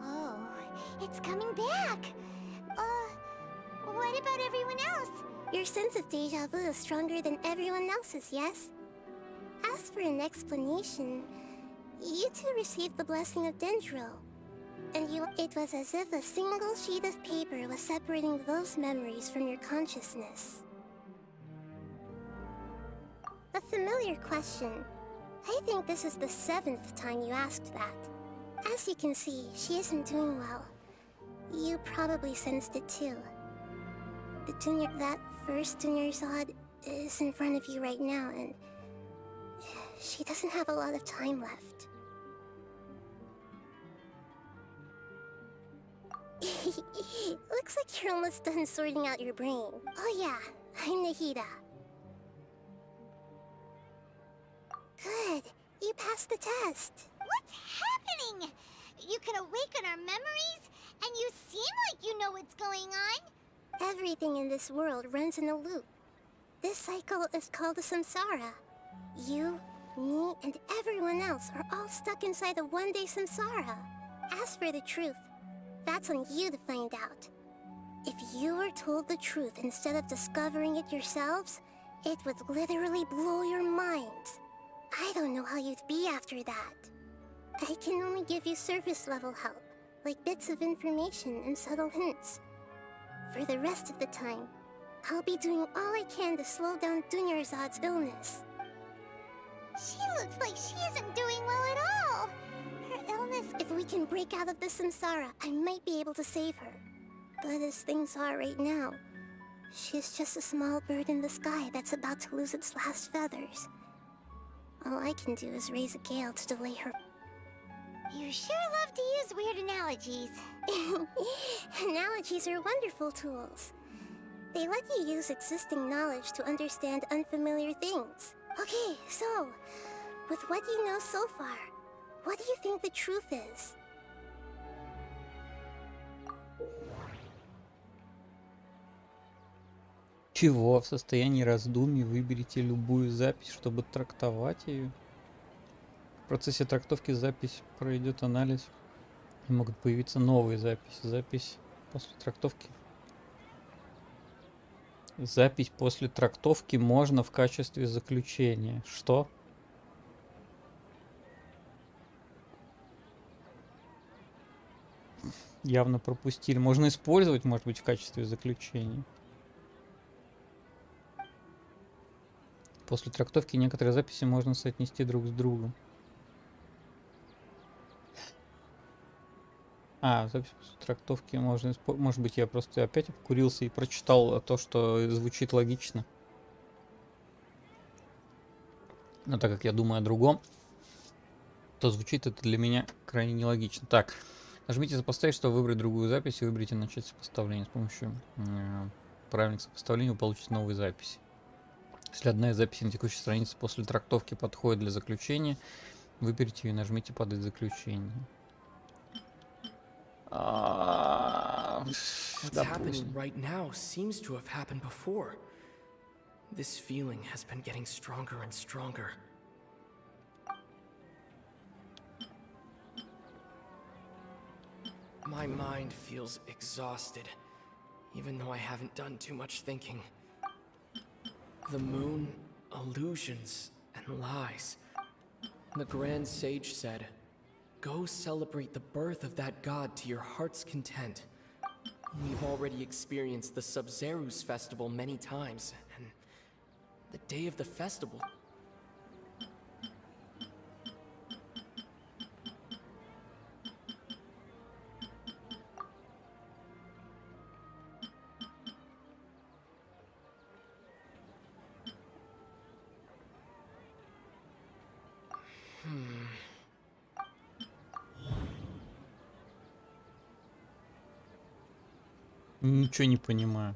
Oh, it's coming back. What about everyone else? Your sense of deja vu is stronger than everyone else's, yes? As for an explanation, you two received the blessing of Dendro. And it was as if a single sheet of paper was separating those memories from your consciousness. A familiar question. I think this is the 7th time you asked that. As you can see, she isn't doing well. You probably sensed it too. That first Dunyarzad is in front of you right now, and she doesn't have a lot of time left. Looks like you're almost done sorting out your brain. Oh yeah, I'm Nahida. Good, you passed the test. What's happening? You can awaken our memories, and you seem like you know what's going on. Everything in this world runs in a loop. This cycle is called a samsara. You, me, and everyone else are all stuck inside a one-day samsara. As for the truth, that's on you to find out. If you were told the truth instead of discovering it yourselves, it would literally blow your minds. I don't know how you'd be after that. I can only give you surface-level help, like bits of information and subtle hints. For the rest of the time, I'll be doing all I can to slow down Dunyarzad's illness. She looks like she isn't doing well at all. Her illness... If we can break out of the samsara, I might be able to save her. But as things are right now, she's just a small bird in the sky that's about to lose its last feathers. All I can do is raise a gale to delay her. You sure love to use weird analogies. Analogies are wonderful tools. They let you use existing knowledge to understand unfamiliar things. Okay, so, with what you know so far, what do you think the truth is? Чего? В состоянии раздумий выберите любую запись, чтобы трактовать ее. В процессе трактовки запись пройдет анализ. И могут появиться новые записи. Запись после трактовки. Запись после трактовки можно в качестве заключения. Что? Явно пропустили. Можно использовать, может быть, в качестве заключения. После трактовки некоторые записи можно соотнести друг с другом. Запись после трактовки можно использовать. Может быть, я просто опять обкурился и прочитал то, что звучит логично. Но так как я думаю о другом, то звучит это для меня крайне нелогично. Так, нажмите «Сопоставить», чтобы выбрать другую запись, и выберите «Начать сопоставление». С помощью правильных сопоставлений вы получите новые записи. Если одна из записей на текущей странице после трактовки подходит для заключения, выберите ее и нажмите «Подать заключение». What's happening right now seems to have happened before. This feeling has been getting stronger and stronger. My mind feels exhausted, even though I haven't done too much thinking. The moon, illusions, and lies. The Grand Sage said, "Go celebrate the birth of that god to your heart's content." We've already experienced the Sub-Zeru's festival many times, and the day of the festival... Ничего не понимаю.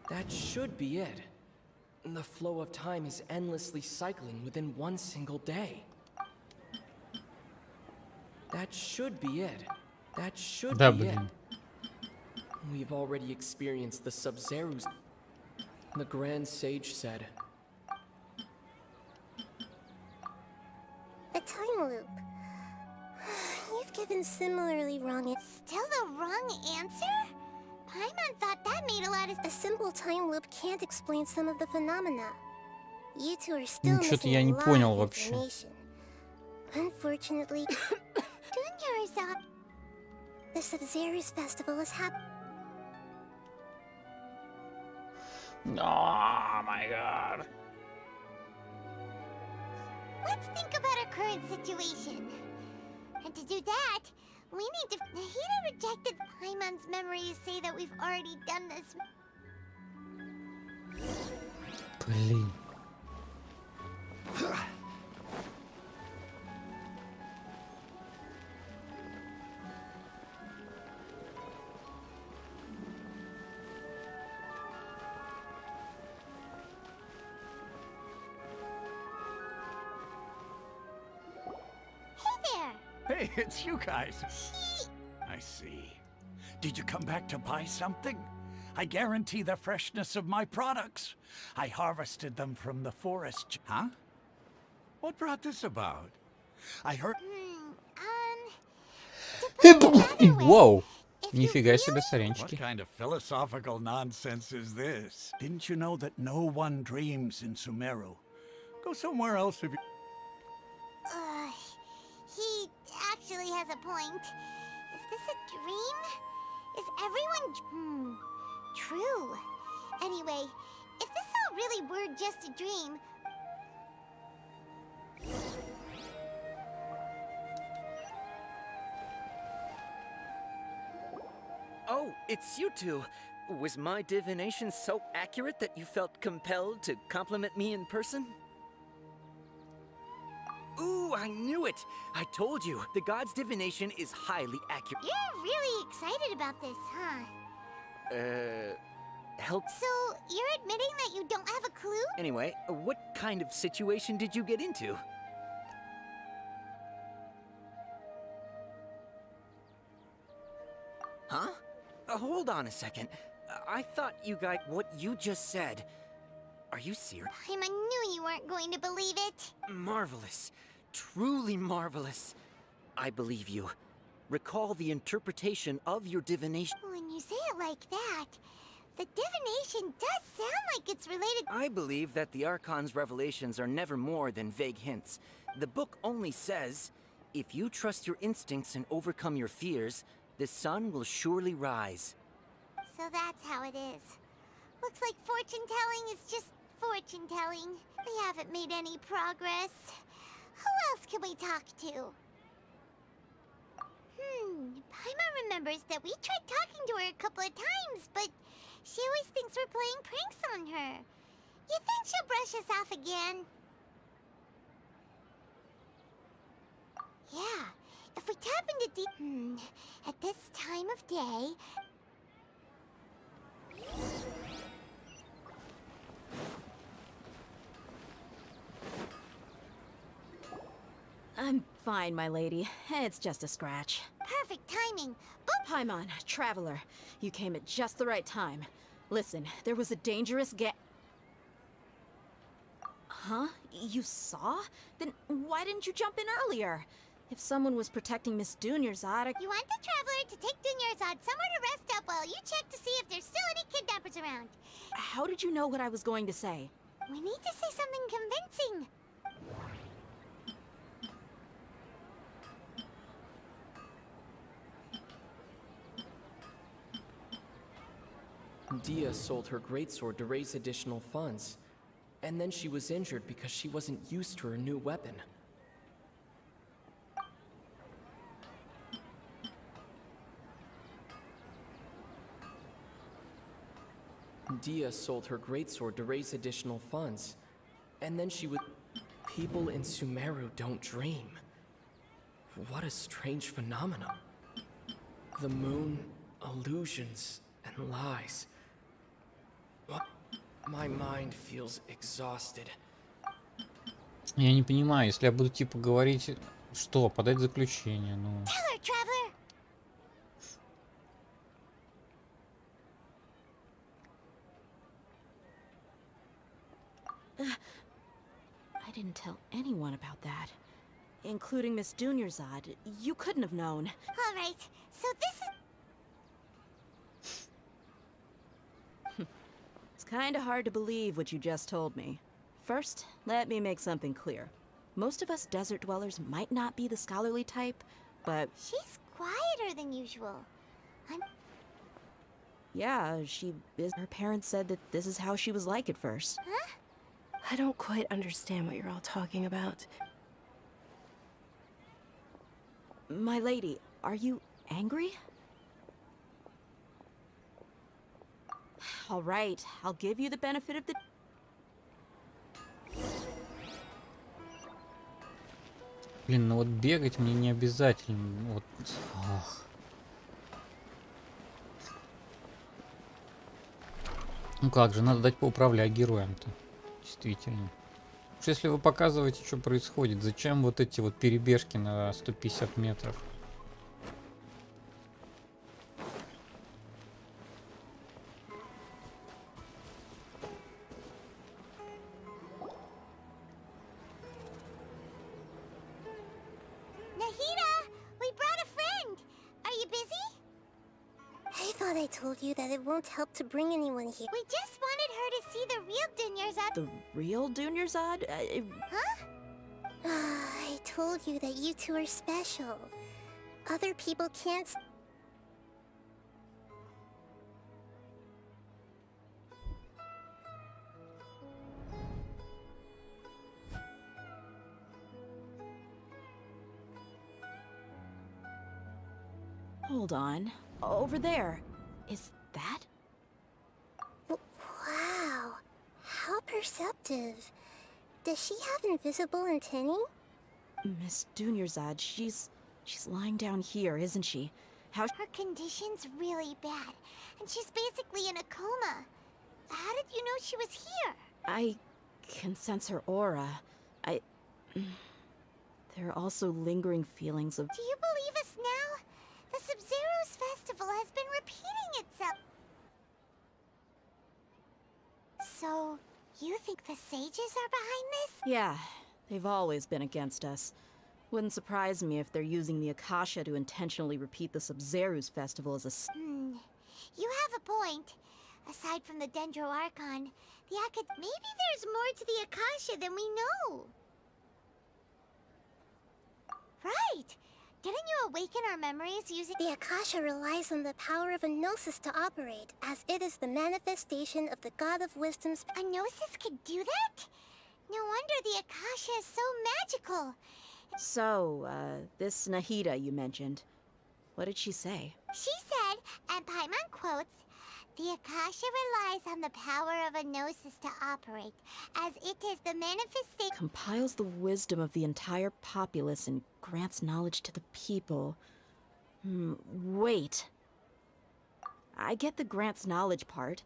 That should be it. The flow of time is endlessly cycling within one single day. That should be it. That should Да, be it. блин. We've already experienced the Sub-Zeru's. The Grand Sage said, A time loop. You've given similarly wrong. Still the wrong answer? Paimon thought that made a lot of... A simple time loop can't explain some of the phenomena. You two are still Что-то missing я a не lot понял of вообще. information. Unfortunately, the Sub-Zeru's festival is happening. Oh my god. Let's think about our current situation. And to do that, we need to... Nahida rejected Paimon's memories say that we've already done this. Блин. Hey, it's you guys. I see. Did you come back to buy something? I guarantee the freshness of my products. I harvested them from the forest. Huh? What brought this about? I heard... Вау. Нифига себе, сорянчики. What kind of philosophical nonsense is this? Didn't you know that no one dreams in Sumeru? Go somewhere else if you... He actually has a point. Is this a dream? Is everyone... true. Anyway, if this all really were just a dream... Oh, it's you two. Was my divination so accurate that you felt compelled to compliment me in person? Ooh, I knew it! I told you, the god's divination is highly accurate. You're really excited about this, huh? Help? So, you're admitting that you don't have a clue? Anyway, what kind of situation did you get into? Huh? Hold on a second. I thought you guys... What you just said... Are you serious? Paimon knew you weren't going to believe it. Marvelous. Truly marvelous. I believe you. Recall the interpretation of your divination. When you say it like that, the divination does sound like it's related... I believe that the Archon's revelations are never more than vague hints. The book only says, if you trust your instincts and overcome your fears, the sun will surely rise. So that's how it is. Looks like fortune-telling is just fortune-telling. We haven't made any progress. Who else can we talk to? Paimon remembers that we tried talking to her a couple of times, but she always thinks we're playing pranks on her. You think she'll brush us off again? Yeah, if we tap into deep... at this time of day... I'm fine, my lady. It's just a scratch. Perfect timing. Paimon, Traveler, you came at just the right time. Listen, there was a dangerous Huh? You saw? Then why didn't you jump in earlier? If someone was protecting Miss Dunyarzad, You want the Traveler to take Dunyarzad somewhere to rest up while you check to see if there's still any kidnappers around. How did you know what I was going to say? We need to say something convincing. Dia sold her greatsword to raise additional funds. And then she was injured because she wasn't used to her new weapon. Dia sold her greatsword to raise additional funds. And then she would... People in Sumeru don't dream. What a strange phenomenon. The moon, illusions, and lies. My mind feels exhausted. Я не понимаю, если я буду типа говорить, что подать заключение, ну. Traveler. I didn't tell anyone about that. Including Miss Dunyarzad. You couldn't have known. All right, so this is... It's kinda hard to believe what you just told me. First, let me make something clear. Most of us desert dwellers might not be the scholarly type, but... She's quieter than usual. Yeah, she is. Her parents said that this is how she was like at first. Huh? I don't quite understand what you're all talking about. My lady, are you angry? All right, I'll give you the benefit of the... Блин, ну вот бегать мне не обязательно. Вот. Ох. Ну как же, надо дать поуправлять героем-то. Действительно. Потому что если вы показываете, что происходит, зачем вот эти вот перебежки на 150 метров? I told you that it won't help to bring anyone here. We just wanted her to see the real Dunyarzad. The real Dunyarzad? Huh? I told you that you two are special. Other people can't... Hold on. Over there. Is that? Wow. How perceptive. Does she have invisible antennae? Miss Dunyarzad, she's lying down here, isn't she? How... Her condition's really bad, and she's basically in a coma. How did you know she was here? I can sense her aura. There are also lingering feelings of... Do you believe us now? The Sub-Zero's festival has been repeating itself. So, you think the sages are behind this? Yeah, they've always been against us. Wouldn't surprise me if they're using the Akasha to intentionally repeat the Sub-Zero's festival as a... You have a point. Aside from the Dendro Archon, maybe there's more to the Akasha than we know. Right! Didn't you awaken our memories using... The Akasha relies on the power of a Gnosis to operate, as it is the manifestation of the God of Wisdom's... A Gnosis could do that? No wonder the Akasha is so magical. So, this Nahida you mentioned. What did she say? She said, and Paimon quotes, "The Akasha relies on the power of a gnosis to operate, as it is the manifestation." Compiles the wisdom of the entire populace and grants knowledge to the people. Wait. I get the grants knowledge part.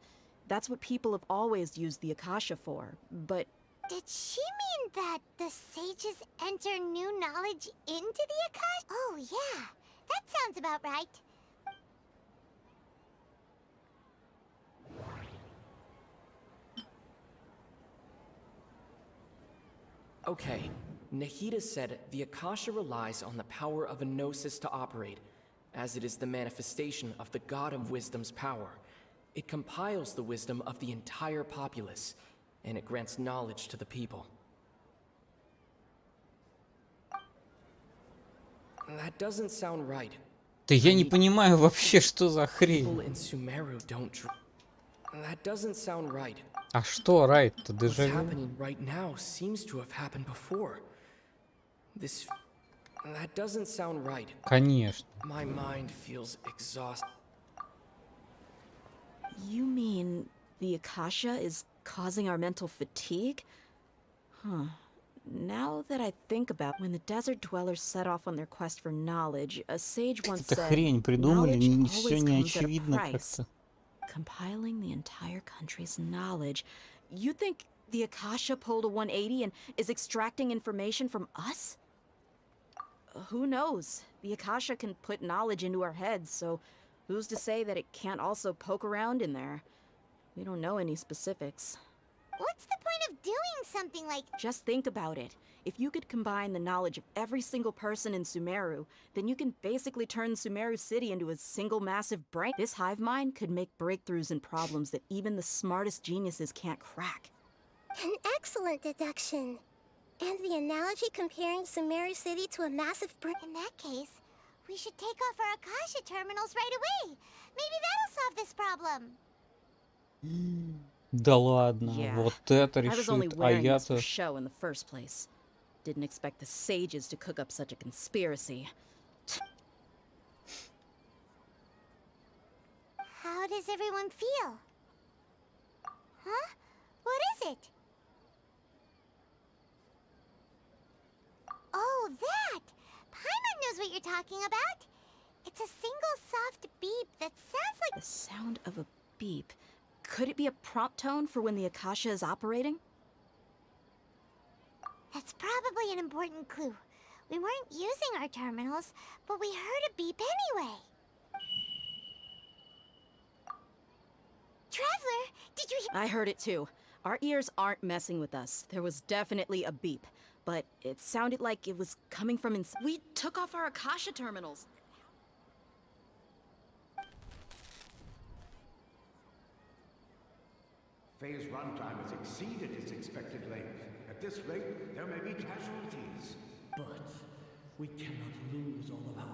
That's what people have always used the Akasha for, but... Did she mean that the sages enter new knowledge into the Akasha? Oh, yeah. That sounds about right. Okay, Nahida said the Akasha relies on the power of a gnosis to operate, as it is the manifestation of the God of Wisdom's power. It compiles the wisdom of the entire populace, and it grants knowledge to the people. That doesn't sound right. Да я не понимаю вообще, что за People хрень. in Sumeru don't. That doesn't sound right. А что, Райт-то, What's дежавю? happening right now seems to have happened before. This. That doesn't sound right. Конечно. My mind feels exhausted. You mean the Akasha is causing our mental fatigue? Huh. Now that I think about when the desert dwellers set off on their quest for knowledge, a sage once Какую-то said, хрень придумали, knowledge не все always не comes at a очевидно price. как-то. Compiling the entire country's knowledge. You think the Akasha pulled a 180 and is extracting information from us? Who knows? The Akasha can put knowledge into our heads, so who's to say that it can't also poke around in there? We don't know any specifics. What's the point of doing something like... Just think about it. If you could combine the knowledge of every single person in Sumeru, then you can basically turn Sumeru City into a single massive brain. This hive mind could make breakthroughs in problems that even the smartest geniuses can't crack. An excellent deduction. And the analogy comparing Sumeru City to a massive brain... In that case, we should take off our Akasha terminals right away. Maybe that'll solve this problem. Да ладно, Yeah. вот это I was only решит, а wearing this я-то... for show in the first place. Didn't expect the sages to cook up such a conspiracy. How does everyone feel? Huh? What is it? Oh, that! Paimon knows what you're talking about. It's a single soft beep that sounds like... The sound of a beep. Could it be a prompt tone for when the Akasha is operating? That's probably an important clue. We weren't using our terminals, but we heard a beep anyway. Traveler, did you hear... I heard it too. Our ears aren't messing with us. There was definitely a beep, but it sounded like it was coming from inside. We took off our Akasha terminals. Phase runtime has exceeded its expected length. At this rate, there may be casualties. But we cannot lose all of our...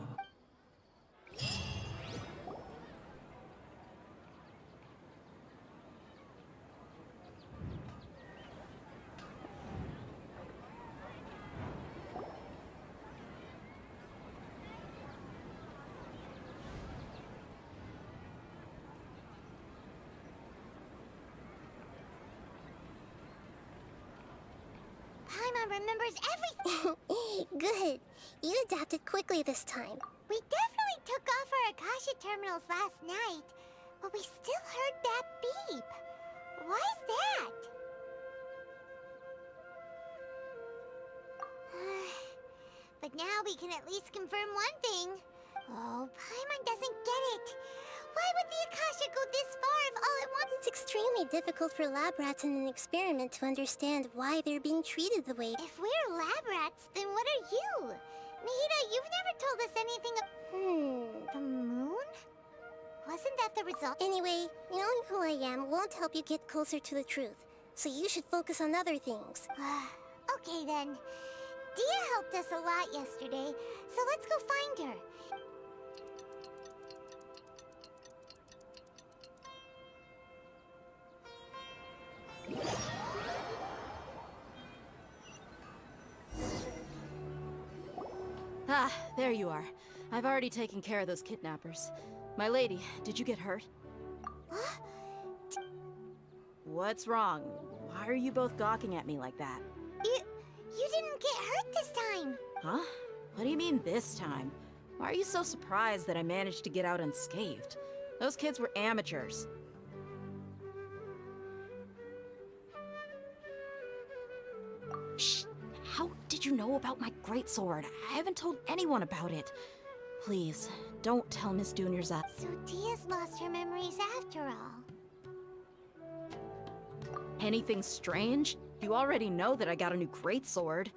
Paimon remembers everything. Good. You adapted quickly this time. We definitely took off our Akasha terminals last night, but we still heard that beep. Why is that? But now we can at least confirm one thing. Oh, Paimon doesn't get it. Why would the Akasha go this far if all it wants... It's extremely difficult for lab rats in an experiment to understand why they're being treated the way... If we're lab rats, then what are you? Nahida, you've never told us anything of... The moon? Wasn't that the result? Anyway, knowing who I am won't help you get closer to the truth. So you should focus on other things. Okay then. Dia helped us a lot yesterday, so let's go find her. Ah, there you are. I've already taken care of those kidnappers. My lady, did you get hurt? What's wrong? Why are you both gawking at me like that? You didn't get hurt this time. Huh? What do you mean this time? Why are you so surprised that I managed to get out unscathed? Those kids were amateurs. Shh! How did you know about my greatsword? I haven't told anyone about it. Please, don't tell Miss Dunyarzad. So Dia's lost her memories after all. Anything strange? You already know that I got a new greatsword.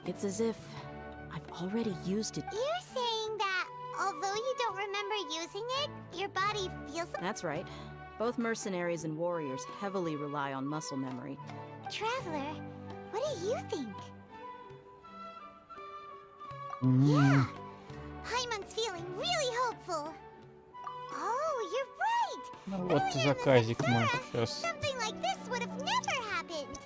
It's as if I've already used it. You're saying that although you don't remember using it, your body feels... That's right. Both mercenaries and warriors heavily rely on muscle memory. Traveler, what do you think? Yeah, Paimon's feeling really hopeful. Oh, you're right. Ну вот заказик мой сейчас. Something like this would have never happened.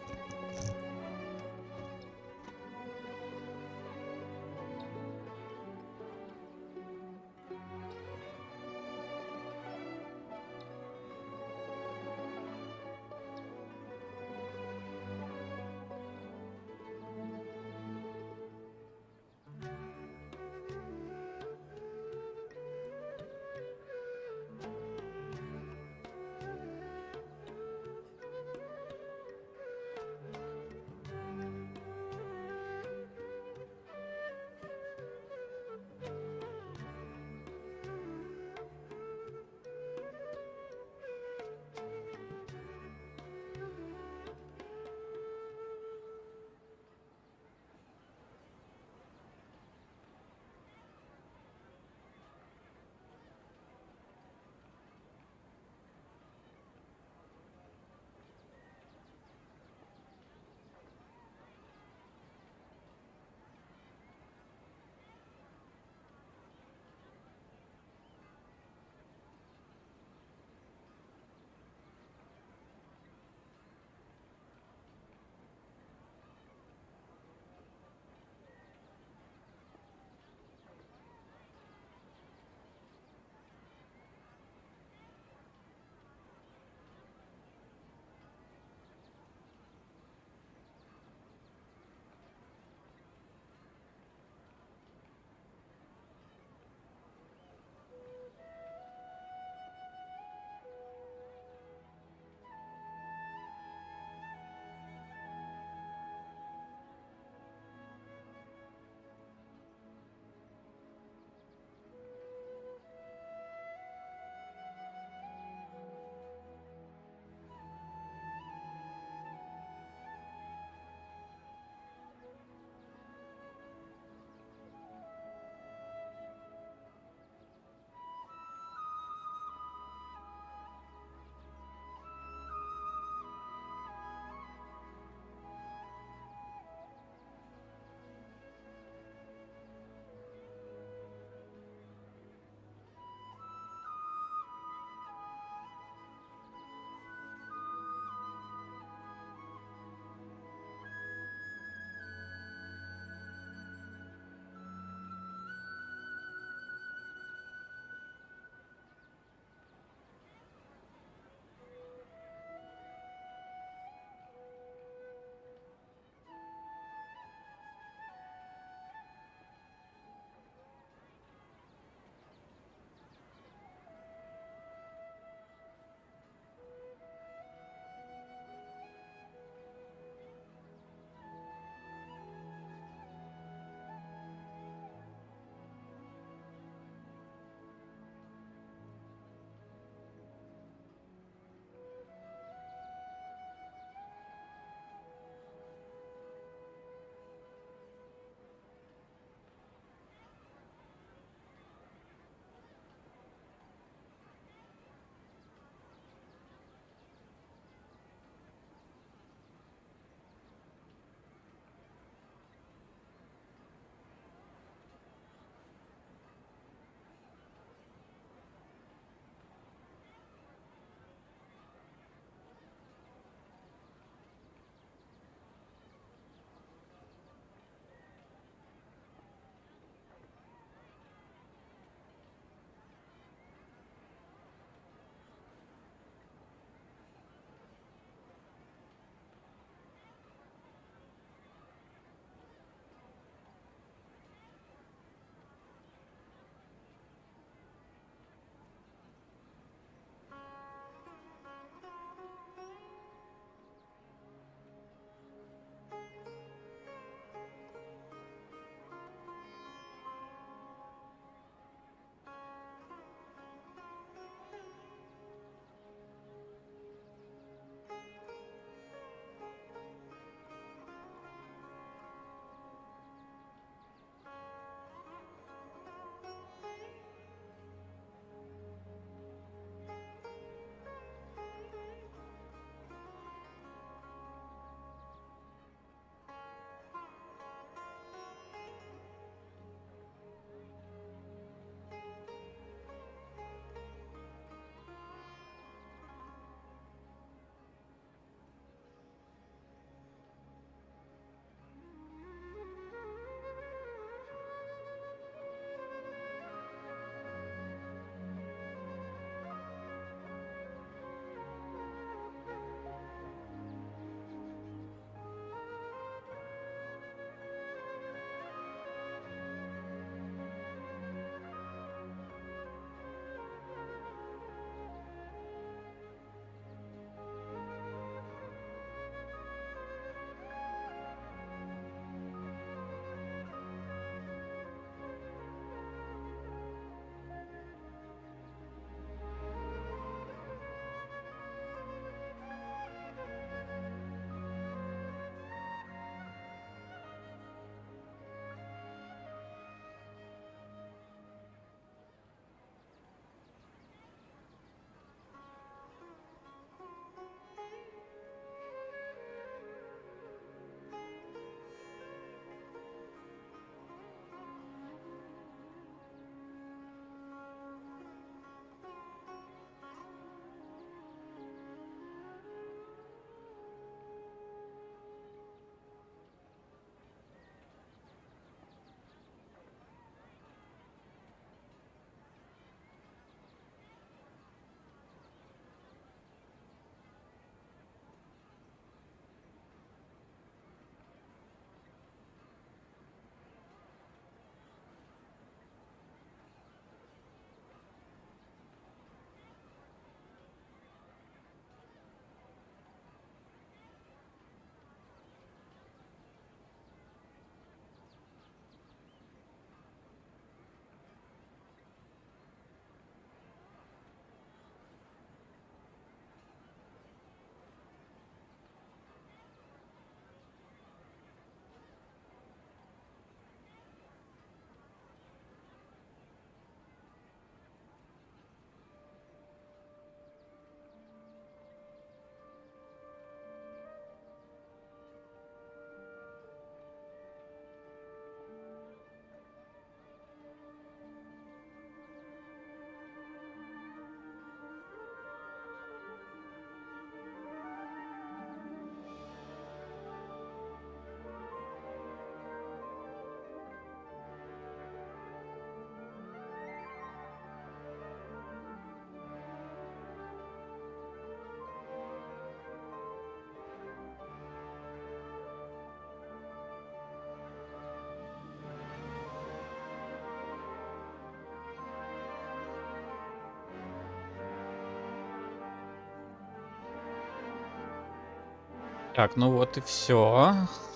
Так, ну вот и все.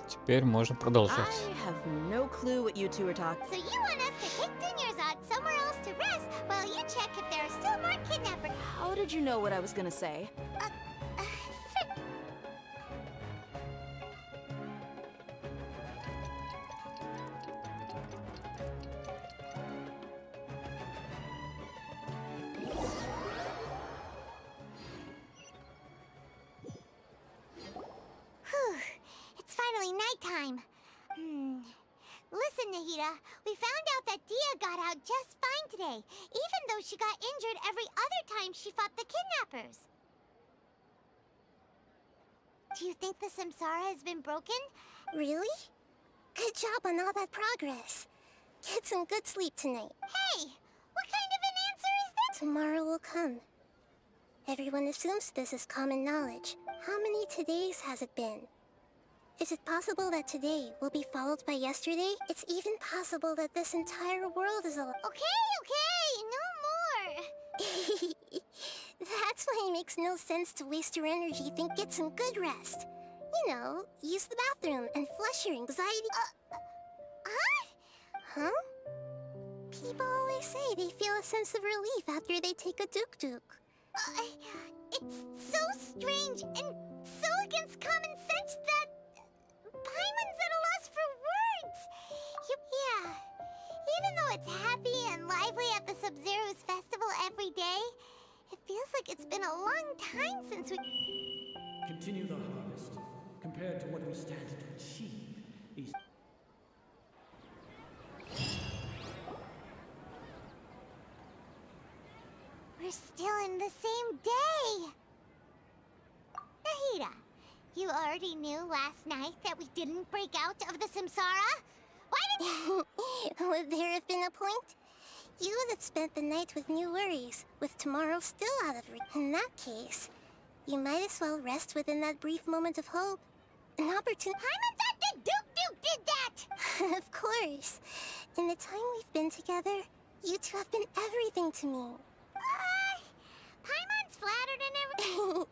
Теперь можно продолжать. I have no clue what you two are talking. So you want us to kick Dunyarzad somewhere else to rest while you check if there are still more kidnappers? How did you know what I was gonna say? Whew, it's finally nighttime. Listen, Nahida, we found out that Dia got out just fine today, even though she got injured every other time she fought the kidnappers. Do you think the Samsara has been broken? Really? Good job on all that progress. Get some good sleep tonight. Hey, what kind of an answer is that? Tomorrow will come. Everyone assumes this is common knowledge. How many todays has it been? Is it possible that today will be followed by yesterday? It's even possible that this entire world is alive. Okay, no more. That's why it makes no sense to waste your energy. Think get some good rest. You know, use the bathroom and flush your anxiety. Huh? People always say they feel a sense of relief after they take a duk-duk. It's so strange and so against common sense that Paimon's at a loss for words. Yeah, even though it's happy and lively at the Sub-Zero's festival every day, it feels like it's been a long time since we... Continue the harvest. Compared to what we stand to achieve, these... We're still in the same day! Nahida, you already knew last night that we didn't break out of the Samsara? Why did Would there have been a point? You would have spent the night with new worries, with tomorrow still out of reach. In that case, you might as well rest within that brief moment of hope. An opportunity... Paimon's at the Duke did that! Of course. In the time we've been together, you two have been everything to me. Paimon's flattered and everything.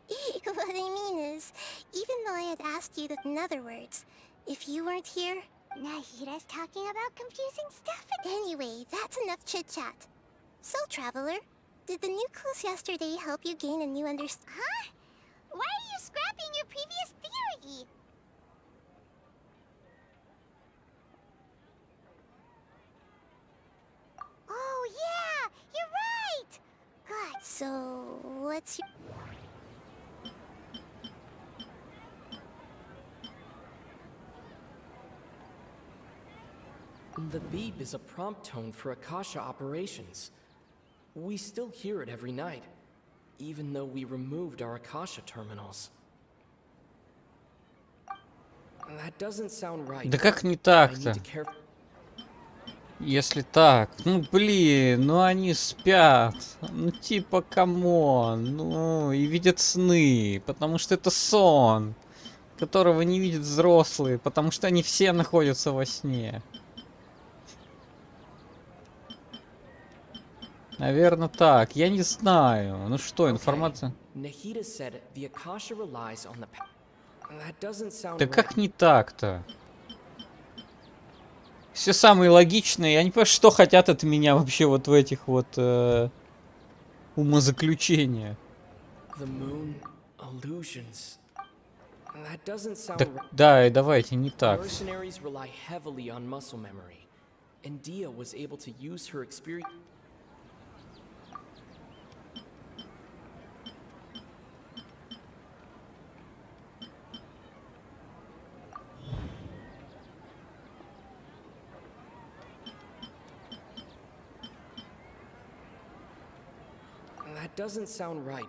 What I mean is, even though I had asked you in other words, if you weren't here... Nahida's talking about confusing stuff again. Anyway, that's enough chit-chat. So, Traveler, did the new clues yesterday help you gain a new understanding? Huh? Why are you scrapping your previous theory? Oh, yeah! You're right! Good. So, what's your... The beep is a prompt tone for Akasha operations. We still hear it every night, even though we removed our Akasha terminals. That doesn't sound right. Да как не I так-то? need to care... Если так, ну блин, ну они спят, ну типа камон, ну и видят сны, потому что это сон, которого не видят взрослые, потому что они все находятся во сне. Наверное так, я не знаю, ну что, информация... Nahida said the Akasha relies on the... That doesn't sound Да right. как не так-то? Все самые логичные. Я не понимаю, что хотят от меня вообще вот в этих вот умозаключениях. The moon illusions. That doesn't sound Так, right. да, и давайте, не так. Mercenaries rely heavily on muscle memory, and Dia was able to use her experience. That doesn't sound right.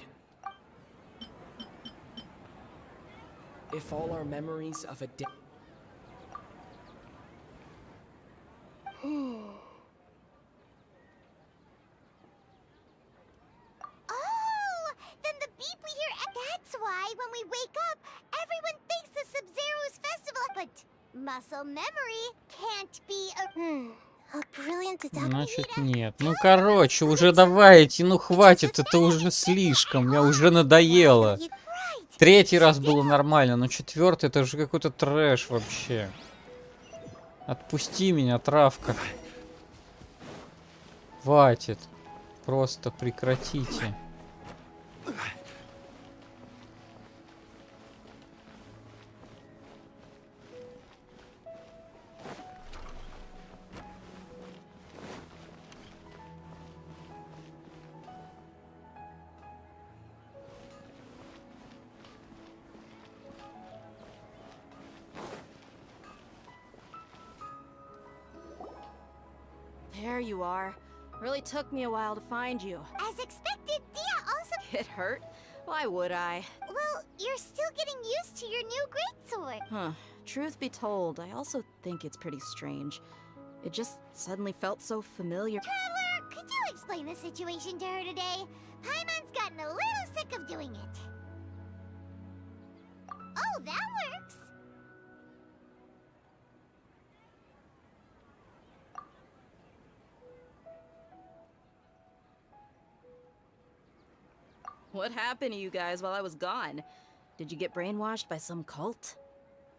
If all our memories of a day... Oh! Then the beep we hear... That's why when we wake up, everyone thinks the Sub-Zero's festival... But muscle memory can't be a... A brilliant deduction. Значит, нет. Ну, короче, уже давайте, ну хватит, это уже слишком, мне уже надоело. Right! Третий раз было нормально, но четвертый это же какой-то трэш вообще. Отпусти меня, травка. Хватит. Просто прекратите. There you are. Really took me a while to find you. As expected, Dia also... Get hurt? Why would I? Well, you're still getting used to your new greatsword. Huh. Truth be told, I also think it's pretty strange. It just suddenly felt so familiar. Traveler, could you explain the situation to her today? Paimon's gotten a little sick of doing it. Oh, that works. What happened to you guys while I was gone? Did you get brainwashed by some cult?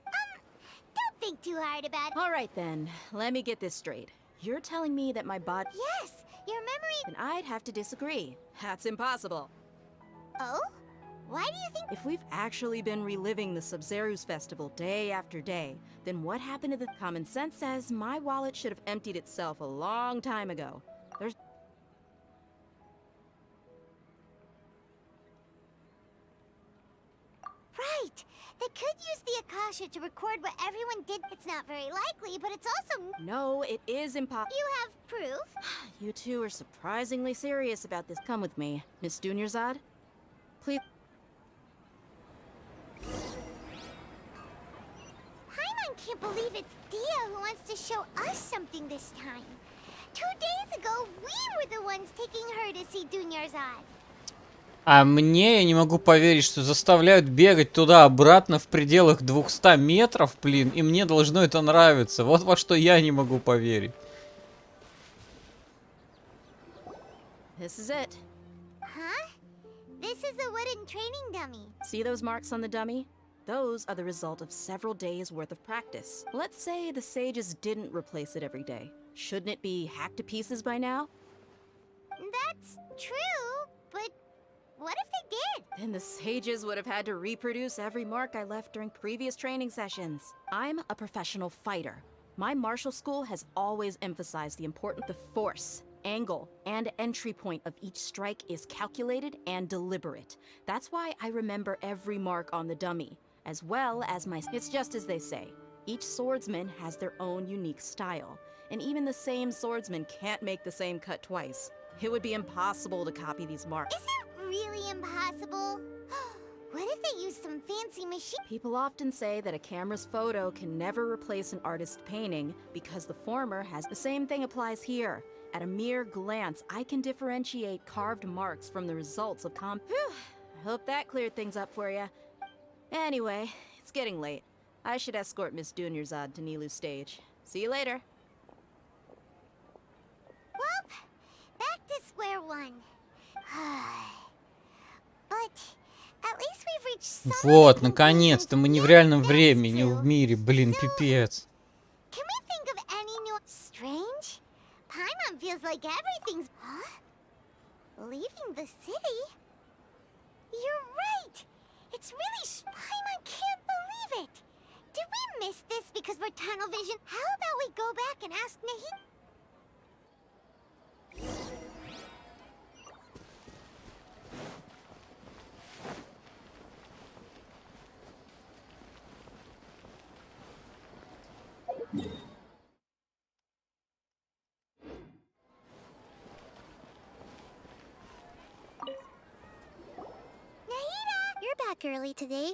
Don't think too hard about it. All right then, let me get this straight. You're telling me that my body... Yes, your memory... Then I'd have to disagree. That's impossible. Oh? Why do you think... If we've actually been reliving the Sub-Zeru's festival day after day, then what happened to the... Common sense says my wallet should have emptied itself a long time ago. There's... Right! They could use the Akasha to record what everyone did. It's not very likely, but it's also... No, it is impossible. You have proof? You two are surprisingly serious about this. Come with me, Miss Dunyarzad. Please... Paimon can't believe it's Dia who wants to show us something this time. 2 days ago, we were the ones taking her to see Dunyarzad. А мне, я не могу поверить, что заставляют бегать туда-обратно в пределах 200 метров, блин, и мне должно это нравиться. Вот во что я не могу поверить. This is it. Huh? This is a wooden training dummy. See those marks on the dummy? Those are the result of several days' worth of practice. Let's say the sages didn't replace it every day. Shouldn't it be hacked to pieces by now? That's true, but what if they did? Then the sages would have had to reproduce every mark I left during previous training sessions. I'm a professional fighter. My martial school has always emphasized the importance of the force, angle, and entry point of each strike is calculated and deliberate. That's why I remember every mark on the dummy, as well as my... It's just as they say. Each swordsman has their own unique style, and even the same swordsman can't make the same cut twice. It would be impossible to copy these marks. Is it really impossible? What if they use some fancy machine? People often say that a camera's photo can never replace an artist's painting because the former has... The same thing applies here. At a mere glance, I can differentiate carved marks from the results of Whew! I hope that cleared things up for you. Anyway, it's getting late. I should escort Miss Dunyarzad to Nilu's stage. See you later. Well, back to square one. But at least we've reached some... Вот, наконец-то, мы не в реальном времени, в мире, блин, пипец. Can we think of any new... Strange? Paimon feels like everything's... Huh? Leaving the city? You're right! It's really... Paimon can't believe it! Did we miss this because we're tunnel vision? How about we go back and ask Nahi... You're back early today.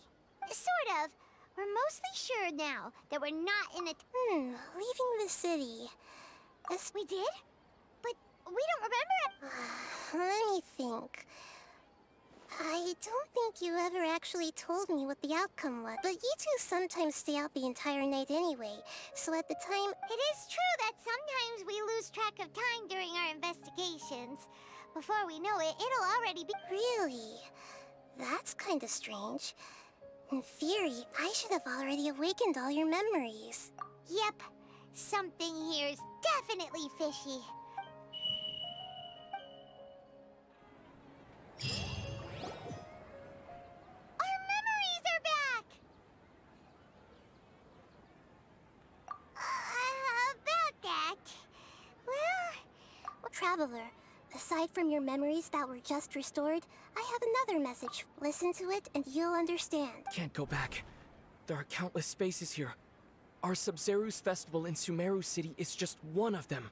Sort of. We're mostly sure now that we're not in a... Leaving the city. We did? But we don't remember it. Let me think. I don't think you ever actually told me what the outcome was. But you two sometimes stay out the entire night anyway, so at the time... It is true that sometimes we lose track of time during our investigations. Before we know it, it'll already be... Really? That's kinda strange. In theory, I should have already awakened all your memories. Yep, something here's definitely fishy. Our memories are back! About that... Well... Traveler, aside from your memories that were just restored, I have another message. Listen to it and you'll understand. Can't go back. There are countless spaces here. Our Sub-Zeru's festival in Sumeru City is just one of them.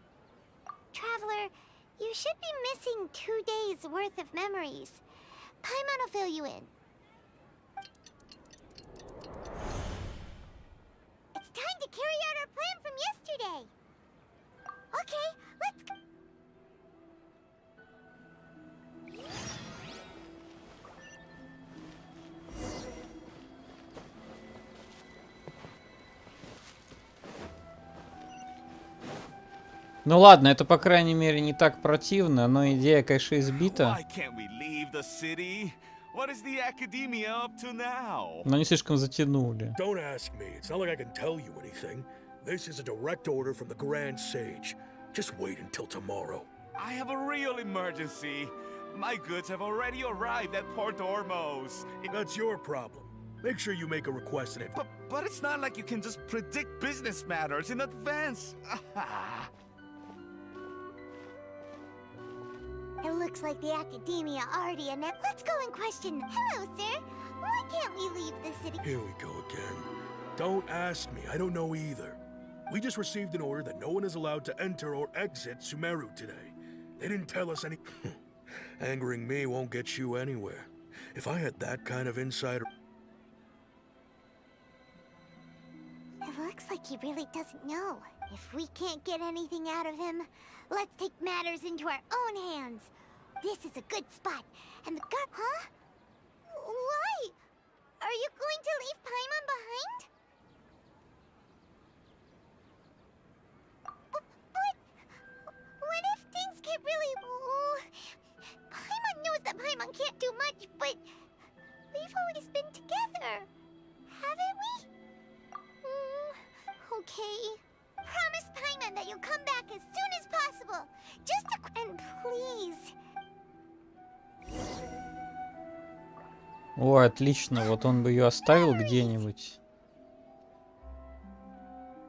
Traveler, you should be missing 2 days worth of memories. Paimon will fill you in. It's time to carry out our plan from yesterday. Okay, let's go. Ну ладно, это по крайней мере не так противно, но идея, конечно, избита. Why can't we leave the city? What is the academia up to now? Но не слишком затянули. Don't ask me. It's not like I can tell you anything. This is a direct order from the Grand Sage. Just wait until tomorrow. I have a real emergency. My goods have already arrived at Port Ormos. That's your problem. Make sure you make a request in it. But it's not like you can just predict business matters in advance. It looks like the Academia already announced. Let's go and question them. Hello, sir. Why can't we leave the city? Here we go again. Don't ask me. I don't know either. We just received an order that no one is allowed to enter or exit Sumeru today. They didn't tell us any... Angering me won't get you anywhere. If I had that kind of insider... It looks like he really doesn't know. If we can't get anything out of him, let's take matters into our own hands. This is a good spot. And the guard... Huh? Why? Are you going to leave Paimon behind? But... What if things get really... Paimon knows that Paimon can't do much, but... We've always been together. Haven't we? Okay. Promise Paimon that you'll come back as soon as possible. Just a... And please... О, отлично, вот он бы ее оставил где-нибудь.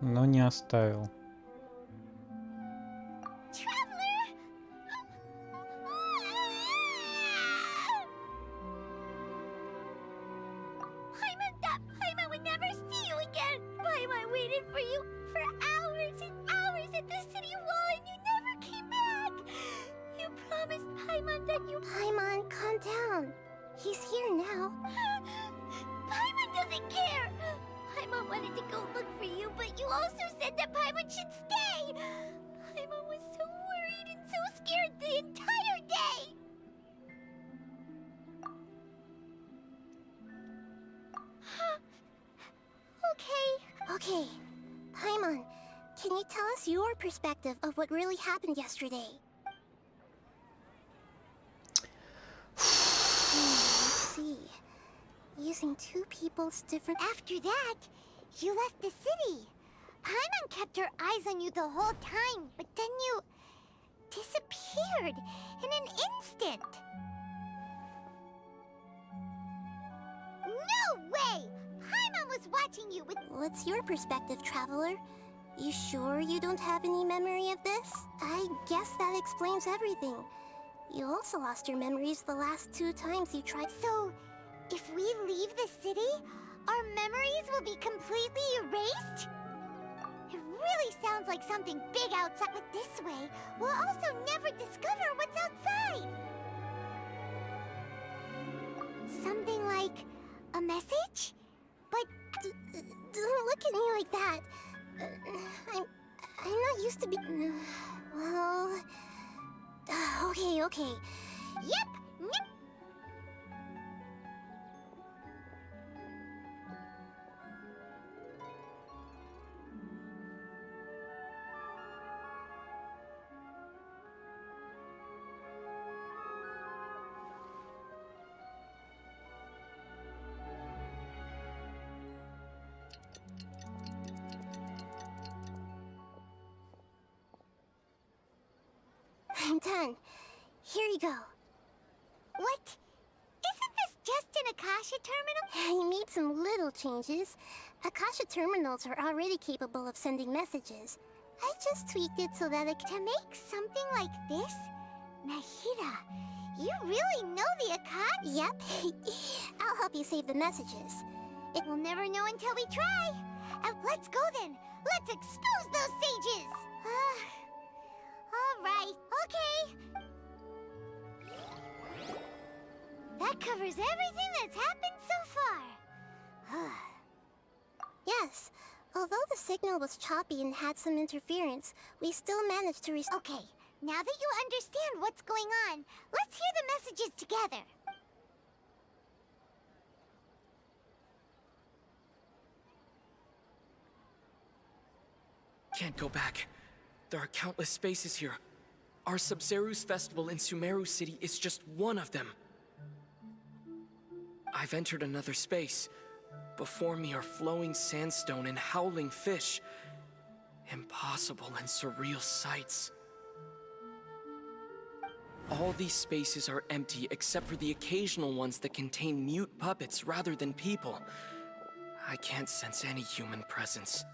Но не оставил. Paimon would never see you again. Paimon waited for you for hours and hours at the city wall and you never came back. You promised Paimon that you... Paimon, calm down. He's here now. Paimon doesn't care. Paimon wanted to go look for you, but you also said that Paimon should stay. Paimon was so worried and so scared the entire day. Okay. Paimon, can you tell us your perspective of what really happened yesterday? Let's see. Using two people's different... After that, you left the city. Paimon kept her eyes on you the whole time, but then you... disappeared in an instant. No way! Paimon was watching you with... What's your perspective, Traveler? You sure you don't have any memory of this? I guess that explains everything. You also lost your memories the last 2 times you tried... So, if we leave the city, our memories will be completely erased? It really sounds like something big outside, but this way, we'll also never discover what's outside. Something like a message? But... Don't look at me like that. I'm not used to be... Well... Okay. Yep. done. Here you go. What? Isn't this just an Akasha terminal? You made some little changes. Akasha terminals are already capable of sending messages. I just tweaked it so that it To make something like this? Nahida, you really know the Akasha? Yep. I'll help you save the messages. We'll never know until we try. Let's go then. Let's expose those sages. All right. Okay. That covers everything that's happened so far. Yes. Although the signal was choppy and had some interference, we still managed to Okay, now that you understand what's going on, let's hear the messages together. Can't go back. There are countless spaces here. Our Sub-Zeru's festival in Sumeru City is just one of them. I've entered another space. Before me are flowing sandstone and howling fish. Impossible and surreal sights. All these spaces are empty except for the occasional ones that contain mute puppets rather than people. I can't sense any human presence.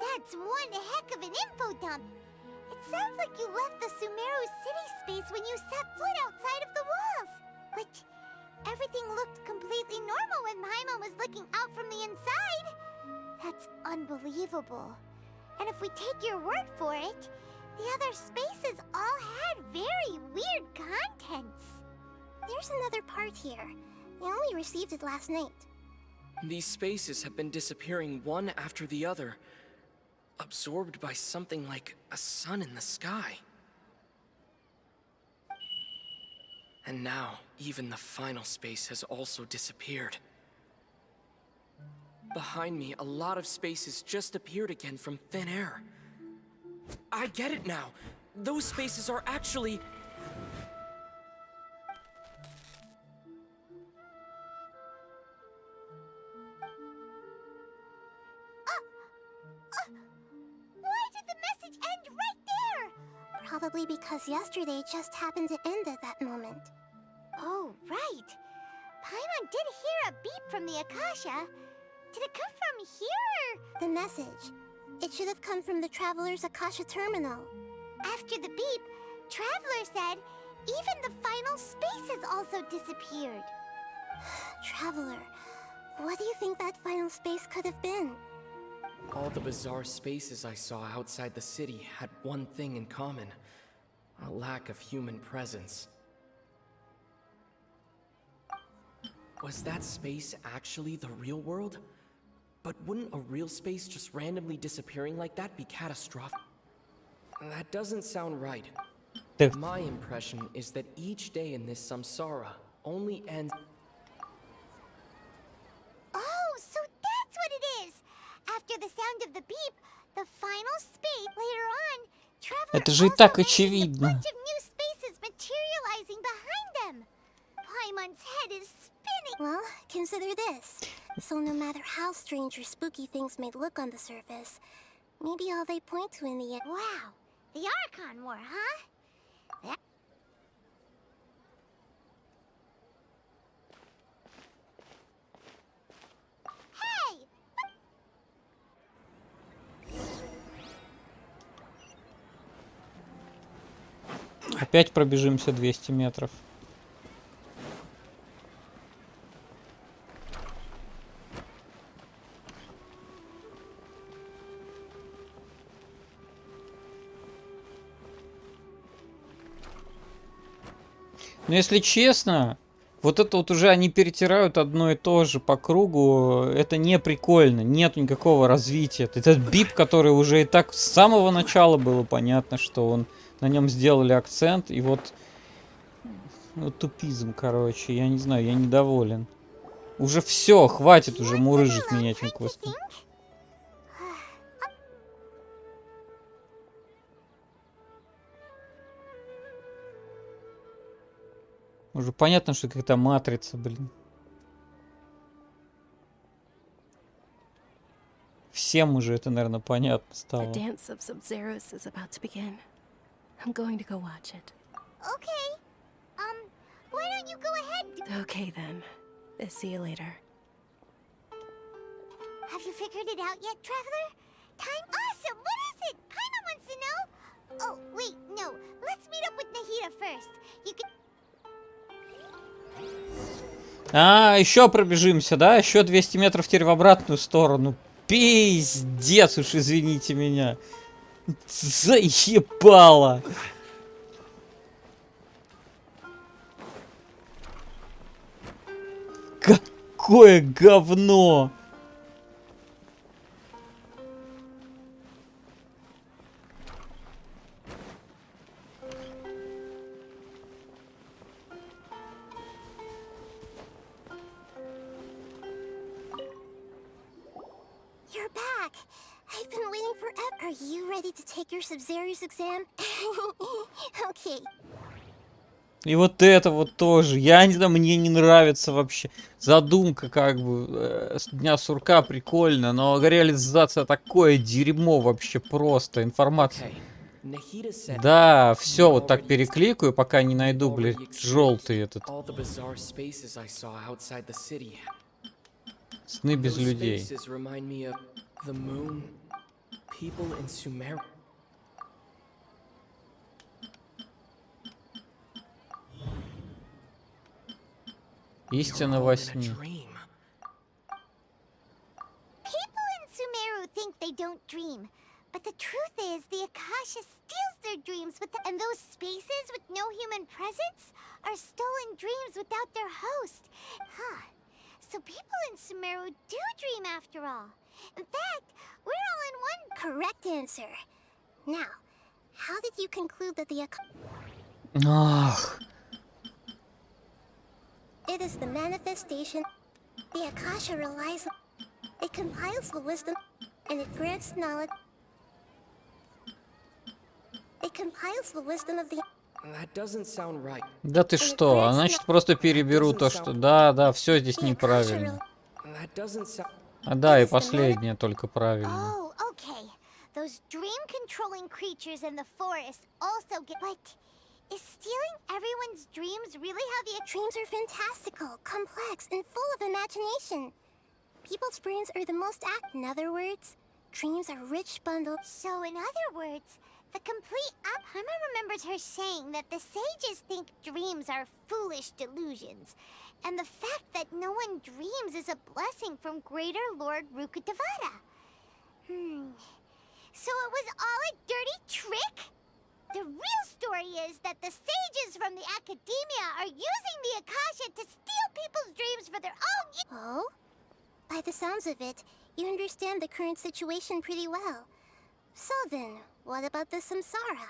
That's one heck of an info dump. It sounds like you left the Sumeru city space when you set foot outside of the walls. But everything looked completely normal when Paimon was looking out from the inside. That's unbelievable. And if we take your word for it, the other spaces all had very weird contents. There's another part here. We only received it last night. These spaces have been disappearing one after the other, absorbed by something like a sun in the sky. And now, even the final space has also disappeared. Behind me, a lot of spaces just appeared again from thin air. I get it now. Those spaces are actually... Why did the message end right there? Probably because yesterday just happened to end at that moment. Oh, right. Paimon did hear a beep from the Akasha. Did it come from here? The message. It should have come from the Traveler's Akasha terminal. After the beep, Traveler said even the final spaces also disappeared. Traveler, what do you think that final space could have been? All the bizarre spaces I saw outside the city had one thing in common: a lack of human presence. Was that space actually the real world? But wouldn't a real space just randomly disappearing like that be catastrophic? That doesn't sound right. My impression is that each day in this samsara only ends... Oh, so that's what it is! After the sound of the beep, the final space, later on, Traveler Это же и так очевидно. bunch of new spaces materializing behind them. Paimon's head is spinning. Well, consider this. So no matter how strange or spooky things may look on the surface, maybe all they point to in the end... Wow, the Archon War, huh? Hey! Опять пробежимся 200 метров. Но если честно, вот это вот уже они перетирают одно и то же по кругу. Это не прикольно. Нет никакого развития. Этот бип, который уже и так с самого начала было понятно, что он на нем сделали акцент. И вот тупизм, короче. Я не знаю, я недоволен. Уже все, хватит уже мурыжить меня этим квестом. Уже понятно, что какая-то матрица, блин. Всем уже это, наверное, понятно The стало. dance of Sub-Zeros is about to begin. I'm going to go watch it. Okay. Why don't you go ahead? Okay then. See you later. Have you figured it out yet, Traveler? Time? Awesome! What is it? Paimon wants to know. Oh, wait, no. Let's meet up with Nahida first. You can... А, еще пробежимся, да? Еще 200 метров теперь в обратную сторону. Пиздец уж, извините меня. Заебало. Какое говно. You're back. I've been waiting forever. Are you ready to take your Sub-Zero's exam? Okay. И вот это вот тоже. Я не знаю, мне не нравится вообще. Задумка как бы Дня сурка прикольно, но реализация такое дерьмо вообще просто. Информация. Да, все вот так перекликаю, пока не найду, блядь, желтый этот. Сны без людей. Истина во сне. People in Sumeru think they don't dream. But the truth is, the Akasha steals their dreams and those spaces with no human presence are stolen dreams without their host. Huh. So people in Sumeru do dream after all. In fact, we're all in one. Correct answer. Now, how did you conclude that the Ах. It is the manifestation. The Akasha relies on... It compiles the wisdom, and it grants knowledge. It compiles the wisdom of the... That doesn't sound right. Да ты что? А значит просто переберу то, что... Да, все здесь неправильно. That doesn't sound... А да, и последнее только правильно. Oh, okay. Those dream-controlling creatures in the forest also get... But is stealing everyone's dreams really how the... Dreams are fantastical, complex, and full of imagination. People's brains are the most act... In other words, dreams are rich bundles... So in other words, the complete Paimon remembers her saying that the sages think dreams are foolish delusions. And the fact that no one dreams is a blessing from Greater Lord Rukkhadevata. So it was all a dirty trick? The real story is that the sages from the Academia are using the Akasha to steal people's dreams for their own... Oh? By the sounds of it, you understand the current situation pretty well. So then, what about the Samsara?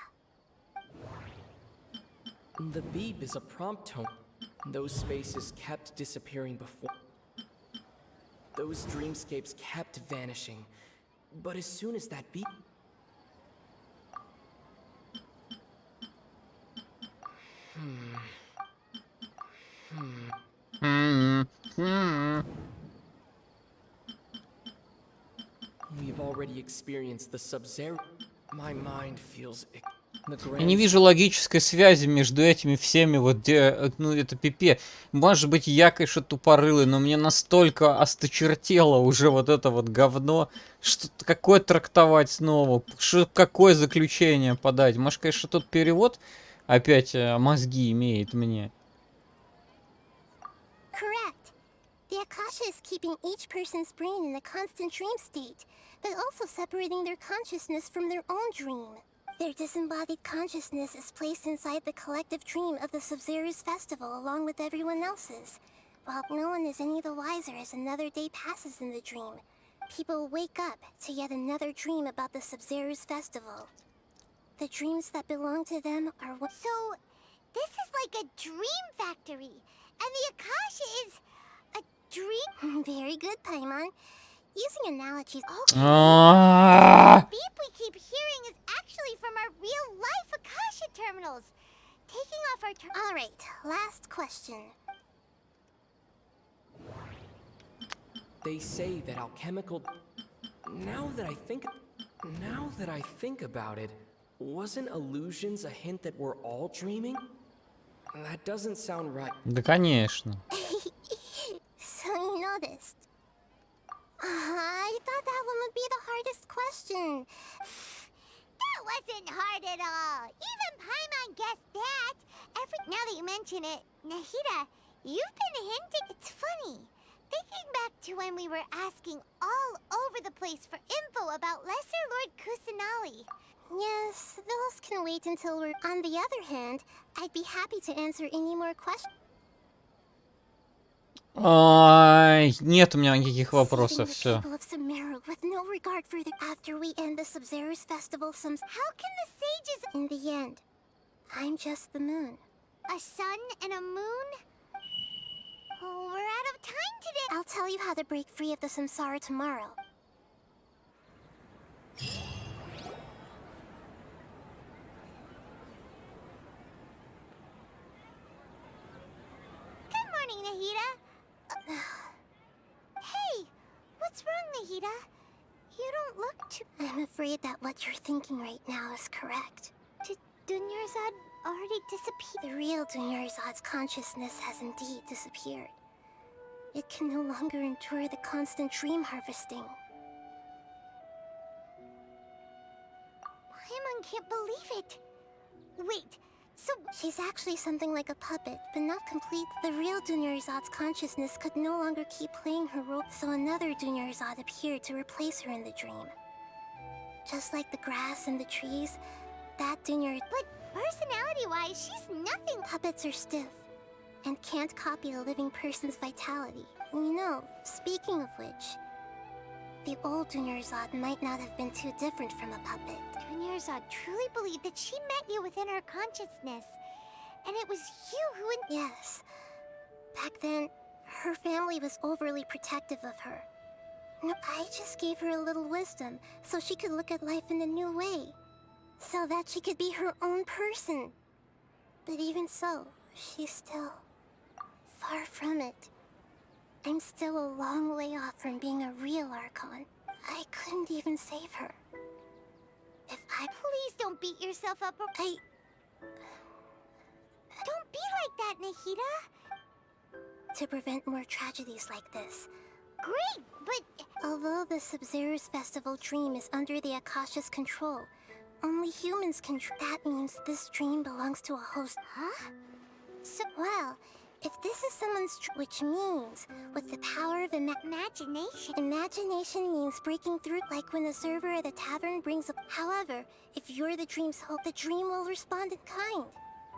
The beep is a prompt tone. Those spaces kept disappearing before. Those dreamscapes kept vanishing. But as soon as that beep... We've already experienced the Sub-Zero. My mind feels... Я не вижу логической связи между этими всеми, вот где, ну это пипе. Может быть, я, конечно, тупорылый, но мне настолько осточертело уже вот это вот говно, что какое трактовать снова, какое заключение подать. Может, конечно, тот перевод опять мозги имеет мне. Correct. The Akasha is keeping each person's brain in a constant dream state, but also separating their consciousness from their own dream. Their disembodied consciousness is placed inside the collective dream of the Sub-Zero's festival along with everyone else's, while no one is any the wiser as another day passes in the dream. People wake up to yet another dream about the Sub-Zero's festival. The dreams that belong to them are what... So, this is like a dream factory, and the Akasha is a dream... Very good, Paimon. Using analogies... Okay. The beep we keep hearing is actually from our real-life Akasha terminals. taking off our turn. All right, last question. They say that alchemical... Now that I think about it, wasn't illusions a hint that we're all dreaming? That doesn't sound right. Да, конечно. So you noticed. I thought that one would be the hardest question. That wasn't hard at all. Even Paimon guessed that. Now that you mention it, Nahida, you've been hinting. It's funny. Thinking back to when we were asking all over the place for info about Lesser Lord Kusanali. Yes, those can wait until we're... On the other hand, I'd be happy to answer any more questions. Ай, нет у меня никаких вопросов, Saving the все. people of Sumero with no regard for the... After we end the Sub-Zero's festival, How can the sages... In the end, I'm just the moon. A sun and a moon? Oh, we're out of time today. I'll tell you how to break free of the samsara tomorrow. Good morning, Nahida. Hey, what's wrong, Nahida? You don't look too... I'm afraid that what you're thinking right now is correct. Did Dunyarzad already disappear? The real Dunyarzad's consciousness has indeed disappeared. It can no longer endure the constant dream harvesting. Paimon can't believe it. Wait, so... She's actually something like a puppet, but not complete. The real Dunyarzad's consciousness could no longer keep playing her role, so another Dunyarzad appeared to replace her in the dream. Just like the grass and the trees, that Dunyar... But personality-wise, she's nothing. Puppets are stiff and can't copy a living person's vitality. You know, speaking of which, the old Dunyarzad might not have been too different from a puppet. Dunyarzad truly believed that she met you within her consciousness. And it was you who... Yes. Back then, her family was overly protective of her. No, I just gave her a little wisdom so she could look at life in a new way. So that she could be her own person. But even so, she's still... far from it. I'm still a long way off from being a real Archon. I couldn't even save her. If I... Please don't beat yourself up. Don't be like that, Nahida. To prevent more tragedies like this. Great, but... Although the Sub-Zero's festival dream is under the Akasha's control, only humans can... That means this dream belongs to a host. Huh? So, well, if this is someone's... Which means, with the power of imagination. Imagination means breaking through, like when the server at the tavern brings up... However, if you're the dream's host, the dream will respond in kind.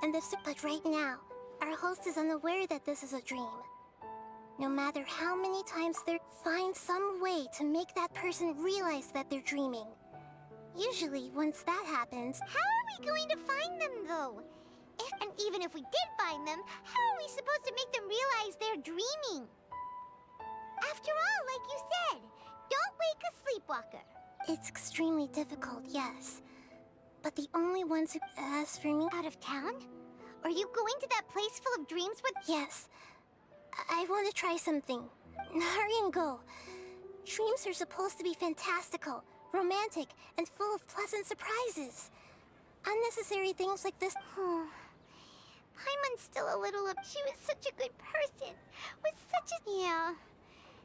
And but right now, our host is unaware that this is a dream. No matter how many times they find some way to make that person realize that they're dreaming. Usually, once that happens... How are we going to find them, though? And even if we did find them, how are we supposed to make them realize they're dreaming? After all, like you said, don't wake a sleepwalker. It's extremely difficult, yes. But the only ones who... As for me... Out of town? Are you going to that place full of dreams with... Yes. I want to try something. Hurry and go. Dreams are supposed to be fantastical, romantic, and full of pleasant surprises. Unnecessary things like this... Paimon's still a little up. She was such a good person. Was such a... Yeah.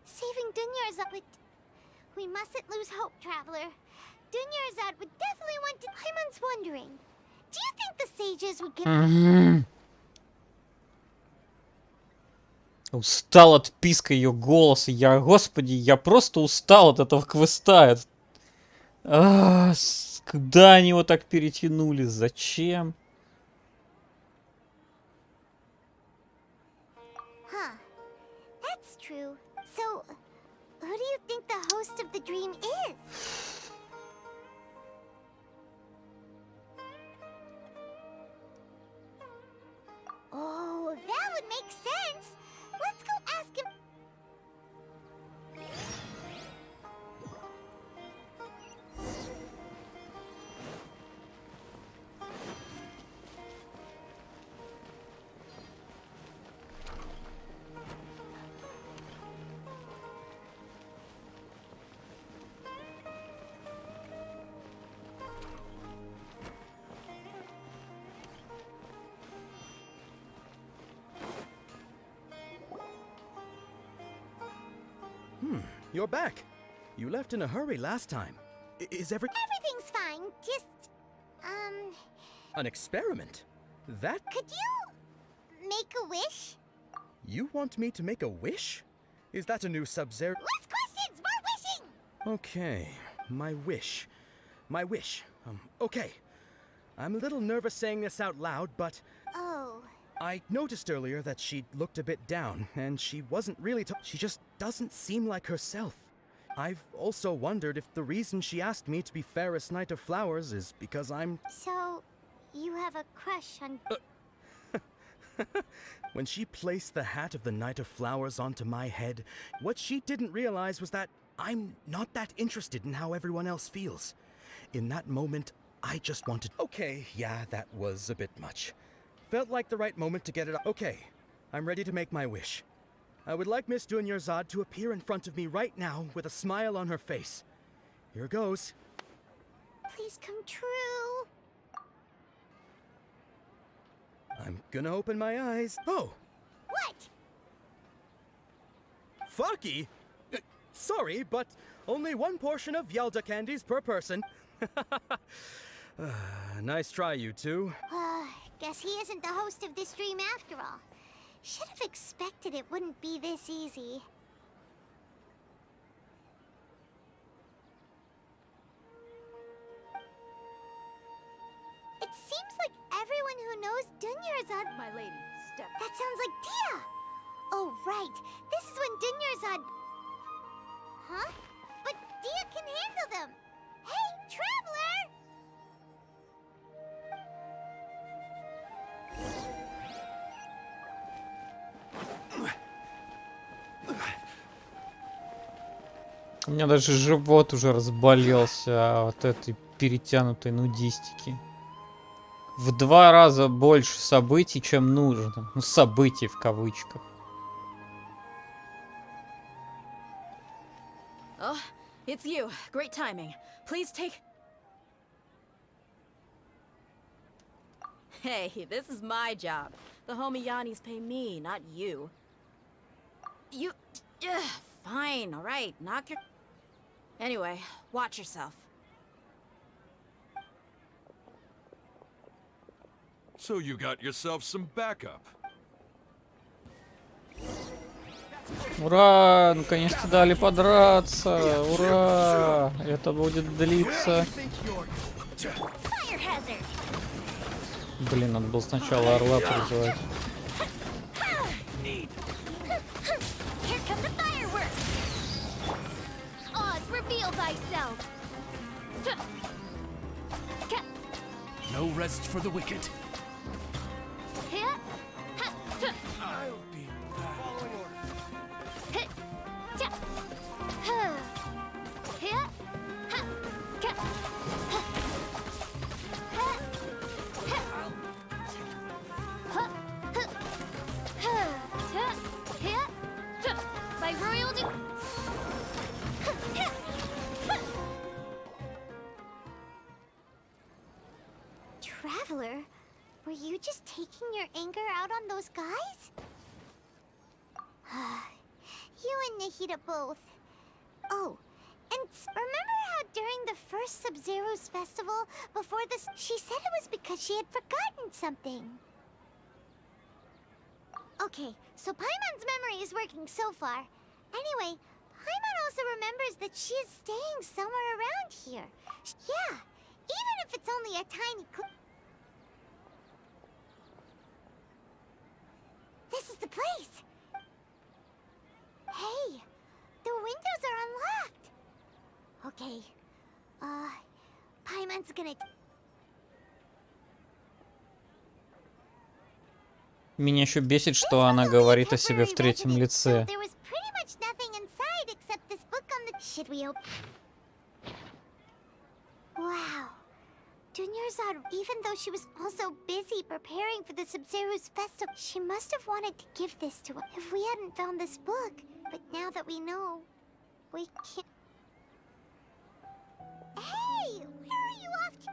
Saving Dunyarzad would... We mustn't lose hope, Traveler. Dunyarzad would definitely want to... Paimon's wondering. Do you think the sages would give... Устал от писка ее голоса. Господи, я просто устал от этого квеста. Когда они его так перетянули? Зачем? That's true. So, who do you think the host of the dream is? Oh, that would make sense. Let's go ask him. you're back. You left in a hurry last time. Is Everything's fine. Just, an experiment? That? could you make a wish? You want me to make a wish? Is that a new Sub-Zero? Less questions, more wishing! Okay, my wish. My wish. Okay. I'm a little nervous saying this out loud, but Oh. I noticed earlier that she looked a bit down, and she wasn't really she just doesn't seem like herself. I've also wondered if the reason she asked me to be Fairest Knight of Flowers is because I'm... So, you have a crush on... When she placed the hat of the Knight of Flowers onto my head, what she didn't realize was that I'm not that interested in how everyone else feels. In that moment, I just wanted... Okay, yeah, that was a bit much. Felt like the right moment to get it... Okay, I'm ready to make my wish. I would like Miss Dunyarzad to appear in front of me right now with a smile on her face. Here goes. Please come true. I'm gonna open my eyes. Oh! What? Farky? Sorry, but only one portion of Yalda candies per person. Nice try, you two. Guess he isn't the host of this dream after all. Should have expected it wouldn't be this easy. It seems like everyone who knows Dunyarzad... My lady, step. That sounds like Dia! Oh, right. This is when Dunyarzad... Huh? But Dia can handle them! Hey, Traveler! У меня даже живот уже разболелся от этой перетянутой нудистики. В 2 раза больше событий, чем нужно. Ну, событий в кавычках. Oh, it's you. Great timing. Please take... Hey, this is my job. The homie Yannis pay me, not you. You... fine, alright. Knock your... Anyway, watch yourself. So you got yourself some backup. Ура! Наконец-то дали подраться! Ура! Это будет длиться. Блин, надо было сначала орла призывать. No rest for the wicked. I'll be back. By royal Traveler, were you just taking your anger out on those guys? You and Nahida both. Oh, and remember how during the first Sub-Zero's festival, before this, she said it was because she had forgotten something. Okay, so Paimon's memory is working so far. Anyway, Paimon also remembers that she is staying somewhere around here. Yeah, even if it's only a tiny This is the place! Hey, the windows are unlocked! Okay, Paimon's gonna... Меня еще бесит, что она говорит о себе в третьем лице. There was pretty much nothing inside except this book on the... Should we open... Wow. Dunyarzad, even though she was also busy preparing for the Sub-Zero's festival, she must have wanted to give this to us if we hadn't found this book. But now that we know, we can't... Hey! Where are you off to?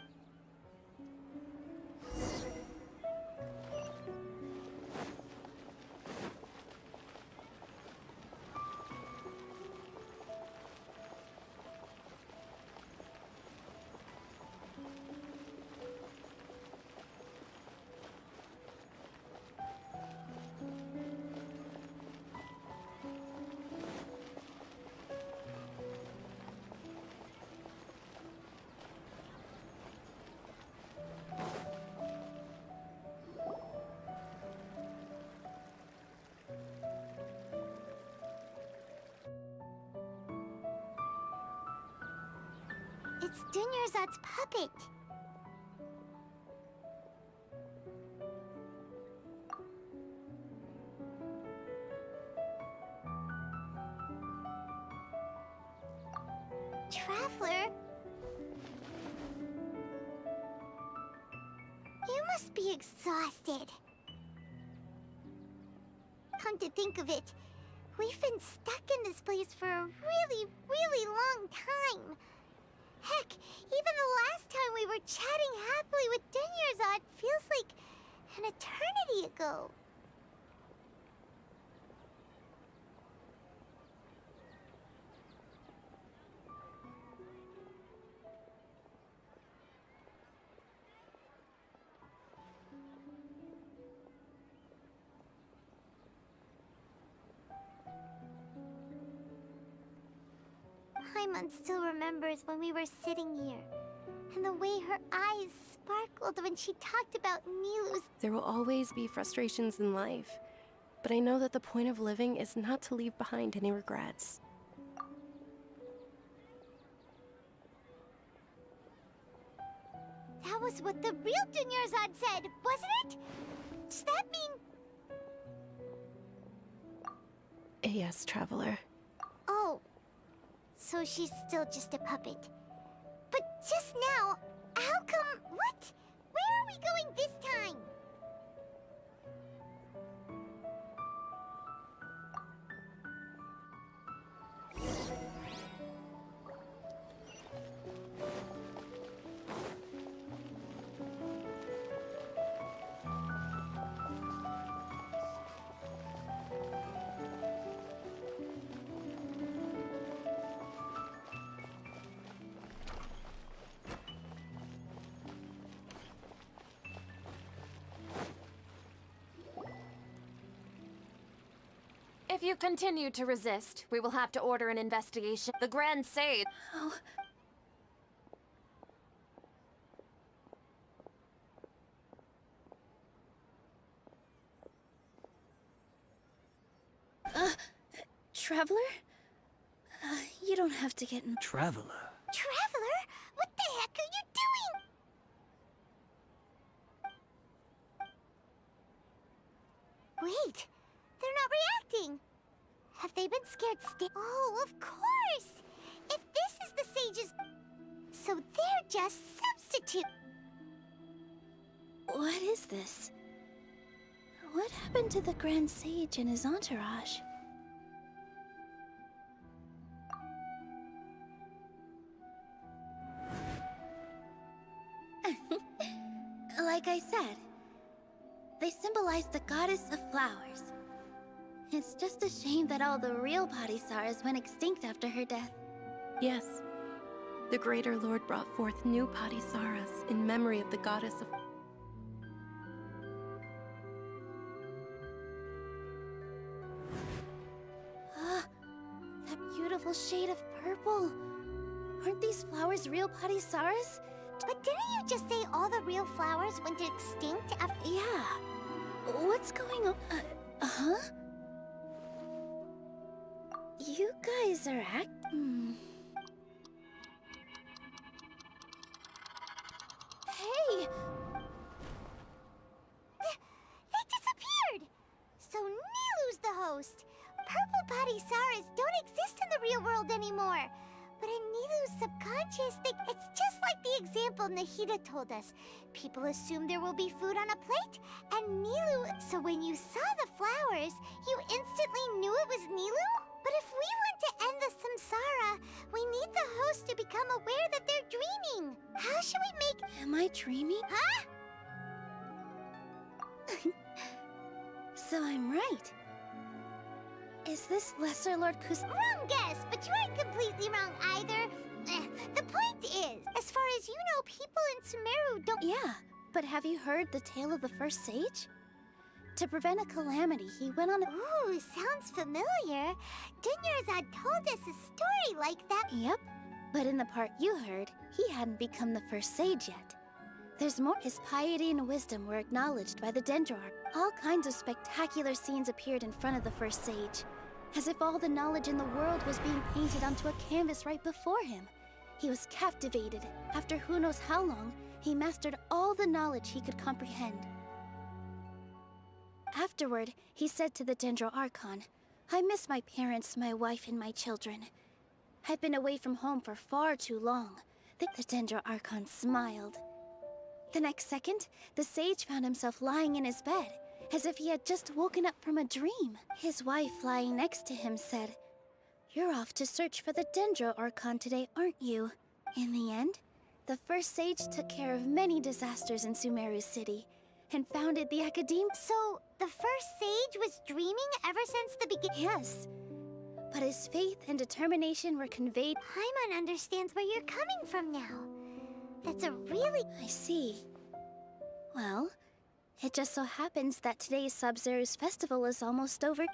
Dunyarzad's puppet. Traveler? You must be exhausted. Come to think of it, we've been stuck in this place for a really, really long time. Heck, even the last time we were chatting happily with Dunyarzad feels like an eternity ago. Paimon still remembers when we were sitting here, and the way her eyes sparkled when she talked about Nilu's. There will always be frustrations in life, but I know that the point of living is not to leave behind any regrets. That was what the real Dunyarzad said, wasn't it? Does that mean... Yes, Traveler. Oh, so she's still just a puppet. But just now, how come... What? Where are we going this time? If you continue to resist, we will have to order an investigation. The Grand Sage... Oh. Traveler? You don't have to get in... Traveler? Traveler? What the heck are you doing? Wait, they're not reacting. Have they been scared Oh, of course! If this is the sage's... So they're just substitute... What is this? What happened to the Grand Sage and his entourage? Like I said, they symbolize the goddess of flowers. It's just a shame that all the real Padisaras went extinct after her death. Yes. The Greater Lord brought forth new Padisaras in memory of the goddess of... That beautiful shade of purple. Aren't these flowers real Padisaras? But didn't you just say all the real flowers went extinct after... Yeah. What's going on? Huh? You guys are Hey! They disappeared! So Nilu's the host. Purple Padisaras don't exist in the real world anymore. But in Nilu's subconscious, it's just like the example Nahida told us. People assume there will be food on a plate, and Nilu... So when you saw the flowers, you instantly knew it was Nilu? But if we want to end the samsara, we need the host to become aware that they're dreaming. How should we make... Am I dreaming? Huh? So I'm right. Is this Lesser Lord Kus... Wrong guess, but you aren't completely wrong either. The point is, as far as you know, people in Sumeru don't... Yeah, but have you heard the tale of the first sage? To prevent a calamity, he went on a... Ooh, sounds familiar. Dunyarzad told us a story like that. Yep, but in the part you heard, he hadn't become the first sage yet. There's more. His piety and wisdom were acknowledged by the Dendroarch. All kinds of spectacular scenes appeared in front of the first sage, as if all the knowledge in the world was being painted onto a canvas right before him. He was captivated. After who knows how long, he mastered all the knowledge he could comprehend. Afterward, he said to the Dendro Archon, I miss my parents, my wife, and my children. I've been away from home for far too long. The Dendro Archon smiled. The next second, the sage found himself lying in his bed, as if he had just woken up from a dream. His wife, lying next to him, said, You're off to search for the Dendro Archon today, aren't you? In the end, the first sage took care of many disasters in Sumeru City, and founded the Academe. So, the first sage was dreaming ever since the beginning? Yes. But his faith and determination were conveyed. Paimon understands where you're coming from now. That's a really... I see. Well, it just so happens that today's Sub-Zero's festival is almost over.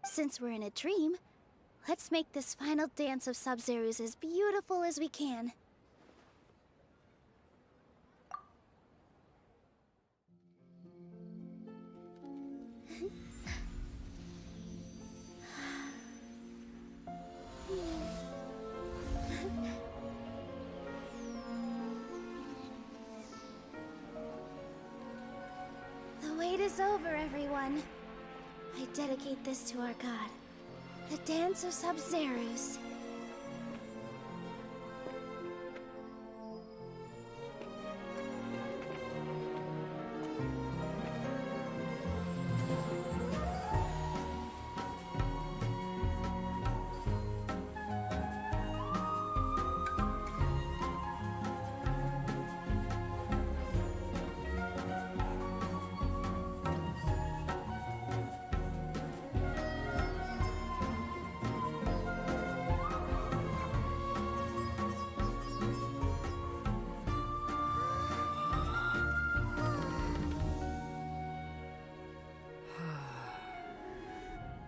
Since we're in a dream, let's make this final dance of Sub-Zero's as beautiful as we can. The wait is over, everyone. I dedicate this to our god, the dance of Sub-Zero's.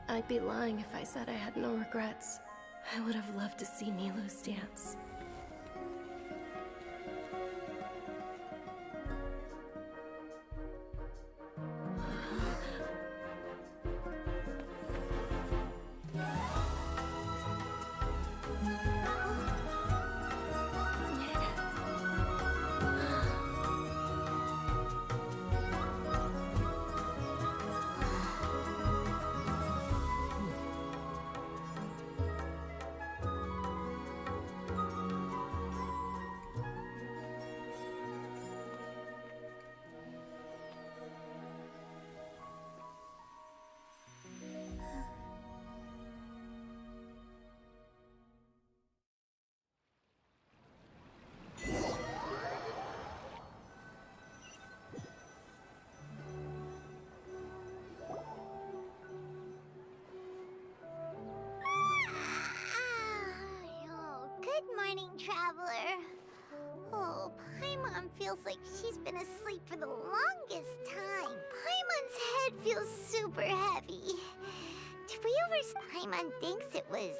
I'd be lying if I said I had no regrets. I would have loved to see Nilou's dance. Traveler. Oh, Paimon feels like she's been asleep for the longest time. Paimon's head feels super heavy. Did we Paimon thinks it was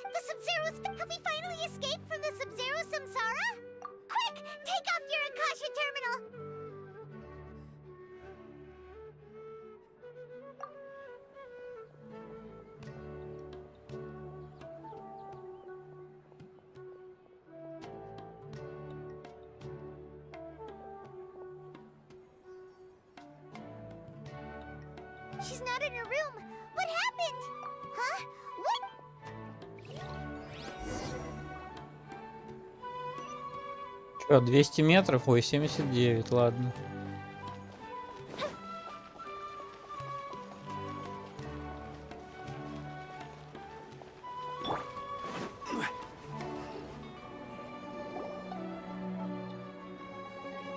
the Sub-Zero's... Have we finally escaped from the Sub-Zero Samsara? Quick! Take off your Akasha terminal! She's not in her room. What happened? Huh? What? Чё, 200 метров? Ой, 79, ладно.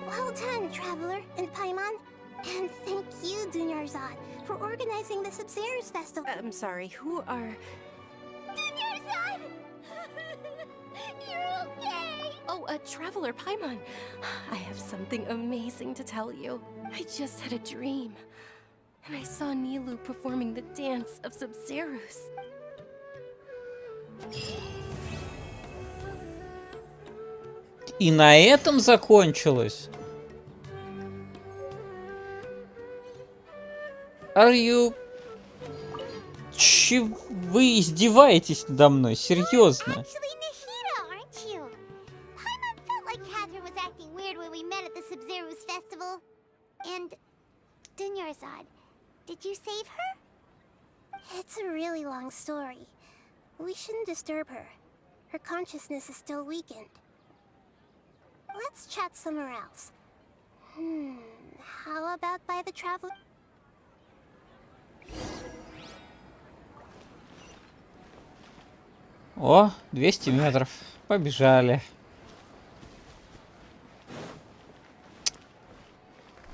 Well done, Traveler and Paimon. And thank you, Dunyarzad, for organizing the Sub-Zero's festival. I'm sorry, who are... Dunyarzad! You're okay! Oh, Traveler Paimon. I have something amazing to tell you. I just had a dream. And I saw Nilou performing the dance of Sub-Zero's. И на этом закончилось. Are you Че вы издеваетесь надо мной? Серьезно? Actually, Nahida, aren't you? Paimon felt like Catherine was acting weird when we met at the Sub-Zero's festival. And Dunyarzad, did you save her? It's a really long story. We shouldn't disturb her. Her consciousness is still weakened. Let's chat somewhere else. How about by the traveler? О, 200 метров. Побежали.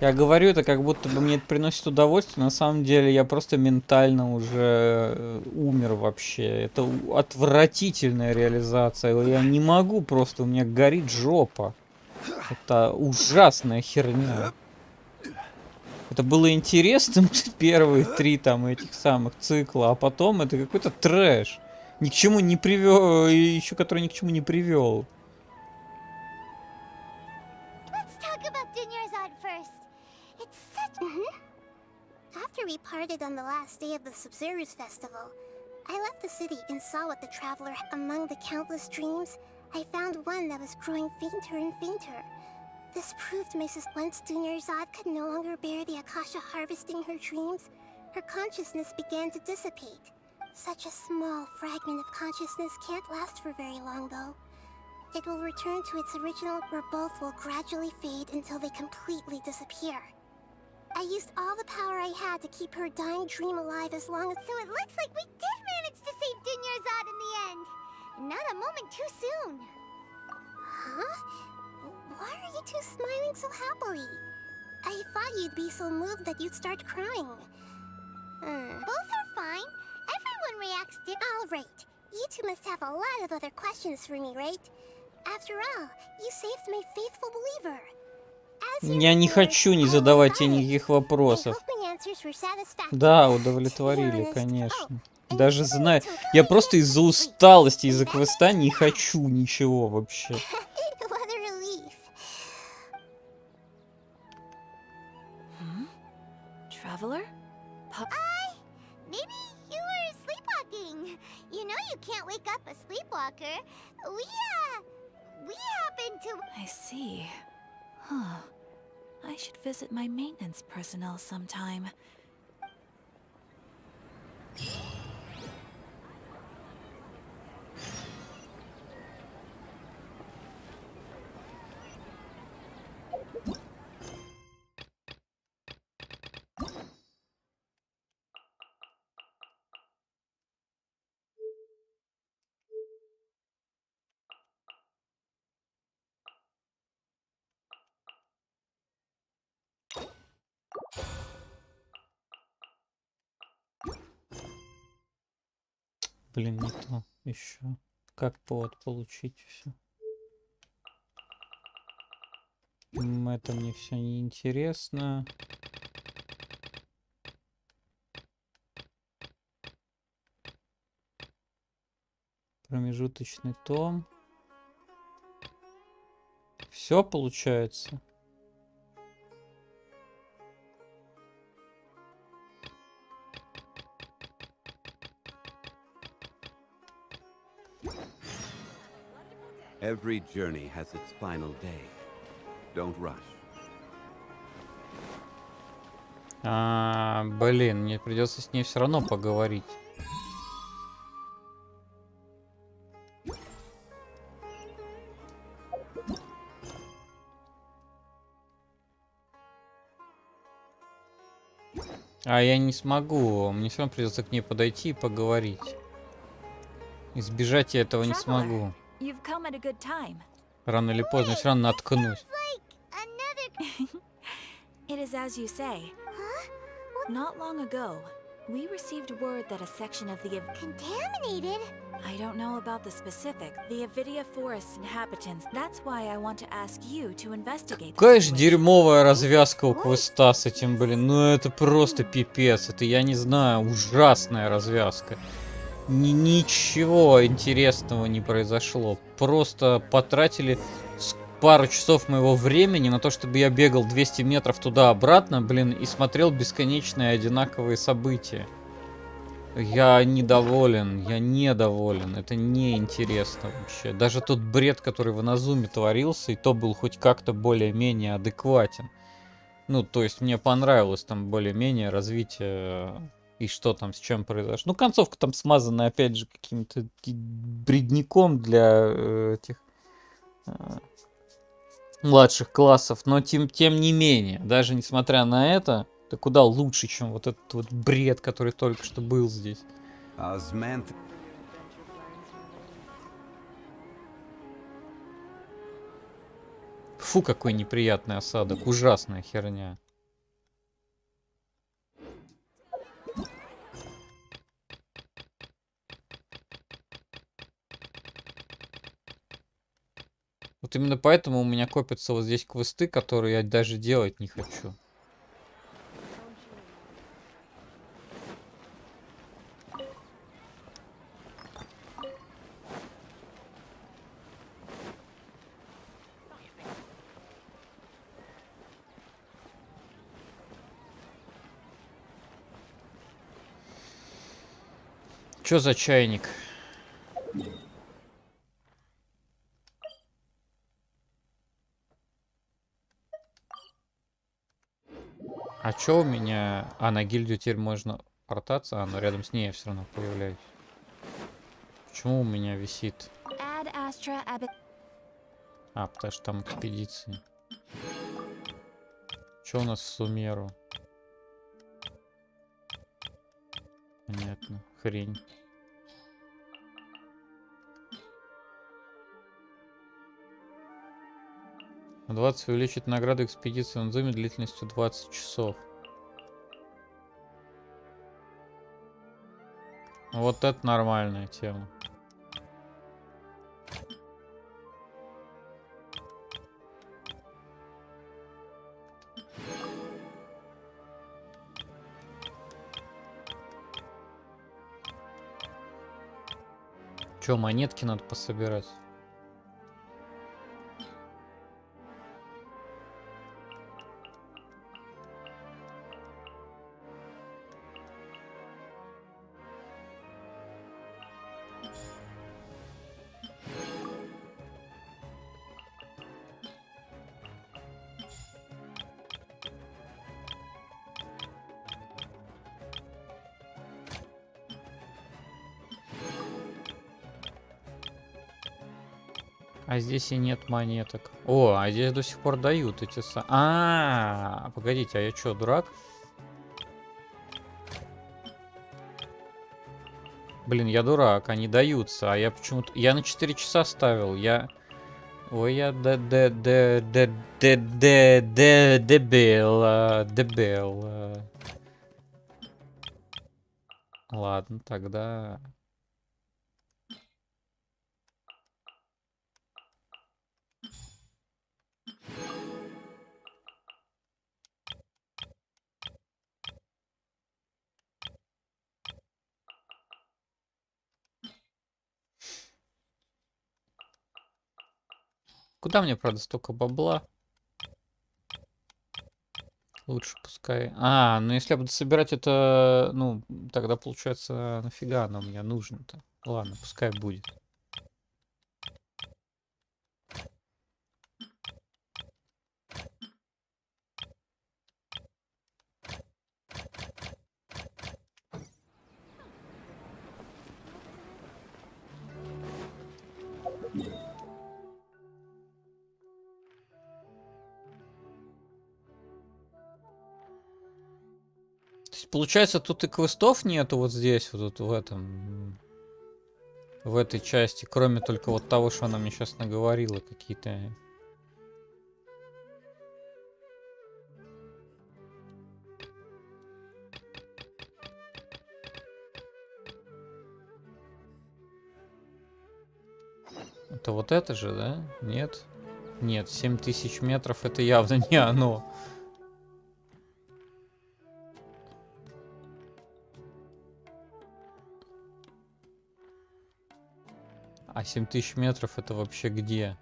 Я говорю это, как будто бы мне это приносит удовольствие. На самом деле я просто ментально уже умер вообще. Это отвратительная реализация. Я не могу просто, у меня горит жопа. Это ужасная херня. Это было интересно первые 3 там этих самых цикла, а потом это какой-то трэш. Ни к чему не привел, еще который ни к чему не привел. After we parted on the last day of the Sub-Zero's festival, I left the city and saw what the traveler had. Among the countless dreams, I found one that was growing fainter and fainter. This proved once Dunyarzad could no longer bear the Akasha harvesting her dreams, her consciousness began to dissipate. Such a small fragment of consciousness can't last for very long, though. It will return to its original, where both will gradually fade until they completely disappear. I used all the power I had to keep her dying dream alive as long as... So it looks like we did manage to save Dunyarzad in the end. Not a moment too soon. Huh? Why are you two smiling so happily? I thought you'd be so moved that you'd start crying. Both are fine. Everyone reacts All right. You two must have a lot of other questions for me, right? After all, you saved my faithful believer. Я не хочу не задавать тебе никаких вопросов. Да, удовлетворили, конечно. Даже знаю. Я просто из-за усталости, из-за квеста не хочу ничего вообще. Traveler? Maybe you were sleepwalking. You know you can't wake up a sleepwalker. We happen to... I see. Huh. I should visit my maintenance personnel sometime. Блин, не то еще. Как повод получить все? Это мне все не интересно. Промежуточный том. Все получается. Every journey has its final day. Don't rush. Блин, мне придется с ней все равно поговорить. А я не смогу. Мне все равно придется к ней подойти и поговорить. Избежать я этого не смогу. Рано или поздно все равно наткнусь. It is as you say. Not long ago, we received word that a section of the... Contaminated? I don't know about the specific. The Avidia Forest inhabitants. That's why I want to ask you to investigate. Какая же дерьмовая развязка у квеста с этим, блин. Ну это просто пипец. Это, я не знаю, ужасная развязка. Ничего интересного не произошло. Просто потратили пару часов моего времени на то, чтобы я бегал 200 метров туда-обратно, блин, и смотрел бесконечные одинаковые события. Я недоволен, я недоволен. Это неинтересно вообще. Даже тот бред, который в Иназуме творился, и то был хоть как-то более-менее адекватен. Ну, то есть мне понравилось там более-менее развитие и что там с чем произошло. Ну, концовка там смазана, опять же, каким-то бредняком для этих младших классов. Но тем не менее, даже несмотря на это, это куда лучше, чем вот этот вот бред, который только что был здесь. Фу, какой неприятный осадок. Ужасная херня. Вот именно поэтому у меня копятся вот здесь квесты, которые я даже делать не хочу. Чё за чайник? А чё у меня... А, на гильдию теперь можно портаться? А, но рядом с ней я все равно появляюсь. Почему у меня висит? А, потому что там экспедиции. Чё у нас в Сумеру? Понятно. Хрень. На 20 увеличить награду экспедиции на зуме длительностью 20 часов. Вот это нормальная тема. Чё, монетки надо пособирать? А здесь и нет монеток. О, а здесь до сих пор дают эти погодите, а я чё, дурак? Блин, я дурак, они даются, а я почему-то... Я на 4 часа ставил, я... Ой, я дебил. Ладно, тогда... Куда мне, правда, столько бабла? Лучше пускай... А, ну если я буду собирать это... Ну, тогда получается, нафига оно мне нужно-то? Ладно, пускай будет. То есть, получается, тут и квестов нету вот здесь, вот тут в этом... В этой части, кроме только вот того, что она мне сейчас наговорила, какие-то... Это вот это же, да? Нет? Нет, 7000 метров это явно не оно. А 7000 метров это вообще где?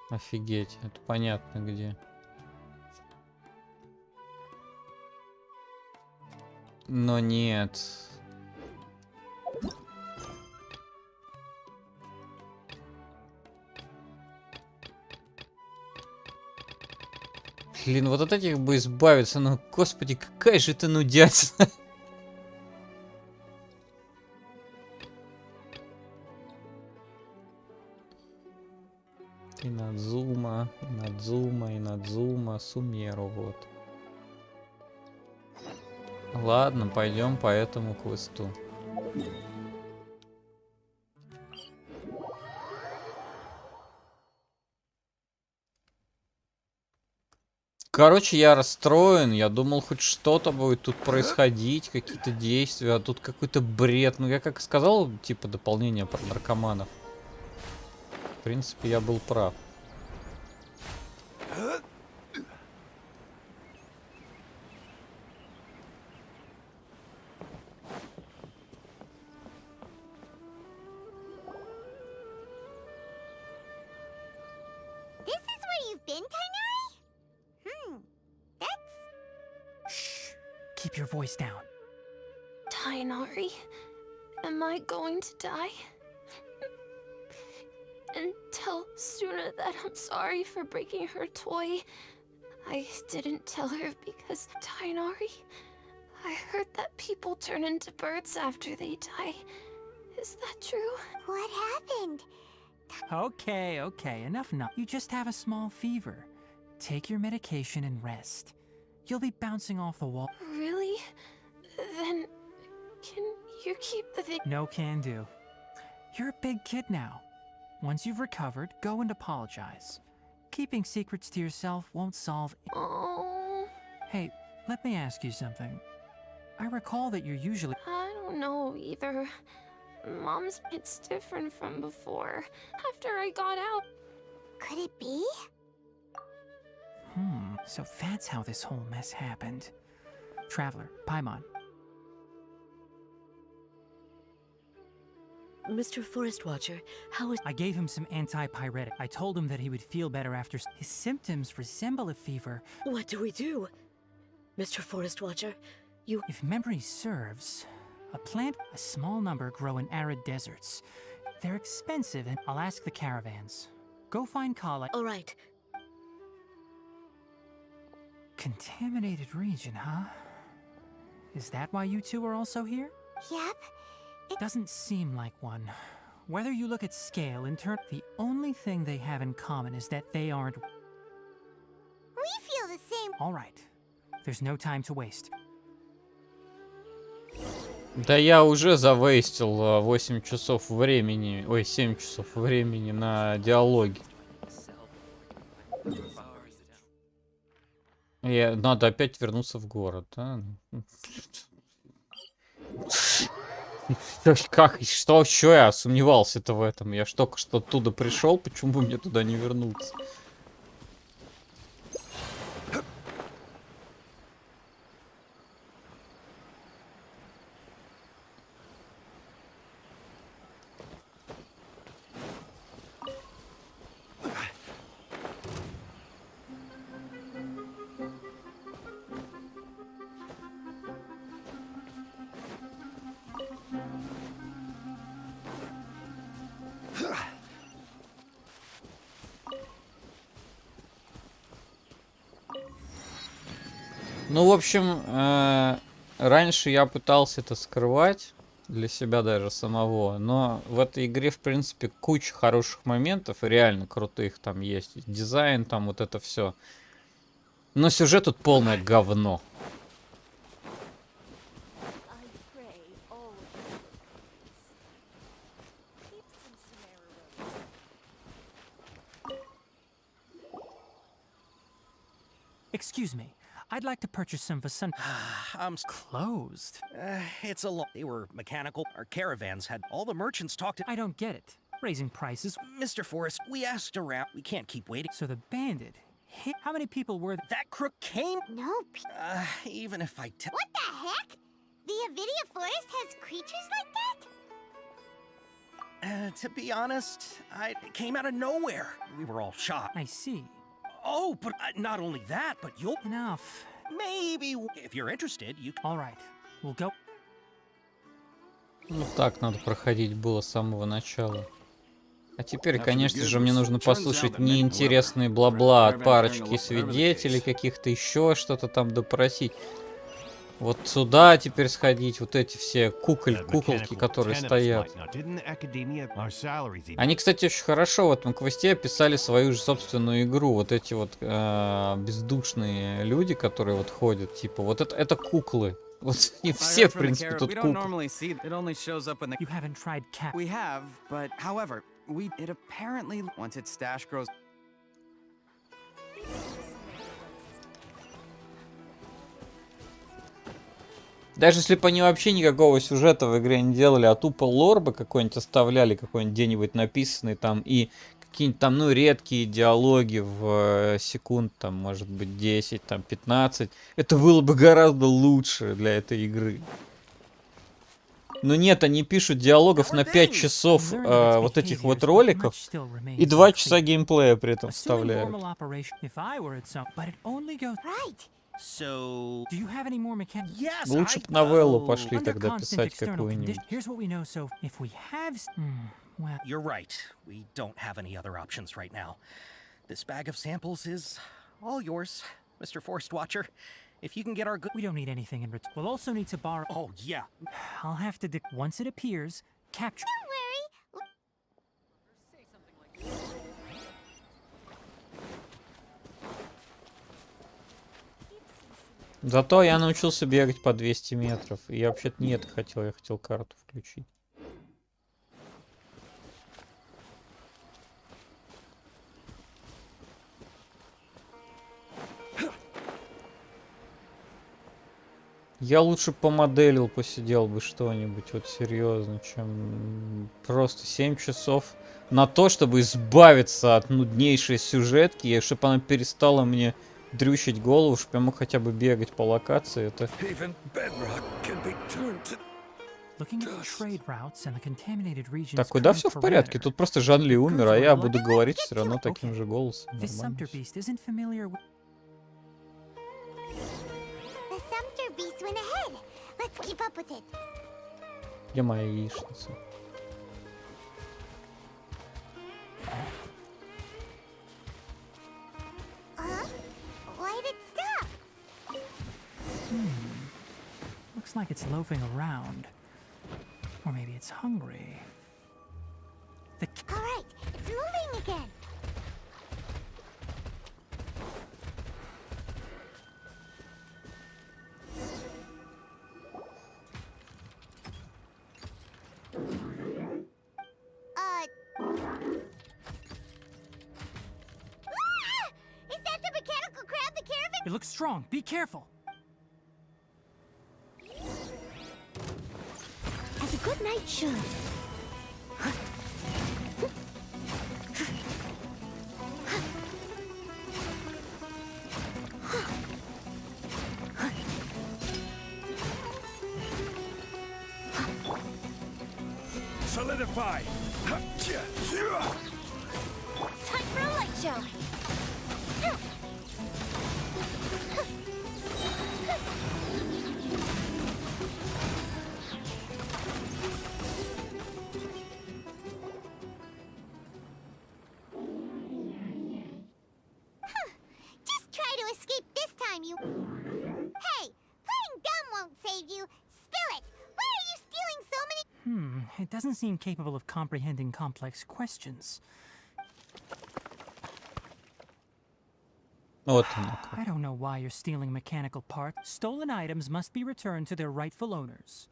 Офигеть, это понятно где. Но нет. Блин, вот от этих бы избавиться. Ну, господи, какая же ты нудятина. Инадзума, Сумеру, вот. Ладно, пойдем по этому квесту. Короче, я расстроен. Я думал, хоть что-то будет тут происходить, какие-то действия, а тут какой-то бред. Ну, я как сказал, типа дополнение про наркоманов. В принципе, я был прав. This is where you've been, Tainari? That's... Shh. Keep your voice down. Tainari, am I going to die? And tell Suna that I'm sorry for breaking her toy. I didn't tell her because, Tainari, I heard that people turn into birds after they die. Is that true? What happened? Okay, okay, enough now. You just have a small fever. Take your medication and rest. You'll be bouncing off the wall. Really? Then, can you keep the thing? No can do. You're a big kid now. Once you've recovered, go and apologize. Keeping secrets to yourself won't solve. Oh. Hey, let me ask you something. I recall that you're usually. I don't know either. Mom's, it's different from before. After I got out. Could it be? So that's how this whole mess happened. Traveler, Paimon. Mr. Forest Watcher, how is... I gave him some antipyretic. I told him that he would feel better after... His symptoms resemble a fever. What do we do? Mr. Forest Watcher, you... If memory serves, a plant, a small number grow in arid deserts. They're expensive, and I'll ask the caravans. Go find Kala. All right. Contaminated region, huh? Is that why you two are also here? Yep. Doesn't seem like one. Whether you look at scale, in turn, the only thing they have in common is that they aren't... We feel the same. All right. There's no time to waste. Да я уже завейстил 8 часов времени, ой, 7 часов времени на диалоги. Надо опять вернуться в город, а? Как? Что я сомневался-то в этом? Я ж только что оттуда пришел, почему бы мне туда не вернуться? Ну, в общем, раньше я пытался это скрывать для себя даже самого, но в этой игре, в принципе, куча хороших моментов, и реально крутых там есть. Дизайн, там вот это все. Но сюжет тут полное говно. Excuse me. I'd like to purchase some for sun. Closed. It's a lot. They were mechanical. Our caravans had all the merchants talked to. I don't get it. Raising prices. Mr. Forrest, we asked around. We can't keep waiting. So the bandit hit. How many people were that crook came? No. Even if I tell. What the heck? The Avidia Forest has creatures like that? To be honest, it came out of nowhere. We were all shocked. I see. Oh, but not only that, but you'll... Enough. Maybe, if you're interested, you... All right. We'll go. Ну так надо проходить было с самого начала. А теперь, конечно же, мне нужно послушать неинтересные бла-бла от парочки свидетелей, каких-то еще что-то там допросить. Вот сюда теперь сходить, вот эти все куколки, которые стоят. Они, кстати, очень хорошо в этом квесте описали свою же собственную игру. Вот эти вот бездушные люди, которые вот ходят, типа, вот это куклы. Вот не все, в принципе, тут куклы. You haven't tried cat. We have, but however, it apparently once its stash grows. Даже если бы они вообще никакого сюжета в игре не делали, а тупо лор бы какой-нибудь оставляли, какой-нибудь где-нибудь написанный там, и какие-нибудь там, ну, редкие диалоги в секунд, там, может быть, 10, там, 15, это было бы гораздо лучше для этой игры. Но нет, они пишут диалогов на 5 часов вот этих вот роликов, и 2 часа геймплея при этом вставляют. So, do you have any more mechanics? Yes, Лучше бы новеллу пошли тогда писать какую-нибудь. Here's what we know, so if we have... well... You're right. We don't have any other options right now. This bag of samples is all yours, Mr. Forest Watcher. If you can get our good... We don't need anything in return. We'll also need to borrow... Oh, yeah. I'll have to... Once it appears, capture... Don't worry. Зато я научился бегать по 200 метров. И я вообще-то не это хотел, я хотел карту включить. Я лучше помоделил, посидел бы что-нибудь, вот серьезно, чем просто 7 часов на то, чтобы избавиться от нуднейшей сюжетки, и чтобы она перестала мне дрючить голову, чтобы я мог хотя бы бегать по локации. Это... Так, куда все в порядке? Тут просто Жан Ли умер, а я буду говорить все равно таким же голосом. Где моя яичница? Why'd it stop? Looks like it's loafing around. Or maybe it's hungry. All right, it's moving again. Is that the mechanical crab the caravan? It looks strong. Be careful. As a good knight should. Solidify! Time for a light show. Just try to escape this time, you... Hey, playing dumb won't save you. Spill it. Why are you stealing so many... It doesn't seem capable of comprehending complex questions. Вот оно. I don't know why you're stealing mechanical parts. Stolen items must be returned to their rightful owners.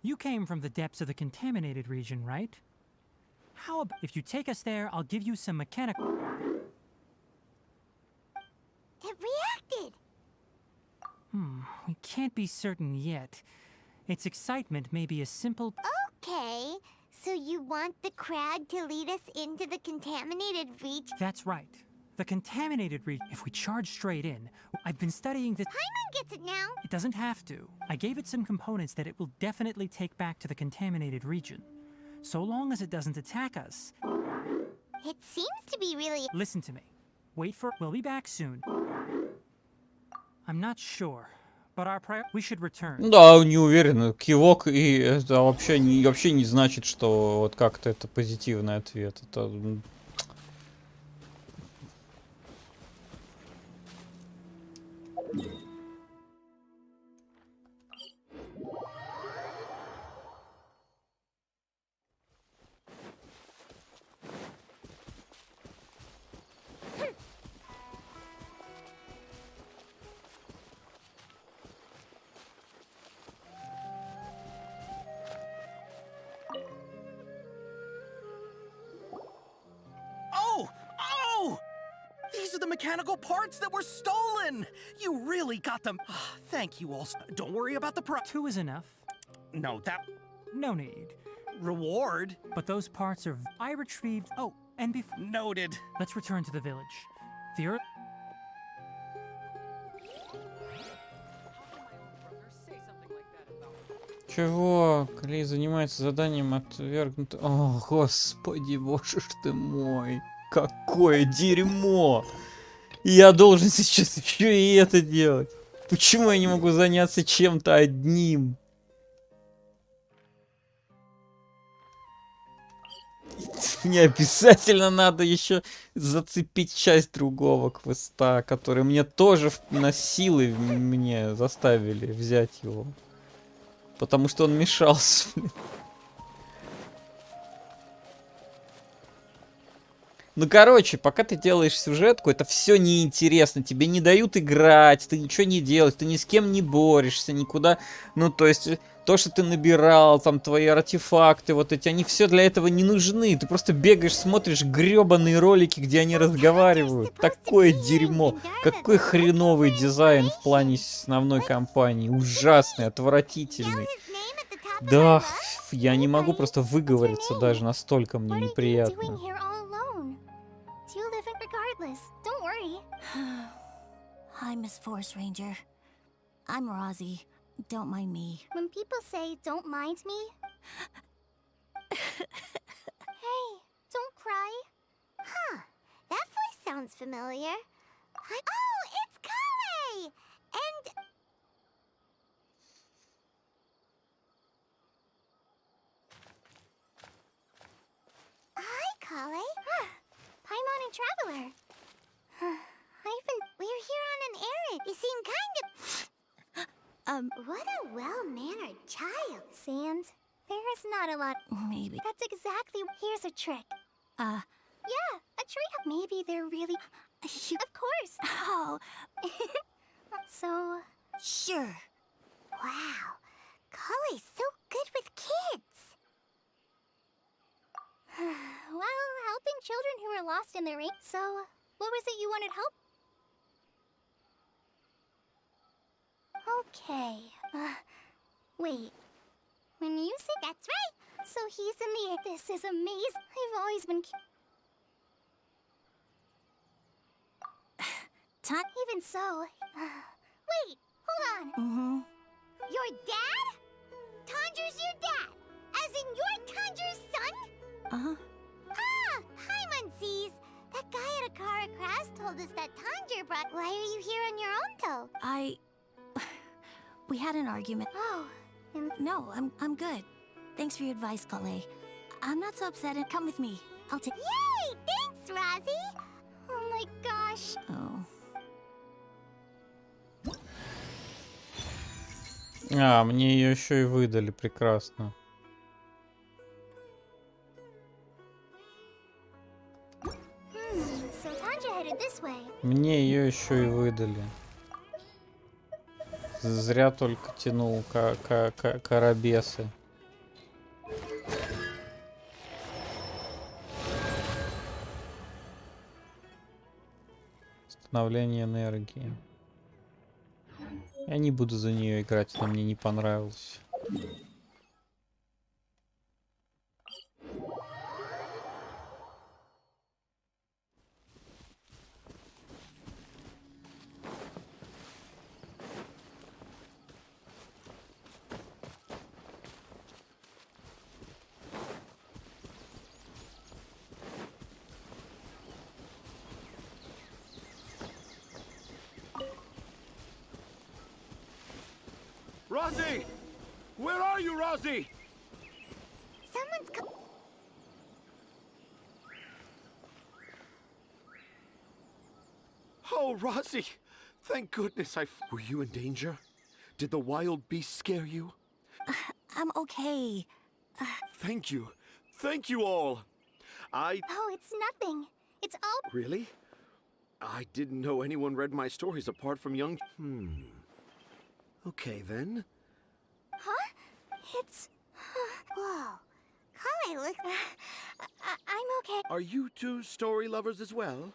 You came from the depths of the contaminated region, right? How about if you take us there, I'll give you some mechanical... It reacted. We can't be certain yet. Its excitement may be a simple... Okay, so you want the crowd to lead us into the contaminated region? That's right. The contaminated region... If we charge straight in, I've been studying this... Paimon gets it now. It doesn't have to. I gave it some components that it will definitely take back to the contaminated region. So long as it doesn't attack us. It seems to be really... Listen to me. Wait for... We'll be back soon. I'm not sure, but we should return. Да, не уверен. Кивок и это вообще не значит, что вот как-то это позитивный ответ. Это Oh! Oh! These are the mechanical parts that were stolen! You really got them. Thank you all. Don't worry about the price. 2 is enough. No, that... No need. Reward? But those parts are... I retrieved... Oh, and before... Noted. Let's return to the village. The earth... Чего? Клей занимается заданием отвергнуто. О, господи, боже ж ты мой. Какое дерьмо! Я должен сейчас еще и это делать. Почему я не могу заняться чем-то одним? Мне обязательно надо еще зацепить часть другого квеста, который мне тоже на силы мне заставили взять его. Потому что он мешался. Ну, короче, пока ты делаешь сюжетку, это все неинтересно. Тебе не дают играть, ты ничего не делаешь, ты ни с кем не борешься, никуда. Ну, то есть, то, что ты набирал, там, твои артефакты, вот эти, они все для этого не нужны. Ты просто бегаешь, смотришь гребаные ролики, где они разговаривают. Такое дерьмо. Какой хреновый дизайн в плане основной кампании. Ужасный, отвратительный. Да, я не могу просто выговориться даже, настолько мне неприятно. Don't worry. Hi, Miss Forest Ranger. I'm Rosie. Don't mind me. When people say don't mind me... Hey, don't cry. Huh. That voice sounds familiar. Oh, it's Kale! And... Hi, Kale. Paimon and Traveler. We're here on an errand. You seem kind of... What a well-mannered child. Sans, there is not a lot... Maybe. That's exactly... Here's a trick. Yeah, a tree. Maybe they're really... Of course. Oh. So... Sure. Wow. Kale's so good with kids. Well, helping children who are lost in their rain. So, what was it you wanted help? Okay. Wait. When you say that's right. So he's in the air. This is amazing. I've always been... Even so... Wait, hold on. Your dad? Tanjiro's your dad? As in you're Tanjiro's son? Ah, Paimon sees. That guy at Akara Crash told us that Tanjiro brought... Why are you here on your own, though? We had an argument. Oh. No, I'm good. Thanks for your advice, Kale. I'm not so upset, and come with me. I'll take... Yay! Thanks, Rosie! Oh my gosh. Oh. А, мне ее еще и выдали, прекрасно. So Tanjiro headed this way. Мне ее еще и выдали. Зря только тянул карабесы. Восстановление энергии. Я не буду за нее играть, она мне не понравилась. Rosie! Where are you, Rosie? Someone's Oh, Rosie! Thank goodness Were you in danger? Did the wild beast scare you? I'm okay. Thank you. Thank you all. Oh, it's nothing. It's all... Really? I didn't know anyone read my stories apart from young... Okay, then. Huh? It's... Whoa. Kale, look... I'm okay. Are you two story lovers as well?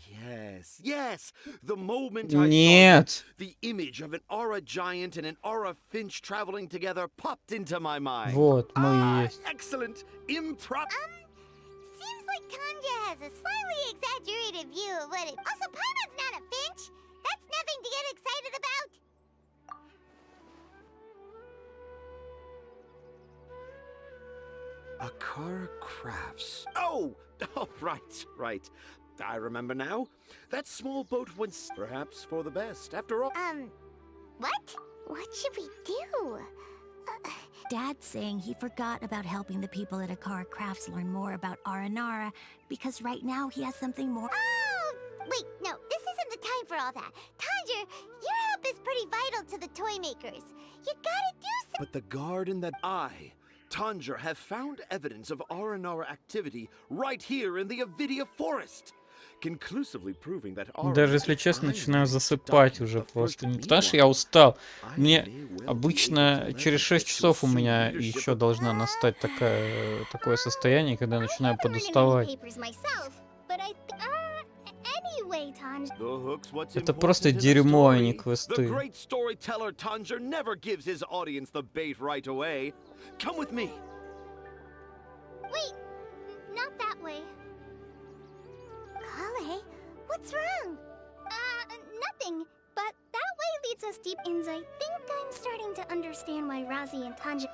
Yes, yes! The moment I saw Нет. you, the image of an aura giant and an aura finch traveling together popped into my mind. Вот, мы и есть. Excellent! Seems like Tanja has a slightly exaggerated view of what it... Also, Paimon's not a finch! That's nothing to get excited about! Akara Crafts. Oh, right. I remember now. That small boat went perhaps for the best, after all. What? What should we do? Dad's saying he forgot about helping the people at Akara Crafts learn more about Aranara because right now he has something more. Oh! Wait, no, this isn't the time for all that. Tanja, your help is pretty vital to the toy makers. You gotta do something. But the garden that Tanja, have found evidence of Aranara activity right here in the Avidia forest. Conclusively proving that Даже если честно, начинаю засыпать уже просто. Не потому что я устал. Мне обычно через 6 часов у меня еще должна настать такое состояние, когда я начинаю подуставать. Это просто дерьмо, а не квесты. The great storyteller Tanja never gives his audience the bait right away. Come with me. Wait, not that way. Kale, what's wrong? Nothing. But that way leads us deep in. I think I'm starting to understand why Razi and Tanja...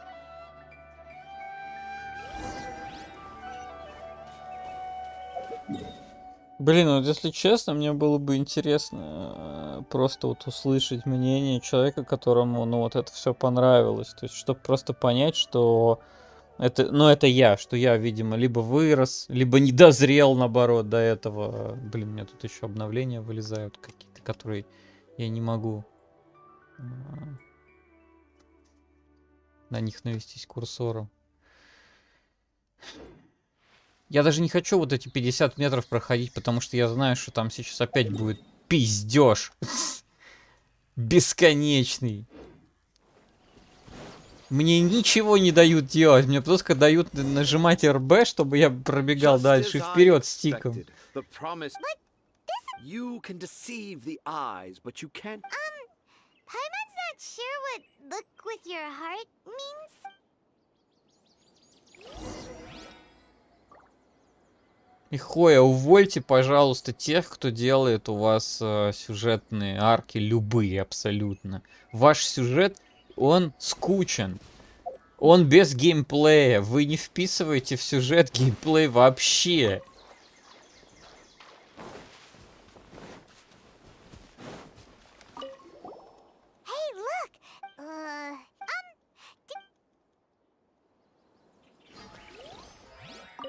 Блин, вот если честно, мне было бы интересно просто вот услышать мнение человека, которому, ну, вот это все понравилось. То есть, чтобы просто понять, что это, ну, это я, что я, видимо, либо вырос, либо не дозрел, наоборот, до этого. Блин, у меня тут еще обновления вылезают какие-то, которые я не могу на них навестись курсором. Я даже не хочу вот эти 50 метров проходить, потому что я знаю, что там сейчас опять будет пиздеж. Бесконечный. Мне ничего не дают делать. Мне просто дают нажимать РБ, чтобы я пробегал дальше и вперед стиком. Paimon's not sure what look with your heart means? И Хоя, увольте, пожалуйста, тех, кто делает у вас сюжетные арки, любые абсолютно. Ваш сюжет, он скучен. Он без геймплея. Вы не вписываете в сюжет геймплей вообще. Hey, look!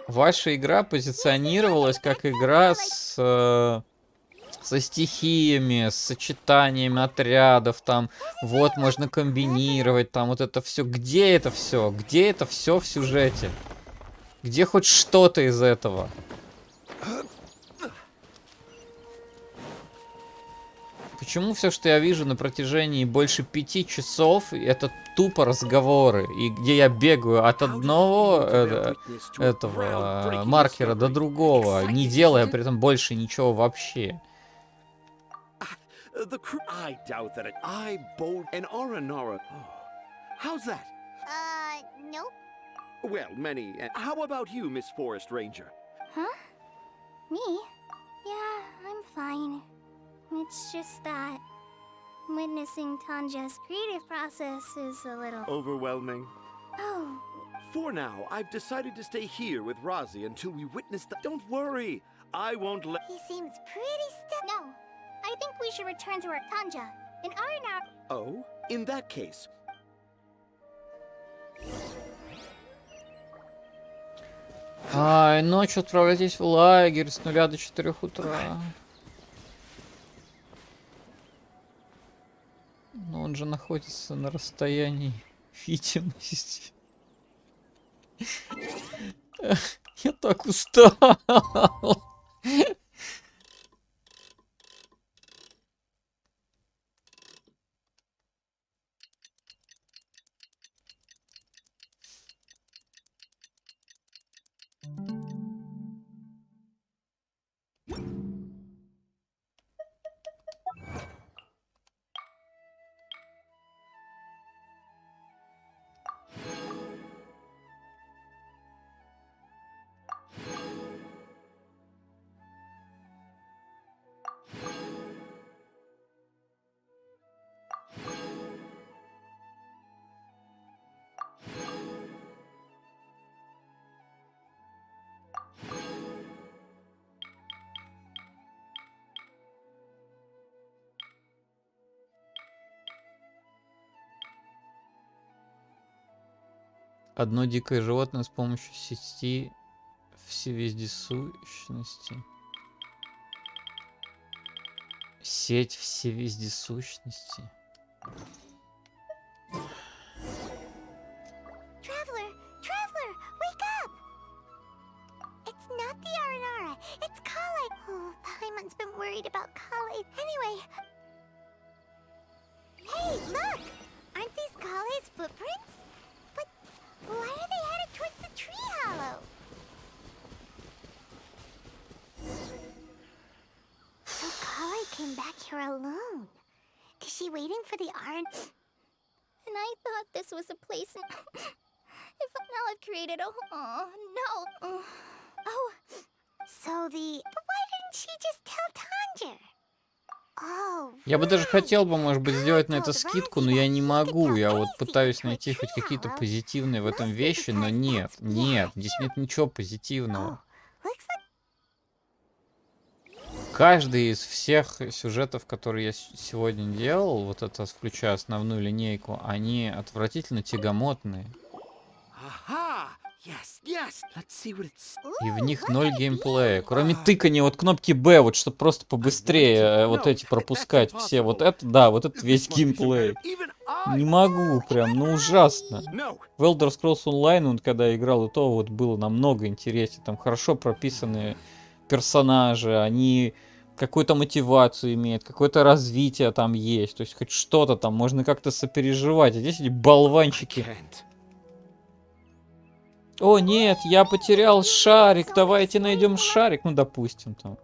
Ваша игра позиционировалась как игра со стихиями, с сочетаниями отрядов, там, вот, можно комбинировать, там, вот это все. Где это все? Где это все в сюжете? Где хоть что-то из этого? Почему все, что я вижу на протяжении больше 5 часов, это тупо разговоры, и где я бегаю от одного этого маркера до другого, не делая при этом больше ничего вообще? I doubt that I bowled an Aranara. How's that? Nope. Well, many. How about you, Miss Forest Ranger? Huh? Me? Yeah, I'm fine. It's just that witnessing Tanja's creative process is a little... Overwhelming. Oh. For now, I've decided to stay here with Razi until we witness the... Don't worry, I won't let... He seems pretty No, I think we should return to our Tanja. In Aranara... Oh? In that case, Ай, ночью отправляйтесь в лагерь с 0 до 4 утра. Но он же находится на расстоянии видимости. Я так устал. Одно дикое животное с помощью сети всевездесущности. Сеть всевездесущности. Traveler! Traveler! Wake up! It's not the Aranara. It's Kale. Oh, Paimon's been worried about Kale. Anyway. Hey, look! Aren't these Kale's footprints? But why are they headed towards the tree hollow? So Kale came back here alone. Is she waiting for the Aran? And I thought this was a place. Now I've created a. Oh no. Oh. So the. But why didn't she just tell Tanger? Oh. Я бы даже хотел бы, может быть, сделать на это скидку, но я не могу. Я вот пытаюсь найти хоть какие-то позитивные в этом вещи, но нет, здесь нет ничего позитивного. Каждый из всех сюжетов, которые я сегодня делал, вот это включая основную линейку, они отвратительно тягомотные. И в них 0 геймплея. Кроме тыкания вот кнопки Б, вот чтобы просто побыстрее вот эти пропускать все. Вот это, да, вот это весь геймплей. Не могу прям, ну ужасно. В Elder Scrolls Online, он когда играл, и то вот было намного интереснее. Там хорошо прописанные персонажи, они какую-то мотивацию имеют, какое-то развитие там есть. То есть хоть что-то там, можно как-то сопереживать. А здесь эти болванчики. О нет, я потерял шарик, давайте найдем шарик. Ну, допустим, там.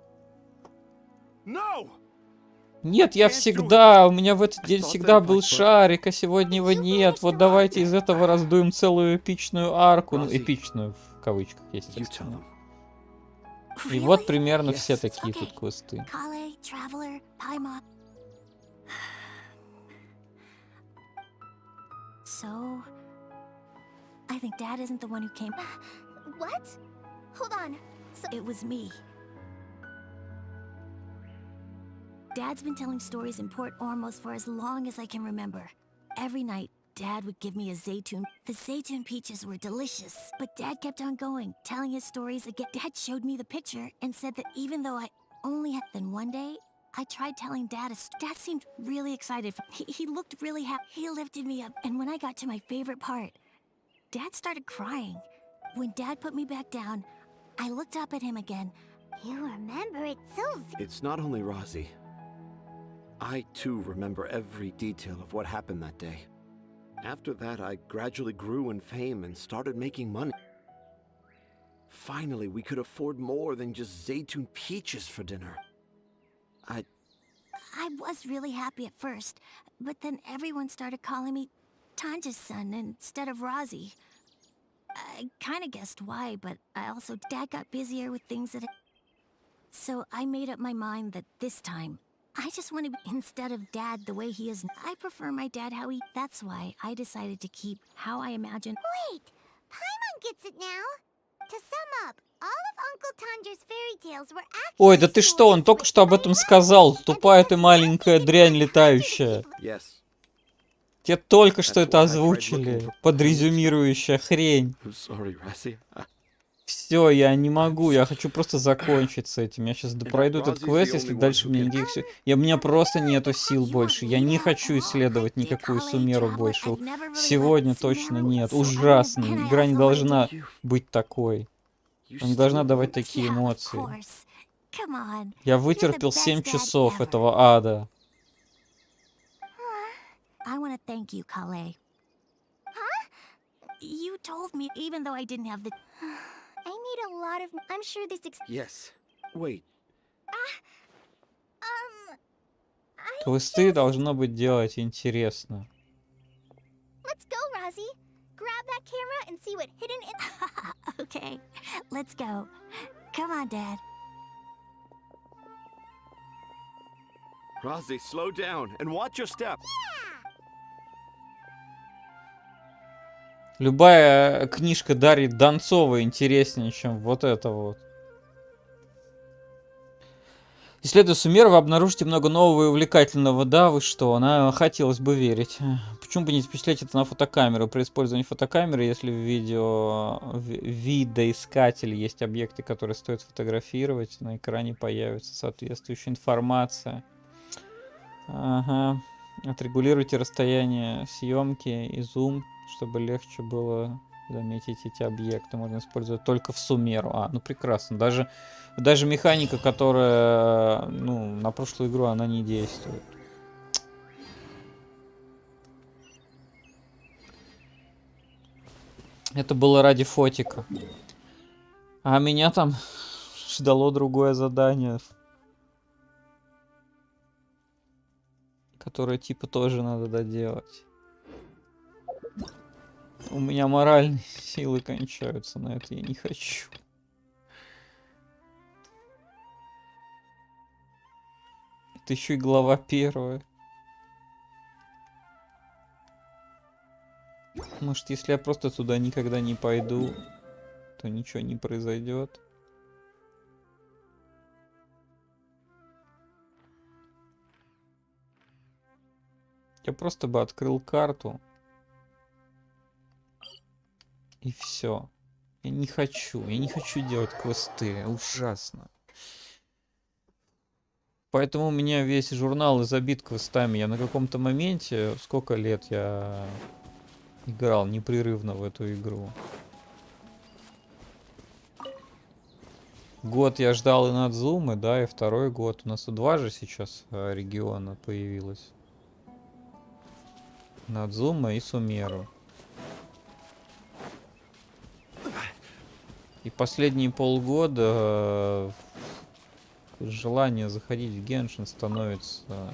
Нет, я всегда, у меня в этот день всегда был шарик, а сегодня его нет. Вот давайте из этого раздуем целую эпичную арку. Ну, эпичную в кавычках, естественно. И вот примерно все такие тут квесты. So, I think Dad isn't the one who came. What? Hold on. So it was me. Dad's been telling stories in Port Ormos for as long as I can remember. Every night, Dad would give me a zaytun. The zaytun peaches were delicious, but Dad kept on going, telling his stories again. Dad showed me the picture and said that even though I only had... Then one day, I tried telling Dad Dad seemed really excited. He looked really happy. He lifted me up, and when I got to my favorite part, Dad started crying. When Dad put me back down, I looked up at him again. You remember it so... It's not only Rosie. I, too, remember every detail of what happened that day. After that, I gradually grew in fame and started making money. Finally, we could afford more than just zaytun peaches for dinner. I was really happy at first, but then everyone started calling me Tanja's son instead of Rosie. I kind of guessed why, but I also... Dad got busier with things that... So I made up my mind that this time, I just want to be, instead of Dad the way he is, I prefer my dad how he... That's why I decided to keep how I imagined... Wait! Paimon gets it now! To sum up, all of Uncle Tanger's fairy tales were actually... Ой, да ты что, он только что об этом сказал. Тупая ты маленькая дрянь летающая. Yes. Тебе только что это озвучили. Подрезюмирующая хрень. I'm sorry, Razzie. Все, я не могу, я хочу просто закончить с этим. Я сейчас пройду этот квест, если дальше мне никаких сил... У меня просто нету сил больше. Я не хочу исследовать никакую Сумеру больше. Сегодня точно нет. Ужасно. Игра не должна быть такой. Она не должна давать такие эмоции. Я вытерпел 7 часов этого ада. I want to thank you, Kale. Huh? You told me even though I didn't have the... I need a lot of... I'm sure this... Yes. Wait. Квесты должно быть делать интересно. Let's go, Rozzy. Grab that camera and see what hidden in... Okay, let's go. Come on, Dad. Razzie, slow down and watch your step. Любая книжка Дарьи Донцовой интереснее, чем вот это вот. Исследуя Сумеру, вы обнаружите много нового и увлекательного. Да, вы что? Она хотелось бы верить. Почему бы не запечатлеть это на фотокамеру? При использовании фотокамеры, если в видоискателе есть объекты, которые стоит сфотографировать, на экране появится соответствующая информация. Ага. Отрегулируйте расстояние съемки и зум, чтобы легче было заметить эти объекты. Можно использовать только в Сумеру. Ну прекрасно. Даже механика, которая, на прошлую игру, она не действует. Это было ради фотика. А меня там ждало другое задание, которое типа тоже надо доделать. У меня моральные силы кончаются на это, я не хочу. Это еще и глава 1. Может, если я просто туда никогда не пойду, то ничего не произойдет. Я просто бы открыл карту. И все. Я не хочу делать квесты. Ужасно. Поэтому у меня весь журнал забит квестами. Я на каком-то моменте, сколько лет я играл непрерывно в эту игру. Год я ждал и Надзумы, да, и второй год. У нас 2 же сейчас региона появилось. Надзума и Сумеру. И последние полгода желание заходить в Genshin становится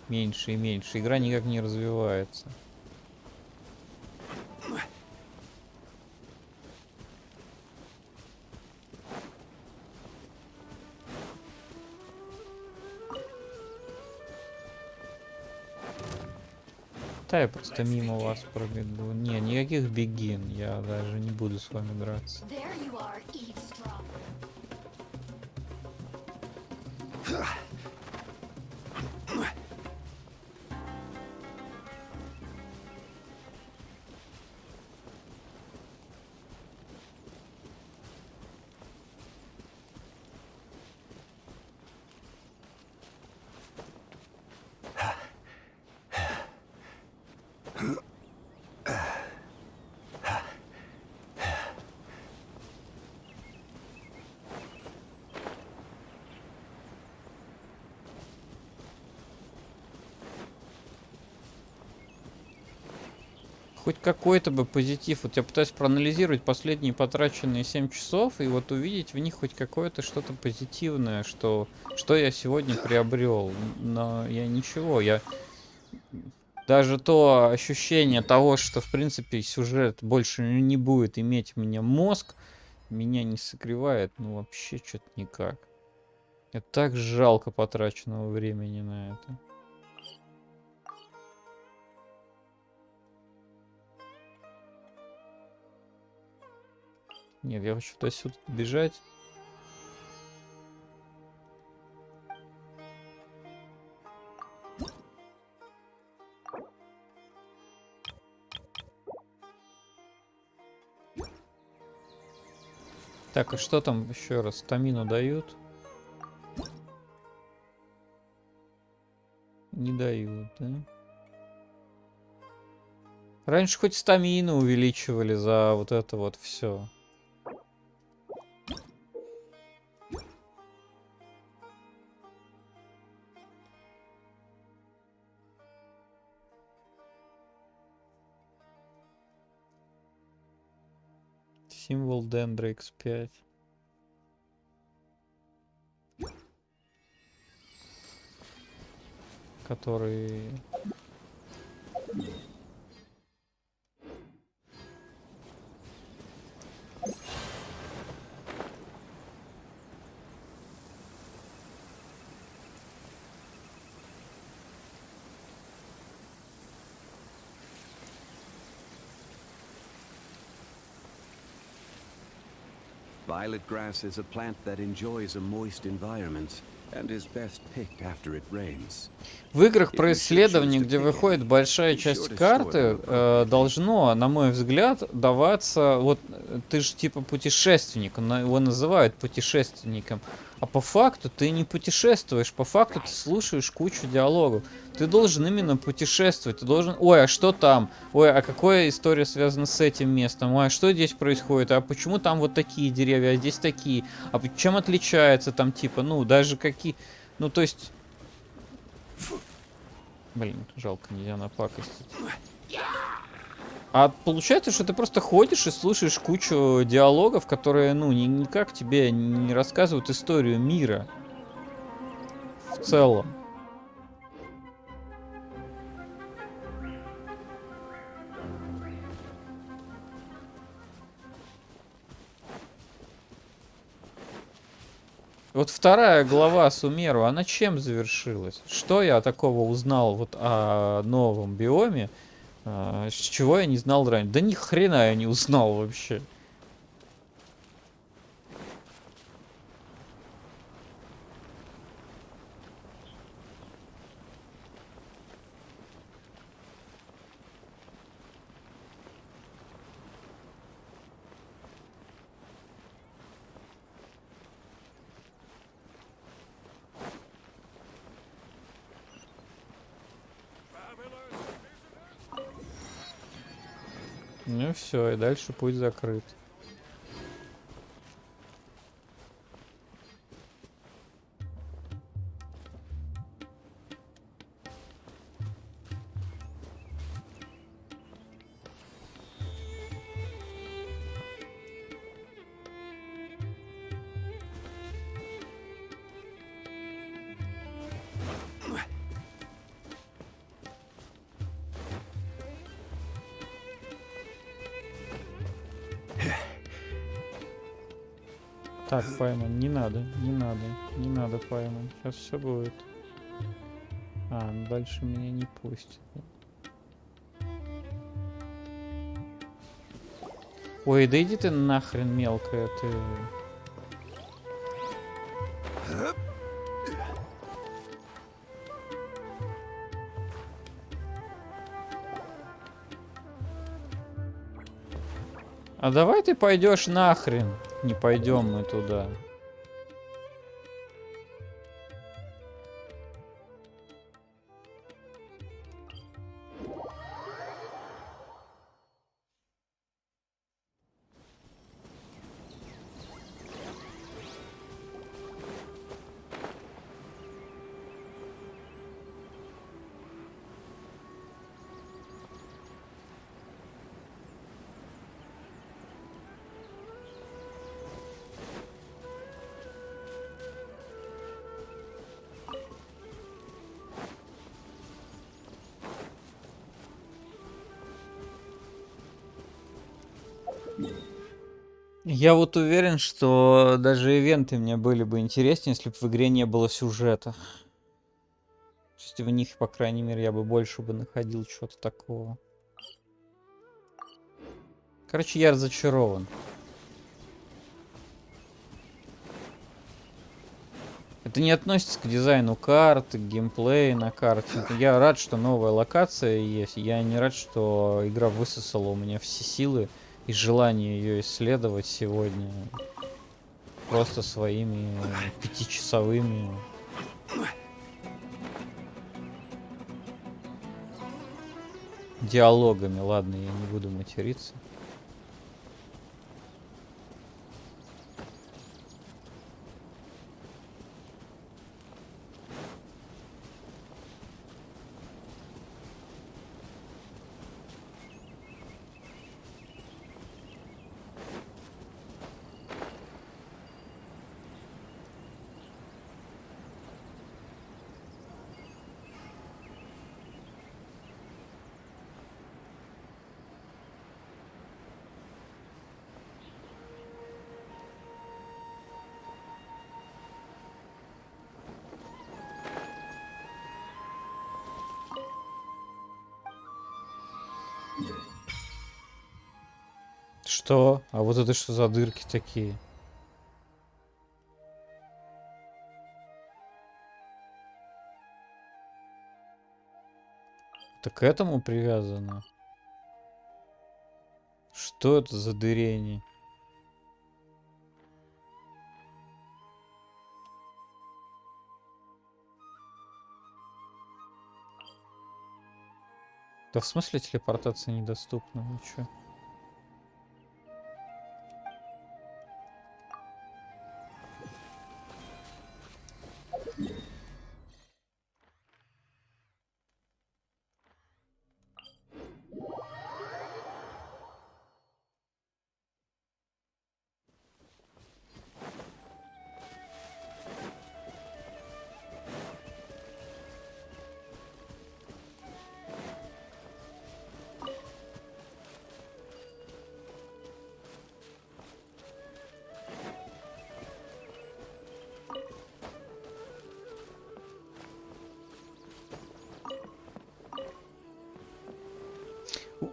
меньше и меньше. Игра никак не развивается. Да, я просто мимо вас пробегу. Не, никаких бегин. Я даже не буду с вами драться. Хоть какой-то бы позитив. Вот я пытаюсь проанализировать последние потраченные 7 часов и вот увидеть в них хоть какое-то что-то позитивное, что я сегодня приобрел. Но я ничего, даже то ощущение того, что в принципе сюжет больше не будет иметь мне мозг, меня не согревает, вообще что-то никак. Это так жалко потраченного времени на это. Нет, я хочу туда-сюда бежать. Так, а что там еще раз? Стамину дают? Не дают, да? Раньше хоть стамину увеличивали за вот это вот все. Символ Дендра X5. Который... Violet grass is a plant that enjoys a moist environment and is best picked after it rains. В играх про исследование, где выходит большая часть карты, должно, на мой взгляд, даваться... Вот ты же типа путешественник, его называют путешественником. А по факту ты не путешествуешь, по факту ты слушаешь кучу диалогов. Ты должен именно путешествовать, ты должен... Ой, а что там? Ой, а какая история связана с этим местом? Ой, а что здесь происходит? А почему там вот такие деревья, а здесь такие? А чем отличается там типа, ну, даже какие... Ну, то есть... Блин, жалко, нельзя напакостить. А получается, что ты просто ходишь и слушаешь кучу диалогов, которые, ну, никак тебе не рассказывают историю мира. В целом. Вот вторая глава Сумеру, она чем завершилась? Что я такого узнал вот о новом биоме, с чего я не знал ранее? Да ни хрена я не узнал вообще. Ну все, и дальше путь закрыт. Так, Пайман, не надо, не надо, Пайман. Сейчас все будет. А, ну дальше меня не пустят. Ой, да иди ты нахрен, мелкая ты. А давай ты пойдешь нахрен. Не пойдем мы туда. Я вот уверен, что даже ивенты мне были бы интереснее, если бы в игре не было сюжета. То есть в них, по крайней мере, я бы больше бы находил чего-то такого. Короче, я разочарован. Это не относится к дизайну карты, к геймплею на карте. Я рад, что новая локация есть. Я не рад, что игра высосала у меня все силы и желание ее исследовать сегодня. просто своими 5-часовыми диалогами. Ладно, я не буду материться. Что? А вот это что за дырки такие? Это к этому привязано? Что это за дырение? Да в смысле телепортация недоступна? Вы чё?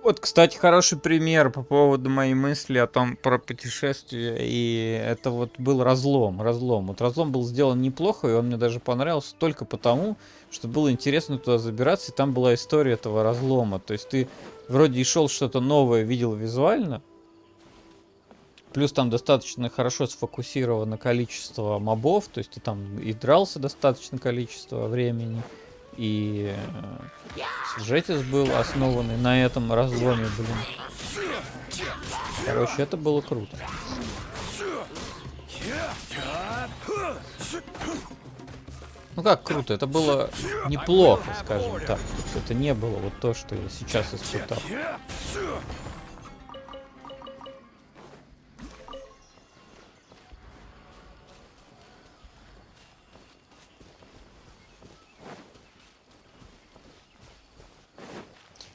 Вот, кстати, хороший пример по поводу моей мысли о том про путешествие. И это вот был разлом. Вот разлом был сделан неплохо, и он мне даже понравился только потому, что было интересно туда забираться, и там была история этого разлома. То есть ты вроде и шел что-то новое, видел визуально. Плюс там достаточно хорошо сфокусировано количество мобов, то есть ты там и дрался достаточно количество времени, и сюжетец был основанный на этом разломе, блин. Короче, это было круто. Ну как круто, это было неплохо, скажем так. Это не было вот то, что я сейчас испытал.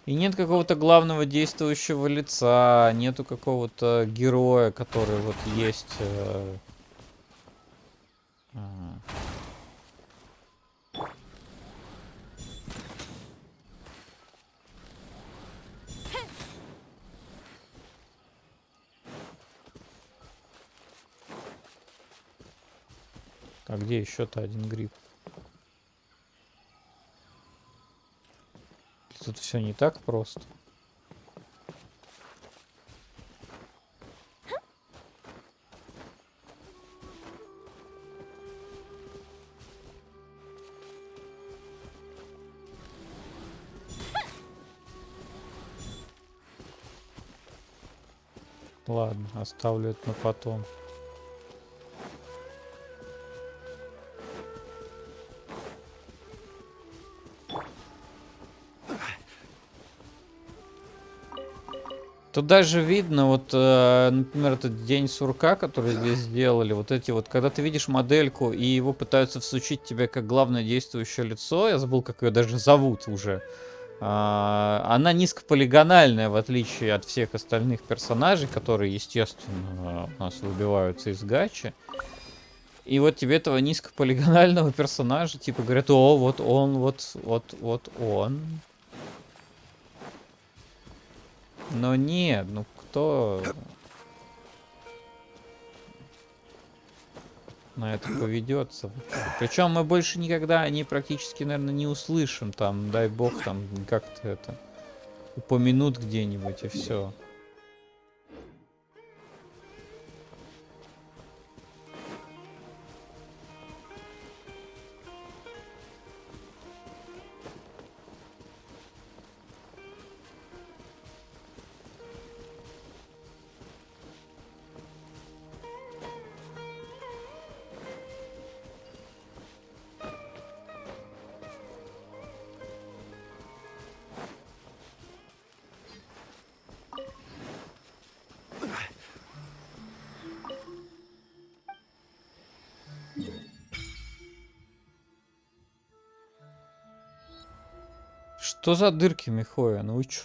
И нет какого-то главного действующего лица, нету какого-то героя, который вот есть. А где еще-то один гриб? Тут все не так просто. Ладно, оставлю это на потом. Тут даже видно, вот, например, этот день сурка, который здесь сделали, вот эти вот, когда ты видишь модельку и его пытаются всучить тебе как главное действующее лицо, я забыл, как ее даже зовут уже, она низкополигональная, в отличие от всех остальных персонажей, которые, естественно, у нас выбиваются из гачи. И вот тебе этого низкополигонального персонажа, типа, говорят, о, вот он, вот он. Но нет, ну кто на это поведется? Причем мы больше никогда они практически, наверное, не услышим там, дай бог, там как-то это упомянут где-нибудь и все. Что за дырки, Михоя? Ну вы чё?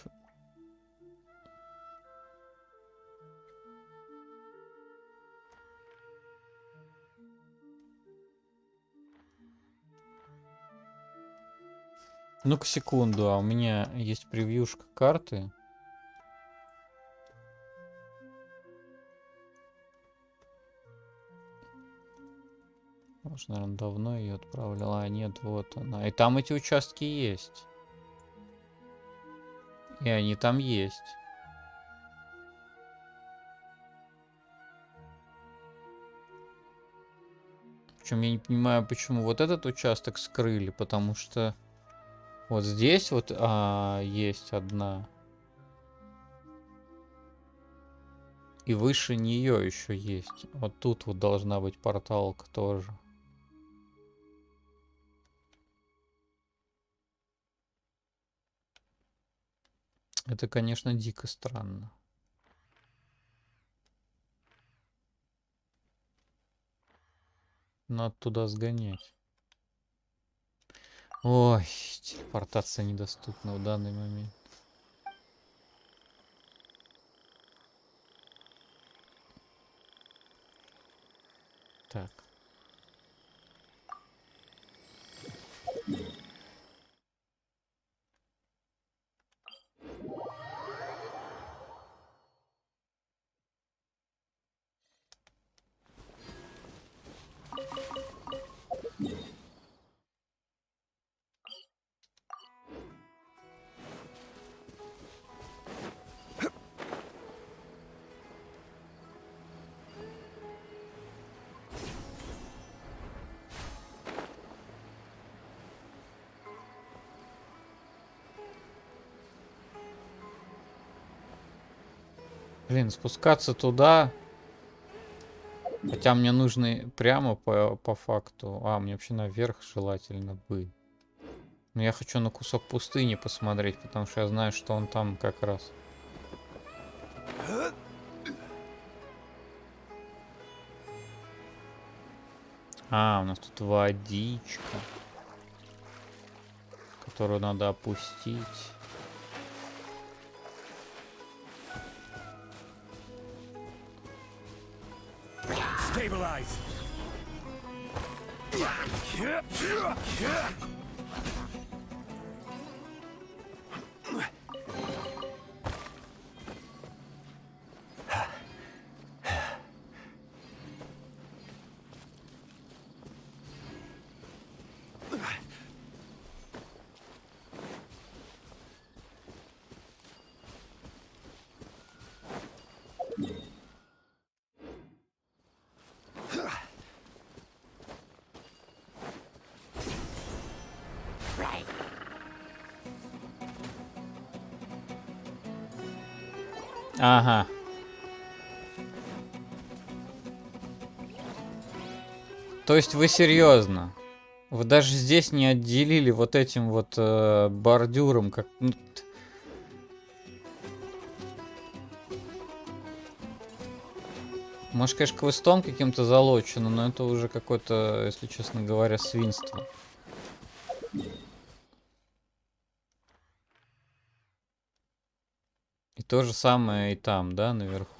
Ну-ка секунду, а у меня есть превьюшка карты. Может, наверное, давно ее отправляла. А нет, вот она. И там эти участки есть. И они там есть. Причем я не понимаю, почему вот этот участок скрыли, потому что вот здесь вот есть одна. И выше нее еще есть. Вот тут вот должна быть порталка тоже. Это, конечно, дико странно. Надо туда сгонять. Ой, телепортация недоступна в данный момент. Так. Блин, спускаться туда. Хотя мне нужно прямо по факту. А, мне вообще наверх желательно бы. Но я хочу на кусок пустыни посмотреть, потому что я знаю, что он там как раз. А, у нас тут водичка, которую надо опустить. Stabilize. Ага. То есть вы серьезно? Вы даже здесь не отделили вот этим вот бордюром, как... Может, конечно, квестом каким-то залочено, но это уже какое-то, если честно говоря, свинство. И то же самое и там, да, наверху.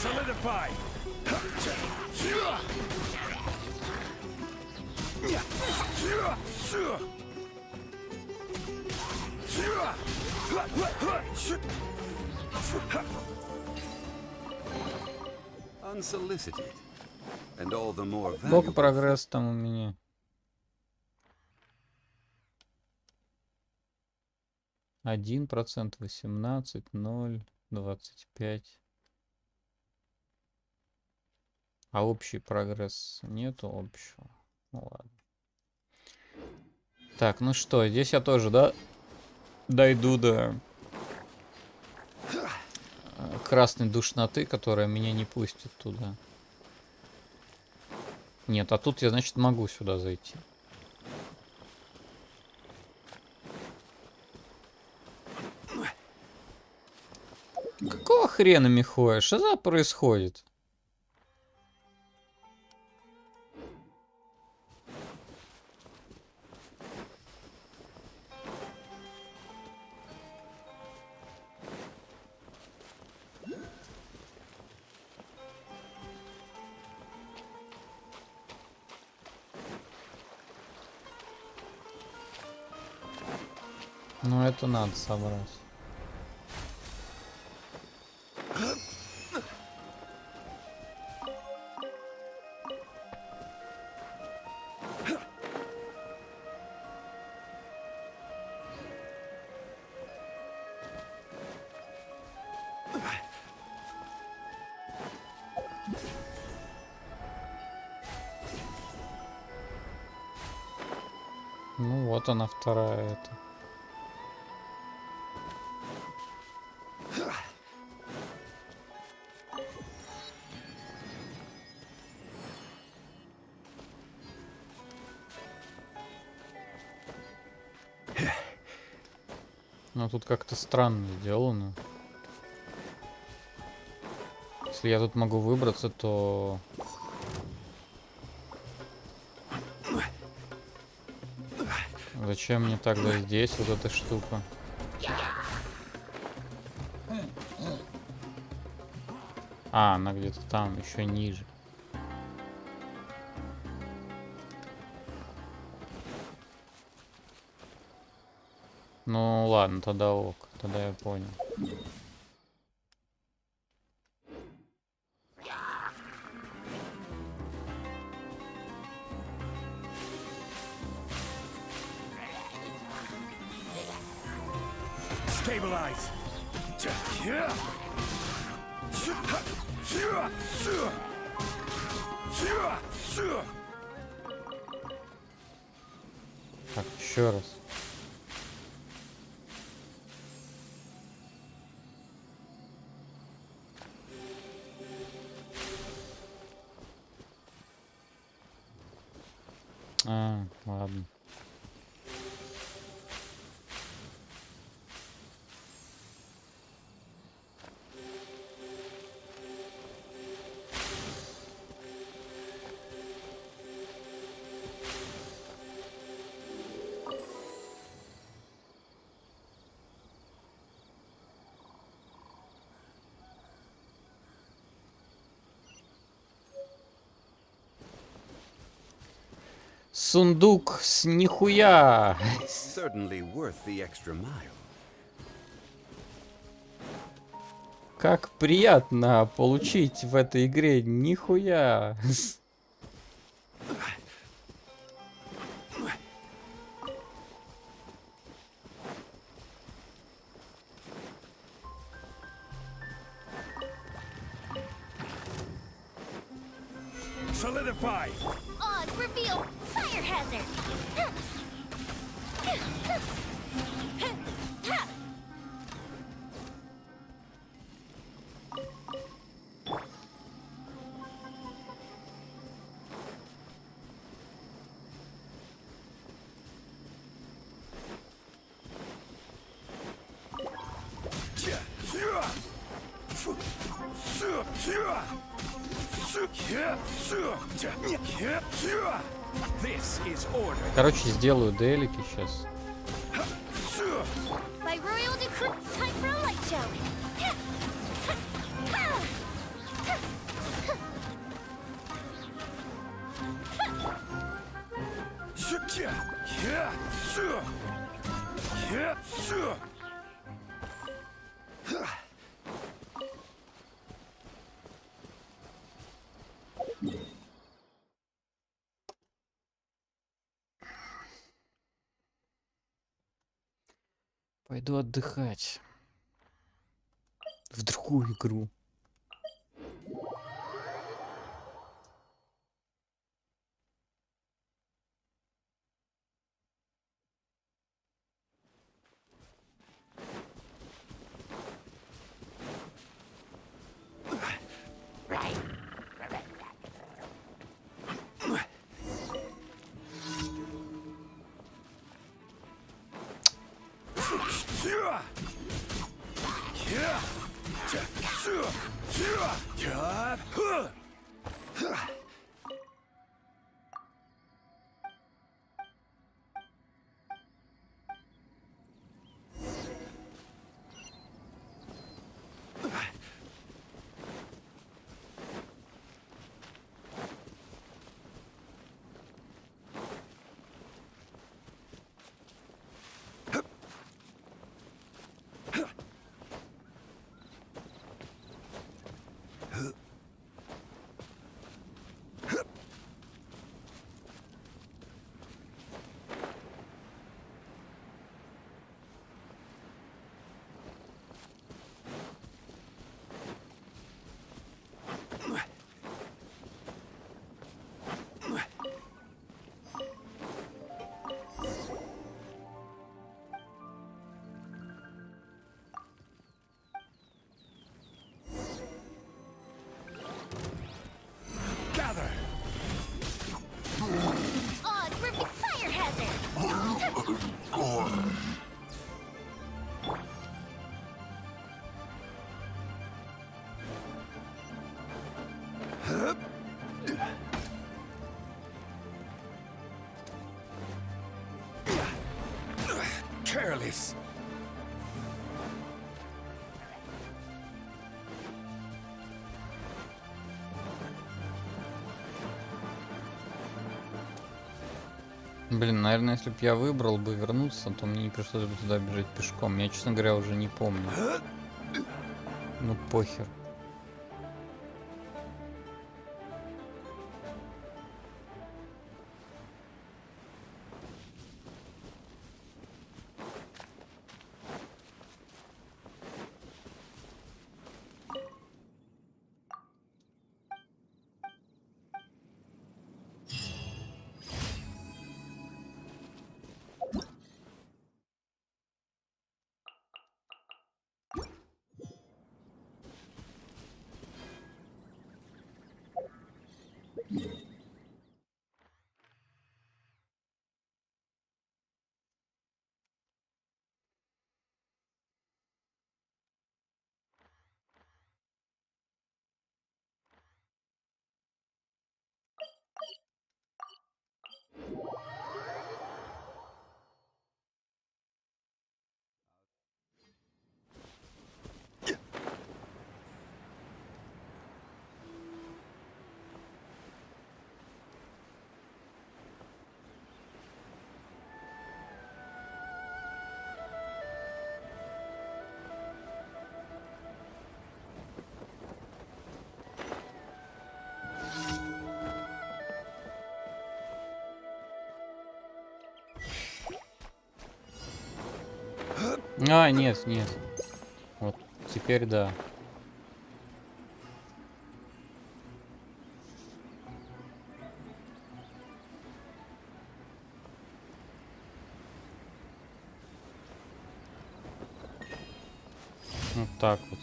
Solidify. Unsolicited. And all the more Сколько valuable. прогресса там у меня? 1%, 18, 0, 25. А общий прогресс нету общего. Ну ладно. Так, ну что, здесь я тоже, да, дойду до красной душноты, которая меня не пустит туда. Нет, а тут я, значит, могу сюда зайти. Какого хрена, Михоя? Что за происходит? Ну, это надо собрать. Ну, вот она вторая это. Ну, тут как-то странно сделано. Если я тут могу выбраться, то... Зачем мне тогда здесь вот эта штука? А, она где-то там, еще ниже. Ну ладно, тогда ок, тогда я понял. Stabilize. Так, еще раз. А, ладно. Сундук с нихуя. Certainly worth the extra mile. Как приятно получить в этой игре нихуя. Solidify. Oz, reveal fire hazard. This is order. Короче, сделаю делики сейчас. By royal decree, time for a light show. Пойду отдыхать. В другую игру. Gather! Oh, terrific fire hazard! Careless. Блин, наверное, если бы я выбрал бы вернуться, то мне не пришлось бы туда бежать пешком. Я, честно говоря, уже не помню. Ну похер. А, нет, нет. Вот, теперь да. Вот так вот.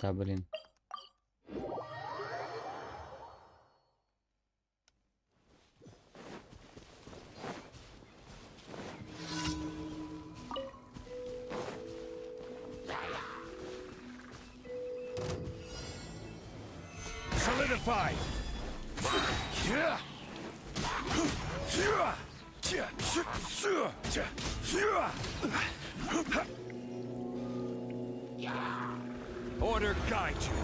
Да, блин. Solidify! Order guide you.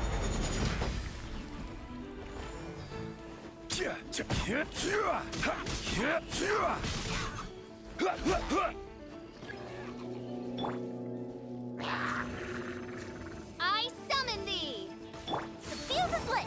I summon thee! The fuse is lit!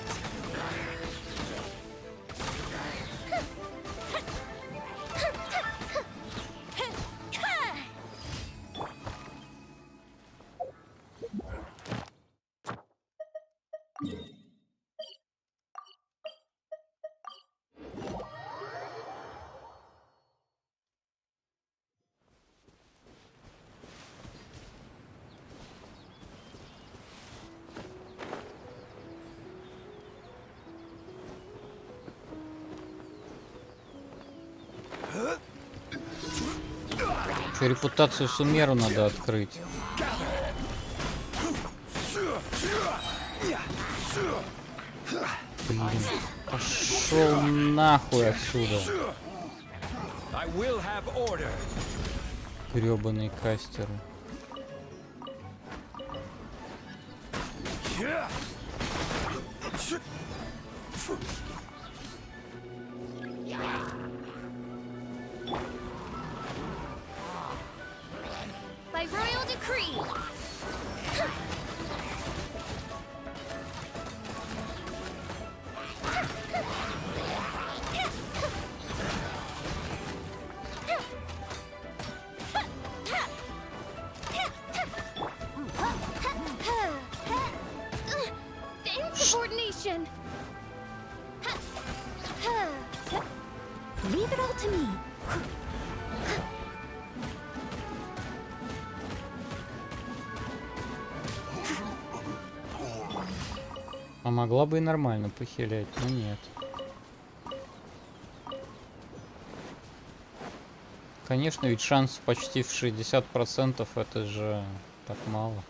Что, репутацию Сумеру надо открыть. Блин, пошел нахуй отсюда. Гребаные кастеры. By royal decree. The insubordination. Leave it all to me. А могла бы и нормально похилять, но нет. Конечно, ведь шанс почти в 60%, это же так мало.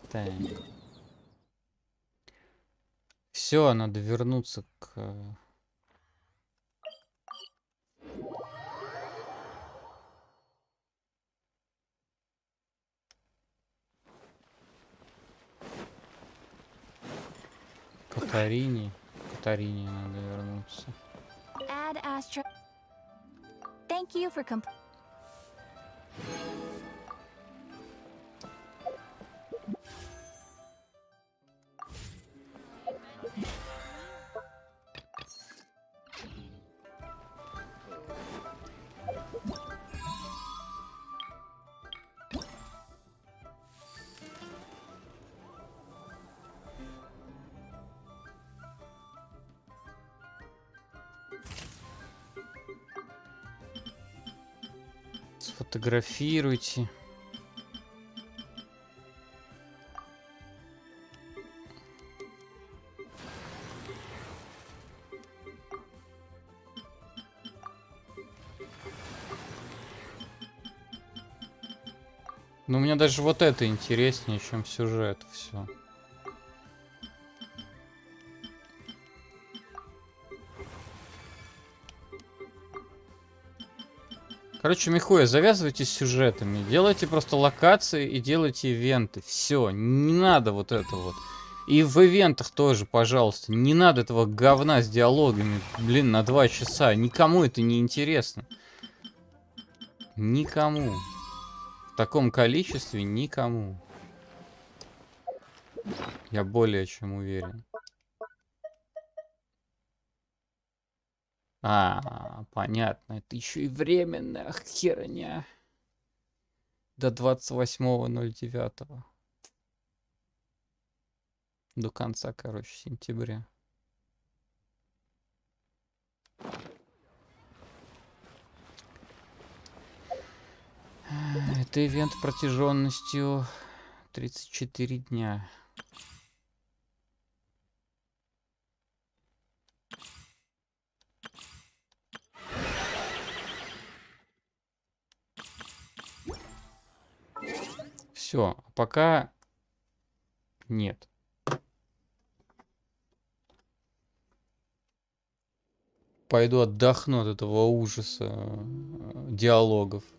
Так. Все, надо вернуться к... Катарине. Катарине надо вернуться. Add Astra. Thank you for Сфотографируйте. Ну, мне даже вот это интереснее, чем сюжет. Все. Короче, Михуя, завязывайте с сюжетами. Делайте просто локации и делайте ивенты. Все, не надо вот это вот. И в ивентах тоже, пожалуйста. Не надо этого говна с диалогами, блин, на 2 часа. Никому это не интересно. Никому. В таком количестве никому. Я более чем уверен. Понятно. Это еще и временная херня. До 28.09. До конца, короче, сентября. Это ивент протяженностью 34 дня. Все, пока нет. Пойду отдохну от этого ужаса диалогов.